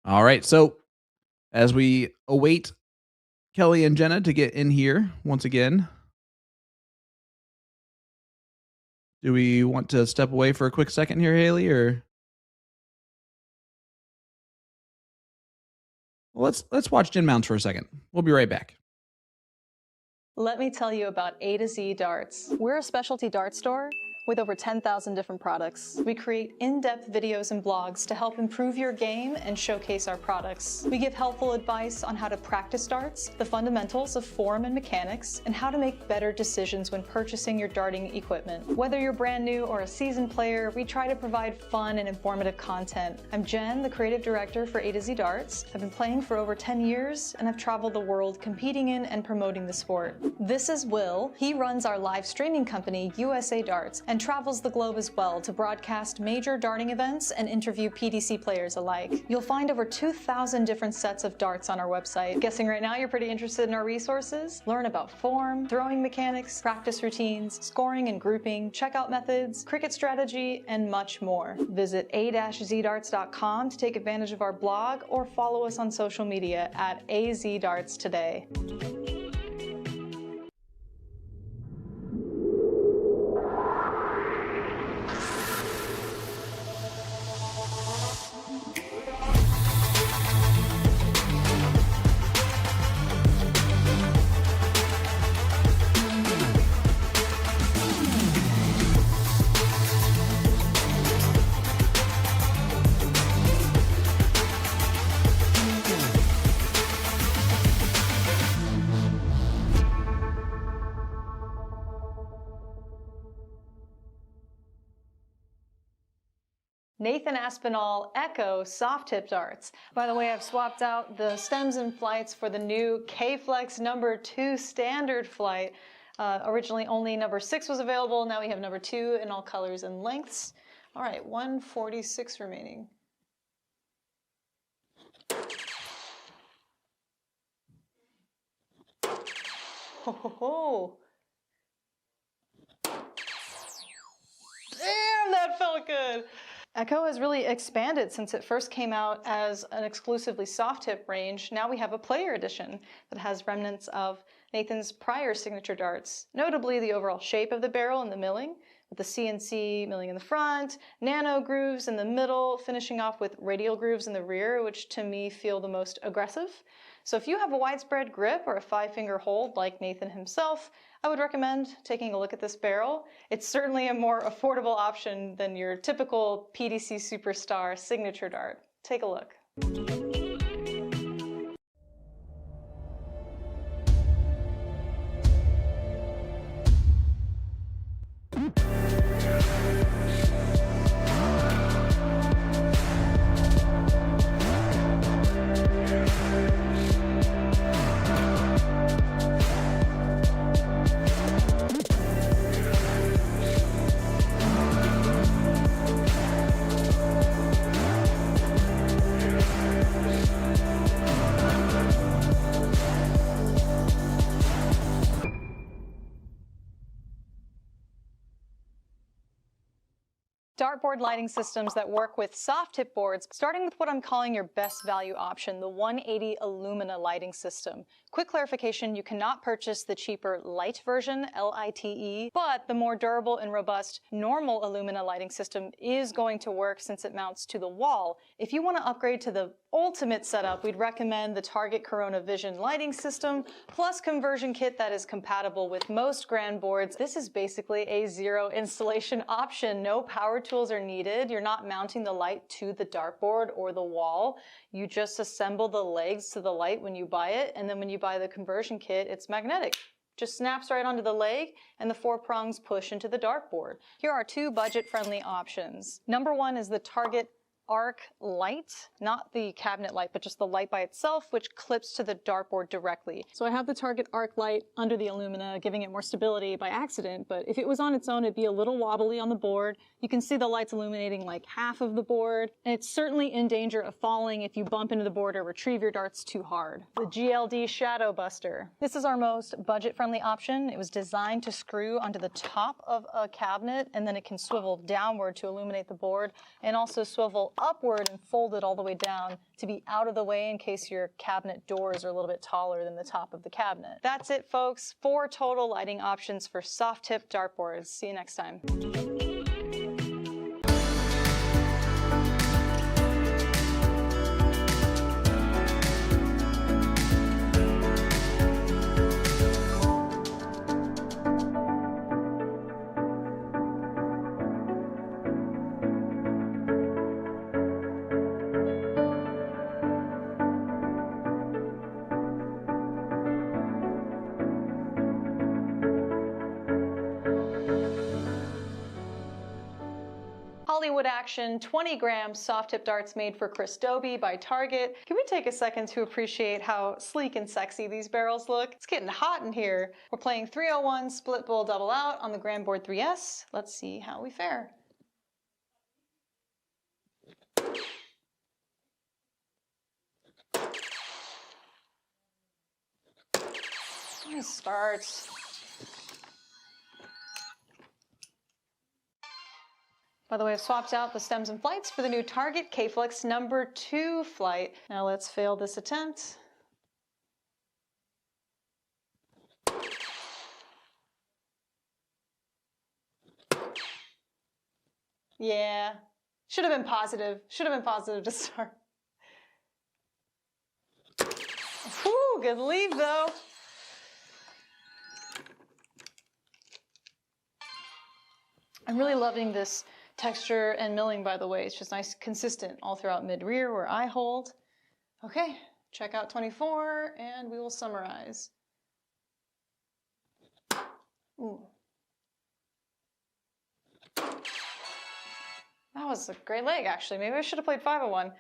All right. So as we await Kelly and Jenna to get in here once again, do we want to step away for a quick second here, Haley, or let's watch Gin Mounts for a second. We'll be right back. Let me tell you about A to Z Darts. We're a specialty dart store with over 10,000 different products. We create in-depth videos and blogs to help improve your game and showcase our products. We give helpful advice on how to practice darts, the fundamentals of form and mechanics, and how to make better decisions when purchasing your darting equipment. Whether you're brand new or a seasoned player, we try to provide fun and informative content. I'm Jen, the creative director for A to Z Darts. I've been playing for over 10 years, and I've traveled the world competing in and promoting the sport. This is Will. He runs our live streaming company, USA Darts, and travels the globe as well to broadcast major darting events and interview PDC players alike. You'll find over 2,000 different sets of darts on our website. Guessing right now you're pretty interested in our resources? Learn about form, throwing mechanics, practice routines, scoring and grouping, checkout methods, cricket strategy, and much more. Visit a-zdarts.com to take advantage of our blog or follow us on social media at AZDarts today. Nathan Aspinall Echo soft tip darts. By the way, I've swapped out the stems and flights for the new K-Flex number 2 standard flight. Originally only number 6 was available. Now we have number 2 in all colors and lengths. All right, 146 remaining. Ho ho ho. Damn, that felt good. Echo has really expanded since it first came out as an exclusively soft tip range. Now we have a player edition that has remnants of Nathan's prior signature darts, notably the overall shape of the barrel and the milling, with the CNC milling in the front, nano grooves in the middle, finishing off with radial grooves in the rear, which to me feel the most aggressive. So if you have a widespread grip or a 5-finger hold like Nathan himself, I would recommend taking a look at this barrel. It's certainly a more affordable option than your typical PDC Superstar signature dart. Take a look. Dartboard lighting systems that work with soft tip boards, starting with what I'm calling your best value option, the 180 Illumina lighting system. Quick clarification, you cannot purchase the cheaper light version, LITE, but the more durable and robust normal Illumina lighting system is going to work since it mounts to the wall. If you want to upgrade to the ultimate setup, we'd recommend the Target Corona Vision lighting system, plus conversion kit that is compatible with most grand boards. This is basically a zero installation option. No power tools are needed. You're not mounting the light to the dartboard or the wall. You just assemble the legs to the light when you buy it, and then when you buy the conversion kit, it's magnetic. Just snaps right onto the leg, and the 4 prongs push into the dartboard. Here are 2 budget-friendly options. Number 1 is the Target Arc light, not the cabinet light, but just the light by itself, which clips to the dartboard directly. So I have the Target Arc light under the Illumina, giving it more stability by accident, but if it was on its own, it'd be a little wobbly on the board. You can see the lights illuminating like half of the board, and it's certainly in danger of falling if you bump into the board or retrieve your darts too hard. The GLD Shadow Buster. This is our most budget-friendly option. It was designed to screw onto the top of a cabinet, and then it can swivel downward to illuminate the board, and also swivel upward and fold it all the way down to be out of the way in case your cabinet doors are a little bit taller than the top of the cabinet. That's it, folks. 4 total lighting options for soft tip dartboards. See you next time. Hollywood Action 20-gram soft tip darts made for Chris Dobie by Target. Can we take a second to appreciate how sleek and sexy these barrels look? It's getting hot in here. We're playing 301 split bowl double out on the Grand Board 3S. Let's see how we fare. Nice starts. By the way, I've swapped out the stems and flights for the new Target K-Flex number 2 flight. Now let's fail this attempt. Yeah, should have been positive. Should have been positive to start. Whew, good leave though. I'm really loving this texture and milling, by the way. It's just nice, consistent all throughout mid-rear where I hold. Okay, check out 24 and we will summarize. Ooh. That was a great leg, actually. Maybe I should have played 501.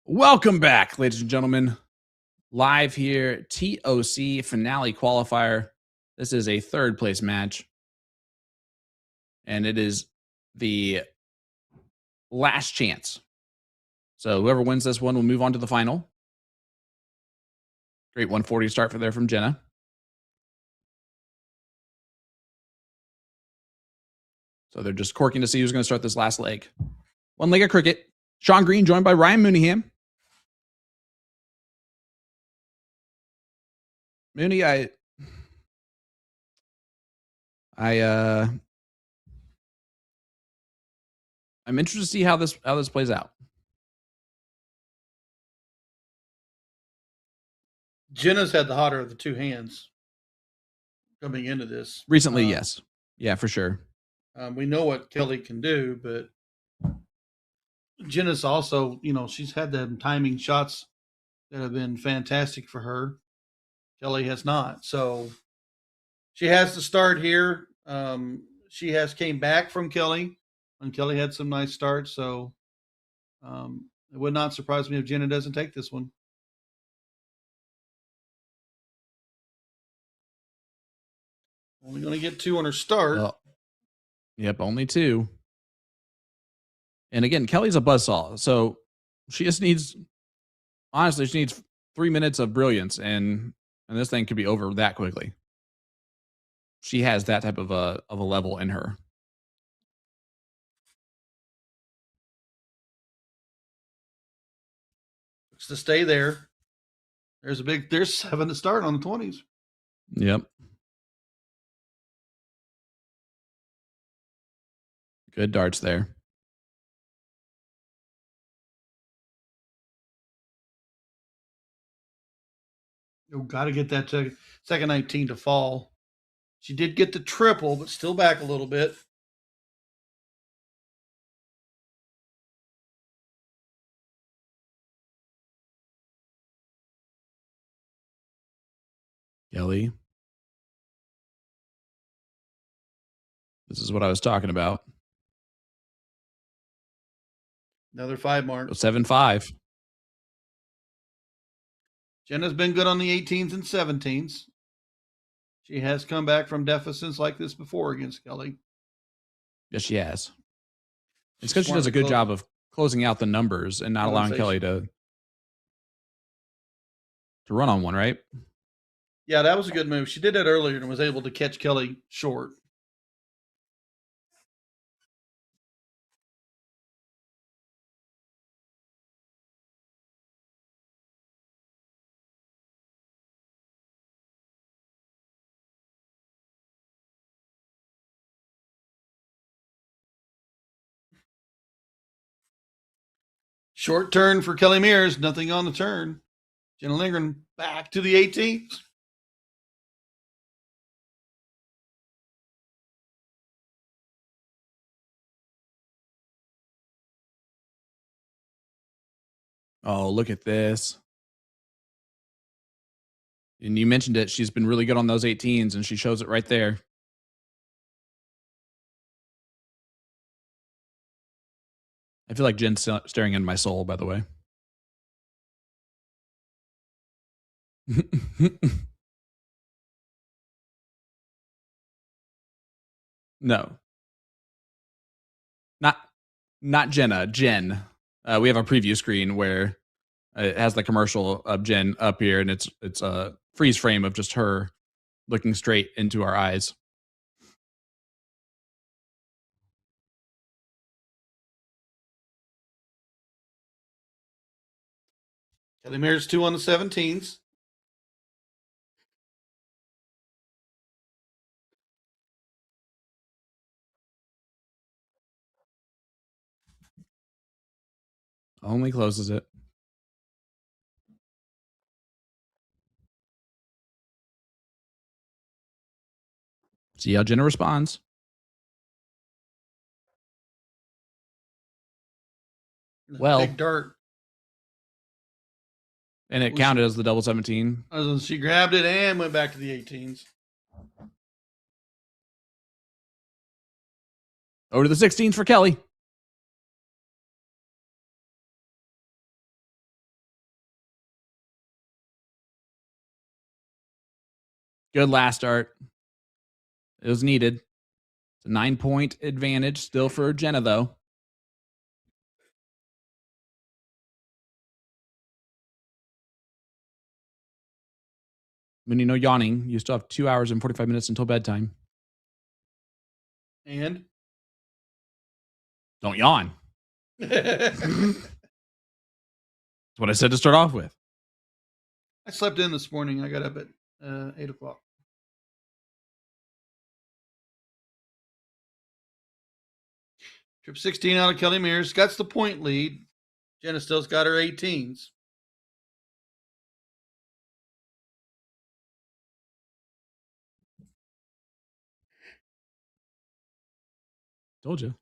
Welcome back, ladies and gentlemen. Live here, TOC finale qualifier. This is a 3rd place match. And it is the last chance. So whoever wins this one will move on to the final. Great 140 start for there from Jenna. So they're just corking to see who's going to start this last leg. One leg of cricket. Sean Green joined by Ryan Mooneyham. Mooney, I'm interested to see how this plays out. Jenna's had the hotter of the 2 hands coming into this. Recently, yes. Yeah, for sure. We know what Kelly can do, but Jenna's also, she's had them timing shots that have been fantastic for her. Kelly has not. So she has to start here. She has came back from Kelly, and Kelly had some nice starts. So it would not surprise me if Jenna doesn't take this one. Only going to get 2 on her start. Well, yep, only 2. And again, Kelly's a buzzsaw. So she just needs, honestly, she needs 3 minutes of brilliance, and this thing could be over that quickly. She has that type of a level in her. Looks to stay there. There's 7 to start on the 20s. Yep. Good darts there. You got to get that second 19 to fall. She did get the triple, but still back a little bit. Kelly. This is what I was talking about. Another 5 mark. 7-5. Jenna's been good on the 18s and 17s. She has come back from deficits like this before against Kelly. Yes, she has. It's because she does a good job of closing out the numbers and not allowing Kelly to run on one, right? Yeah, that was a good move. She did that earlier and was able to catch Kelly short. Short turn for Kelly Mears. Nothing on the turn. Jenna Lindgren back to the 18s. Oh, look at this. And you mentioned it. She's been really good on those 18s, and she shows it right there. I feel like Jen's staring into my soul, by the way. No. Not Jenna, Jen. We have a preview screen where it has the commercial of Jen up here, and it's a freeze frame of just her looking straight into our eyes. Kelly Mears 2 on the 17s. Only closes it. See how Jenna responds. Well, big dart. And it counted as the double 17. She grabbed it and went back to the 18s. Over to the 16s for Kelly. Good last start. It was needed. It's a 9-point advantage still for Jenna, though. When you know yawning, you still have 2 hours and 45 minutes until bedtime. And? Don't yawn. That's what I said to start off with. I slept in this morning. I got up at 8 o'clock. Trip 16 out of Kelly Mears. Got the point lead. Jenna still's got her 18s. Told you.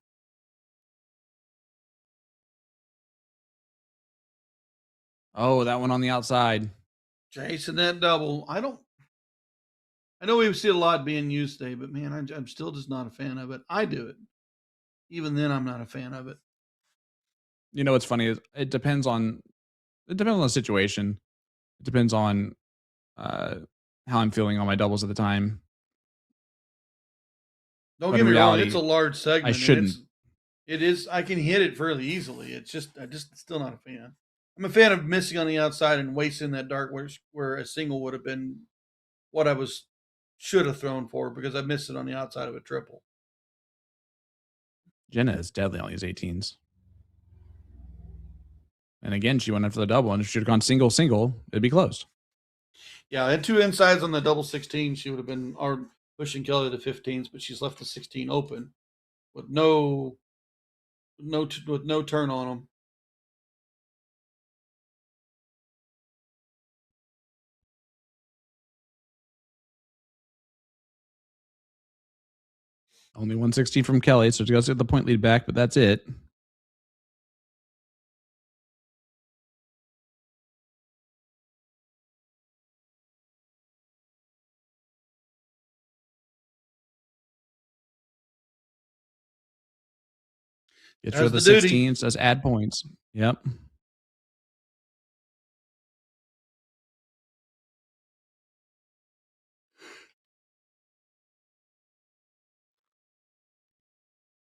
Oh, that one on the outside. Chasing that double. I know we see a lot being used today, but man, I'm still just not a fan of it. I do it. Even then, I'm not a fan of it. You know what's funny is it depends on the situation. It depends on how I'm feeling on my doubles at the time. Don't get me wrong, it's a large segment. I shouldn't. It is. I can hit it fairly easily. It's just, I'm just still not a fan. I'm a fan of missing on the outside and wasting that dart where a single would have been what I should have thrown for, because I missed it on the outside of a triple. Jenna is deadly on these 18s. And again, she went in for the double, and if she would have gone single, it'd be closed. Yeah, and 2 insides on the double 16, she would have been pushing Kelly to the 15s, but she's left the 16 open with no with no turn on them. Only 116 from Kelly, so she goes to get the point lead back, but that's it. Gets rid of the 16s, does add points. Yep.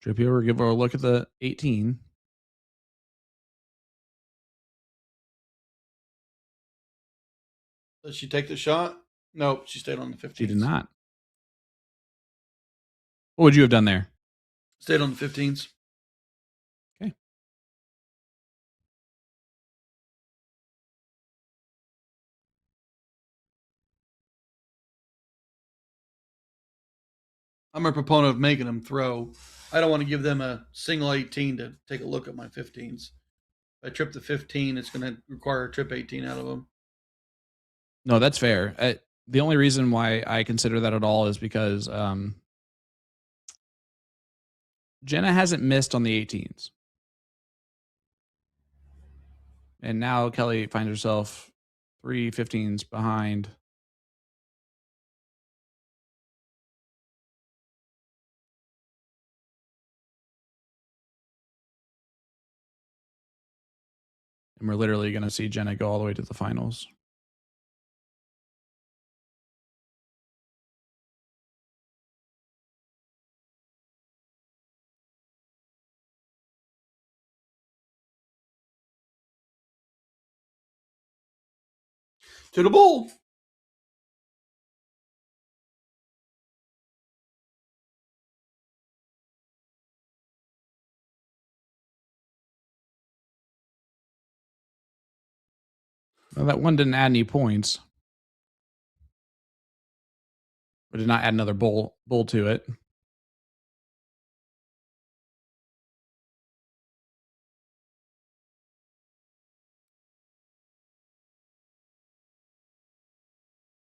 Trip over, give her a look at the 18. Did she take the shot? Nope, she stayed on the 15s. She did not. What would you have done there? Stayed on the 15s. Okay. I'm a proponent of making them throw. I don't want to give them a single 18 to take a look at my 15s. If I trip the 15, it's going to require a trip 18 out of them. No, that's fair. The only reason why I consider that at all is because Jenna hasn't missed on the 18s. And now Kelly finds herself 3 15s behind. And we're literally going to see Jenna go all the way to the finals. To the bull. Well, that one didn't add any points. But did not add another bull to it.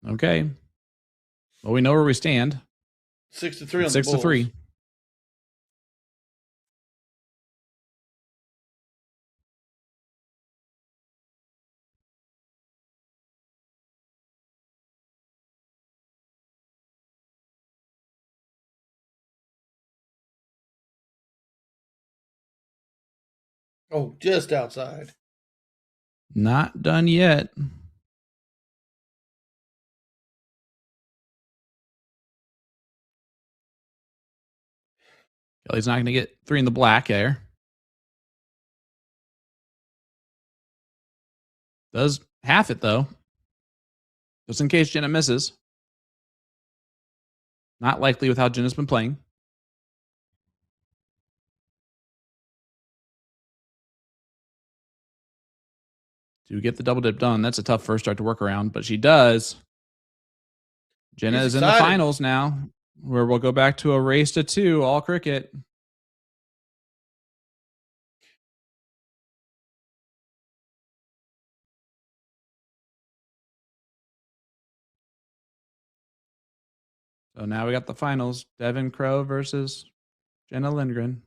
Okay. Well, we know where we stand. 6-3 on 6 the to Bulls. 3. Oh, just outside. Not done yet. Kelly's not going to get 3 in the black there. Does half it, though. Just in case Jenna misses. Not likely with how Jenna's been playing. To get the double dip done, that's a tough first start to work around, but she does. Jenna is in the finals now, where we'll go back to a race to 2, all cricket. So now we got the finals. Devin Crow versus Jenna Lindgren.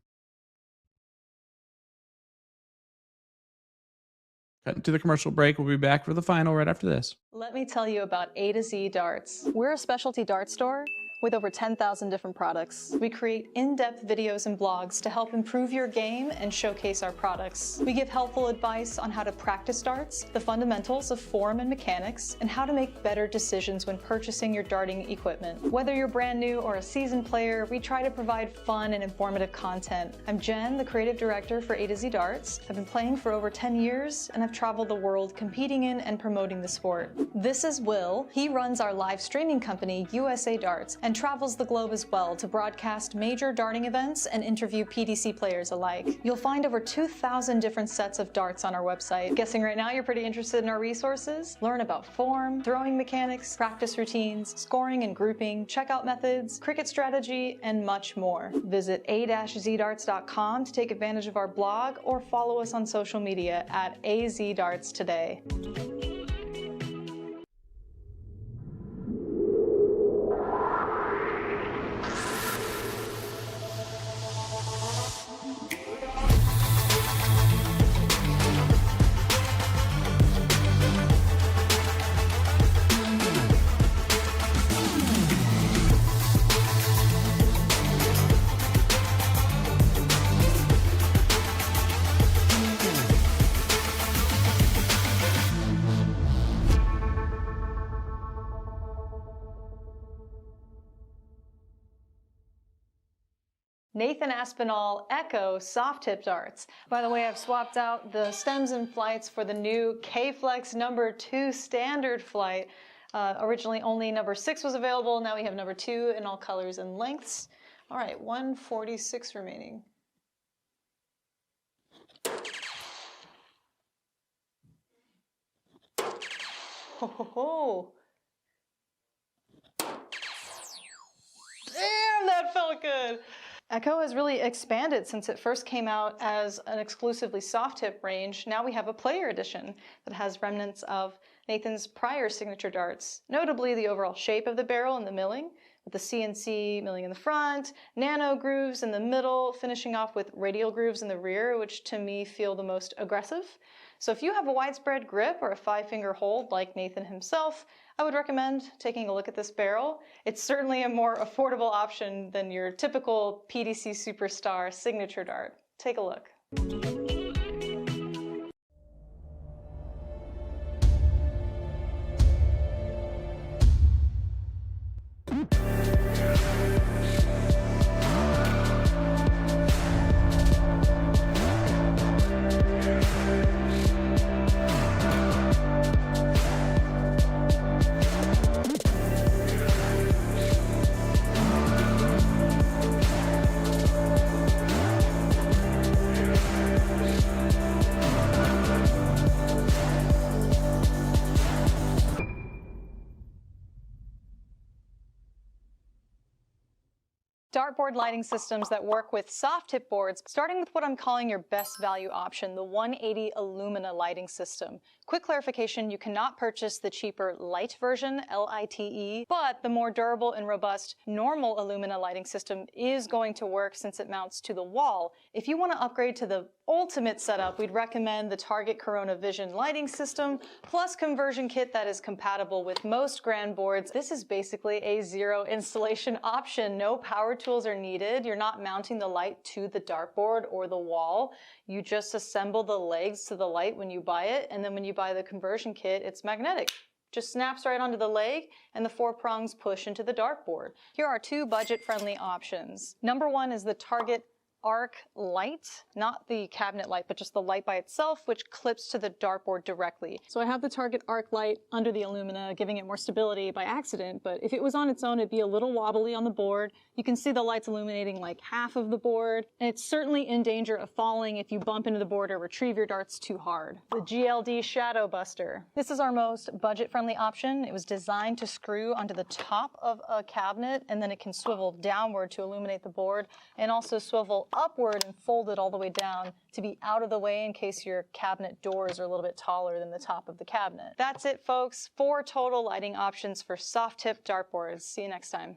Cutting to the commercial break. We'll be back for the final right after this. Let me tell you about A to Z Darts. We're a specialty dart store with over 10,000 different products. We create in-depth videos and blogs to help improve your game and showcase our products. We give helpful advice on how to practice darts, the fundamentals of form and mechanics, and how to make better decisions when purchasing your darting equipment. Whether you're brand new or a seasoned player, we try to provide fun and informative content. I'm Jen, the creative director for A to Z Darts. I've been playing for over 10 years, and I've traveled the world competing in and promoting the sport. This is Will. He runs our live streaming company, USA Darts, and and travels the globe as well to broadcast major darting events and interview PDC players alike. You'll find over 2,000 different sets of darts on our website. Guessing right now you're pretty interested in our resources? Learn about form, throwing mechanics, practice routines, scoring and grouping, checkout methods, cricket strategy, and much more. Visit a-zdarts.com to take advantage of our blog or follow us on social media at azdarts today. Nathan Aspinall Echo soft tip darts. By the way, I've swapped out the stems and flights for the new K-Flex number 2 standard flight. Originally only number 6 was available. Now we have number 2 in all colors and lengths. All right, 146 remaining. Ho ho ho. Damn, that felt good. Echo has really expanded since it first came out as an exclusively soft tip range. Now we have a player edition that has remnants of Nathan's prior signature darts, notably the overall shape of the barrel and the milling, with the CNC milling in the front, nano grooves in the middle, finishing off with radial grooves in the rear, which to me feel the most aggressive. So if you have a widespread grip or a 5-finger hold like Nathan himself, I would recommend taking a look at this barrel. It's certainly a more affordable option than your typical PDC Superstar signature dart. Take a look. Dartboard lighting systems that work with soft tip boards, starting with what I'm calling your best value option, the 180 Illumina lighting system. Quick clarification, you cannot purchase the cheaper light version, LITE, but the more durable and robust normal Illumina lighting system is going to work since it mounts to the wall. If you want to upgrade to the ultimate setup, we'd recommend the Target Corona Vision lighting system, plus conversion kit that is compatible with most grand boards. This is basically a zero installation option. No power tools are needed. You're not mounting the light to the dartboard or the wall. You just assemble the legs to the light when you buy it, and then when you buy the conversion kit, it's magnetic. Just snaps right onto the leg and the 4 prongs push into the dartboard. Here are 2 budget-friendly options. Number 1 is the Target Arc light, not the cabinet light, but just the light by itself, which clips to the dartboard directly. So I have the Target Arc light under the Illumina, giving it more stability by accident, but if it was on its own, it'd be a little wobbly on the board. You can see the lights illuminating like half of the board, and it's certainly in danger of falling if you bump into the board or retrieve your darts too hard. The GLD Shadow Buster. This is our most budget-friendly option. It was designed to screw onto the top of a cabinet, and then it can swivel downward to illuminate the board, and also swivel upward and fold it all the way down to be out of the way in case your cabinet doors are a little bit taller than the top of the cabinet. That's it, folks. 4 total lighting options for soft tip dartboards. See you next time.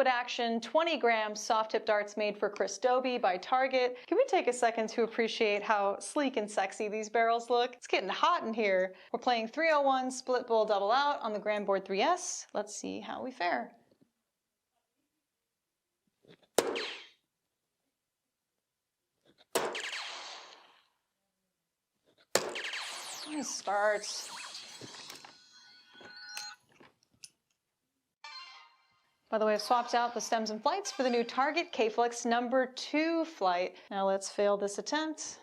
plywood action, 20 gram soft tip darts made for Chris Dobie by Target. Can we take a second to appreciate how sleek and sexy these barrels look? It's getting hot in here. We're playing 301 split bowl double out on the Grandboard 3S. Let's see how we fare. Nice starts. By the way, I've swapped out the stems and flights for the new Target K-Flex #2 flight. Now let's fail this attempt.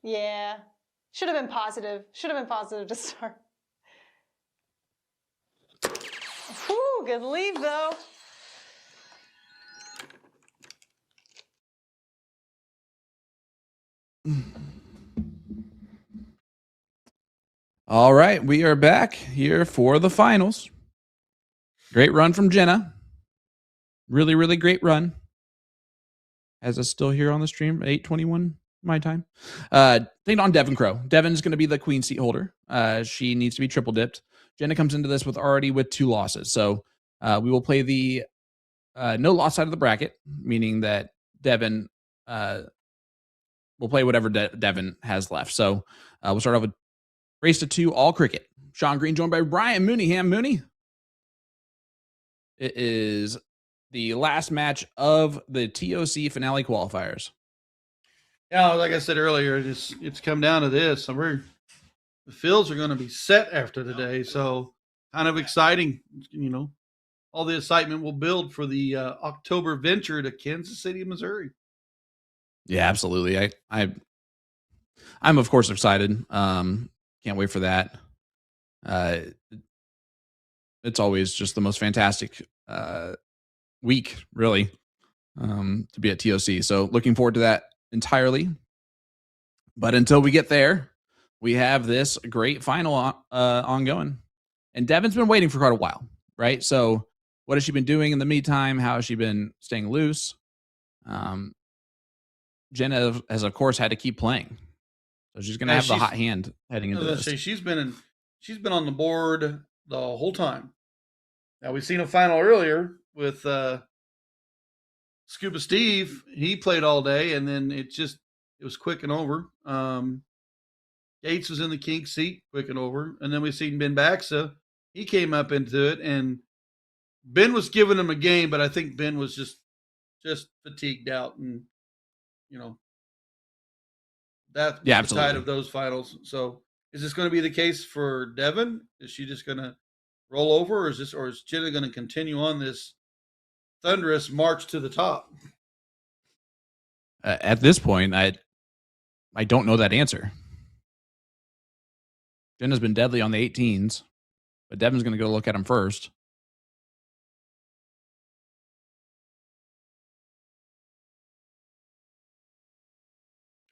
Yeah, should have been positive. Should have been positive to start. Whew, good leave though. All right, we are back here for the finals. Great run from Jenna. Really, really great run. As is still here on the stream, 8:21 my time. Thing on Devin Crow. Devin's going to be the queen seat holder. She needs to be triple dipped. Jenna comes into this with 2 losses. So we will play the no loss side of the bracket, meaning that Devin will play whatever Devin has left. So we'll start off with race to 2, all cricket. Sean Green joined by Brian Mooneyham. Mooney. It is the last match of the TOC finale qualifiers. Yeah, like I said earlier, it's come down to this. So the fields are going to be set after today. So kind of exciting, all the excitement will build for the October venture to Kansas City, Missouri. Yeah, absolutely. I'm of course excited. Can't wait for that. It's always just the most fantastic week, really, to be at TOC. So looking forward to that entirely. But until we get there, we have this great final ongoing. And Devin's been waiting for quite a while, right? So what has she been doing in the meantime? How has she been staying loose? Jenna has, of course, had to keep playing. So she's going to have the hot hand heading into this. She's been on the board the whole time. Now, we've seen a final earlier with Scuba Steve. He played all day, and then it was quick and over. Gates was in the king seat, quick and over. And then we've seen Ben Baxa. He came up into it, and Ben was giving him a game, but I think Ben was just fatigued out, and that's the tide of those finals. So is this going to be the case for Devin? Is she just going to roll over, or is Jenna going to continue on this thunderous march to the top? At this point, I don't know that answer. Jenna's been deadly on the 18s, but Devin's going to go look at him first.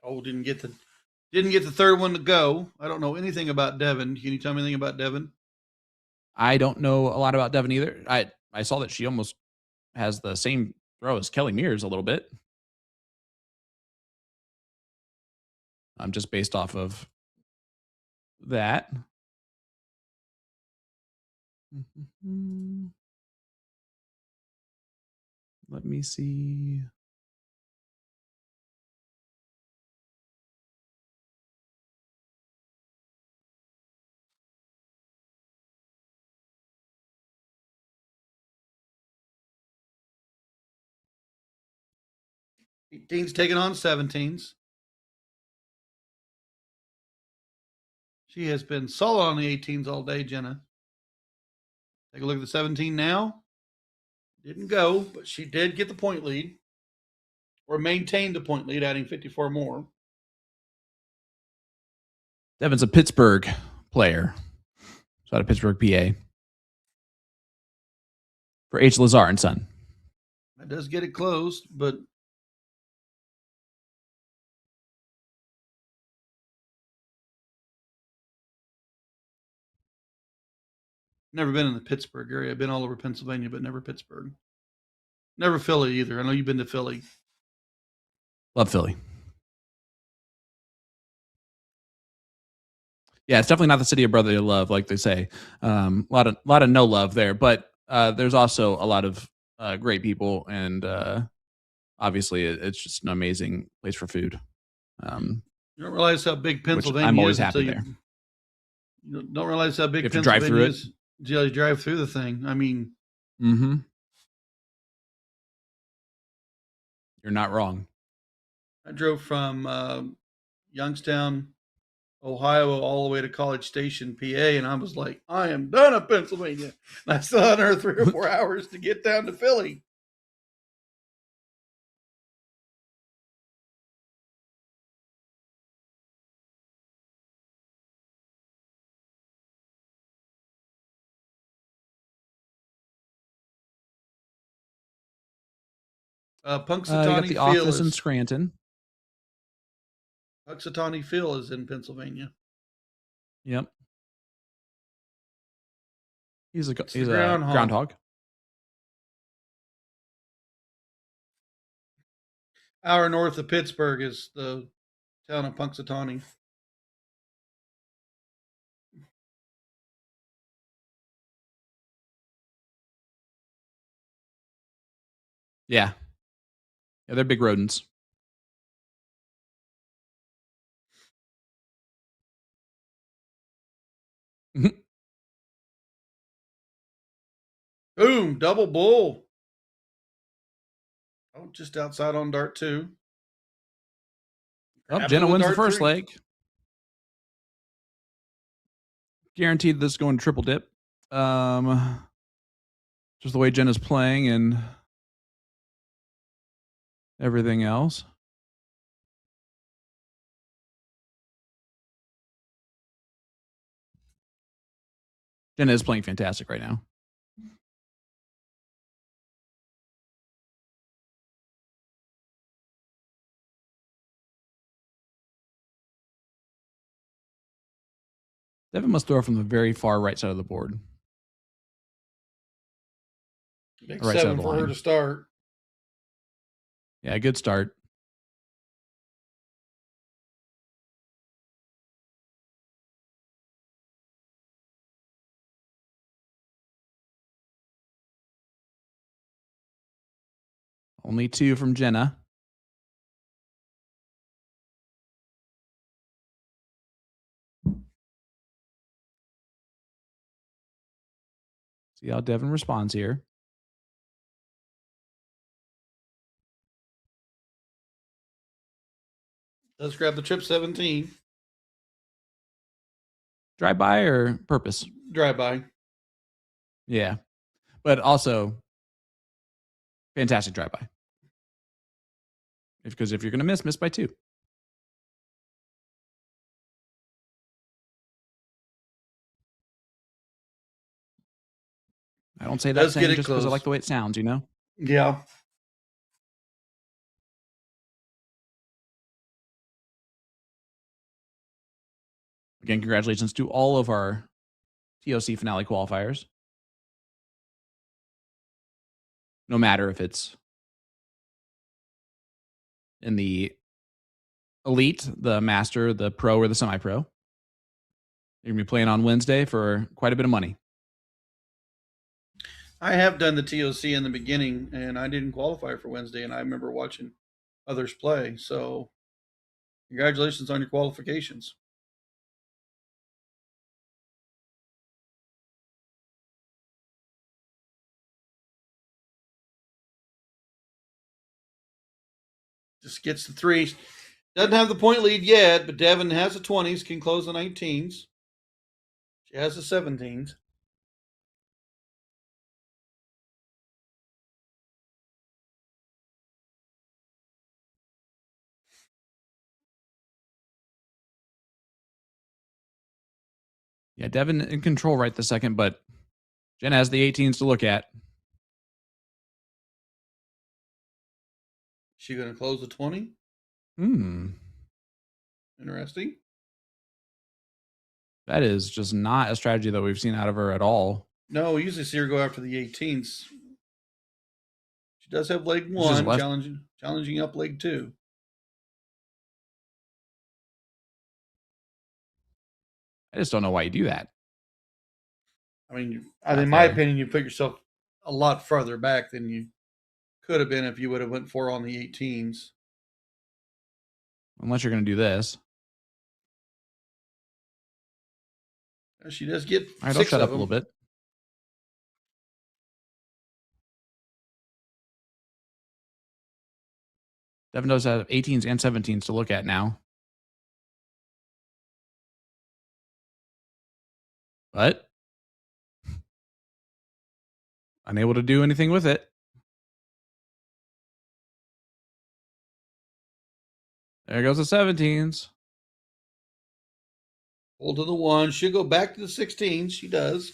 Oh, didn't get the third one to go. I don't know anything about Devin. Can you tell me anything about Devin? I don't know a lot about Devin either. I saw that she almost has the same throw as Kelly Mears a little bit. Just based off of that. Let me see. Teams taking on 17s. She has been solid on the 18s all day, Jenna. Take a look at the 17 now. Didn't go, but she did get the point lead, or maintained the point lead, adding 54 more. Devin's a Pittsburgh player. So out of Pittsburgh, PA. For H. Lazar and Son. That does get it closed, but never been in the Pittsburgh area. I've been all over Pennsylvania, but never Pittsburgh. Never Philly either. I know you've been to Philly. Love Philly. Yeah, it's definitely not the city of brotherly love, like they say. A lot of no love there, but there's also a lot of great people, and obviously it's just an amazing place for food. You don't realize how big Which Pennsylvania I'm always is happy until there. you don't realize how big You have to drive Pennsylvania through it. is until you drive through the thing. I mean, Mm-hmm. You're not wrong. I drove from Youngstown, Ohio, all the way to College Station, PA, and I was like, I am done at Pennsylvania. And I still had another 3 or 4 hours to get down to Philly. You got Punxsutawney the Phil office in is Scranton. Punxsutawney Phil is in Pennsylvania. Yep. He's a It's the groundhog. groundhog. Hour north of Pittsburgh is the town of Punxsutawney. Yeah. Yeah, they're big rodents. Boom, double bull. Oh, just outside on dart 2. Oh, Grabs Jenna it with wins the dart first 3. leg. Guaranteed this is going to triple dip. Just the way Jenna's playing and everything else. Jenna is playing fantastic right now. Devin must throw from the very far right side of the board. Big Right side 7 of the for her line. to start. Yeah, good start. Only 2 from Jenna. See how Devin responds here. Let's grab the trip 17. Drive by or purpose? Drive by. Yeah. But also, fantastic drive by. Because if you're going to miss by 2. I don't say that Does get saying it just because I close. like the way it sounds, you know? Yeah. Again, congratulations to all of our TOC finale qualifiers. No matter if it's in the elite, the master, the pro, or the semi-pro. You're going to be playing on Wednesday for quite a bit of money. I have done the TOC in the beginning, and I didn't qualify for Wednesday, and I remember watching others play. So congratulations on your qualifications. Just gets the 3s. Doesn't have the point lead yet, but Devin has the 20s, can close the 19s. She has the 17s. Yeah, Devin in control right this second, but Jen has the 18s to look at. She going to close the 20? Interesting. That is just not a strategy that we've seen out of her at all. No, we usually see her go after the 18s. She does have leg 1, challenging up leg 2. I just don't know why you do that. I mean, Not in my fair. opinion, you put yourself a lot further back than you could have been if you would have went 4 on the 18s. Unless you're going to do this. She does get All right, I'll 6 shut of up a little them. bit. Devin does have 18s and 17s to look at now. But unable to do anything with it. There goes the 17s. Pull to the 1. She'll go back to the 16s. She does.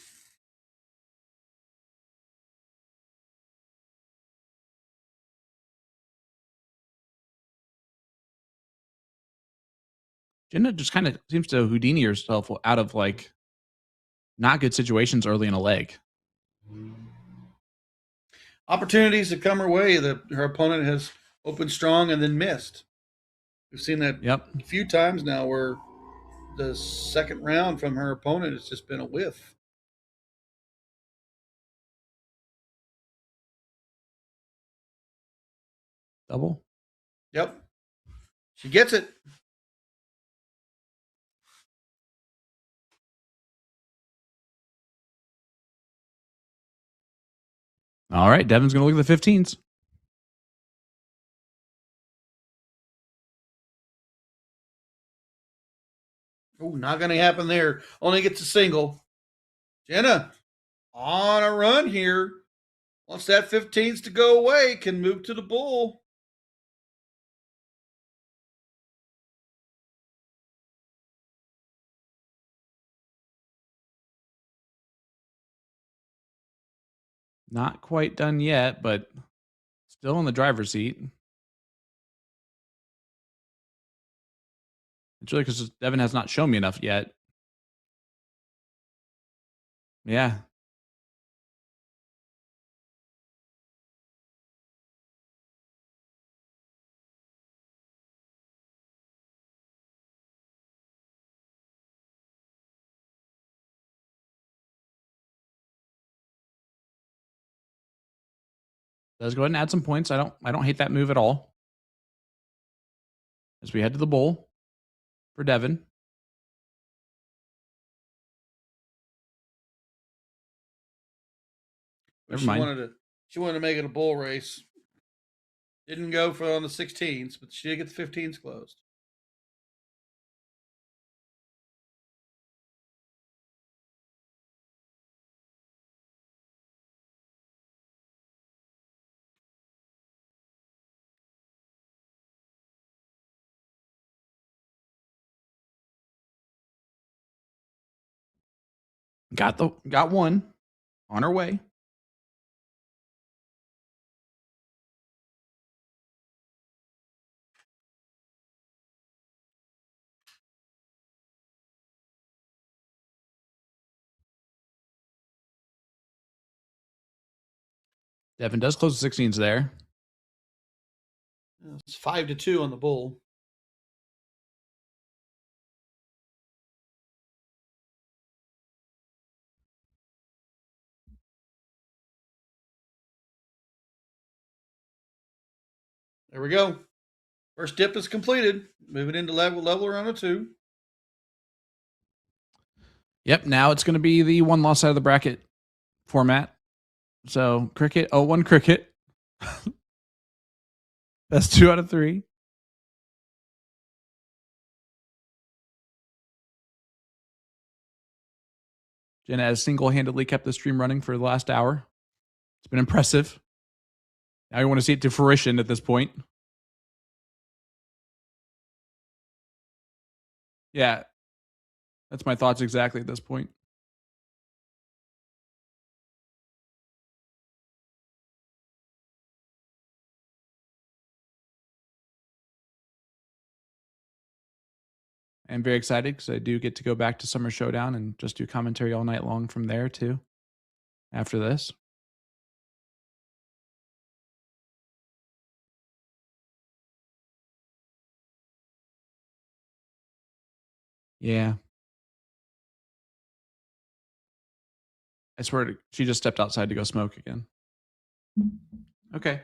Jenna just kind of seems to Houdini herself out of like not good situations early in a leg. Opportunities have come her way that her opponent has opened strong and then missed. We've seen that a few times now where the second round from her opponent has just been a whiff. Double? Yep. She gets it. All right, Devin's going to look at the 15s. Oh, not going to happen there. Only gets a single. Jenna on a run here. Wants that 15s to go away. Can move to the bull. Not quite done yet, but still in the driver's seat. It's really because Devin has not shown me enough yet. Yeah. Let's go ahead and add some points. I don't hate that move at all. As we head to the bowl for Devin. Never mind. She wanted to make it a bull race. Didn't go for on the 16s, but she did get the 15s closed. Got one on her way. Devin does close the 16s there. It's 5-2 on the bull. There we go. First dip is completed. Moving into level around a 2. Yep, now it's going to be the one loss out of the bracket format. So cricket, 0-1 cricket. That's 2 out of 3. Jenna has single-handedly kept the stream running for the last hour. It's been impressive. Now you want to see it to fruition at this point. Yeah, that's my thoughts exactly at this point. I'm very excited because I do get to go back to Summer Showdown and just do commentary all night long from there too. After this. Yeah. I swear she just stepped outside to go smoke again. Okay.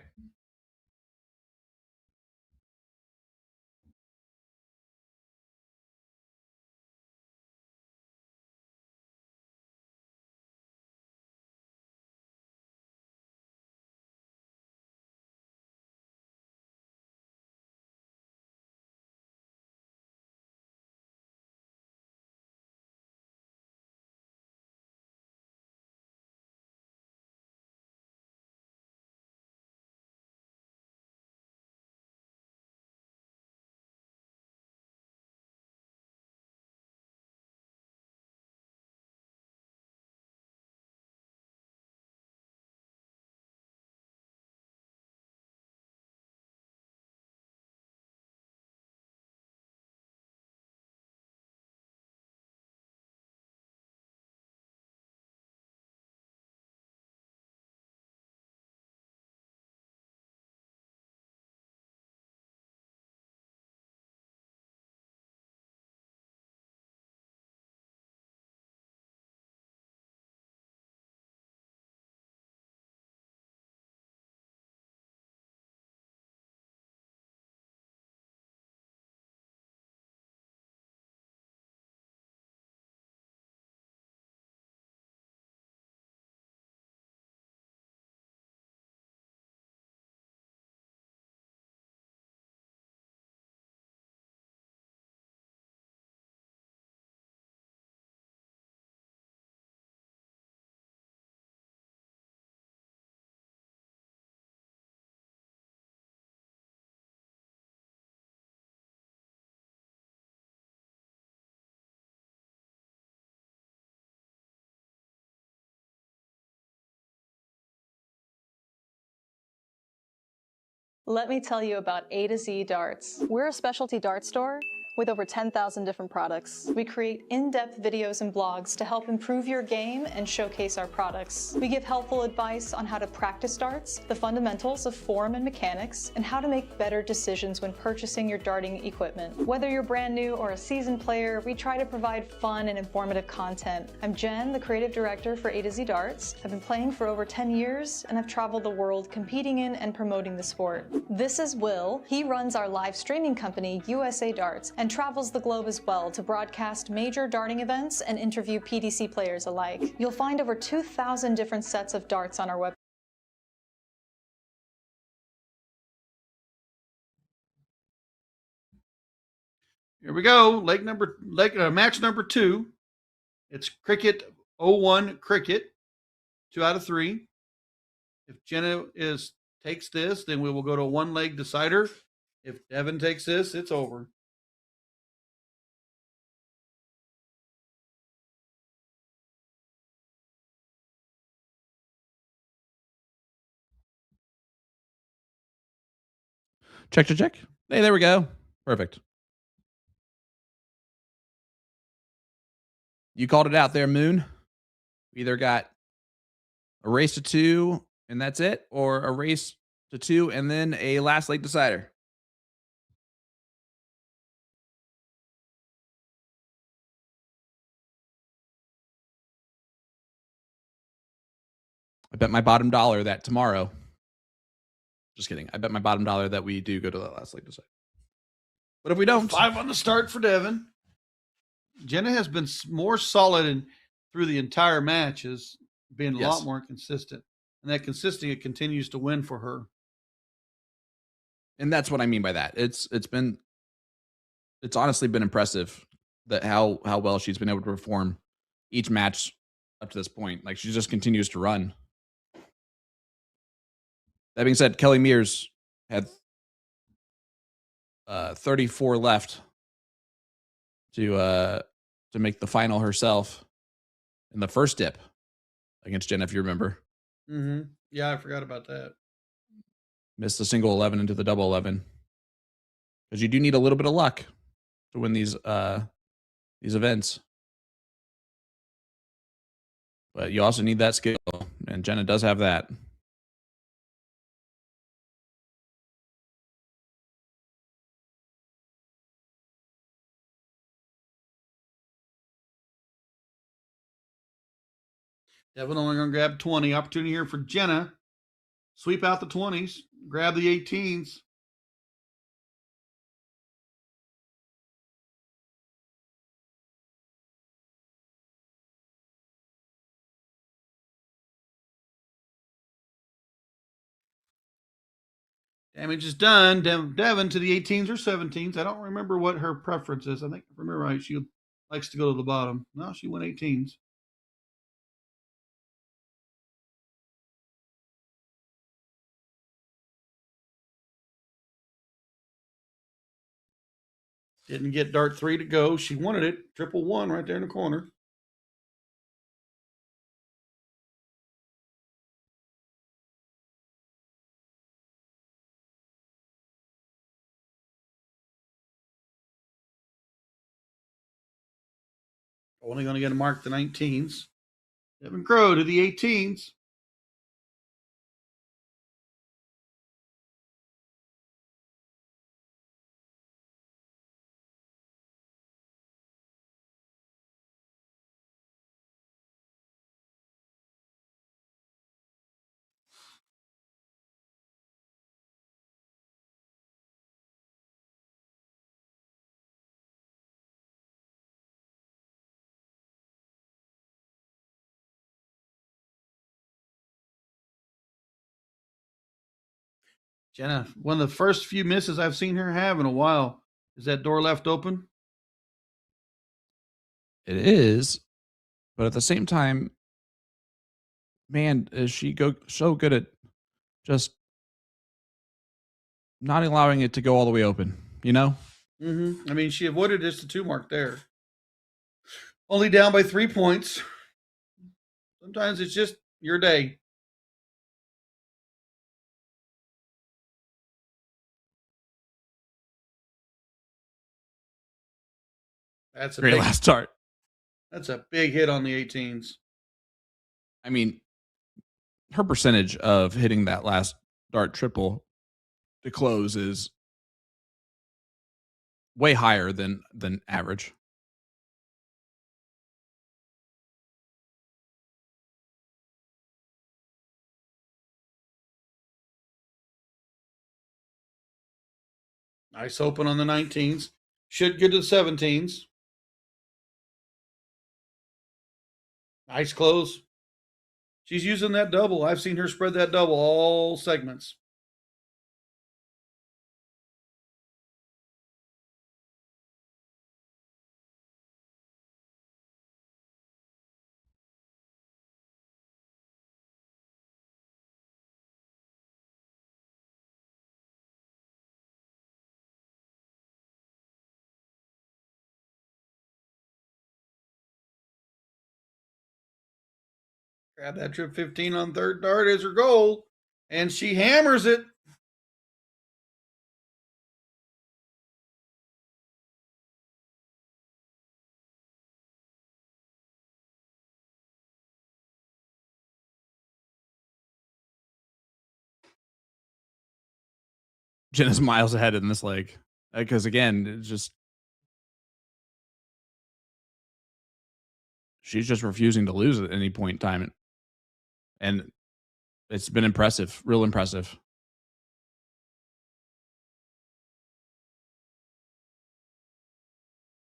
Let me tell you about A to Z Darts. We're a specialty dart store with over 10,000 different products. We create in-depth videos and blogs to help improve your game and showcase our products. We give helpful advice on how to practice darts, the fundamentals of form and mechanics, and how to make better decisions when purchasing your darting equipment. Whether you're brand new or a seasoned player, we try to provide fun and informative content. I'm Jen, the creative director for A to Z Darts. I've been playing for over 10 years, and I've traveled the world competing in and promoting the sport. This is Will. He runs our live streaming company, USA Darts, and travels the globe as well to broadcast major darting events and interview PDC players alike. You'll find over 2,000 different sets of darts on our website. Here we go. Match number 2. It's Cricket 01 Cricket. 2 out of 3. If Jenna takes this, then we will go to a one-leg decider. If Devin takes this, it's over. Check. Hey, there we go. Perfect. You called it out there, Moon. We either got a race to 2 and that's it, or a race to 2 and then a last leg decider. I bet my bottom dollar that tomorrow. Just kidding. I bet my bottom dollar that we do go to the last leg decider. But if we don't, 5 on the start for Devin. Jenna has been more solid through the entire match, has been a lot more consistent. And that consistency continues to win for her. And that's what I mean by that. It's honestly been impressive that how well she's been able to perform each match up to this point. Like, she just continues to run. That being said, Kelly Mears had 34 left to make the final herself in the first dip against Jen, if you remember. Mm-hmm. Yeah, I forgot about that. Missed the single 11 into the double 11. Because you do need a little bit of luck to win these events. But you also need that skill, and Jenna does have that. Devin only going to grab 20. Opportunity here for Jenna. Sweep out the 20s. Grab the 18s. Damage is done. Devin to the 18s or 17s. I don't remember what her preference is. I think, if I remember right, she likes to go to the bottom. No, she went 18s. Didn't get dart 3 to go. She wanted it. Triple 1 right there in the corner. Only going to get a mark the 19s. Devin Crow to the 18s. Jenna, one of the first few misses I've seen her have in a while. Is that door left open? It is, but at the same time, man, is she so good at just not allowing it to go all the way open, you know? Mm-hmm. I mean, she avoided just the 2 mark there. Only down by 3 points. Sometimes it's just your day. That's a Great big last start. That's a big hit on the 18s. I mean, her percentage of hitting that last dart triple to close is way higher than average. Nice open on the 19s. Should get to the 17s. Nice close. She's using that double. I've seen her spread that double all segments. Grab that trip 15 on third dart is her goal. And she hammers it. Jenna's miles ahead in this leg. Because again, it's just she's just refusing to lose at any point in time. And it's been impressive, real impressive.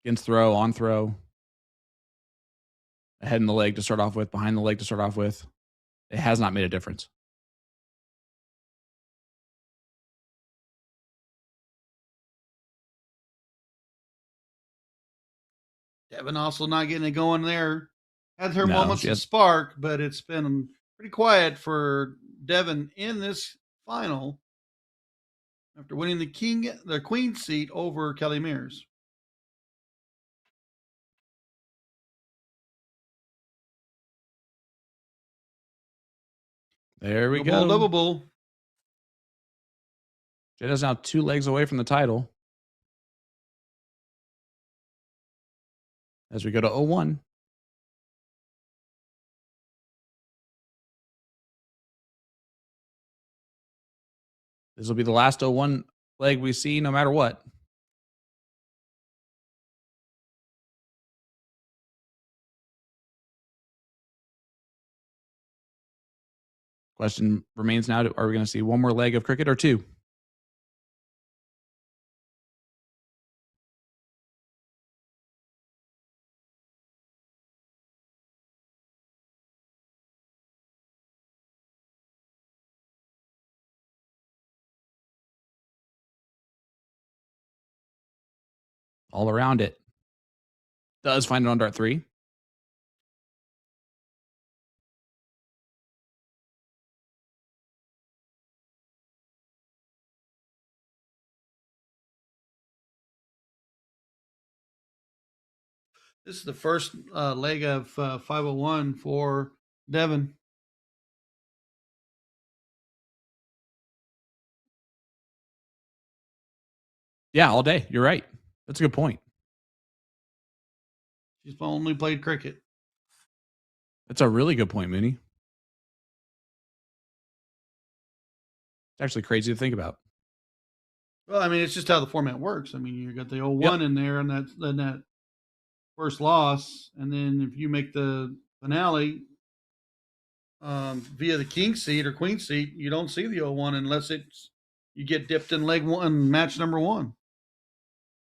Against throw, on throw. Ahead in the leg to start off with, behind the leg to start off with. It has not made a difference. Devin also not getting it going there. Had her No, moments she of has- spark, but it's been pretty quiet for Devin in this final after winning the queen seat over Kelly Mears. There we Double, go. double bull. Jenna's now 2 legs away from the title. As we go to 0-1. This will be the last 0-1 leg we see no matter what. Question remains now: are we going to see one more leg of cricket or two? All around it. Does find it on dart 3. This is the first leg of 501 for Devin. Yeah, all day. You're right. That's a good point. She's only played cricket. That's a really good point, Mooney. It's actually crazy to think about. Well, I mean, it's just how the format works. I mean, you got the 0-1 in there, and that's then that first loss, and then if you make the finale via the king seat or queen seat, you don't see the 0-1 unless you get dipped in leg 1, match number 1.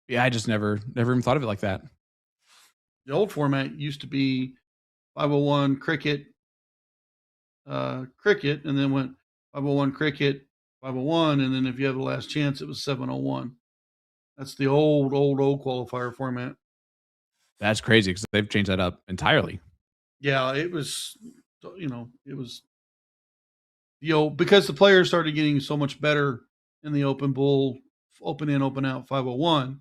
Yeah, I just never even thought of it like that. The old format used to be 501 cricket, and then went 501 cricket, 501, and then if you have the last chance, it was 701. That's the old qualifier format. That's crazy because they've changed that up entirely. Yeah, it was, it was, because the players started getting so much better in the open bowl, open in, open out 501.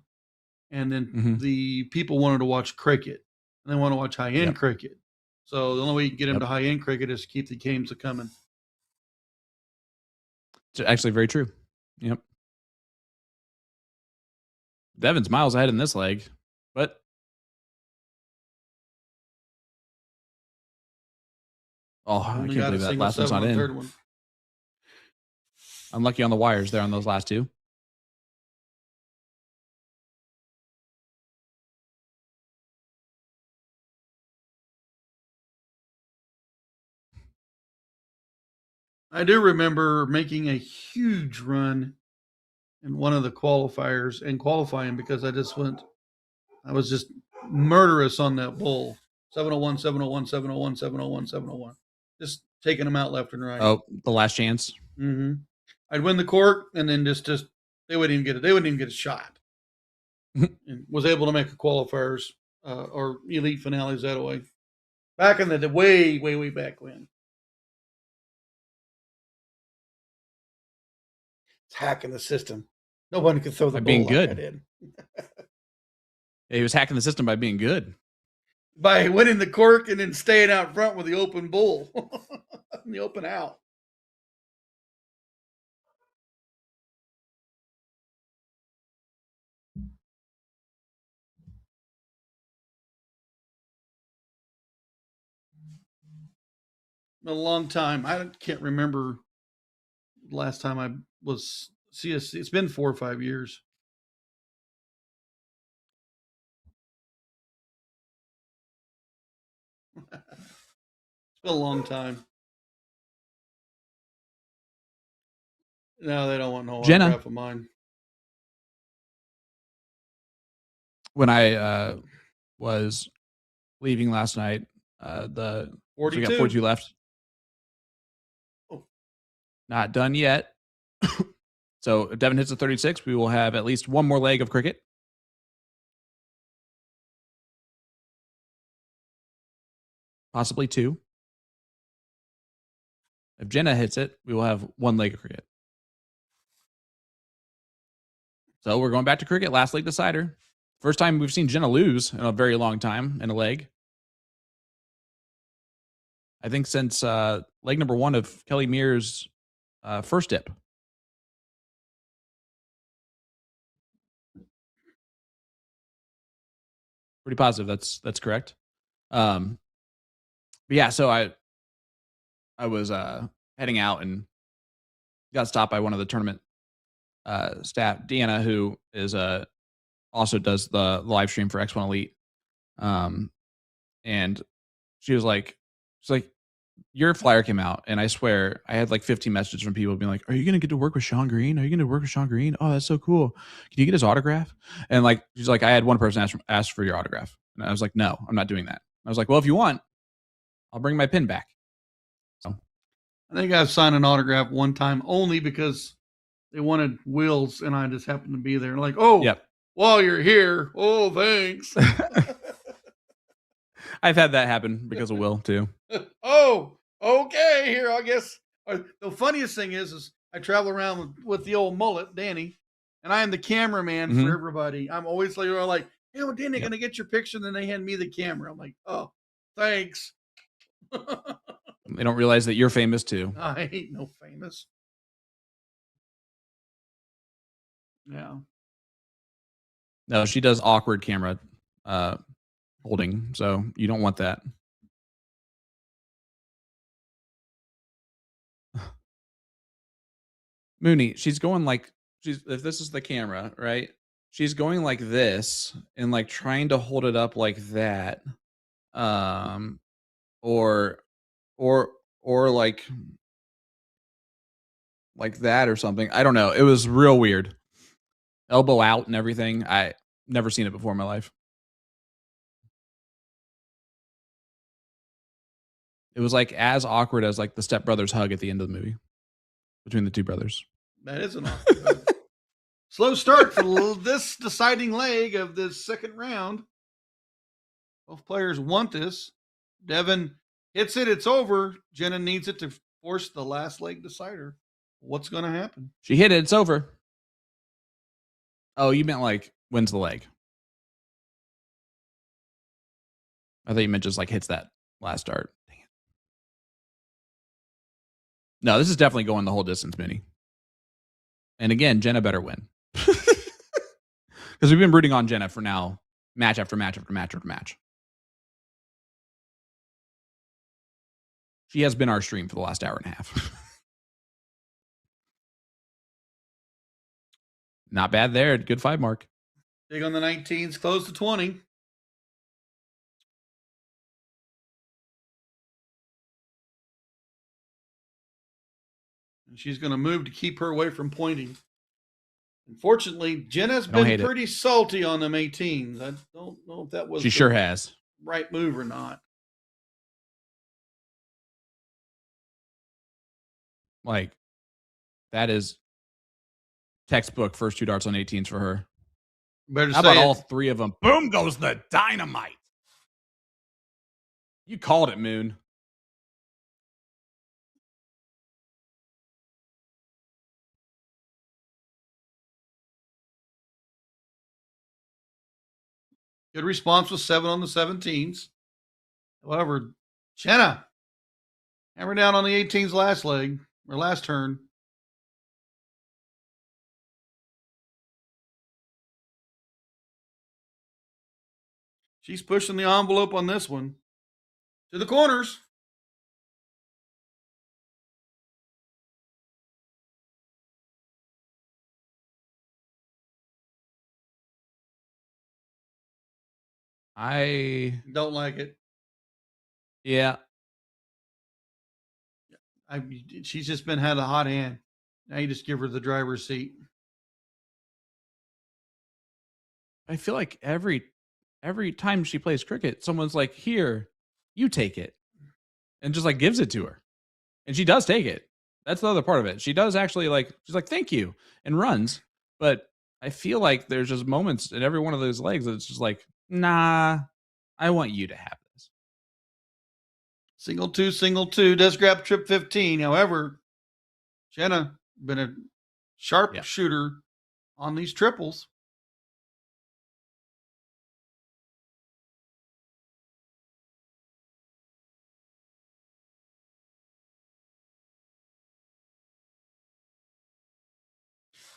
And then the people wanted to watch cricket, and they want to watch high-end cricket. So the only way you can get them to high-end cricket is to keep the games coming. It's actually very true. Yep. Devin's miles ahead in this leg, but I can't believe that last one's not in. Third one. Unlucky on the wires there on those last two. I do remember making a huge run in one of the qualifiers and qualifying because I was just murderous on that bull. 701, 701, 701, 701, 701. Just taking them out left and right. Oh, the last chance. Mm-hmm. I'd win the court, and then just they wouldn't even get it. They wouldn't even get a shot. And was able to make a qualifiers or elite finales that way. Back in the way back when. It's hacking the system. Nobody could throw the by ball being like good. I did. Yeah, he was hacking the system by being good. By winning the cork and then staying out front with the open bull. The open out. A long time. I can't remember the last time I was CSC. It's been 4 or 5 years. It's been a long time. No, they don't want no autograph of mine. When I was leaving last night, the 42. we got 42 left. Oh. Not done yet. So if Devin hits a 36, we will have at least one more leg of cricket. Possibly two. If Jenna hits it, we will have one leg of cricket. So we're going back to cricket. Last leg decider. First time we've seen Jenna lose in a very long time in a leg. I think since leg number 1 of Kelly Mears' first dip. Pretty positive that's correct. But yeah, so I was heading out and got stopped by one of the tournament staff, Deanna, who is also does the live stream for X1 Elite. And she was like, your flyer came out, and I swear I had like 15 messages from people being like, "Are you gonna get to work with Sean Green? Are you gonna work with Sean Green? Oh, that's so cool. Can you get his autograph?" And like, she's like, I had one person ask for your autograph, and I was like, "No, I'm not doing that." I was like, "Well, if you want, I'll bring my pin back." So I think I've signed an autograph one time only because they wanted Will's, and I just happened to be there. Like, oh, yep. while you're here, oh, thanks. I've had that happen because of Will too. Oh, okay. Here, I guess. The funniest thing is I travel around with the old mullet, Danny, and I am the cameraman for everybody. I'm always like, hey, well, Danny, gonna get your picture. And then they hand me the camera. I'm like, oh, thanks. They don't realize that you're famous too. I ain't no famous. Yeah. No, she does awkward camera holding, so you don't want that. Mooney, she's going like if this is the camera, right? She's going like this and like trying to hold it up like that. Or like that or something. I don't know. It was real weird. Elbow out and everything. I never seen it before in my life. It was like as awkward as like the stepbrothers hug at the end of the movie between the two brothers. That is an awkward. Slow start for this deciding leg of this second round. Both players want this. Devin hits it. It's over. Jenna needs it to force the last leg decider. What's going to happen? She hit it. It's over. Oh, you meant like wins the leg. I thought you meant just like hits that last dart. Dang it. No, this is definitely going the whole distance, Minnie. And again, Jenna better win. Because we've been rooting on Jenna for now, match after match after match after match. She has been our stream for the last hour and a half. Not bad there. Good 5 mark. Big on the 19s, close to 20. And she's going to move to keep her away from pointing. Unfortunately, Jenna's been pretty salty on them 18s. I don't know if that was she sure has right move or not. Like, that is textbook first 2 darts on 18s for her. Better How say about it. all 3 of them? Boom goes the dynamite. You called it, Moon. Good response was 7 on the 17s. However, Jenna hammer down on the 18s last leg or last turn. She's pushing the envelope on this one to the corners. I don't like it. Yeah. She's just had a hot hand. Now you just give her the driver's seat. I feel like every time she plays cricket, someone's like, "Here, you take it," and just like gives it to her, and she does take it. That's the other part of it. She does actually like. She's like, "Thank you," and runs. But I feel like there's just moments in every one of those legs that it's just like, "Nah, I want you to have this." Single two does grab trip 15. However, Jenna been a sharp shooter on these triples.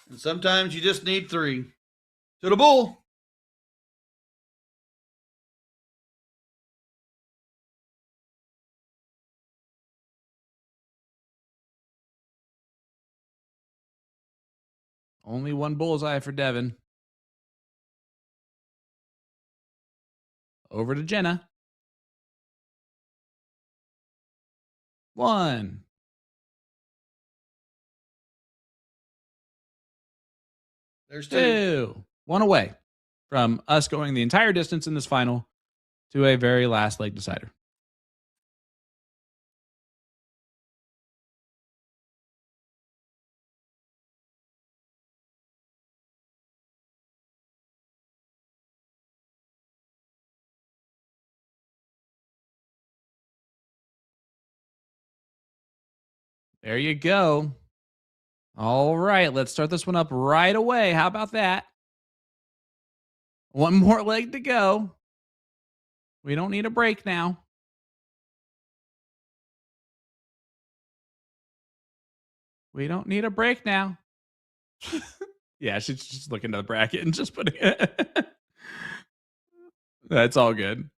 And sometimes you just need 3. To the bull. Only one bullseye for Devin. Over to Jenna. 1. There's 2. 1 away from us going the entire distance in this final to a very last leg decider. There you go. All right, let's start this one up right away. How about that? One more leg to go. We don't need a break now. We don't need a break now. Yeah, she's just looking at the bracket and just putting it. That's all good.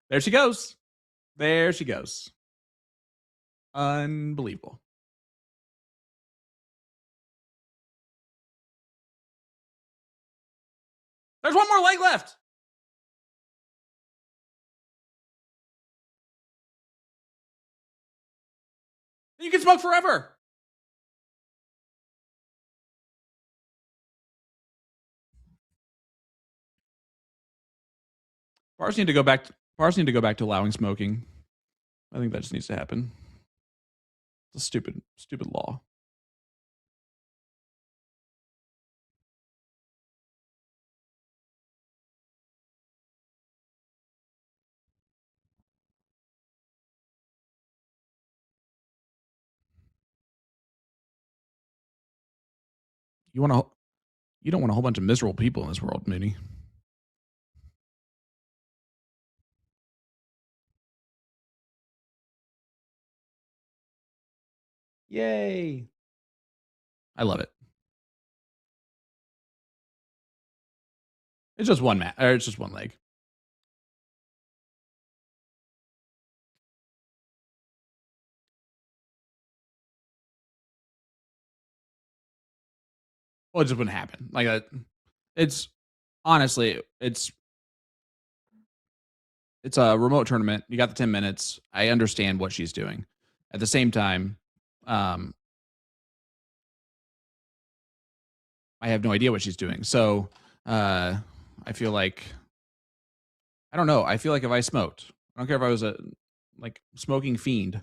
There she goes. There she goes. Unbelievable. There's one more leg left. You can smoke forever. Bars need to go back. Bars need to go back to allowing smoking. I think that just needs to happen. It's a stupid law. You don't want a whole bunch of miserable people in this world, Mooney. Yay. I love it. It's just one mat, or it's just one leg. Well, it just wouldn't happen. Like that. It's honestly, it's a remote tournament. You got the 10 minutes. I understand what she's doing. At the same time, I have no idea what she's doing. So I feel like, I don't know. I feel like if I smoked, I don't care if I was a smoking fiend.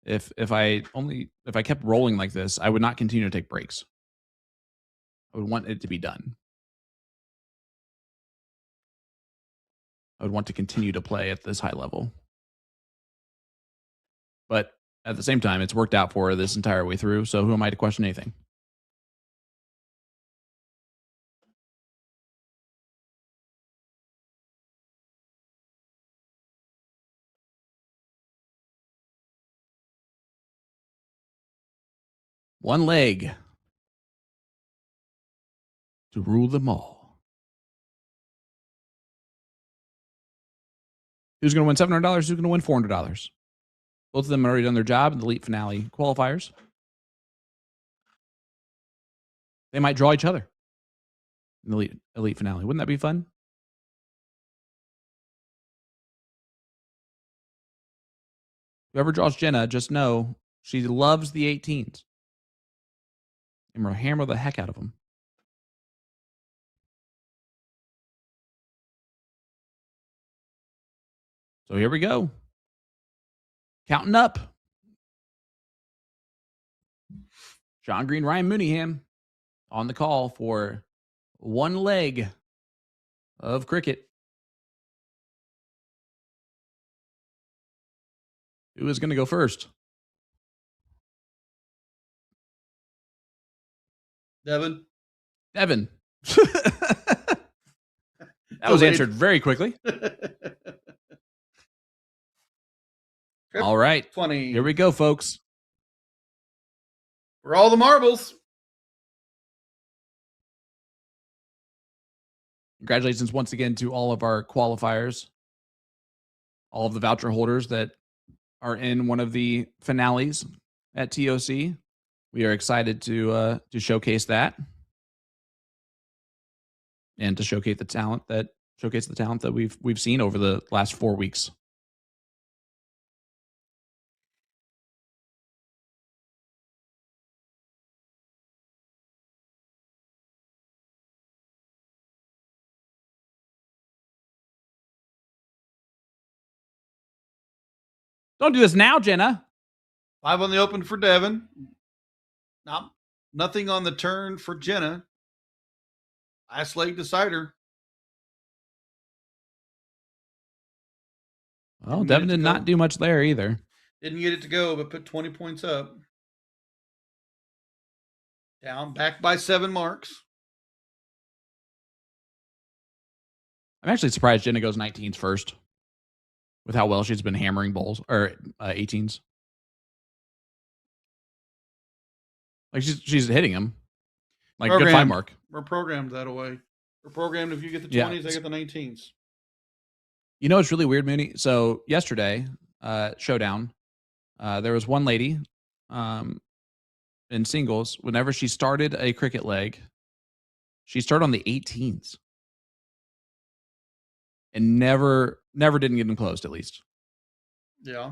If I kept rolling like this, I would not continue to take breaks. I would want it to be done. I would want to continue to play at this high level. But at the same time, it's worked out for her this entire way through. So who am I to question anything? One leg to rule them all. Who's going to win $700? Who's going to win $400? Both of them have already done their job in the elite finale qualifiers. They might draw each other in the elite finale. Wouldn't that be fun? Whoever draws Jenna, just know she loves the 18s. And we'll hammer the heck out of them. So here we go. Counting up. Sean Green, Ryan Mooneyham on the call for one leg of cricket. Who is going to go first? Devin. That was answered very quickly. All right. 20. Here we go, folks. For all the marbles. Congratulations once again to all of our qualifiers, all of the voucher holders that are in one of the finales at TOC. we are excited to showcase that and to showcase the talent that we've seen over the last 4 weeks. Don't do this now, Jenna. 5 on the open for Devin. Nothing on the turn for Jenna. Last leg decider. Well, Devin did not do much there either. Didn't get it to go, but put 20 points up. Down, back by 7 marks. I'm actually surprised Jenna goes 19s first with how well she's been hammering bowls or 18s. Like she's hitting them. Like good 5 mark. We're programmed that way. We're programmed if you get the 20s, I get the 19s. You know, it's really weird, Mooney. So yesterday, showdown, there was one lady in singles. Whenever she started a cricket leg, she started on the 18s and never didn't get them closed, at least. Yeah.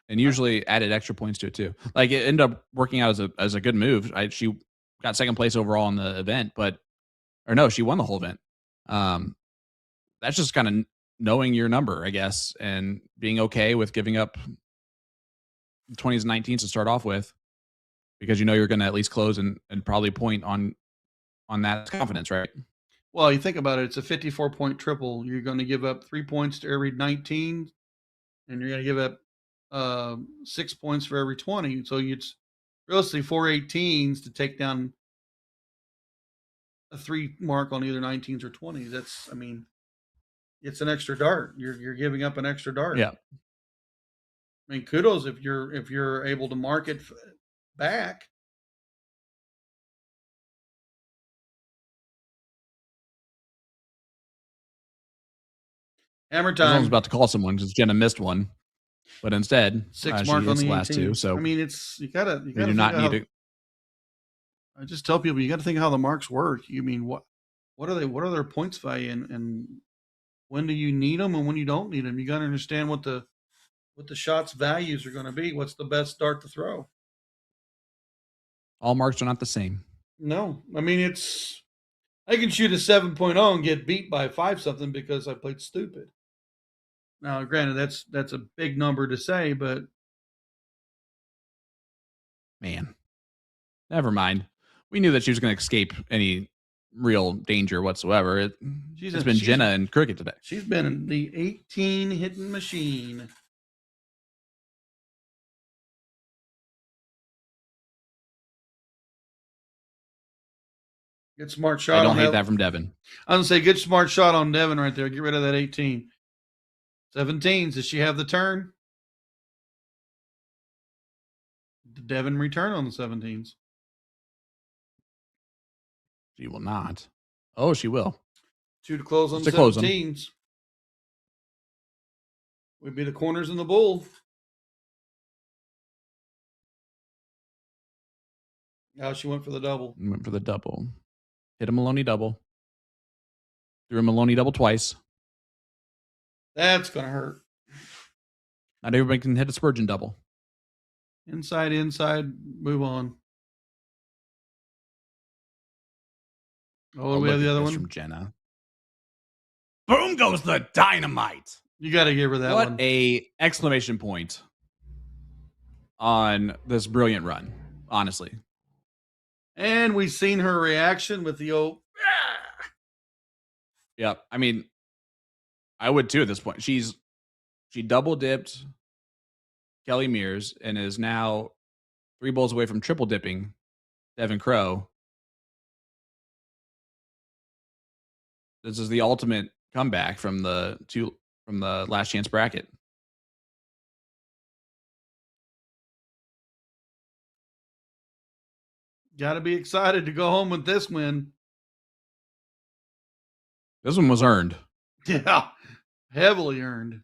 And usually added extra points to it too. Like it ended up working out as a good move. She got second place overall in the event, she won the whole event. That's just kind of knowing your number, I guess, and being okay with giving up 20s and 19s to start off with, because you know you're going to at least close and probably point on that confidence, right? Well, you think about it, it's a 54-point triple. You're going to give up 3 points to every 19, and you're going to give up 6 points for every 20. So it's realistically 4 18s to take down a 3 mark on either 19s or 20s. It's an extra dart. You're giving up an extra dart. Yeah. I mean, kudos if you're able to mark it back. Hammer time. I was about to call someone because Jenna missed one, but instead 6 mark on the last 18s. 2. So it's you gotta do not need to. I just tell people you got to think of how the marks work. What are they? What are their points value, and when do you need them and when you don't need them? You got to understand what the shots values are going to be. What's the best dart to throw? All marks are not the same. No, I can shoot a 7.0 and get beat by 5 something because I played stupid. Now, granted, that's a big number to say, but man, never mind. We knew that she was going to escape any real danger whatsoever. It's been Jenna in cricket today. She's been the 18 hitting machine. Good smart shot. I don't hate that from Devin. I was going to say, good smart shot on Devin right there. Get rid of that 18. 17s. Does she have the turn? Did Devin return on the 17s? She will not. Oh, she will. 2 to close on the 17s. Would be the corners in the bull. Now she went for the double. Went for the double. Hit a Maloney double. Threw a Maloney double twice. That's going to hurt. Not everybody can hit a Spurgeon double. Inside, move on. Oh, we have the other one from Jenna. Boom goes the dynamite. You got to give her that one. What a exclamation point on this brilliant run, honestly. And we've seen her reaction with the old. Yeah, I mean, I would too at this point. She double dipped Kelly Mears and is now 3 bowls away from triple dipping Devin Crow. This is the ultimate comeback from the last chance bracket. Got to be excited to go home with this win. This one was earned. Yeah, heavily earned.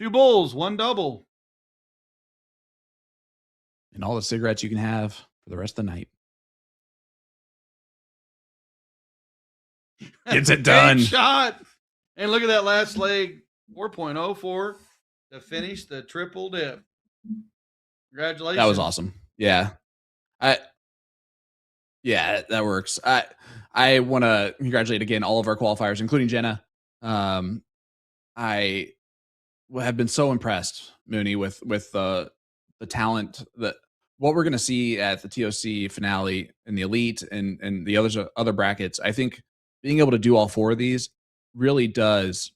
2 bulls, 1 double. And all the cigarettes you can have for the rest of the night. Gets it done. Big shot. And look at that last leg, 4.04 to finish the triple dip. Congratulations. That was awesome. Yeah. Yeah, that works. I want to congratulate again all of our qualifiers, including Jenna. I have been so impressed, Mooney, with the talent that what we're going to see at the TOC finale and the elite and the other brackets. I think being able to do all 4 of these really does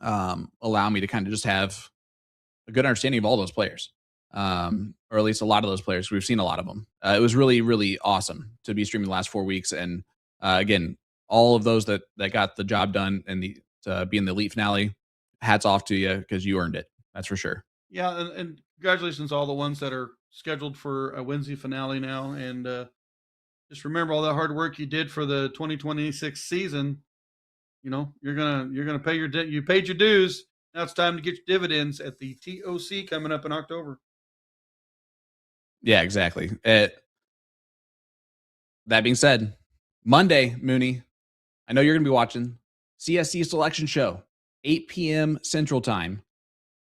allow me to kind of just have a good understanding of all those players, or at least a lot of those players. We've seen a lot of them. It was really, really awesome to be streaming the last 4 weeks. And again, all of those that got the job done and to be in the elite finale, hats off to you because you earned it. That's for sure. Yeah, and congratulations to all the ones that are scheduled for a Wednesday finale now. And just remember all that hard work you did for the 2026 season. You know, you're gonna pay you paid your dues. Now it's time to get your dividends at the TOC coming up in October. Yeah, exactly. That being said, Monday, Mooney, I know you're going to be watching CSC Selection Show, 8 p.m. Central Time,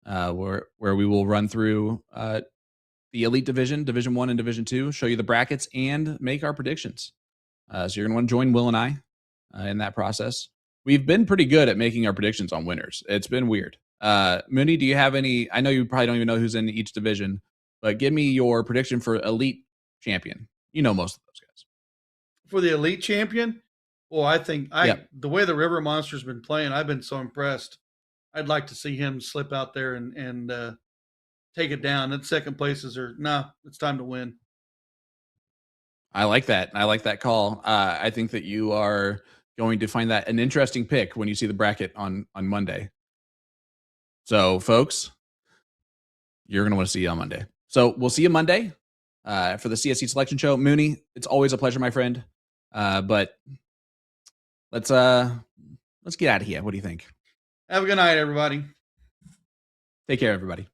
where we will run through the Elite Division, Division 1 and Division 2, show you the brackets, and make our predictions. So you're going to want to join Will and I in that process. We've been pretty good at making our predictions on winners. It's been weird. Mooney, do you have any? I know you probably don't even know who's in each division, but give me your prediction for Elite Champion. You know most of those guys. For the Elite Champion, well, I think the way the River Monster's been playing, I've been so impressed. I'd like to see him slip out there and take it down. And second places it's time to win. I like that. I like that call. I think that you are going to find that an interesting pick when you see the bracket on Monday. So, folks, you're going to want to see you on Monday. So we'll see you Monday for the CSC Selection Show. Mooney, it's always a pleasure, my friend. But let's get out of here. What do you think? Have a good night, everybody. Take care, everybody.